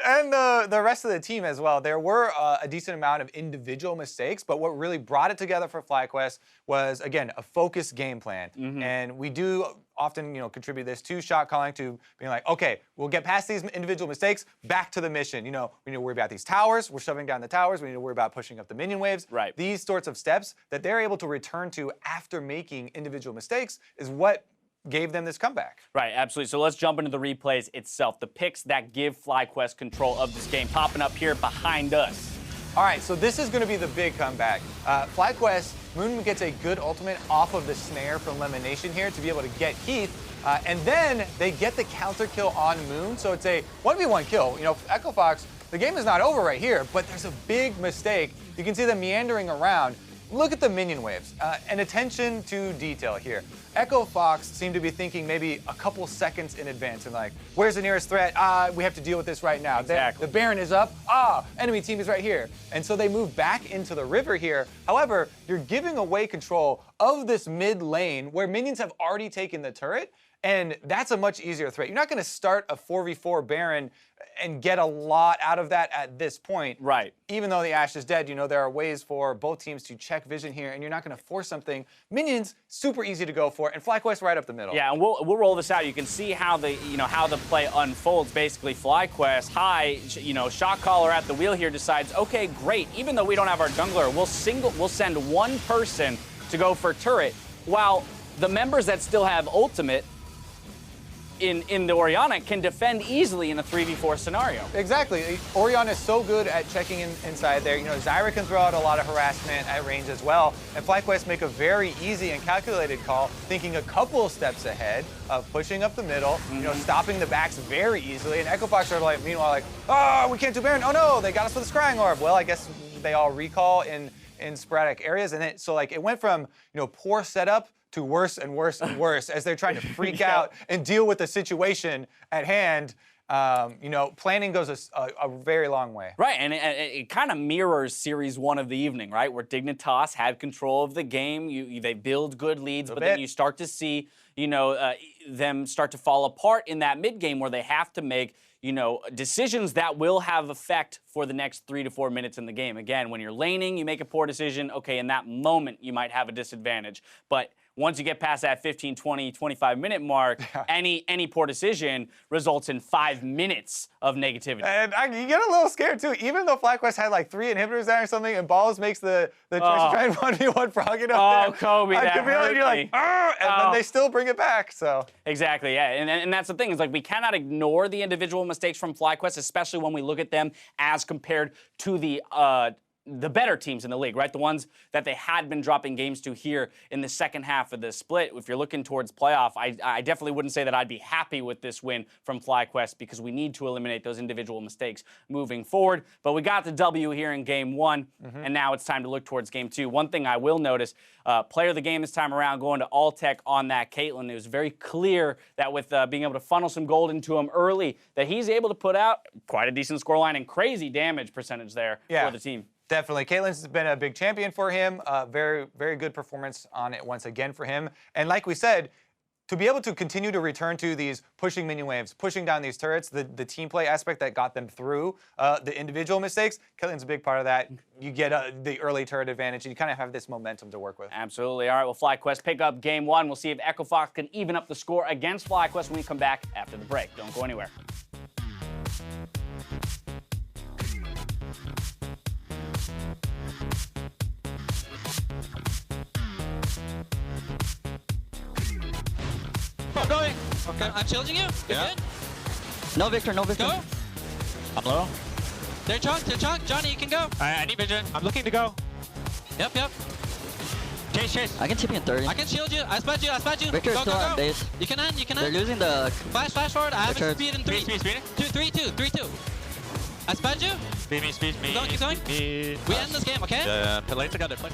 the rest of the team as well. There were a decent amount of individual mistakes, but what really brought it together for FlyQuest was, again, a focused game plan. And we do often, contribute this to shot calling, to being like, okay, we'll get past these individual mistakes, back to the mission. We need to worry about these towers. We're shoving down the towers. We need to worry about pushing up the minion waves. Right. These sorts of steps that they're able to return to after making individual mistakes is what gave them this comeback. Right, absolutely. So let's jump into the replays itself. The picks that give FlyQuest control of this game popping up here behind us. All right, so this is going to be the big comeback. FlyQuest, Moon gets a good ultimate off of the snare from Lemonation here to be able to get Keith, and then they get the counter kill on Moon, so it's a 1v1 kill. Echo Fox, the game is not over right here, but there's a big mistake. You can see them meandering around. Look at the minion waves, and attention to detail here. Echo Fox seemed to be thinking maybe a couple seconds in advance and like, where's the nearest threat? We have to deal with this right now. Exactly. The Baron is up. Enemy team is right here. And so they move back into the river here. However, you're giving away control of this mid lane where minions have already taken the turret. And that's a much easier threat. You're not going to start a 4v4 Baron and get a lot out of that at this point. Right. Even though the Ashe is dead, you know, there are ways for both teams to check vision here, and you're not going to force something. Minions, super easy to go for, and FlyQuest right up the middle. Yeah, and we'll roll this out. You can see how the play unfolds. Basically, FlyQuest, shot caller at the wheel here decides, okay, great. Even though we don't have our jungler, we'll send one person to go for turret, while the members that still have ultimate in the Orianna can defend easily in a 3v4 scenario. Exactly. Orianna is so good at checking inside there. You know, Zyra can throw out a lot of harassment at range as well. And FlyQuest make a very easy and calculated call, thinking a couple steps ahead of pushing up the middle, you know, stopping the backs very easily. And Echo Fox are like, meanwhile, like, oh, we can't do Baron. Oh no, they got us with a Scrying Orb. Well, I guess they all recall in sporadic areas. And so like it went from, you know, poor setup to worse and worse and worse as they're trying to freak out and deal with the situation at hand. You know, planning goes a very long way. Right, and it kind of mirrors Series 1 of the evening, right, where Dignitas had control of the game. They build good leads, but then you start to see, you know, them start to fall apart in that mid game where they have to make, you know, decisions that will have effect for the next 3 to 4 minutes in the game. Again, when you're laning, you make a poor decision. Okay, in that moment, you might have a disadvantage, but once you get past that 15, 20, 25-minute mark, any poor decision results in 5 minutes of negativity. And you get a little scared, too. Even though FlyQuest had like 3 inhibitors there or something, and Balls makes the try and 1v1 Froggen up there. Oh, Kobe, that hurt you're like, and then they still bring it back, so. Exactly, yeah, and that's the thing. Is like we cannot ignore the individual mistakes from FlyQuest, especially when we look at them as compared to the better teams in the league, right? The ones that they had been dropping games to here in the second half of the split. If you're looking towards playoff, I definitely wouldn't say that I'd be happy with this win from FlyQuest because we need to eliminate those individual mistakes moving forward. But we got the W here in Game 1, and now it's time to look towards Game 2. One thing I will notice, player of the game this time around going to All-Tech on that Caitlyn. It was very clear that with being able to funnel some gold into him early, that he's able to put out quite a decent scoreline and crazy damage percentage there for the team. Definitely. Caitlyn's been a big champion for him. Very, very good performance on it once again for him. And like we said, to be able to continue to return to these pushing minion waves, pushing down these turrets, the team play aspect that got them through the individual mistakes, Caitlyn's a big part of that. You get the early turret advantage, and you kind of have this momentum to work with. Absolutely. All right, well, FlyQuest pick up Game 1. We'll see if Echo Fox can even up the score against FlyQuest when we come back after the break. Don't go anywhere. I'm going. Okay. I'm shielding you. You're good? No Victor, no Victor. Go. I'm low. They're chunk. Johnny, you can go. I need vision. I'm looking to go. Yep. Chase. I can TP in 30. I can shield you. I spot you. Victor's still on base. You can end. They're losing the... Flash forward. I have Victor. a speed in 3. Speed. 3-2. I spot you. Speed me. Keep going. We end this game, okay? Yeah. Put lanes together. Play.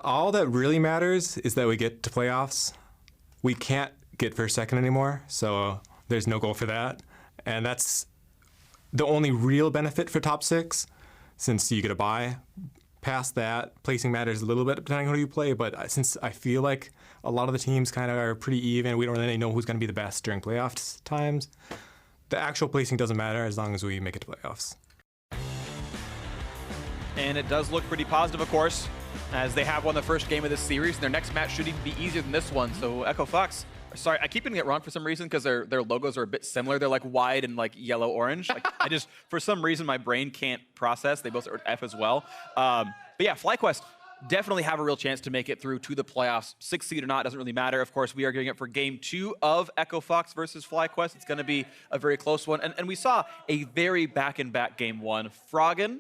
All that really matters is that we get to playoffs. We can't get first, second anymore, so there's no goal for that. And that's the only real benefit for top 6, since you get a bye. Past that, placing matters a little bit depending on who you play, but since I feel like a lot of the teams kind of are pretty even, we don't really know who's going to be the best during playoff times, the actual placing doesn't matter as long as we make it to playoffs. And it does look pretty positive, of course, as they have won the first game of this series, and their next match should even be easier than this one. So Echo Fox, sorry, I keep getting it wrong for some reason because their logos are a bit similar. They're like wide and like yellow-orange. Like, I just, for some reason, my brain can't process. They both start with F as well. But yeah, FlyQuest definitely have a real chance to make it through to the playoffs. 6th seed or not, doesn't really matter. Of course, we are getting it for game 2 of Echo Fox versus FlyQuest. It's going to be a very close one. And we saw a very back-and-back game 1. Froggen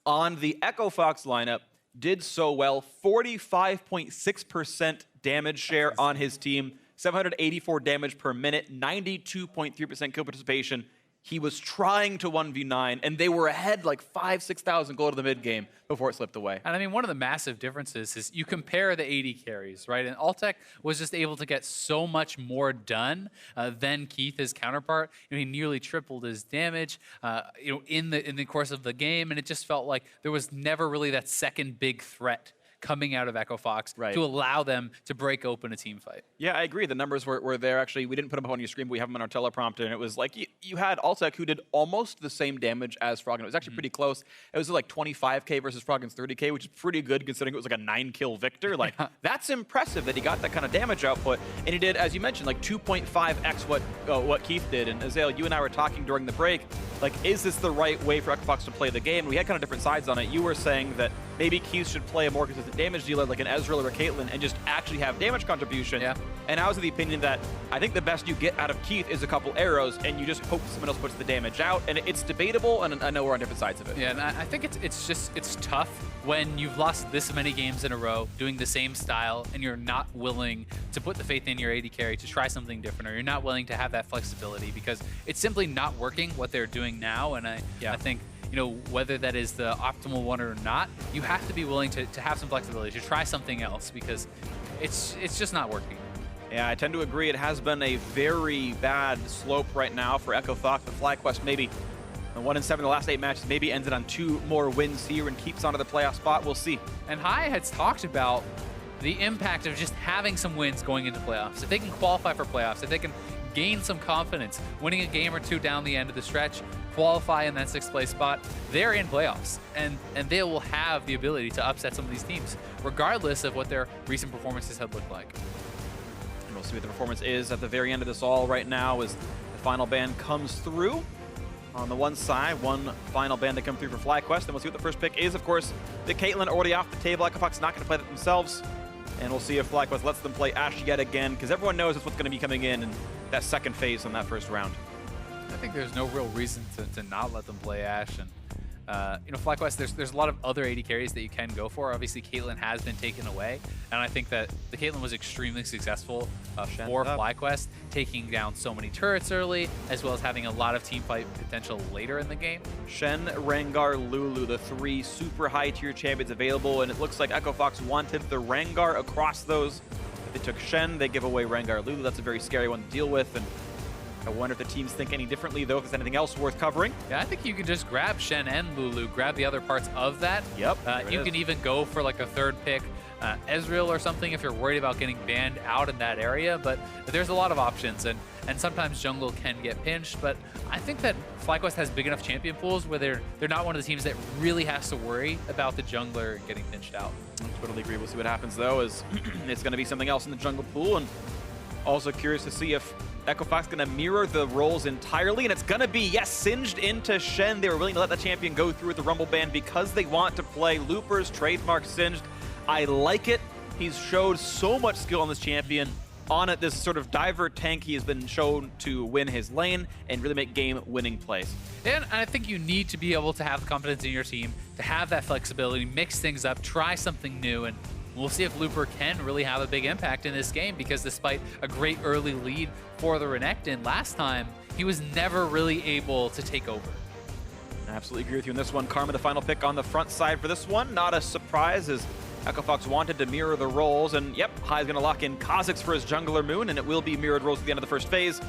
on the Echo Fox lineup did so well. 45.6% damage share on his team. 784 damage per minute, 92.3% kill participation. He was trying to 1v9, and they were ahead like 5,000-6,000 gold in the mid game before it slipped away. And I mean, one of the massive differences is you compare the AD carries, right? And Altec was just able to get so much more done than Keith, his counterpart. He nearly tripled his damage, in the course of the game, and it just felt like there was never really that second big threat coming out of Echo Fox to allow them to break open a team fight. Yeah, I agree. The numbers were there. Actually, we didn't put them up on your screen, but we have them on our teleprompter, and it was like you had Altec, who did almost the same damage as Froggen. It was actually pretty close. It was like 25k versus Froggen's 30k, which is pretty good considering it was like a 9-kill victor. Like, that's impressive that he got that kind of damage output, and he did, as you mentioned, like 2.5x what Keith did. And Azale, you and I were talking during the break, like, is this the right way for Echo Fox to play the game? We had kind of different sides on it. You were saying that maybe Keith should play a more consistent damage dealer like an Ezreal or a Caitlyn and just actually have damage contribution. Yeah. And I was of the opinion that I think the best you get out of Keith is a couple arrows and you just hope someone else puts the damage out. And it's debatable, and I know we're on different sides of it. Yeah, and I think it's tough when you've lost this many games in a row doing the same style and you're not willing to put the faith in your AD carry to try something different, or you're not willing to have that flexibility because it's simply not working what they're doing now. And I think, whether that is the optimal one or not, you have to be willing to have some flexibility, to try something else, because it's just not working. Yeah, I tend to agree. It has been a very bad slope right now for Echo Fox. The FlyQuest maybe 1-7 in the last 8 matches, maybe ended on 2 more wins here and keeps onto the playoff spot. We'll see. And Hai has talked about the impact of just having some wins going into playoffs. If they can qualify for playoffs, if they can gain some confidence, winning a game or 2 down the end of the stretch, qualify in that 6th place spot, they're in playoffs. And they will have the ability to upset some of these teams, regardless of what their recent performances have looked like. And we'll see what the performance is at the very end of this all right now as the final ban comes through. On the one side, one final ban to come through for FlyQuest. And we'll see what the first pick is. Of course, the Caitlyn already off the table. Echo Fox not going to play that themselves. And we'll see if FlyQuest lets them play Ashe yet again, because everyone knows that's what's going to be coming in that second phase on that first round. I think there's no real reason to not let them play Ashe. And FlyQuest, there's a lot of other AD carries that you can go for. Obviously, Caitlyn has been taken away, and I think that the Caitlyn was extremely successful for FlyQuest, taking down so many turrets early, as well as having a lot of team fight potential later in the game. Shen, Rengar, Lulu, the 3 super high tier champions available, and it looks like Echo Fox wanted the Rengar across those. If they took Shen, they give away Rengar, Lulu. That's a very scary one to deal with, and I wonder if the teams think any differently, though, if there's anything else worth covering. Yeah, I think you can just grab Shen and Lulu, grab the other parts of that. Yep. You can even go for like a 3rd pick, Ezreal or something, if you're worried about getting banned out in that area. But there's a lot of options, and sometimes jungle can get pinched. But I think that FlyQuest has big enough champion pools where they're not one of the teams that really has to worry about the jungler getting pinched out. I totally agree. We'll see what happens, though, as it's going to be something else in the jungle pool. And also curious to see if Echo Fox going to mirror the roles entirely, and it's going to be, yes, singed into Shen. They were willing to let that champion go through with the Rumble ban because they want to play Loopers, trademark singed. I like it. He's showed so much skill on this champion. On it, this sort of diver tank, he has been shown to win his lane and really make game-winning plays. And I think you need to be able to have confidence in your team, to have that flexibility, mix things up, try something new, and we'll see if Looper can really have a big impact in this game, because despite a great early lead for the Renekton last time, he was never really able to take over. I absolutely agree with you on this one. Karma, the final pick on the front side for this one. Not a surprise, as Echo Fox wanted to mirror the roles, and yep, Hai's going to lock in Kha'Zix for his jungler Moon, and it will be mirrored roles at the end of the first phase.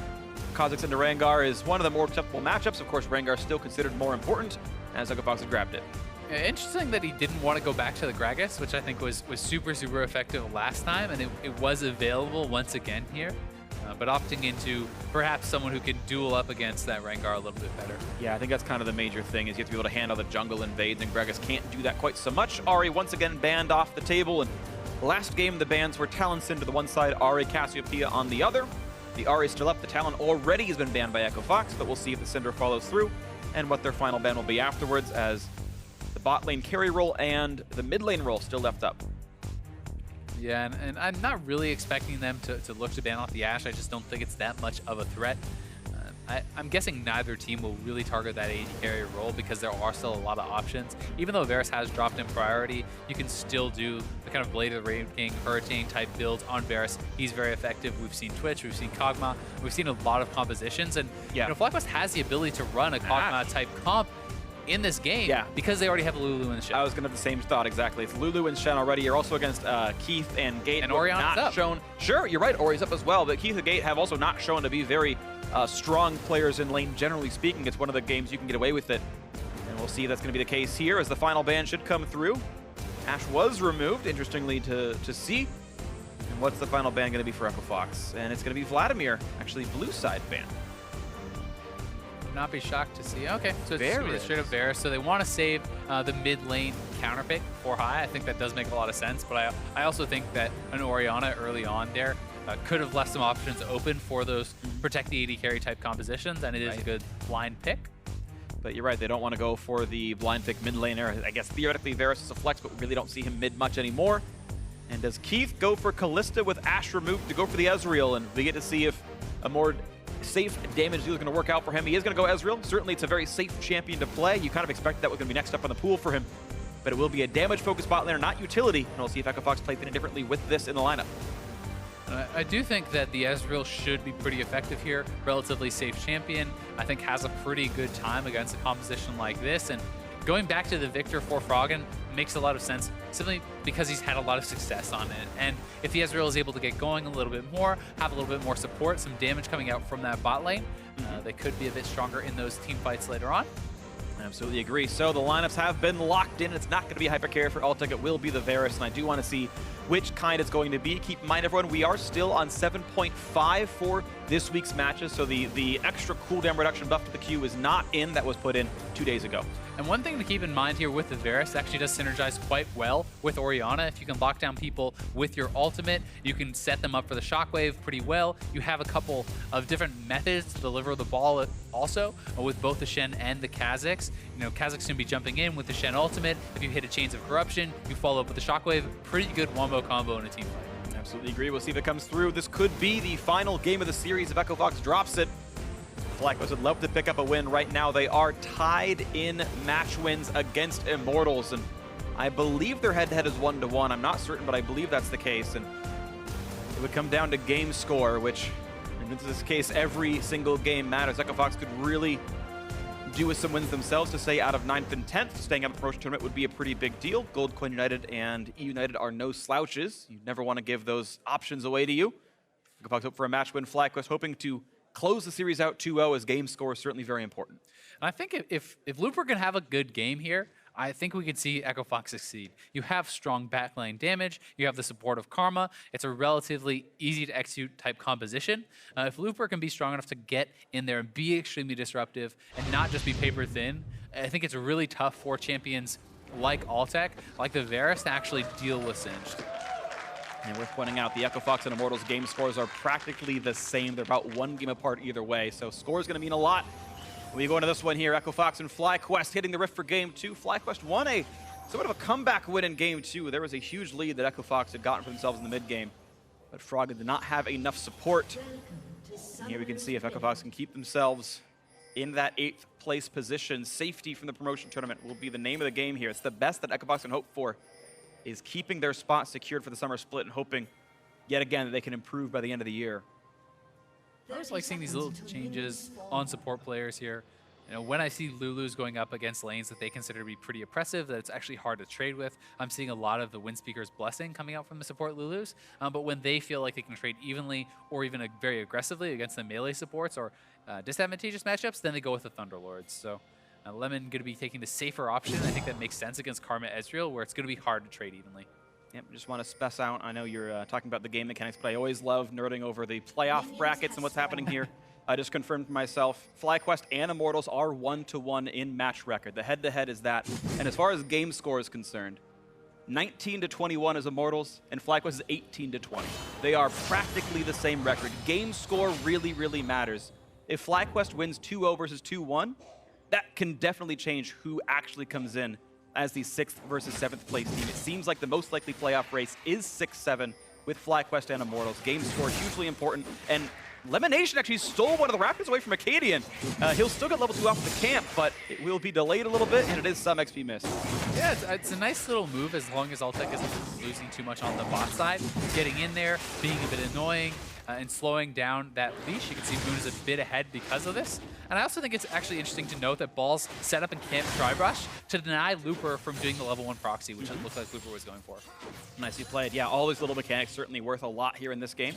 Kha'Zix into Rengar is one of the more acceptable matchups. Of course, Rengar is still considered more important, as Echo Fox has grabbed it. Interesting that he didn't want to go back to the Gragas, which I think was super, super effective last time, and it was available once again here. But opting into perhaps someone who can duel up against that Rengar a little bit better. Yeah, I think that's kind of the major thing, is you have to be able to handle the jungle invades, and Gragas can't do that quite so much. Ahri once again banned off the table, and last game the bans were Talon Sin to the one side, Ahri Cassiopeia on the other. The Ahri is still up, the Talon already has been banned by Echo Fox, but we'll see if the Cinder follows through and what their final ban will be afterwards, as the bot lane carry role and the mid lane role still left up. Yeah, and I'm not really expecting them to look to ban off the Ashe. I just don't think it's that much of a threat. I'm guessing neither team will really target that AD carry role because there are still a lot of options. Even though Varus has dropped in priority, you can still do the kind of Blade of the Raven King, Hurricane type builds on Varus. He's very effective. We've seen Twitch, we've seen Kog'Maw, we've seen a lot of compositions, and yeah, FlyQuest has the ability to run a Kog'Maw type comp in this game, because they already have Lulu and Shen. I was going to have the same thought, exactly. It's Lulu and Shen already. You're also against Keith and Gate. And Orion's up. Sure, you're right, Ori's up as well, but Keith and Gate have also not shown to be very strong players in lane, generally speaking. It's one of the games you can get away with it. And we'll see if that's going to be the case here, as the final ban should come through. Ashe was removed, interestingly, to see. And what's the final ban going to be for Echo Fox? And it's going to be Vladimir, actually blue side ban. Not be shocked to see. Okay, so it's straight up Varus. So they want to save the mid lane counter pick for Hai. I think that does make a lot of sense, but I also think that an Orianna early on there could have left some options open for those protect the AD carry type compositions, and it is a good blind pick. But you're right, they don't want to go for the blind pick mid laner. I guess theoretically Varus is a flex, but we really don't see him mid much anymore. And does Keith go for Kalista with Ashe removed to go for the Ezreal? And we get to see if a more safe damage deal is going to work out for him. He is going to go Ezreal. Certainly it's a very safe champion to play. You kind of expect that was going to be next up on the pool for him. But it will be a damage-focused bot laner, not utility. And we'll see if Echo Fox plays it differently with this in the lineup. I do think that the Ezreal should be pretty effective here. Relatively safe champion. I think has a pretty good time against a composition like this. And going back to the Victor for Froggen makes a lot of sense, simply because he's had a lot of success on it. And if the Ezreal is able to get going a little bit more, have a little bit more support, some damage coming out from that bot lane, they could be a bit stronger in those team fights later on. I absolutely agree. So the lineups have been locked in. It's not going to be Hypercarry for Altec. It will be the Varus, and I do want to see which kind it's going to be. Keep in mind, everyone, we are still on 7.5 for this week's matches, so the extra cooldown reduction buff to the Q is not in. That was put in 2 days ago. And one thing to keep in mind here with the Varus actually does synergize quite well with Orianna. If you can lock down people with your ultimate, you can set them up for the shockwave pretty well. You have a couple of different methods to deliver the ball also with both the Shen and the Kha'Zix. You know, Kha'Zix can be jumping in with the Shen ultimate. If you hit a Chains of Corruption, you follow up with the shockwave. Pretty good wombo combo in a team fight. Absolutely agree. We'll see if it comes through. This could be the final game of the series if Echo Fox drops it. FlyQuest would love to pick up a win. Right now, they are tied in match wins against Immortals, and I believe their head-to-head is 1-1. I'm not certain, but I believe that's the case, and it would come down to game score, which in this case, every single game matters. Echo Fox could really do with some wins themselves to stay out of 9th and 10th. Staying out of the promotion tournament would be a pretty big deal. Gold Coin United and E United are no slouches. You never want to give those options away to you. Echo Fox hope for a match win. FlyQuest hoping to close the series out 2-0, as game score is certainly very important. And I think if Looper can have a good game here, I think we could see Echo Fox succeed. You have strong backline damage, you have the support of Karma, it's a relatively easy to execute type composition. If Looper can be strong enough to get in there and be extremely disruptive and not just be paper thin, I think it's really tough for champions like Altec, like the Varus, to actually deal with Singed. And worth pointing out, the Echo Fox and Immortals game scores are practically the same. They're about one game apart either way, so score is going to mean a lot. We go into this one here, Echo Fox and FlyQuest hitting the Rift for game 2. FlyQuest won somewhat of a comeback win in game 2. There was a huge lead that Echo Fox had gotten for themselves in the mid game, but Froggen did not have enough support. And here we can see if Echo Fox can keep themselves in that 8th place position. Safety from the promotion tournament will be the name of the game here. It's the best that Echo Fox can hope for, is keeping their spot secured for the summer split and hoping, yet again, that they can improve by the end of the year. I always like seeing these little changes on support players here. You know, when I see Lulus going up against lanes that they consider to be pretty oppressive, that it's actually hard to trade with, I'm seeing a lot of the Windspeaker's Blessing coming out from the support Lulus. But when they feel like they can trade evenly or even very aggressively against the melee supports or disadvantageous matchups, then they go with the Thunderlords. So Lemon going to be taking the safer option. I think that makes sense against Karma Ezreal, where it's going to be hard to trade evenly. Yep, just want to spec out. I know you're talking about the game mechanics, but I always love nerding over the playoff brackets and what's happening here. I just confirmed for myself, FlyQuest and Immortals are 1-1 in match record. The head-to-head is that. And as far as game score is concerned, 19-21 is Immortals, and FlyQuest is 18-20. They are practically the same record. Game score really, really matters. If FlyQuest wins 2-0 versus 2-1, that can definitely change who actually comes in as the 6th versus 7th place team. It seems like the most likely playoff race is 6-7 with FlyQuest and Immortals. Game score hugely important, and Lemonation actually stole one of the Raptors away from Acadian. He'll still get level 2 off the camp, but it will be delayed a little bit, and it is some XP missed. Yeah, it's a nice little move as long as Altec isn't losing too much on the bot side. Getting in there, being a bit annoying, and slowing down that leash. You can see Moon is a bit ahead because of this. And I also think it's actually interesting to note that Balls set up in camp Tribrush to deny Looper from doing the level 1 proxy, which it looked like Looper was going for. Nicely played. Yeah, all these little mechanics certainly worth a lot here in this game.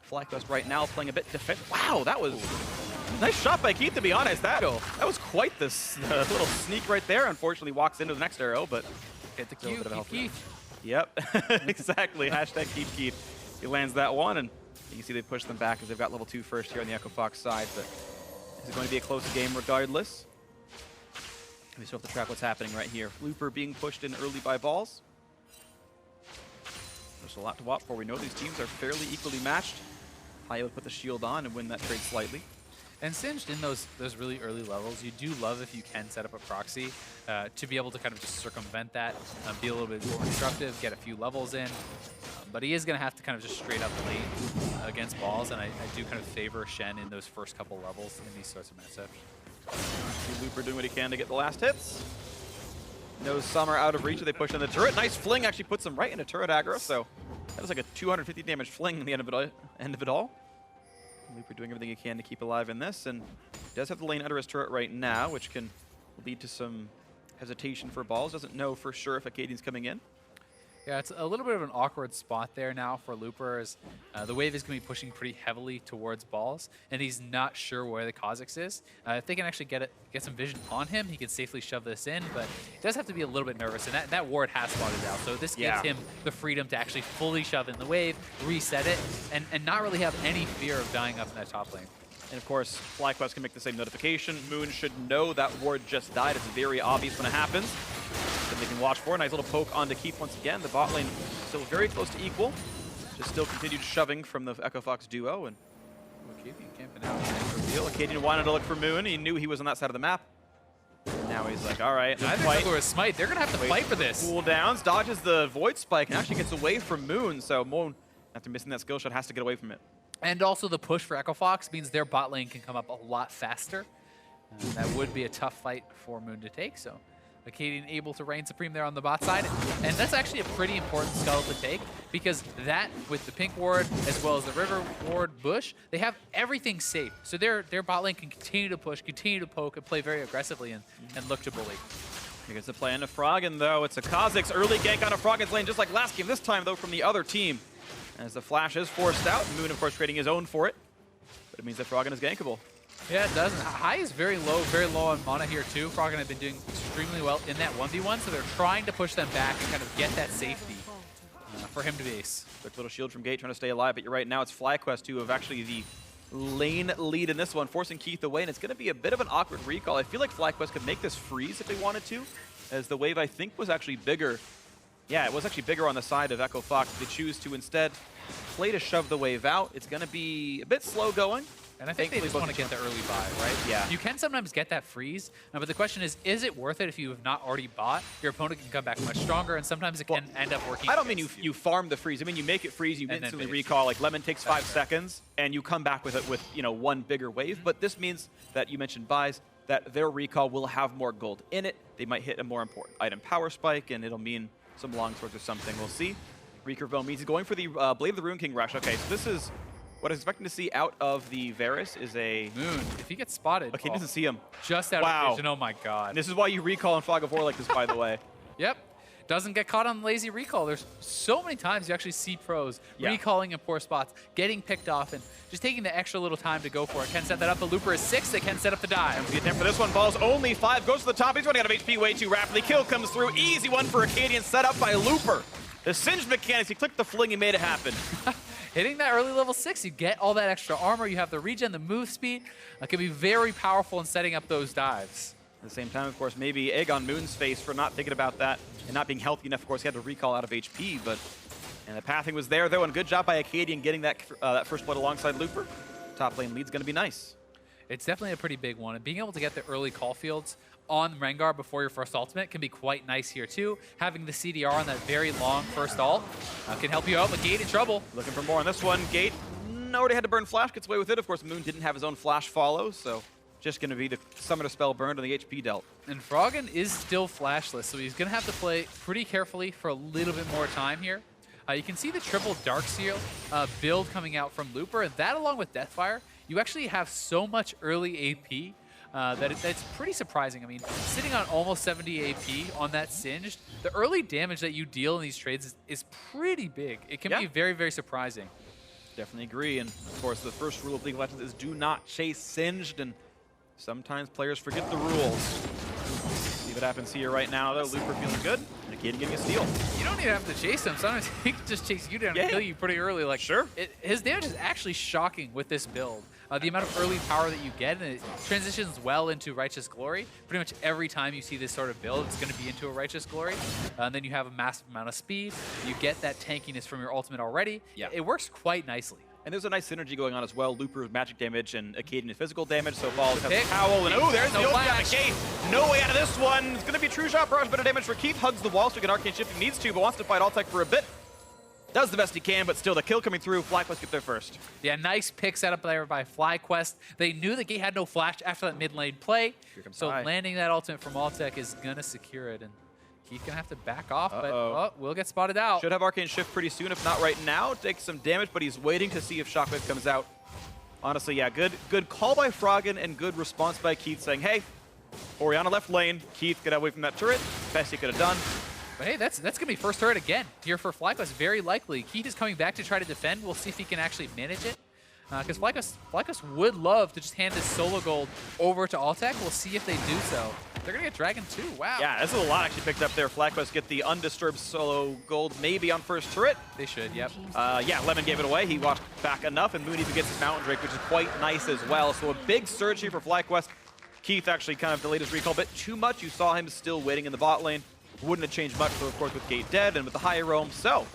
FlyQuest right now playing a bit defensive. Wow, that was a nice shot by Keith, to be honest. That was quite this little sneak right there. Unfortunately, walks into the next arrow, but get the Q, Keith. Yep, exactly. Hashtag Keith. He lands that one, and you can see they push them back as they've got level 2 first here on the Echo Fox side. But this is going to be a close game regardless. We still have to track what's happening right here. Looper being pushed in early by Balls. There's a lot to watch for. We know these teams are fairly equally matched. Haya would put the shield on and win that trade slightly. And Singed, in those really early levels, you do love if you can set up a proxy to be able to kind of just circumvent that, be a little bit more disruptive, get a few levels in. But he is going to have to kind of just straight up lane against Balls, and I do kind of favor Shen in those first couple levels in these sorts of matchups. Looper doing what he can to get the last hits. No Summer out of reach as they push in the turret. Nice fling actually puts him right into turret aggro, so that was like a 250 damage fling in the end of it all. Looper doing everything he can to keep alive in this, and he does have the lane under his turret right now, which can lead to some hesitation for Balls. Doesn't know for sure if Acadian's coming in. Yeah, it's a little bit of an awkward spot there now for Looper, as the wave is going to be pushing pretty heavily towards Balls, and he's not sure where the Kha'Zix is. If they can actually get some vision on him, he can safely shove this in, but he does have to be a little bit nervous, and that ward has spotted out, so this gives him the freedom to actually fully shove in the wave, reset it, and not really have any fear of dying up in that top lane. And of course, FlyQuest can make the same notification. Moon should know that ward just died. It's very obvious when it happens. Then they can watch for a nice little poke onto Keith once again. The bot lane still very close to equal. Just still continued shoving from the Echo Fox duo. And Acadian camping out. Reveal. Acadian wanted to look for Moon. He knew he was on that side of the map. And now he's like, all right. I think for a smite, they're going to have to fight for this. Cool downs, dodges the Void Spike, and actually gets away from Moon. So Moon, after missing that skill shot, has to get away from it. And also the push for Echo Fox means their bot lane can come up a lot faster. That would be a tough fight for Moon to take, so Acadian able to reign supreme there on the bot side. And that's actually a pretty important scuttle to take, because that, with the pink ward as well as the river ward bush, they have everything safe. So their bot lane can continue to push, continue to poke, and play very aggressively and look to bully. Here gets the play into Froggen, though. It's a Kha'Zix early gank on a Froggen's lane, just like last game. This time, though, from the other team. As the flash is forced out, Moon, of course, trading his own for it. But it means that Froggen is gankable. Yeah, it does. And High is very low on mana here, too. Froggen have been doing extremely well in that 1v1, so they're trying to push them back and kind of get that safety for him to be ace. Quick little shield from Gate trying to stay alive, but you're right, now it's FlyQuest who have actually the lane lead in this one, forcing Keith away, and it's going to be a bit of an awkward recall. I feel like FlyQuest could make this freeze if they wanted to, as the wave, I think, was actually bigger. Yeah, it was actually bigger on the side of Echo Fox. They choose to instead play to shove the wave out. It's going to be a bit slow going. And I think they just want to get the early buy, right? Yeah. You can sometimes get that freeze, but the question is it worth it if you have not already bought? Your opponent can come back much stronger, and sometimes it can end up working. I don't mean you farm the freeze. I mean you make it freeze, you instantly recall. Like Lemon takes 5 seconds, and you come back with it with one bigger wave. But this means that you mentioned buys, that their recall will have more gold in it. They might hit a more important item power spike, and it'll mean some long swords or something. We'll see. Reekerville means he's going for the Blade of the Rune King rush. Okay, so this is What I was expecting to see out of the Varus is a Moon. If he gets spotted. Okay, he doesn't see him. Just out of vision. Oh my god. And this is why you recall in Fog of War like this, by the way. Yep. Doesn't get caught on lazy recall. There's so many times you actually see pros recalling in poor spots, getting picked off, and just taking the extra little time to go for it. Can set that up. The Looper is 6. They can set up the dive. The attempt for this one. Ball's only 5. Goes to the top. He's running out of HP way too rapidly. Kill comes through. Easy one for Acadian. Set up by Looper. The singed mechanics. He clicked the fling. He made it happen. Hitting that early level 6, you get all that extra armor. You have the regen, the move speed. It can be very powerful in setting up those dives. At the same time, of course, maybe egg on Moon's face for not thinking about that and not being healthy enough. Of course, he had to recall out of HP, and the pathing was there, though, and good job by Acadian getting that first blood alongside Looper. Top lane lead's going to be nice. It's definitely a pretty big one, and being able to get the early call fields on Rengar before your first ultimate can be quite nice here, too. Having the CDR on that very long first ult can help you out, but Gate in trouble. Looking for more on this one. Gate already had to burn Flash, gets away with it. Of course, Moon didn't have his own Flash follow, so just going to be the Summoner spell burned on the HP dealt. And Froggen is still flashless, so he's going to have to play pretty carefully for a little bit more time here. You can see the triple Darkseal build coming out from Looper, and that along with Deathfire, you actually have so much early AP that's pretty surprising. I mean, sitting on almost 70 AP on that Singed, the early damage that you deal in these trades is pretty big. It can be very, very surprising. Definitely agree, and of course, the first rule of League of Legends is do not chase Singed, and sometimes players forget the rules. See what happens here right now, though. Looper feeling good, and Acadian getting a steal. You don't even have to chase him. Sometimes he can just chase you down and kill you pretty early. Like, sure. His damage is actually shocking with this build. The amount of early power that you get, and it transitions well into Righteous Glory. Pretty much every time you see this sort of build, it's going to be into a Righteous Glory. And then you have a massive amount of speed. You get that tankiness from your ultimate already. Yeah. It works quite nicely. And there's a nice synergy going on as well. Looper's magic damage and Acadian physical damage. So Balls has a towel, and there's the ultimate on the Gate. No way out of this one. It's going to be True Shot Barrage, better damage for Keith. Hugs the wall so he can Arcane Shift if he needs to, but wants to fight Altec for a bit. Does the best he can, but still the kill coming through. FlyQuest get there first. Yeah, nice pick set up there by FlyQuest. They knew the Gate had no flash after that mid lane play. So landing that ultimate from Altec is going to secure it. And he's going to have to back off, but we'll get spotted out. Should have Arcane Shift pretty soon, if not right now. Takes some damage, but he's waiting to see if Shockwave comes out. Honestly, yeah, good call by Froggen and good response by Keith saying, hey, Orianna left lane. Keith, get away from that turret. Best he could have done. But hey, that's going to be first turret again here for FlyQuest, very likely. Keith is coming back to try to defend. We'll see if he can actually manage it. Because FlyQuest would love to just hand this solo gold over to Altec. We'll see if they do so. They're going to get Dragon too. Wow. Yeah, this is a lot actually picked up there. FlyQuest get the undisturbed solo gold maybe on first turret. They should, yep. Yeah, Lemon gave it away. He walked back enough, and Moon even gets his Mountain Drake, which is quite nice as well. So a big surge here for FlyQuest. Keith actually kind of delayed his recall a bit too much. You saw him still waiting in the bot lane. Wouldn't have changed much, though, of course, with Gate dead and with the high roam. So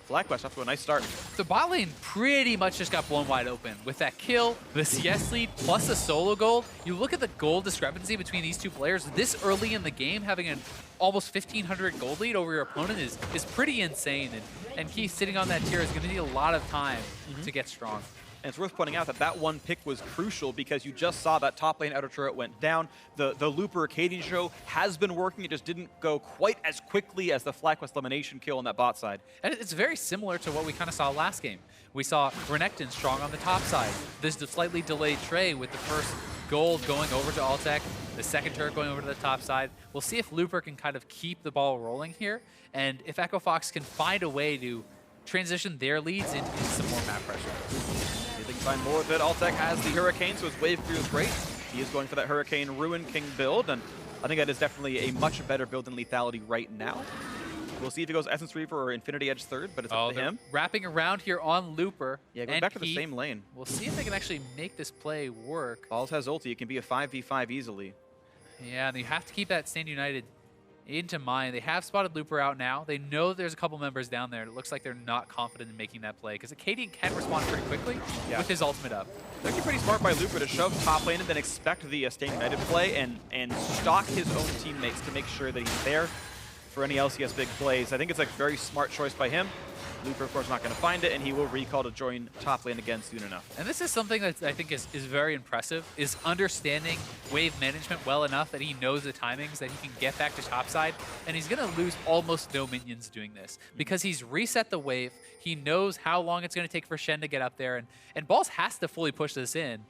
FlyQuest off to a nice start. The bot lane pretty much just got blown wide open. With that kill, the CS lead, plus the solo gold, you look at the gold discrepancy between these two players this early in the game, having an almost 1,500 gold lead over your opponent is pretty insane. And Keith sitting on that tier is going to need a lot of time to get strong. And it's worth pointing out that that one pick was crucial because you just saw that top lane outer turret went down. The Looper Acadian show has been working. It just didn't go quite as quickly as the FlyQuest elimination kill on that bot side. And it's very similar to what we kind of saw last game. We saw Renekton strong on the top side. This slightly delayed Trey with the first gold going over to Altec, the second turret going over to the top side. We'll see if Looper can kind of keep the ball rolling here, and if Echo Fox can find a way to transition their leads into some more map pressure. They can find more of it. Altec has the Hurricane, so his wave crew is great. He is going for that Hurricane Ruin King build, and I think that is definitely a much better build than Lethality right now. We'll see if he goes Essence Reaver or Infinity Edge third, but it's up to him. Wrapping around here on Looper. Yeah, going back to the same lane. We'll see if they can actually make this play work. Balls has ulti. It can be a 5v5 easily. Yeah, and you have to keep that Stand United into mind. They have spotted Looper out now. They know there's a couple members down there. It looks like they're not confident in making that play because Acadian can respond pretty quickly with his ultimate up. It's actually pretty smart by Looper to shove top lane and then expect the Stand United play and stalk his own teammates to make sure that he's there for any LCS big plays. I think it's a very smart choice by him. Looper, of course, not going to find it, and he will recall to join top lane again soon enough. And this is something that I think is very impressive, is understanding wave management well enough that he knows the timings, that he can get back to topside, and he's going to lose almost no minions doing this because he's reset the wave. He knows how long it's going to take for Shen to get up there, and Balls has to fully push this in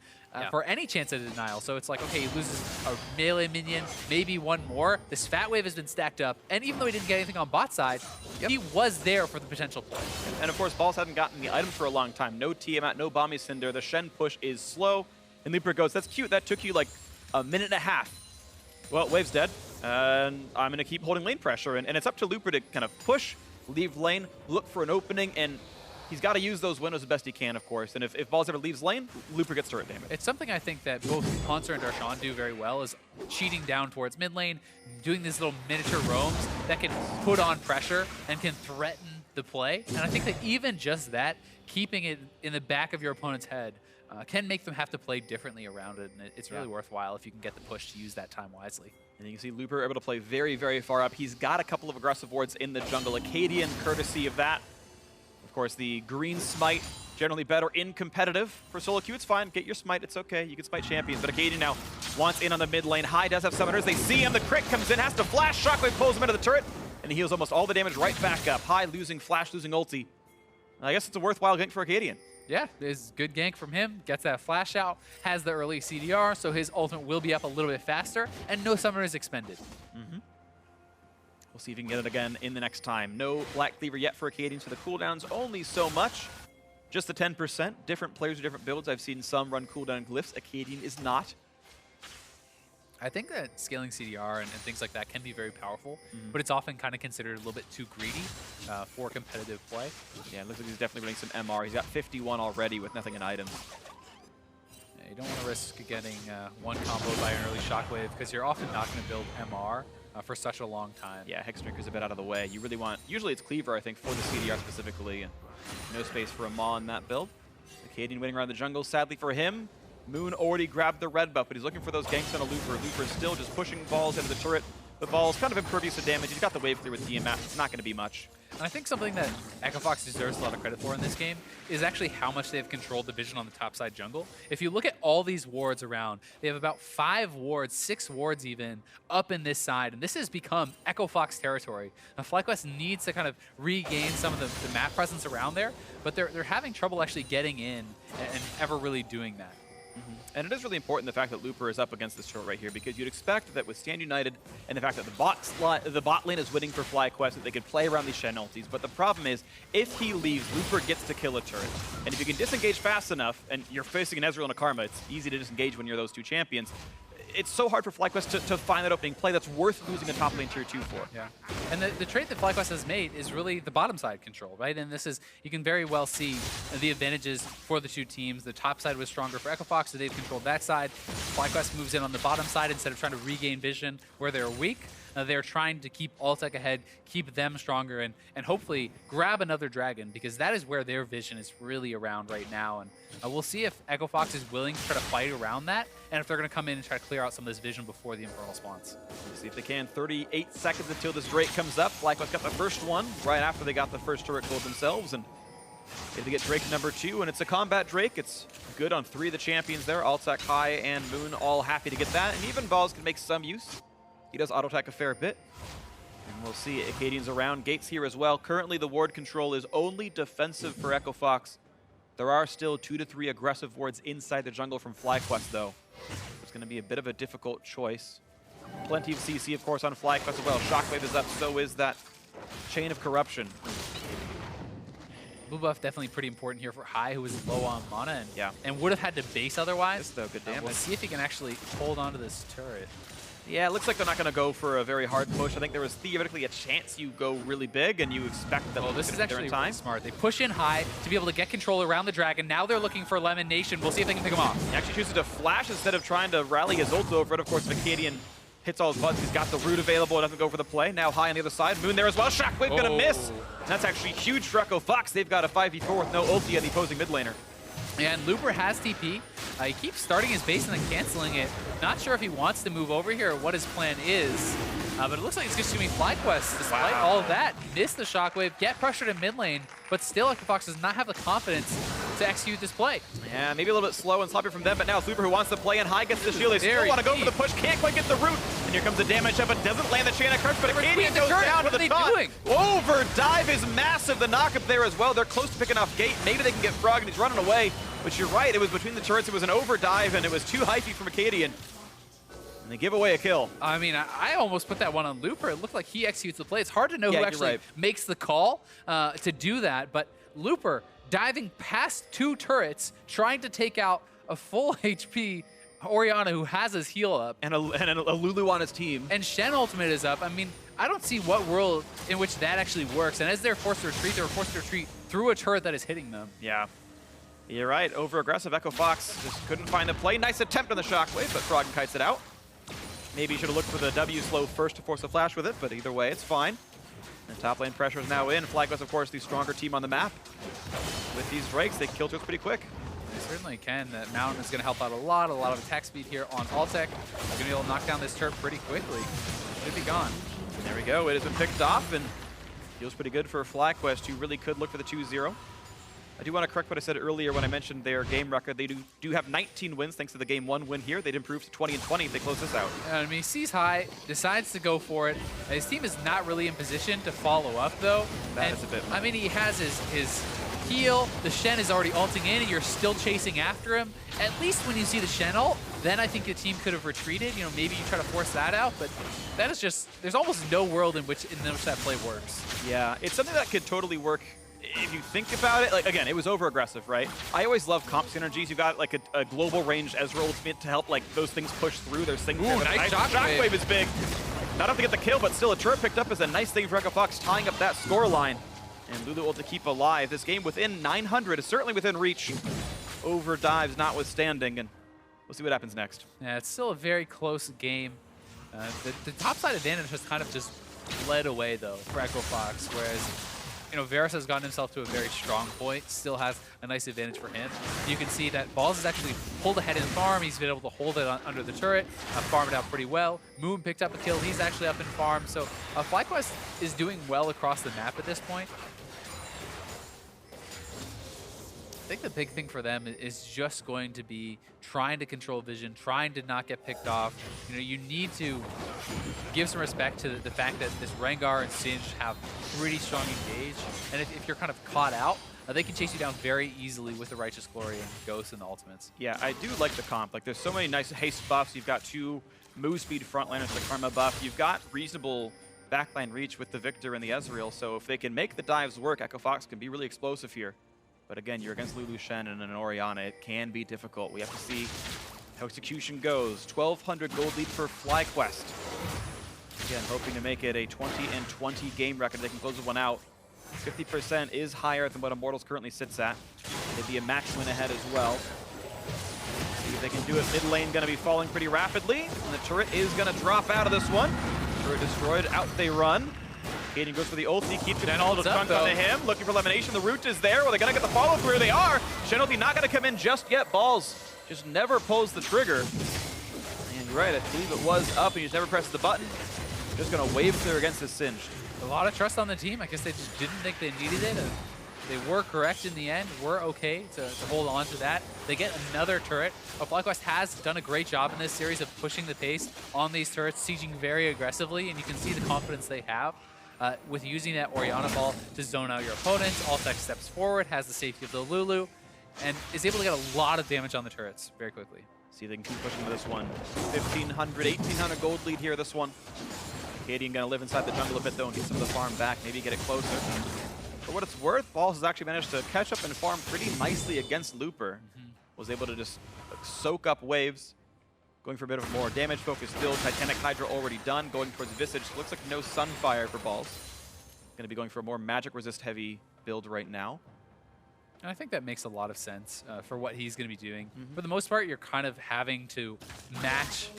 for any chance of denial. So it's like, okay, he loses a melee minion, maybe one more. This fat wave has been stacked up, and even though he didn't get anything on bot side, he was there for the potential play. And of course, Balls hadn't gotten the items for a long time. No Tiamat, no Bomby Cinder. The Shen push is slow, and Looper goes, that's cute. That took you like a minute and a half. Well, wave's dead, and I'm going to keep holding lane pressure, and it's up to Looper to kind of push, leave lane, look for an opening, and he's got to use those windows the best he can, of course. And if Balls ever leaves lane, Looper gets turret damage. It's something I think that both Poncer and Darshan do very well, is cheating down towards mid lane, doing these little miniature roams that can put on pressure and can threaten the play. And I think that even just that, keeping it in the back of your opponent's head, can make them have to play differently around it. And it's really worthwhile if you can get the push to use that time wisely. And you can see Looper able to play very, very far up. He's got a couple of aggressive wards in the jungle. Acadian, courtesy of that. Of course, the green smite, generally better in competitive. For solo queue, it's fine. Get your smite, it's okay. You can smite champions. But Acadian now wants in on the mid lane. High does have summoners. They see him. The crit comes in, has to flash. Shockwave pulls him into the turret, and he heals almost all the damage right back up. High losing flash, losing ulti. I guess it's a worthwhile gank for Acadian. Yeah, it's good gank from him. Gets that flash out, has the early CDR, so his ultimate will be up a little bit faster, and no summoner is expended. We'll see if he can get it again in the next time. No Black Cleaver yet for Acadian, so the cooldown's only so much. Just the 10%. Different players with different builds. I've seen some run cooldown glyphs. Acadian is not. I think that scaling CDR and things like that can be very powerful, but it's often kind of considered a little bit too greedy for competitive play. Yeah, it looks like he's definitely running some MR. He's got 51 already with nothing in items. Yeah, you don't want to risk getting one combo by an early Shockwave because you're often not going to build MR for such a long time. Yeah, Hexdrinker's a bit out of the way. You really want, usually it's Cleaver, I think, for the CDR specifically, and no space for a Maw in that build. Acadian waiting around the jungle. Sadly for him, Moon already grabbed the red buff, but he's looking for those ganks on a Looper. Looper's still just pushing Balls into the turret. The Ball's kind of impervious to damage. He's got the wave clear with Tiamat. It's not going to be much. And I think something that Echo Fox deserves a lot of credit for in this game is actually how much they've controlled the vision on the top side jungle. If you look at all these wards around, they have about 5 wards, 6 wards even, up in this side, and this has become Echo Fox territory. Now, FlyQuest needs to kind of regain some of the map presence around there, but they're having trouble actually getting in and ever really doing that. And it is really important the fact that Looper is up against this turret right here, because you'd expect that with Stand United and the fact that the bot lane is winning for FlyQuest, that they could play around these Shen ultis. But the problem is, if he leaves, Looper gets to kill a turret. And if you can disengage fast enough, and you're facing an Ezreal and a Karma, it's easy to disengage when you're those two champions. It's so hard for FlyQuest to find that opening play that's worth losing a top lane tier 2 for. Yeah, and the trait that FlyQuest has made is really the bottom side control, right? And this is, you can very well see the advantages for the two teams. The top side was stronger for Echo Fox, so they've controlled that side. FlyQuest moves in on the bottom side instead of trying to regain vision where they're weak. They're trying to keep Altec ahead, keep them stronger, and hopefully grab another dragon, because that is where their vision is really around right now. And we'll see if Echo Fox is willing to try to fight around that, and if they're going to come in and try to clear out some of this vision before the Infernal spawns. We'll see if they can. 38 seconds until this Drake comes up. FlyQuest got the first one right after they got the first turret gold themselves, and they get Drake number 2, and it's a combat Drake. It's good on 3 of the champions there. Altec, High, and Moon all happy to get that, and even Balls can make some use. He does auto-attack a fair bit. And we'll see Acadian's around. Gates here as well. Currently, the ward control is only defensive for Echo Fox. There are still 2 to 3 aggressive wards inside the jungle from FlyQuest, though. It's going to be a bit of a difficult choice. Plenty of CC, of course, on FlyQuest as well. Shockwave is up, so is that Chain of Corruption. Blue buff definitely pretty important here for High, who is low on mana and would have had to base otherwise. This, though, good damage. We'll see if he can actually hold onto this turret. Yeah, it looks like they're not going to go for a very hard push. I think there was theoretically a chance you go really big, and you expect that this is actually really smart. They push in High to be able to get control around the dragon. Now they're looking for Lemon Nation. We'll see if they can pick him off. He actually chooses to flash instead of trying to rally his ult over it. Of course, Acadian hits all his buttons. He's got the root available. Doesn't go for the play. Now High on the other side. Moon there as well. Shockwave going to miss. And that's actually huge for Echo Fox. They've got a 5v4 with no ulti on the opposing mid laner. And Looper has TP, He keeps starting his base and then canceling it. Not sure if he wants to move over here or what his plan is. But it looks like it's just going to be FlyQuest. Despite all of that, miss the shockwave, get pressured in mid lane, but still Equifox does not have the confidence to execute this play. Yeah, maybe a little bit slow and sloppy from them, but now Super, who wants to play in high, gets the shield. They still want to go for the push, can't quite get the root. And here comes the damage up, but doesn't land the chain of curse, but Acadian goes down to the top. Overdive is massive. The knockup there as well. They're close to picking off Gate. Maybe they can get Frog, and he's running away. But you're right, it was between the turrets. It was an overdive, and it was too hyphy from Acadian. And they give away a kill. I mean, I almost put that one on Looper. It looked like he executes the play. It's hard to know who actually makes the call to do that, but Looper diving past 2 turrets, trying to take out a full HP Orianna who has his heal up. And a Lulu on his team. And Shen ultimate is up. I mean, I don't see what world in which that actually works. And as they're forced to retreat, they were forced to retreat through a turret that is hitting them. Yeah. You're right, over-aggressive. Equifox just couldn't find the play. Nice attempt on the shockwave, but Frog kites it out. Maybe you should have looked for the W slow first to force a flash with it, but either way, it's fine. And top lane pressure is now in. FlyQuest, of course, the stronger team on the map. With these breaks, they kill turrets pretty quick. They certainly can. That Mountain is going to help out a lot of attack speed here on Altec. They're going to be able to knock down this turret pretty quickly. Should be gone. And there we go. It has been picked off, and feels pretty good for FlyQuest, who really could look for the 2-0. I do want to correct what I said earlier when I mentioned their game record. They do have 19 wins thanks to the Game 1 win here. They'd improve to 20-20 if they close this out. I mean, he sees high, decides to go for it. His team is not really in position to follow up, though. That is a bit. I mean, he has his heal. The Shen is already ulting in, and you're still chasing after him. At least when you see the Shen ult, then I think the team could have retreated. You know, maybe you try to force that out, but that is just, there's almost no world in which that play works. Yeah, it's something that could totally work if you think about it. Like, again, it was over-aggressive, right? I always love comp synergies. You've got like a global range Ezreal ultimate to help like those things push through. There's things. Ooh, nice shockwave is big. Not enough to get the kill, but still a turret picked up is a nice thing for Equifox, tying up that score line. And Lulu ult to keep alive. This game within 900 is certainly within reach. Overdives notwithstanding, and we'll see what happens next. Yeah, it's still a very close game. The topside advantage has kind of just led away, though, for Equifox, whereas, you know, Varus has gotten himself to a very strong point, still has a nice advantage for him. You can see that Balls has actually pulled ahead in farm. He's been able to hold it under the turret, farm it out pretty well. Moon picked up a kill. He's actually up in farm. So FlyQuest is doing well across the map at this point. I think the big thing for them is just going to be trying to control vision, trying to not get picked off. You know, you need to give some respect to the fact that this Rengar and Singed have pretty strong engage. And if you're kind of caught out, they can chase you down very easily with the Righteous Glory and Ghost and the ultimates. Yeah, I do like the comp. Like, there's so many nice haste buffs. You've got 2 move speed frontliners, the Karma buff. You've got reasonable backline reach with the Victor and the Ezreal. So if they can make the dives work, Equifox can be really explosive here. But again, you're against Lulu Shen and an Orianna. It can be difficult. We have to see how execution goes. 1,200 gold lead for FlyQuest. Again, hoping to make it a 20-20 game record. They can close one out. 50% is higher than what Immortals currently sits at. They'd be a max win ahead as well. See if they can do it. Mid lane going to be falling pretty rapidly. And the turret is going to drop out of this one. Turret destroyed. Out they run. Kaden goes for the ulti, keeps it all the onto him, looking for elimination. The root is there. Well, they're going to get the follow through. They are. Shen ulti not going to come in just yet. Balls just never pulls the trigger. And you're right, I believe it was up, and you just never press the button. Just going to wave clear against the Singed. A lot of trust on the team. I guess they just didn't think they needed it. They were correct in the end. We're okay to hold on to that. They get another turret. FlyQuest has done a great job in this series of pushing the pace on these turrets, sieging very aggressively, and you can see the confidence they have. With using that Orianna ball to zone out your opponents. Altec steps forward, has the safety of the Lulu, and is able to get a lot of damage on the turrets very quickly. See if they can keep pushing to this one. 1,500, 1,800 gold lead here, this one. Acadian going to live inside the jungle a bit, though, and get some of the farm back, maybe get it closer. For what it's worth, Balls has actually managed to catch up and farm pretty nicely against Looper. Was able to just soak up waves. Going for a bit of a more damage-focused build. Titanic Hydra already done. Going towards Visage. Looks like no Sunfire for Balls. Going to be going for a more magic resist heavy build right now. And I think that makes a lot of sense for what he's going to be doing. For the most part, you're kind of having to match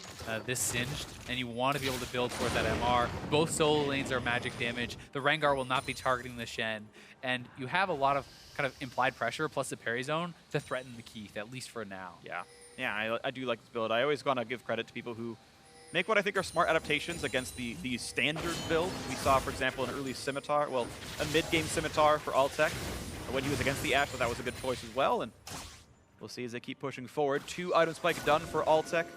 this Singed, and you want to be able to build towards that MR. Both solo lanes are magic damage. The Rengar will not be targeting the Shen. And you have a lot of kind of implied pressure plus the parry zone to threaten the Keith, at least for now. Yeah. Yeah, I do like this build. I always want to give credit to people who make what I think are smart adaptations against the standard build. We saw, for example, an early Scimitar, well, a mid-game Scimitar for Altec when he was against the Ashe, but that was a good choice as well. And we'll see as they keep pushing forward. 2 item spike done for Altec.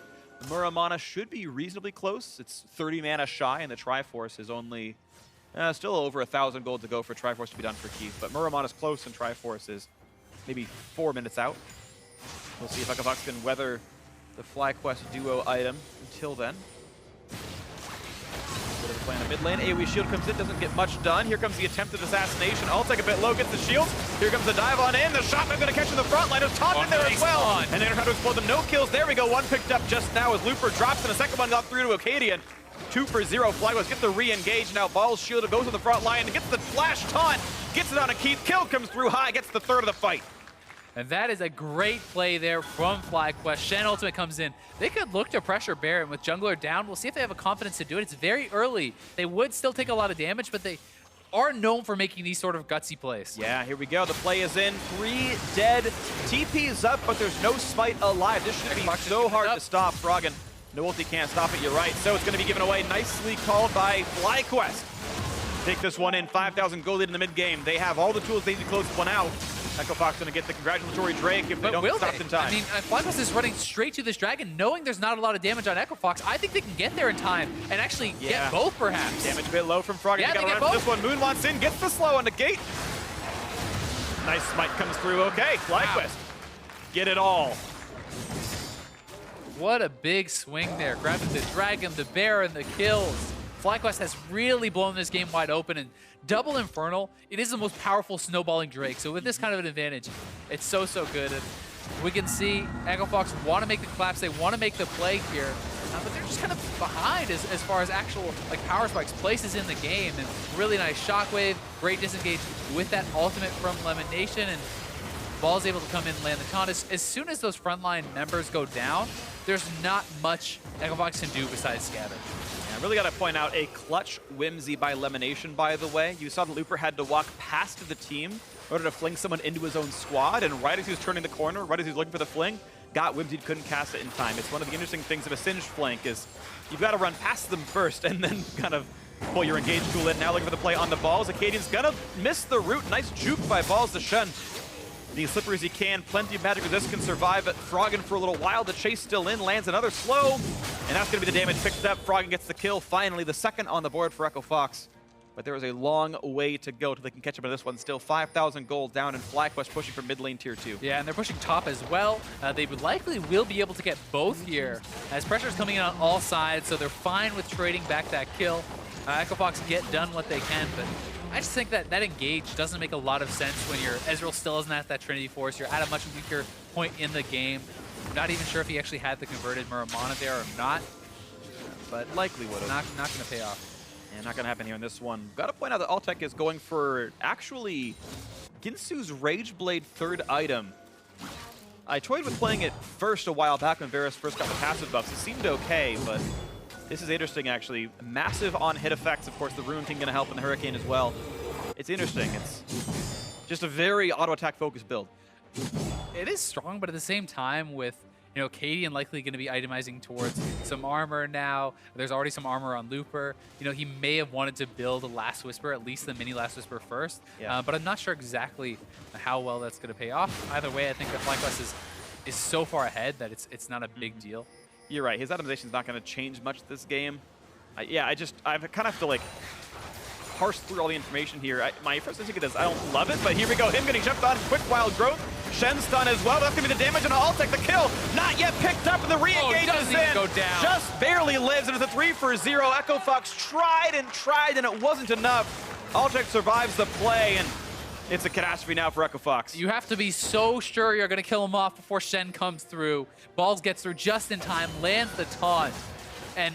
The Muramana should be reasonably close. It's 30 mana shy, and the Triforce is only still over 1,000 gold to go for Triforce to be done for Keith. But Muramana's close, and Triforce is maybe 4 minutes out. We'll see if FlyQuest can weather the FlyQuest duo item until then. Bit of a play in the mid lane. AoE shield comes in, doesn't get much done. Here comes the attempted assassination. Altec a bit low, gets the shield. Here comes the dive on in. The shotgun going to catch in the front line. There's Top in there as well. And they're going to try to explode them. No kills. There we go. One picked up just now as Looper drops, and the second one got through to Acadian. 2 for 0. FlyQuest get the re-engage. Now Ball's shield goes on the front line and gets the flash taunt. Gets it on a Keith. Kill comes through high. Gets the third of the fight. And that is a great play there from FlyQuest. Shen Ultimate comes in. They could look to pressure Baron with Jungler down. We'll see if they have a confidence to do it. It's very early. They would still take a lot of damage, but they are known for making these sort of gutsy plays. Yeah, here we go. The play is in. 3 dead. TP's up, but there's no Smite alive. This should be so hard to stop. Froggen, no ulti can't stop it, you're right. So it's going to be given away. Nicely called by FlyQuest. Take this one in. 5,000 gold lead in the mid-game. They have all the tools they need to close this one out. Echo Fox going to get the congratulatory Drake if they don't get stopped in time. I mean, FlyQuest is running straight to this dragon, knowing there's not a lot of damage on Echo Fox. I think they can get there in time and actually get both, perhaps. Damage a bit low from Froggen. Yeah, Got to run for this one. Moon wants in, gets the slow on the gate. Nice smite comes through. Okay, FlyQuest. Get it all. What a big swing there. Grabbing the dragon, the bear, and the kills. FlyQuest has really blown this game wide open, and double Infernal, it is the most powerful snowballing Drake. So with this kind of an advantage, it's so good. And we can see Echo Fox want to make the collapse. They want to make the play here, but they're just kind of behind as far as actual power spikes, places in the game. And really nice shockwave, great disengage with that ultimate from Lemon Nation, and Ball's able to come in and land the taunt. As soon as those frontline members go down, there's not much Echo Fox can do besides scatter. I really got to point out a clutch whimsy by Lemonation, by the way. You saw the Looper had to walk past the team in order to fling someone into his own squad, and right as he was turning the corner, right as he was looking for the fling, got whimsied, couldn't cast it in time. It's one of the interesting things of a singed flank is you've got to run past them first and then kind of pull your engage tool in. Now looking for the play on the Balls. Acadian's gonna miss the route. Nice juke by Balls to Shen. Being slippery as he can, plenty of magic resist, can survive at Froggen for a little while. The chase still in, lands another slow, and that's going to be the damage picked up. Froggen gets the kill, finally, the second on the board for Echo Fox. But there is a long way to go till they can catch up to this one. Still 5,000 gold down, and FlyQuest pushing for mid lane tier 2. Yeah, and they're pushing top as well. They likely will be able to get both here, as pressure's coming in on all sides, so they're fine with trading back that kill. Echo Fox get done what they can, but I just think that engage doesn't make a lot of sense when your Ezreal still isn't at that Trinity Force. You're at a much weaker point in the game. I'm not even sure if he actually had the converted Muramana there or not, but likely would have. Not going to pay off. Yeah, not going to happen here in this one. Got to point out that Altec is going for actually Ginsu's Rageblade third item. I toyed with playing it first a while back when Varus first got the passive buffs. It seemed okay, but this is interesting, actually. Massive on-hit effects. Of course, the Rune King going to help in the Hurricane as well. It's interesting. It's just a very auto-attack focused build. It is strong, but at the same time with, Acadian likely going to be itemizing towards some armor now. There's already some armor on Looper. He may have wanted to build a Last Whisper, at least the mini Last Whisper first. Yeah. But I'm not sure exactly how well that's going to pay off. Either way, I think that FlyQuest is so far ahead that it's not a big deal. You're right. His itemization is not going to change much this game. I kind of have to parse through all the information here. My first instinct is I don't love it, but here we go. Him getting jumped on. Quick wild growth. Shen stun as well. That's going to be the damage on Altec. The kill not yet picked up, and the re-engage is in. Go down. Just barely lives, and it's a 3 for 0. Echo Fox tried, and it wasn't enough. Altec survives the play, and it's a catastrophe now for Echo Fox. You have to be so sure you're going to kill him off before Shen comes through. Balls gets through just in time, lands the taunt. And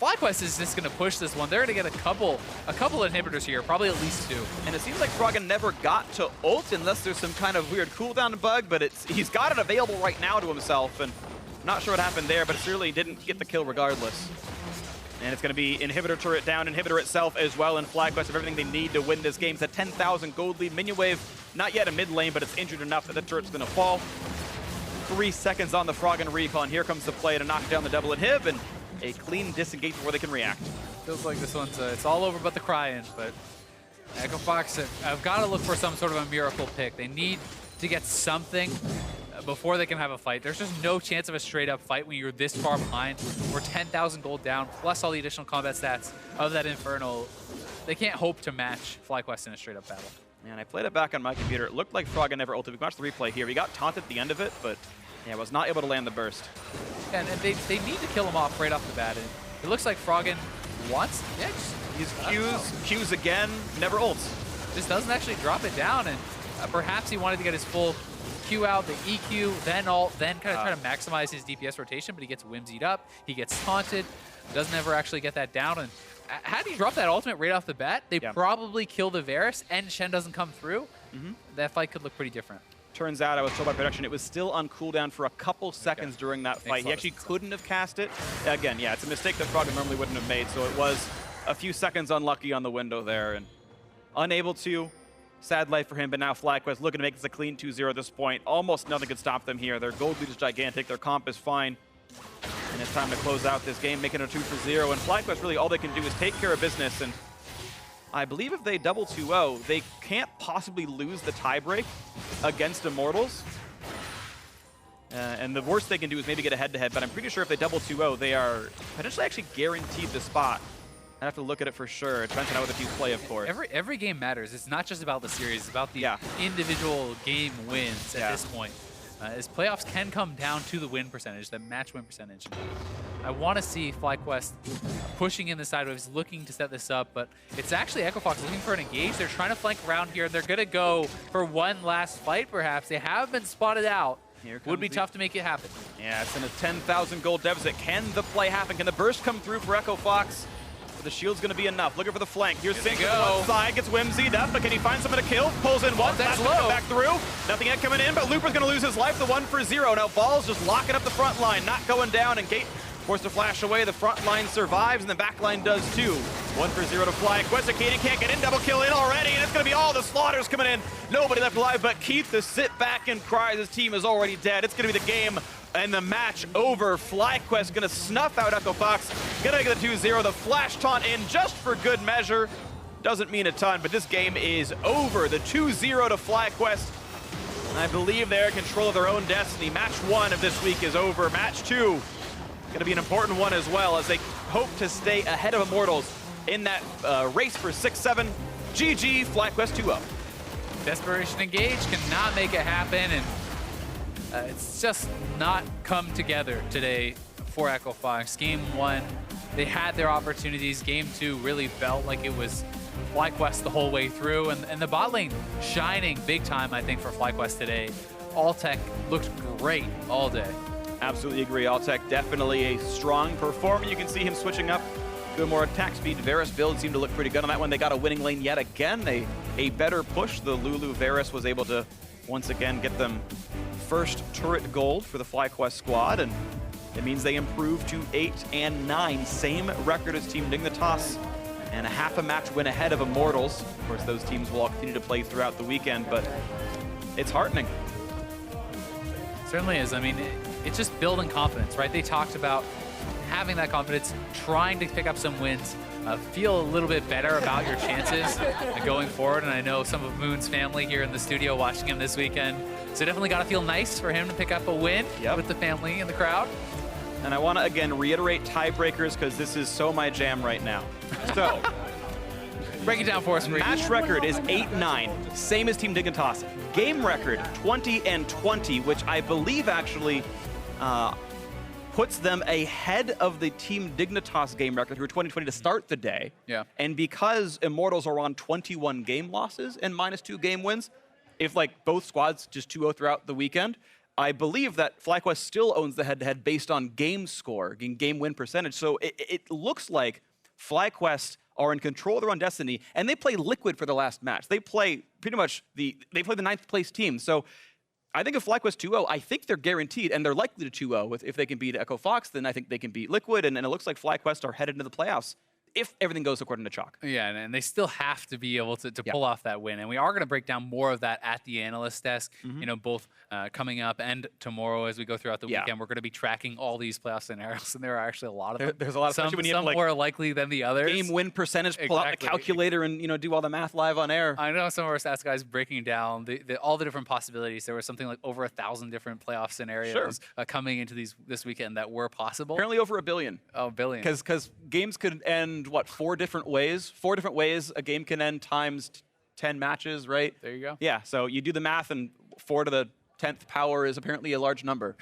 FlyQuest is just going to push this one. They're going to get a couple inhibitors here, probably at least 2. And it seems like Froggen never got to ult unless there's some kind of weird cooldown bug, but he's got it available right now to himself, and I'm not sure what happened there, but it certainly didn't get the kill regardless. And it's going to be inhibitor turret down, inhibitor itself as well, and FlyQuest have everything they need to win this game. It's a 10,000 gold lead. Minion Wave, not yet a mid lane, but it's injured enough that the turret's going to fall. 3 seconds on the Frog and Recon. Here comes the play to knock down the double inhib and a clean disengage before they can react. Feels like this one's, it's all over but the crying, but Echo Fox have got to look for some sort of a miracle pick. They need to get something before they can have a fight. There's just no chance of a straight up fight when you're this far behind. We're 10,000 gold down, plus all the additional combat stats of that Infernal. They can't hope to match FlyQuest in a straight up battle. Man, I played it back on my computer. It looked like Frog never ulted. We watched the replay here. He got taunted at the end of it, but yeah, was not able to land the burst. And they need to kill him off right off the bat. And it looks like Froggen wants, yeah, He's Qs again, never ults. Just doesn't actually drop it down, and perhaps he wanted to get his full Q out, the EQ, then ult, then kind of try to maximize his DPS rotation, but he gets whimsied up, he gets taunted, doesn't ever actually get that down, and had he dropped that ultimate right off the bat, they probably kill the Varus, and Shen doesn't come through. That fight could look pretty different. Turns out, I was told by production, it was still on cooldown for a couple seconds during that fight. He actually couldn't have cast it. Again, yeah, it's a mistake that Frog normally wouldn't have made, so it was a few seconds unlucky on the window there, and unable to. Sad life for him, but now FlyQuest looking to make this a clean 2-0 at this point. Almost nothing could stop them here. Their gold lead is gigantic, their comp is fine. And it's time to close out this game, making it a 2-0. And FlyQuest, really all they can do is take care of business. And I believe if they double 2-0, they can't possibly lose the tiebreak against Immortals. And the worst they can do is maybe get a head-to-head, but I'm pretty sure if they double 2-0, they are potentially actually guaranteed the spot. I have to look at it for sure. It depends on how the teams play, of course. Every game matters. It's not just about the series. It's about the individual game wins at this point. As playoffs can come down to the win percentage, the match win percentage. I want to see FlyQuest pushing in the sideways, looking to set this up, but it's actually Echo Fox looking for an engage. They're trying to flank around here. They're going to go for one last fight, perhaps. They have been spotted out. Would be tough to make it happen. Yeah, it's in a 10,000 gold deficit. Can the play happen? Can the burst come through for Echo Fox? The shield's going to be enough. Looking for the flank. Here's Sync on the left side. Gets whimsied up, but can he find someone to kill? Pulls in one. That's low. Back through. Nothing yet coming in, but Looper's going to lose his life. The 1-for-0. Now Ball's just locking up the front line. Not going down, and Gate forced to flash away. The front line survives, and the back line does too. 1-for-0 to FlyQuest. Katie can't get in. Double kill in already, and it's going to be all the slaughters coming in. Nobody left alive but Keith to sit back and cry. His team is already dead. It's going to be the game and the match over. FlyQuest gonna snuff out Echo Fox. Gonna get the 2-0. The flash taunt in just for good measure. Doesn't mean a ton, but this game is over. The 2-0 to FlyQuest. I believe they're in control of their own destiny. Match 1 of this week is over. Match 2 gonna be an important one as well, as they hope to stay ahead of Immortals in that race for 6-7. GG, FlyQuest 2-0. Desperation Engage cannot make it happen, and it's just not come together today for Echo Fox. Game 1, they had their opportunities. Game 2 really felt like it was FlyQuest the whole way through, and the bot lane shining big time, I think, for FlyQuest today. Altec looked great all day. Absolutely agree. Altec definitely a strong performer. You can see him switching up to a more attack speed. Varus build seemed to look pretty good on that one. They got a winning lane yet again. A better push. The Lulu Varus was able to once again get them first turret gold for the FlyQuest squad, and it means they improve to 8-9, same record as Team Dignitas, and a half a match win ahead of Immortals. Of course, those teams will all continue to play throughout the weekend, but it's heartening. Certainly is. I mean, it's just building confidence, right? They talked about having that confidence, trying to pick up some wins, feel a little bit better about your chances going forward. And I know some of Moon's family here in the studio watching him this weekend, so definitely got to feel nice for him to pick up a win with the family and the crowd. And I want to, again, reiterate tiebreakers, because this is so my jam right now. So, break it down for us, Reed. Match record is 8-9, same as Team Dignitas. Game record, 20-20, which I believe actually puts them ahead of the Team Dignitas game record through 2020 to start the day. Yeah. And because Immortals are on 21 game losses and -2 game wins, if like both squads just 2-0 throughout the weekend, I believe that FlyQuest still owns the head-to-head based on game score, game win percentage. So it looks like FlyQuest are in control of their own destiny, and they play Liquid for the last match. They play pretty much they play the 9th place team. So I think if FlyQuest 2-0, I think they're guaranteed, and they're likely to 2-0. If they can beat Echo Fox, then I think they can beat Liquid, and it looks like FlyQuest are headed into the playoffs if everything goes according to chalk. Yeah, and they still have to be able to pull off that win. And we are going to break down more of that at the analyst desk, you know, both coming up and tomorrow as we go throughout the weekend. We're going to be tracking all these playoff scenarios, and there are actually a lot of them. There's a lot, especially when you have, like, more likely than the others. Game win percentage, pull out the calculator and, you know, do all the math live on air. I know some of our stats guys breaking down all the different possibilities. There was something like over 1,000 different playoff scenarios coming into this weekend that were possible. Apparently over 1 billion. Oh, billion. Because games could end, what, 4 different ways? 4 different ways a game can end times 10 matches, right? There you go. Yeah, so you do the math, and 4 to the 10th power is apparently a large number.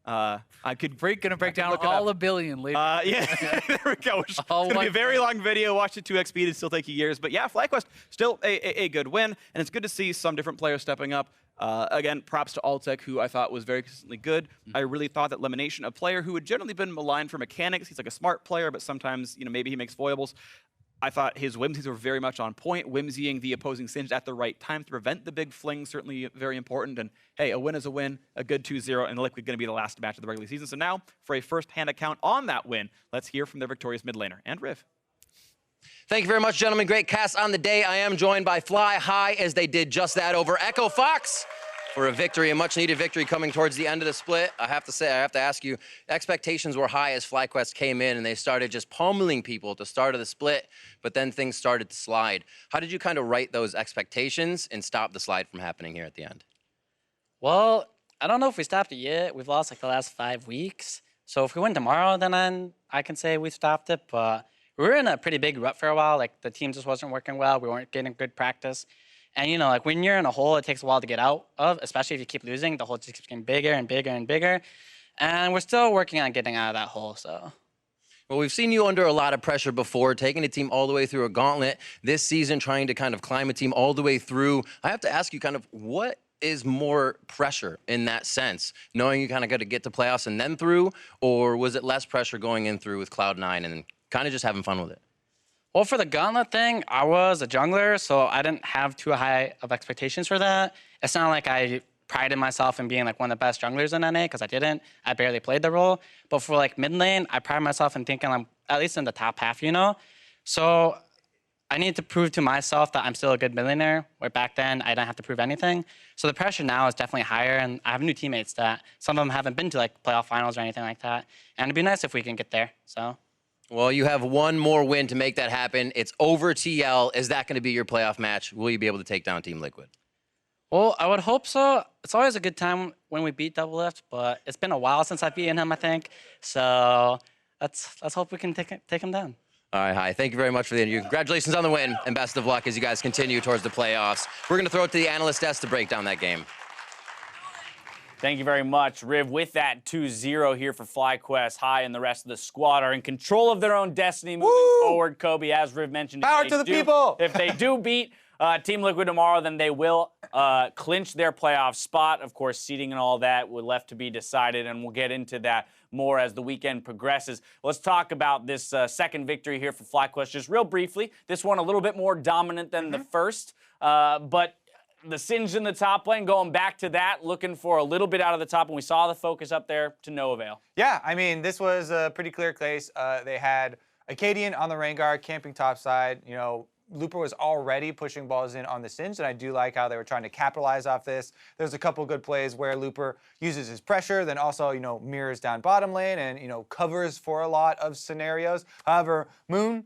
I could gonna break down all 1 billion later. Yeah, there we go. It's gonna be a very long video. Watch it 2x speed. It'll still take you years. But yeah, FlyQuest still a good win, and it's good to see some different players stepping up. Again, props to Altec, who I thought was very consistently good. I really thought that Lemonation, a player who had generally been maligned for mechanics, he's like a smart player, but sometimes, you know, maybe he makes foibles. I thought his whimsies were very much on point, whimsying the opposing Singed at the right time to prevent the big fling, certainly very important. And hey, a win is a win, a good 2-0, and likely going to be the last match of the regular season. So now, for a first-hand account on that win, let's hear from their victorious mid laner, and Riv. Thank you very much, gentlemen. Great cast on the day. I am joined by Fly High as they did just that over Echo Fox for a victory, a much-needed victory coming towards the end of the split. I have to ask you, expectations were high as FlyQuest came in and they started just pummeling people at the start of the split, but then things started to slide. How did you kind of write those expectations and stop the slide from happening here at the end? Well, I don't know if we stopped it yet. We've lost like the last 5 weeks. So if we win tomorrow, then I can say we stopped it, but we were in a pretty big rut for a while. Like the team just wasn't working well. We weren't getting good practice. And, you know, like when you're in a hole, it takes a while to get out of, especially if you keep losing. The hole just keeps getting bigger and bigger and bigger. And we're still working on getting out of that hole, so. Well, we've seen you under a lot of pressure before, taking a team all the way through a gauntlet. This season, trying to kind of climb a team all the way through. I have to ask you kind of what is more pressure in that sense? Knowing you kind of got to get to playoffs and then through, or was it less pressure going in through with Cloud9 and kind of just having fun with it? Well, for the gauntlet thing, I was a jungler, so I didn't have too high of expectations for that. It's not like I prided myself in being like one of the best junglers in NA, because I didn't. I barely played the role. But for like mid lane, I pride myself in thinking I'm at least in the top half, you know? So I need to prove to myself that I'm still a good mid laner, where back then I didn't have to prove anything. So the pressure now is definitely higher, and I have new teammates that some of them haven't been to like playoff finals or anything like that. And it'd be nice if we can get there, so. Well, you have one more win to make that happen. It's over TL. Is that going to be your playoff match? Will you be able to take down Team Liquid? Well, I would hope so. It's always a good time when we beat Double Lift, but it's been a while since I've beaten him, I think. So let's hope we can take him down. All right, Hi. Thank you very much for the interview. Congratulations on the win, and best of luck as you guys continue towards the playoffs. We're going to throw it to the analyst desk to break down that game. Thank you very much, Riv. With that 2-0 here for FlyQuest, High and the rest of the squad are in control of their own destiny moving forward. Kobe, as Riv mentioned, Power to the people! If they do beat Team Liquid tomorrow, then they will clinch their playoff spot. Of course, seeding and all that will left to be decided, and we'll get into that more as the weekend progresses. Let's talk about this second victory here for FlyQuest just real briefly. This one a little bit more dominant than the first, but the Singed in the top lane, going back to that, looking for a little bit out of the top, and we saw the focus up there to no avail. Yeah, I mean, this was a pretty clear case. They had Acadian on the rain guard, camping top side. You know, Looper was already pushing balls in on the Singed, and I do like how they were trying to capitalize off this. There's a couple good plays where Looper uses his pressure, then also, you know, mirrors down bottom lane and, you know, covers for a lot of scenarios. However, Moon,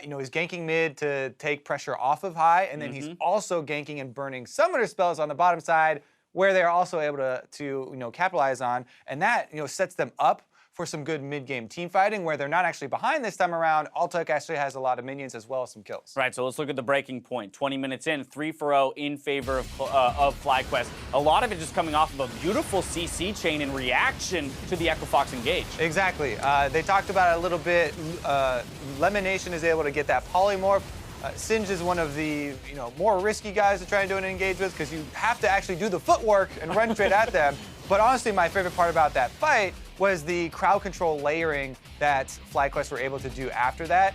you know, he's ganking mid to take pressure off of High, and then he's also ganking and burning summoner spells on the bottom side, where they're also able to you know, capitalize on, and that, you know, sets them up for some good mid-game team fighting where they're not actually behind this time around. Altec actually has a lot of minions as well as some kills. Right, so let's look at the breaking point. 20 minutes in, 3-0 in favor of FlyQuest. A lot of it just coming off of a beautiful CC chain in reaction to the Echo Fox engage. Exactly. They talked about it a little bit. Lemonation is able to get that polymorph. Singed is one of the, you know, more risky guys to try and do an engage with because you have to actually do the footwork and run straight at them. But honestly, my favorite part about that fight was the crowd control layering that FlyQuest were able to do after that.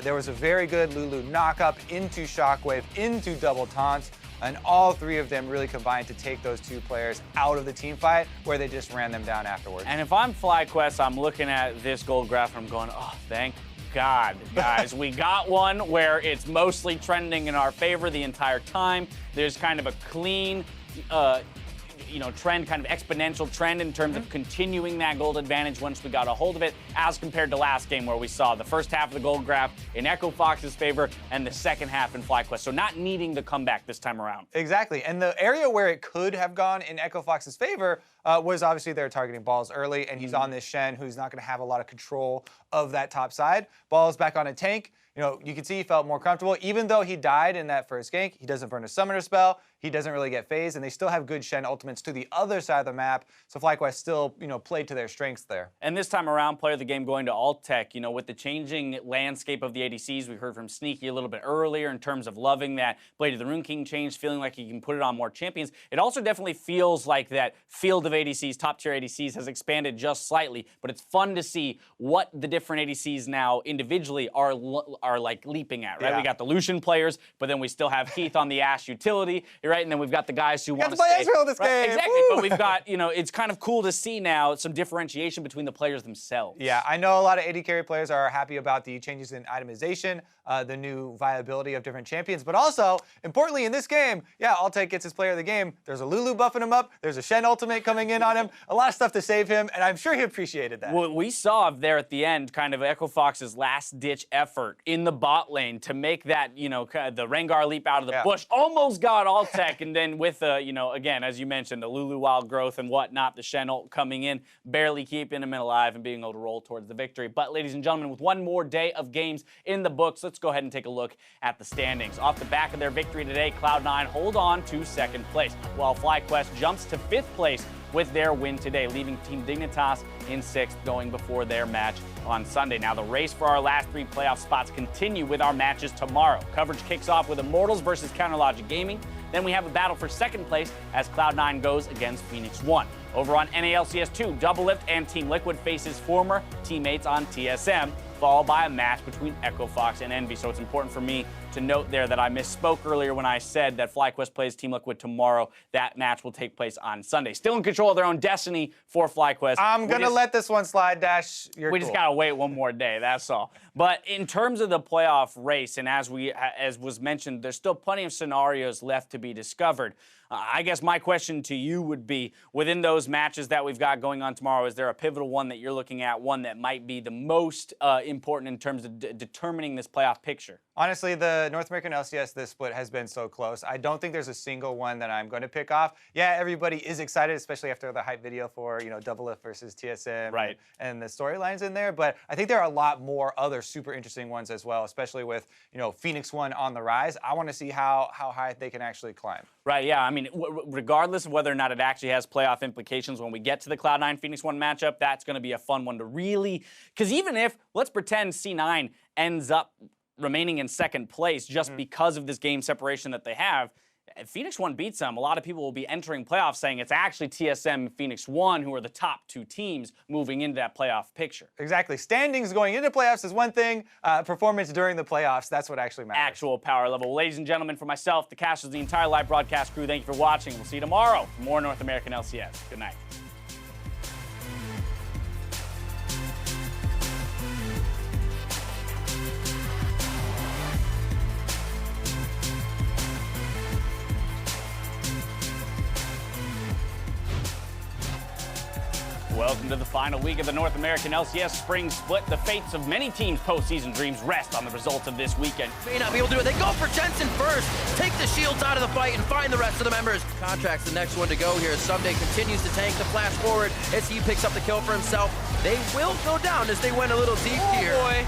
There was a very good Lulu knock-up into Shockwave, into double taunts, and all three of them really combined to take those two players out of the team fight where they just ran them down afterwards. And if I'm FlyQuest, I'm looking at this gold graph and I'm going, oh, thank God, guys. We got one where it's mostly trending in our favor the entire time. There's kind of a clean, trend, kind of exponential trend in terms of continuing that gold advantage once we got a hold of it, as compared to last game where we saw the first half of the gold graph in Echo Fox's favor and the second half in FlyQuest. So not needing the comeback this time around. Exactly. And the area where it could have gone in Echo Fox's favor was obviously they're targeting Balls early, and he's on this Shen who's not going to have a lot of control of that top side. Balls back on a tank. You can see he felt more comfortable. Even though he died in that first gank, he doesn't burn a summoner spell. He doesn't really get phased, and they still have good Shen ultimates to the other side of the map. So FlyQuest still, played to their strengths there. And this time around, player of the game going to alt tech. With the changing landscape of the ADCs, we heard from Sneaky a little bit earlier in terms of loving that Blade of the Rune King change, feeling like he can put it on more champions. It also definitely feels like that field of ADCs, top tier ADCs, has expanded just slightly. But it's fun to see what the different ADCs now individually are like leaping at, right? Yeah. We got the Lucian players, but then we still have Keith on the Ashe utility, right? And then we've got the guys who want to play stay. Ezreal this game. Exactly, Woo! but we've got, it's kind of cool to see now some differentiation between the players themselves. Yeah, I know a lot of AD carry players are happy about the changes in itemization, the new viability of different champions, but also, importantly in this game, Altec gets his player of the game. There's a Lulu buffing him up. There's a Shen ultimate coming in on him. A lot of stuff to save him, and I'm sure he appreciated that. Well, we saw there at the end kind of Echo Fox's last-ditch effort in the bot lane to make that, the Rengar leap out of the bush. Almost got Altec, and then with, again, as you mentioned, the Lulu wild growth and whatnot, the Shen ult coming in, barely keeping him alive and being able to roll towards the victory. But, ladies and gentlemen, with one more day of games in the books, let's go ahead and take a look at the standings. Off the back of their victory today, Cloud9 hold on to second place, while FlyQuest jumps to fifth place with their win today, leaving Team Dignitas in sixth going before their match on Sunday. Now, the race for our last three playoff spots continue with our matches tomorrow. Coverage kicks off with Immortals versus Counterlogic Gaming. Then we have a battle for second place as Cloud9 goes against FlyQuest. Over on NALCS 2, Doublelift and Team Liquid faces former teammates on TSM, followed by a match between Echo Fox and Envy. So it's important for me to note there that I misspoke earlier when I said that FlyQuest plays Team Liquid tomorrow. That match will take place on Sunday. Still in control of their own destiny for FlyQuest. I'm going to let this one slide, Dash. We just got to wait one more day, that's all. But in terms of the playoff race, and as was mentioned, there's still plenty of scenarios left to be discovered. I guess my question to you would be, within those matches that we've got going on tomorrow, is there a pivotal one that you're looking at, one that might be the most important in terms of determining this playoff picture? Honestly, the North American LCS, this split has been so close. I don't think there's a single one that I'm going to pick off. Yeah, everybody is excited, especially after the hype video for, Doublelift versus TSM, right, and the storylines in there. But I think there are a lot more other super interesting ones as well, especially with, FlyQuest on the rise. I want to see how high they can actually climb. Right, yeah. I mean, regardless of whether or not it actually has playoff implications, when we get to the Cloud9 FlyQuest matchup, that's going to be a fun one to really... Because even if, let's pretend C9 ends up remaining in second place just because of this game separation that they have, if FlyQuest beats them, a lot of people will be entering playoffs saying it's actually TSM and FlyQuest who are the top two teams moving into that playoff picture. Exactly. Standings going into playoffs is one thing. Performance during the playoffs, that's what actually matters. Actual power level. Ladies and gentlemen, for myself, the casters, the entire live broadcast crew, thank you for watching. We'll see you tomorrow for more North American LCS. Good night. Welcome to the final week of the North American LCS Spring Split. The fates of many teams' postseason dreams rest on the results of this weekend. May not be able to do it. They go for Jensen first. Take the shields out of the fight and find the rest of the members. Contract's the next one to go here. Someday continues to tank the flash forward as he picks up the kill for himself. They will go down as they went a little deep here. Boy.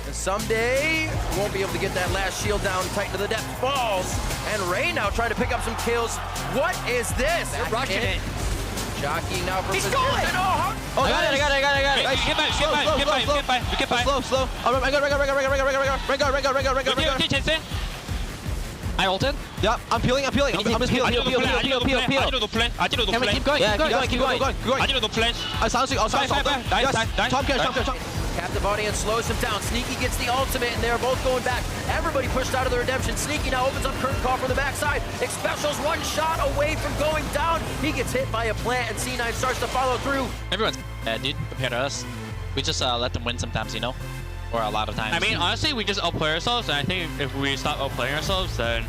And Someday won't be able to get that last shield down tight to the depth. Falls. And Ray now trying to pick up some kills. What is this? They're rushing it. Jockeying now for position. Oh, I got it. Get back. Slow. Rengar. I ulted. Yeah, I'm peeling. I'm just peeling. Peel. Can we keep going? Yeah, keep going. I need to flash. I sound sick. Die. Tom cares. Captive audience slows him down. Sneaky gets the ultimate, and they're both going back. Everybody pushed out of the redemption. Sneaky now opens up curtain call from the backside. Xpecial's one shot away from going down. He gets hit by a plant, and C9 starts to follow through. Everyone's dude, compared to us. We just let them win sometimes, for a lot of times. I mean, honestly, we just outplay ourselves, and I think if we stop outplaying ourselves, then,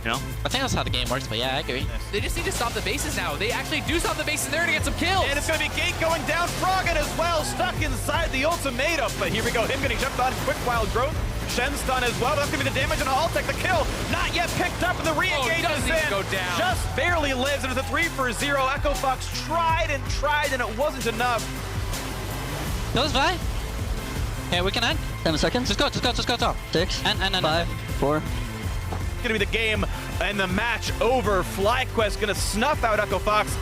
you know, I think that's how the game works, but yeah, I agree. They just need to stop the bases now. They actually do stop the bases there to get some kills. And it's going to be Gate going down. Froggen as well, stuck inside the ultimatum. But here we go, him getting jumped on. Quick wild growth. Shen stun as well. That's going to be the damage, and I'll take the kill. Not yet picked up, and the re-engage is in. Go down. Just barely lives, and it's a 3-for-0. Echo Fox tried, and it wasn't enough. Those five. Yeah, we can end. 7 seconds. Just go. 6, and 5, 4. Gonna be the game and the match over. FlyQuest gonna snuff out Echo Fox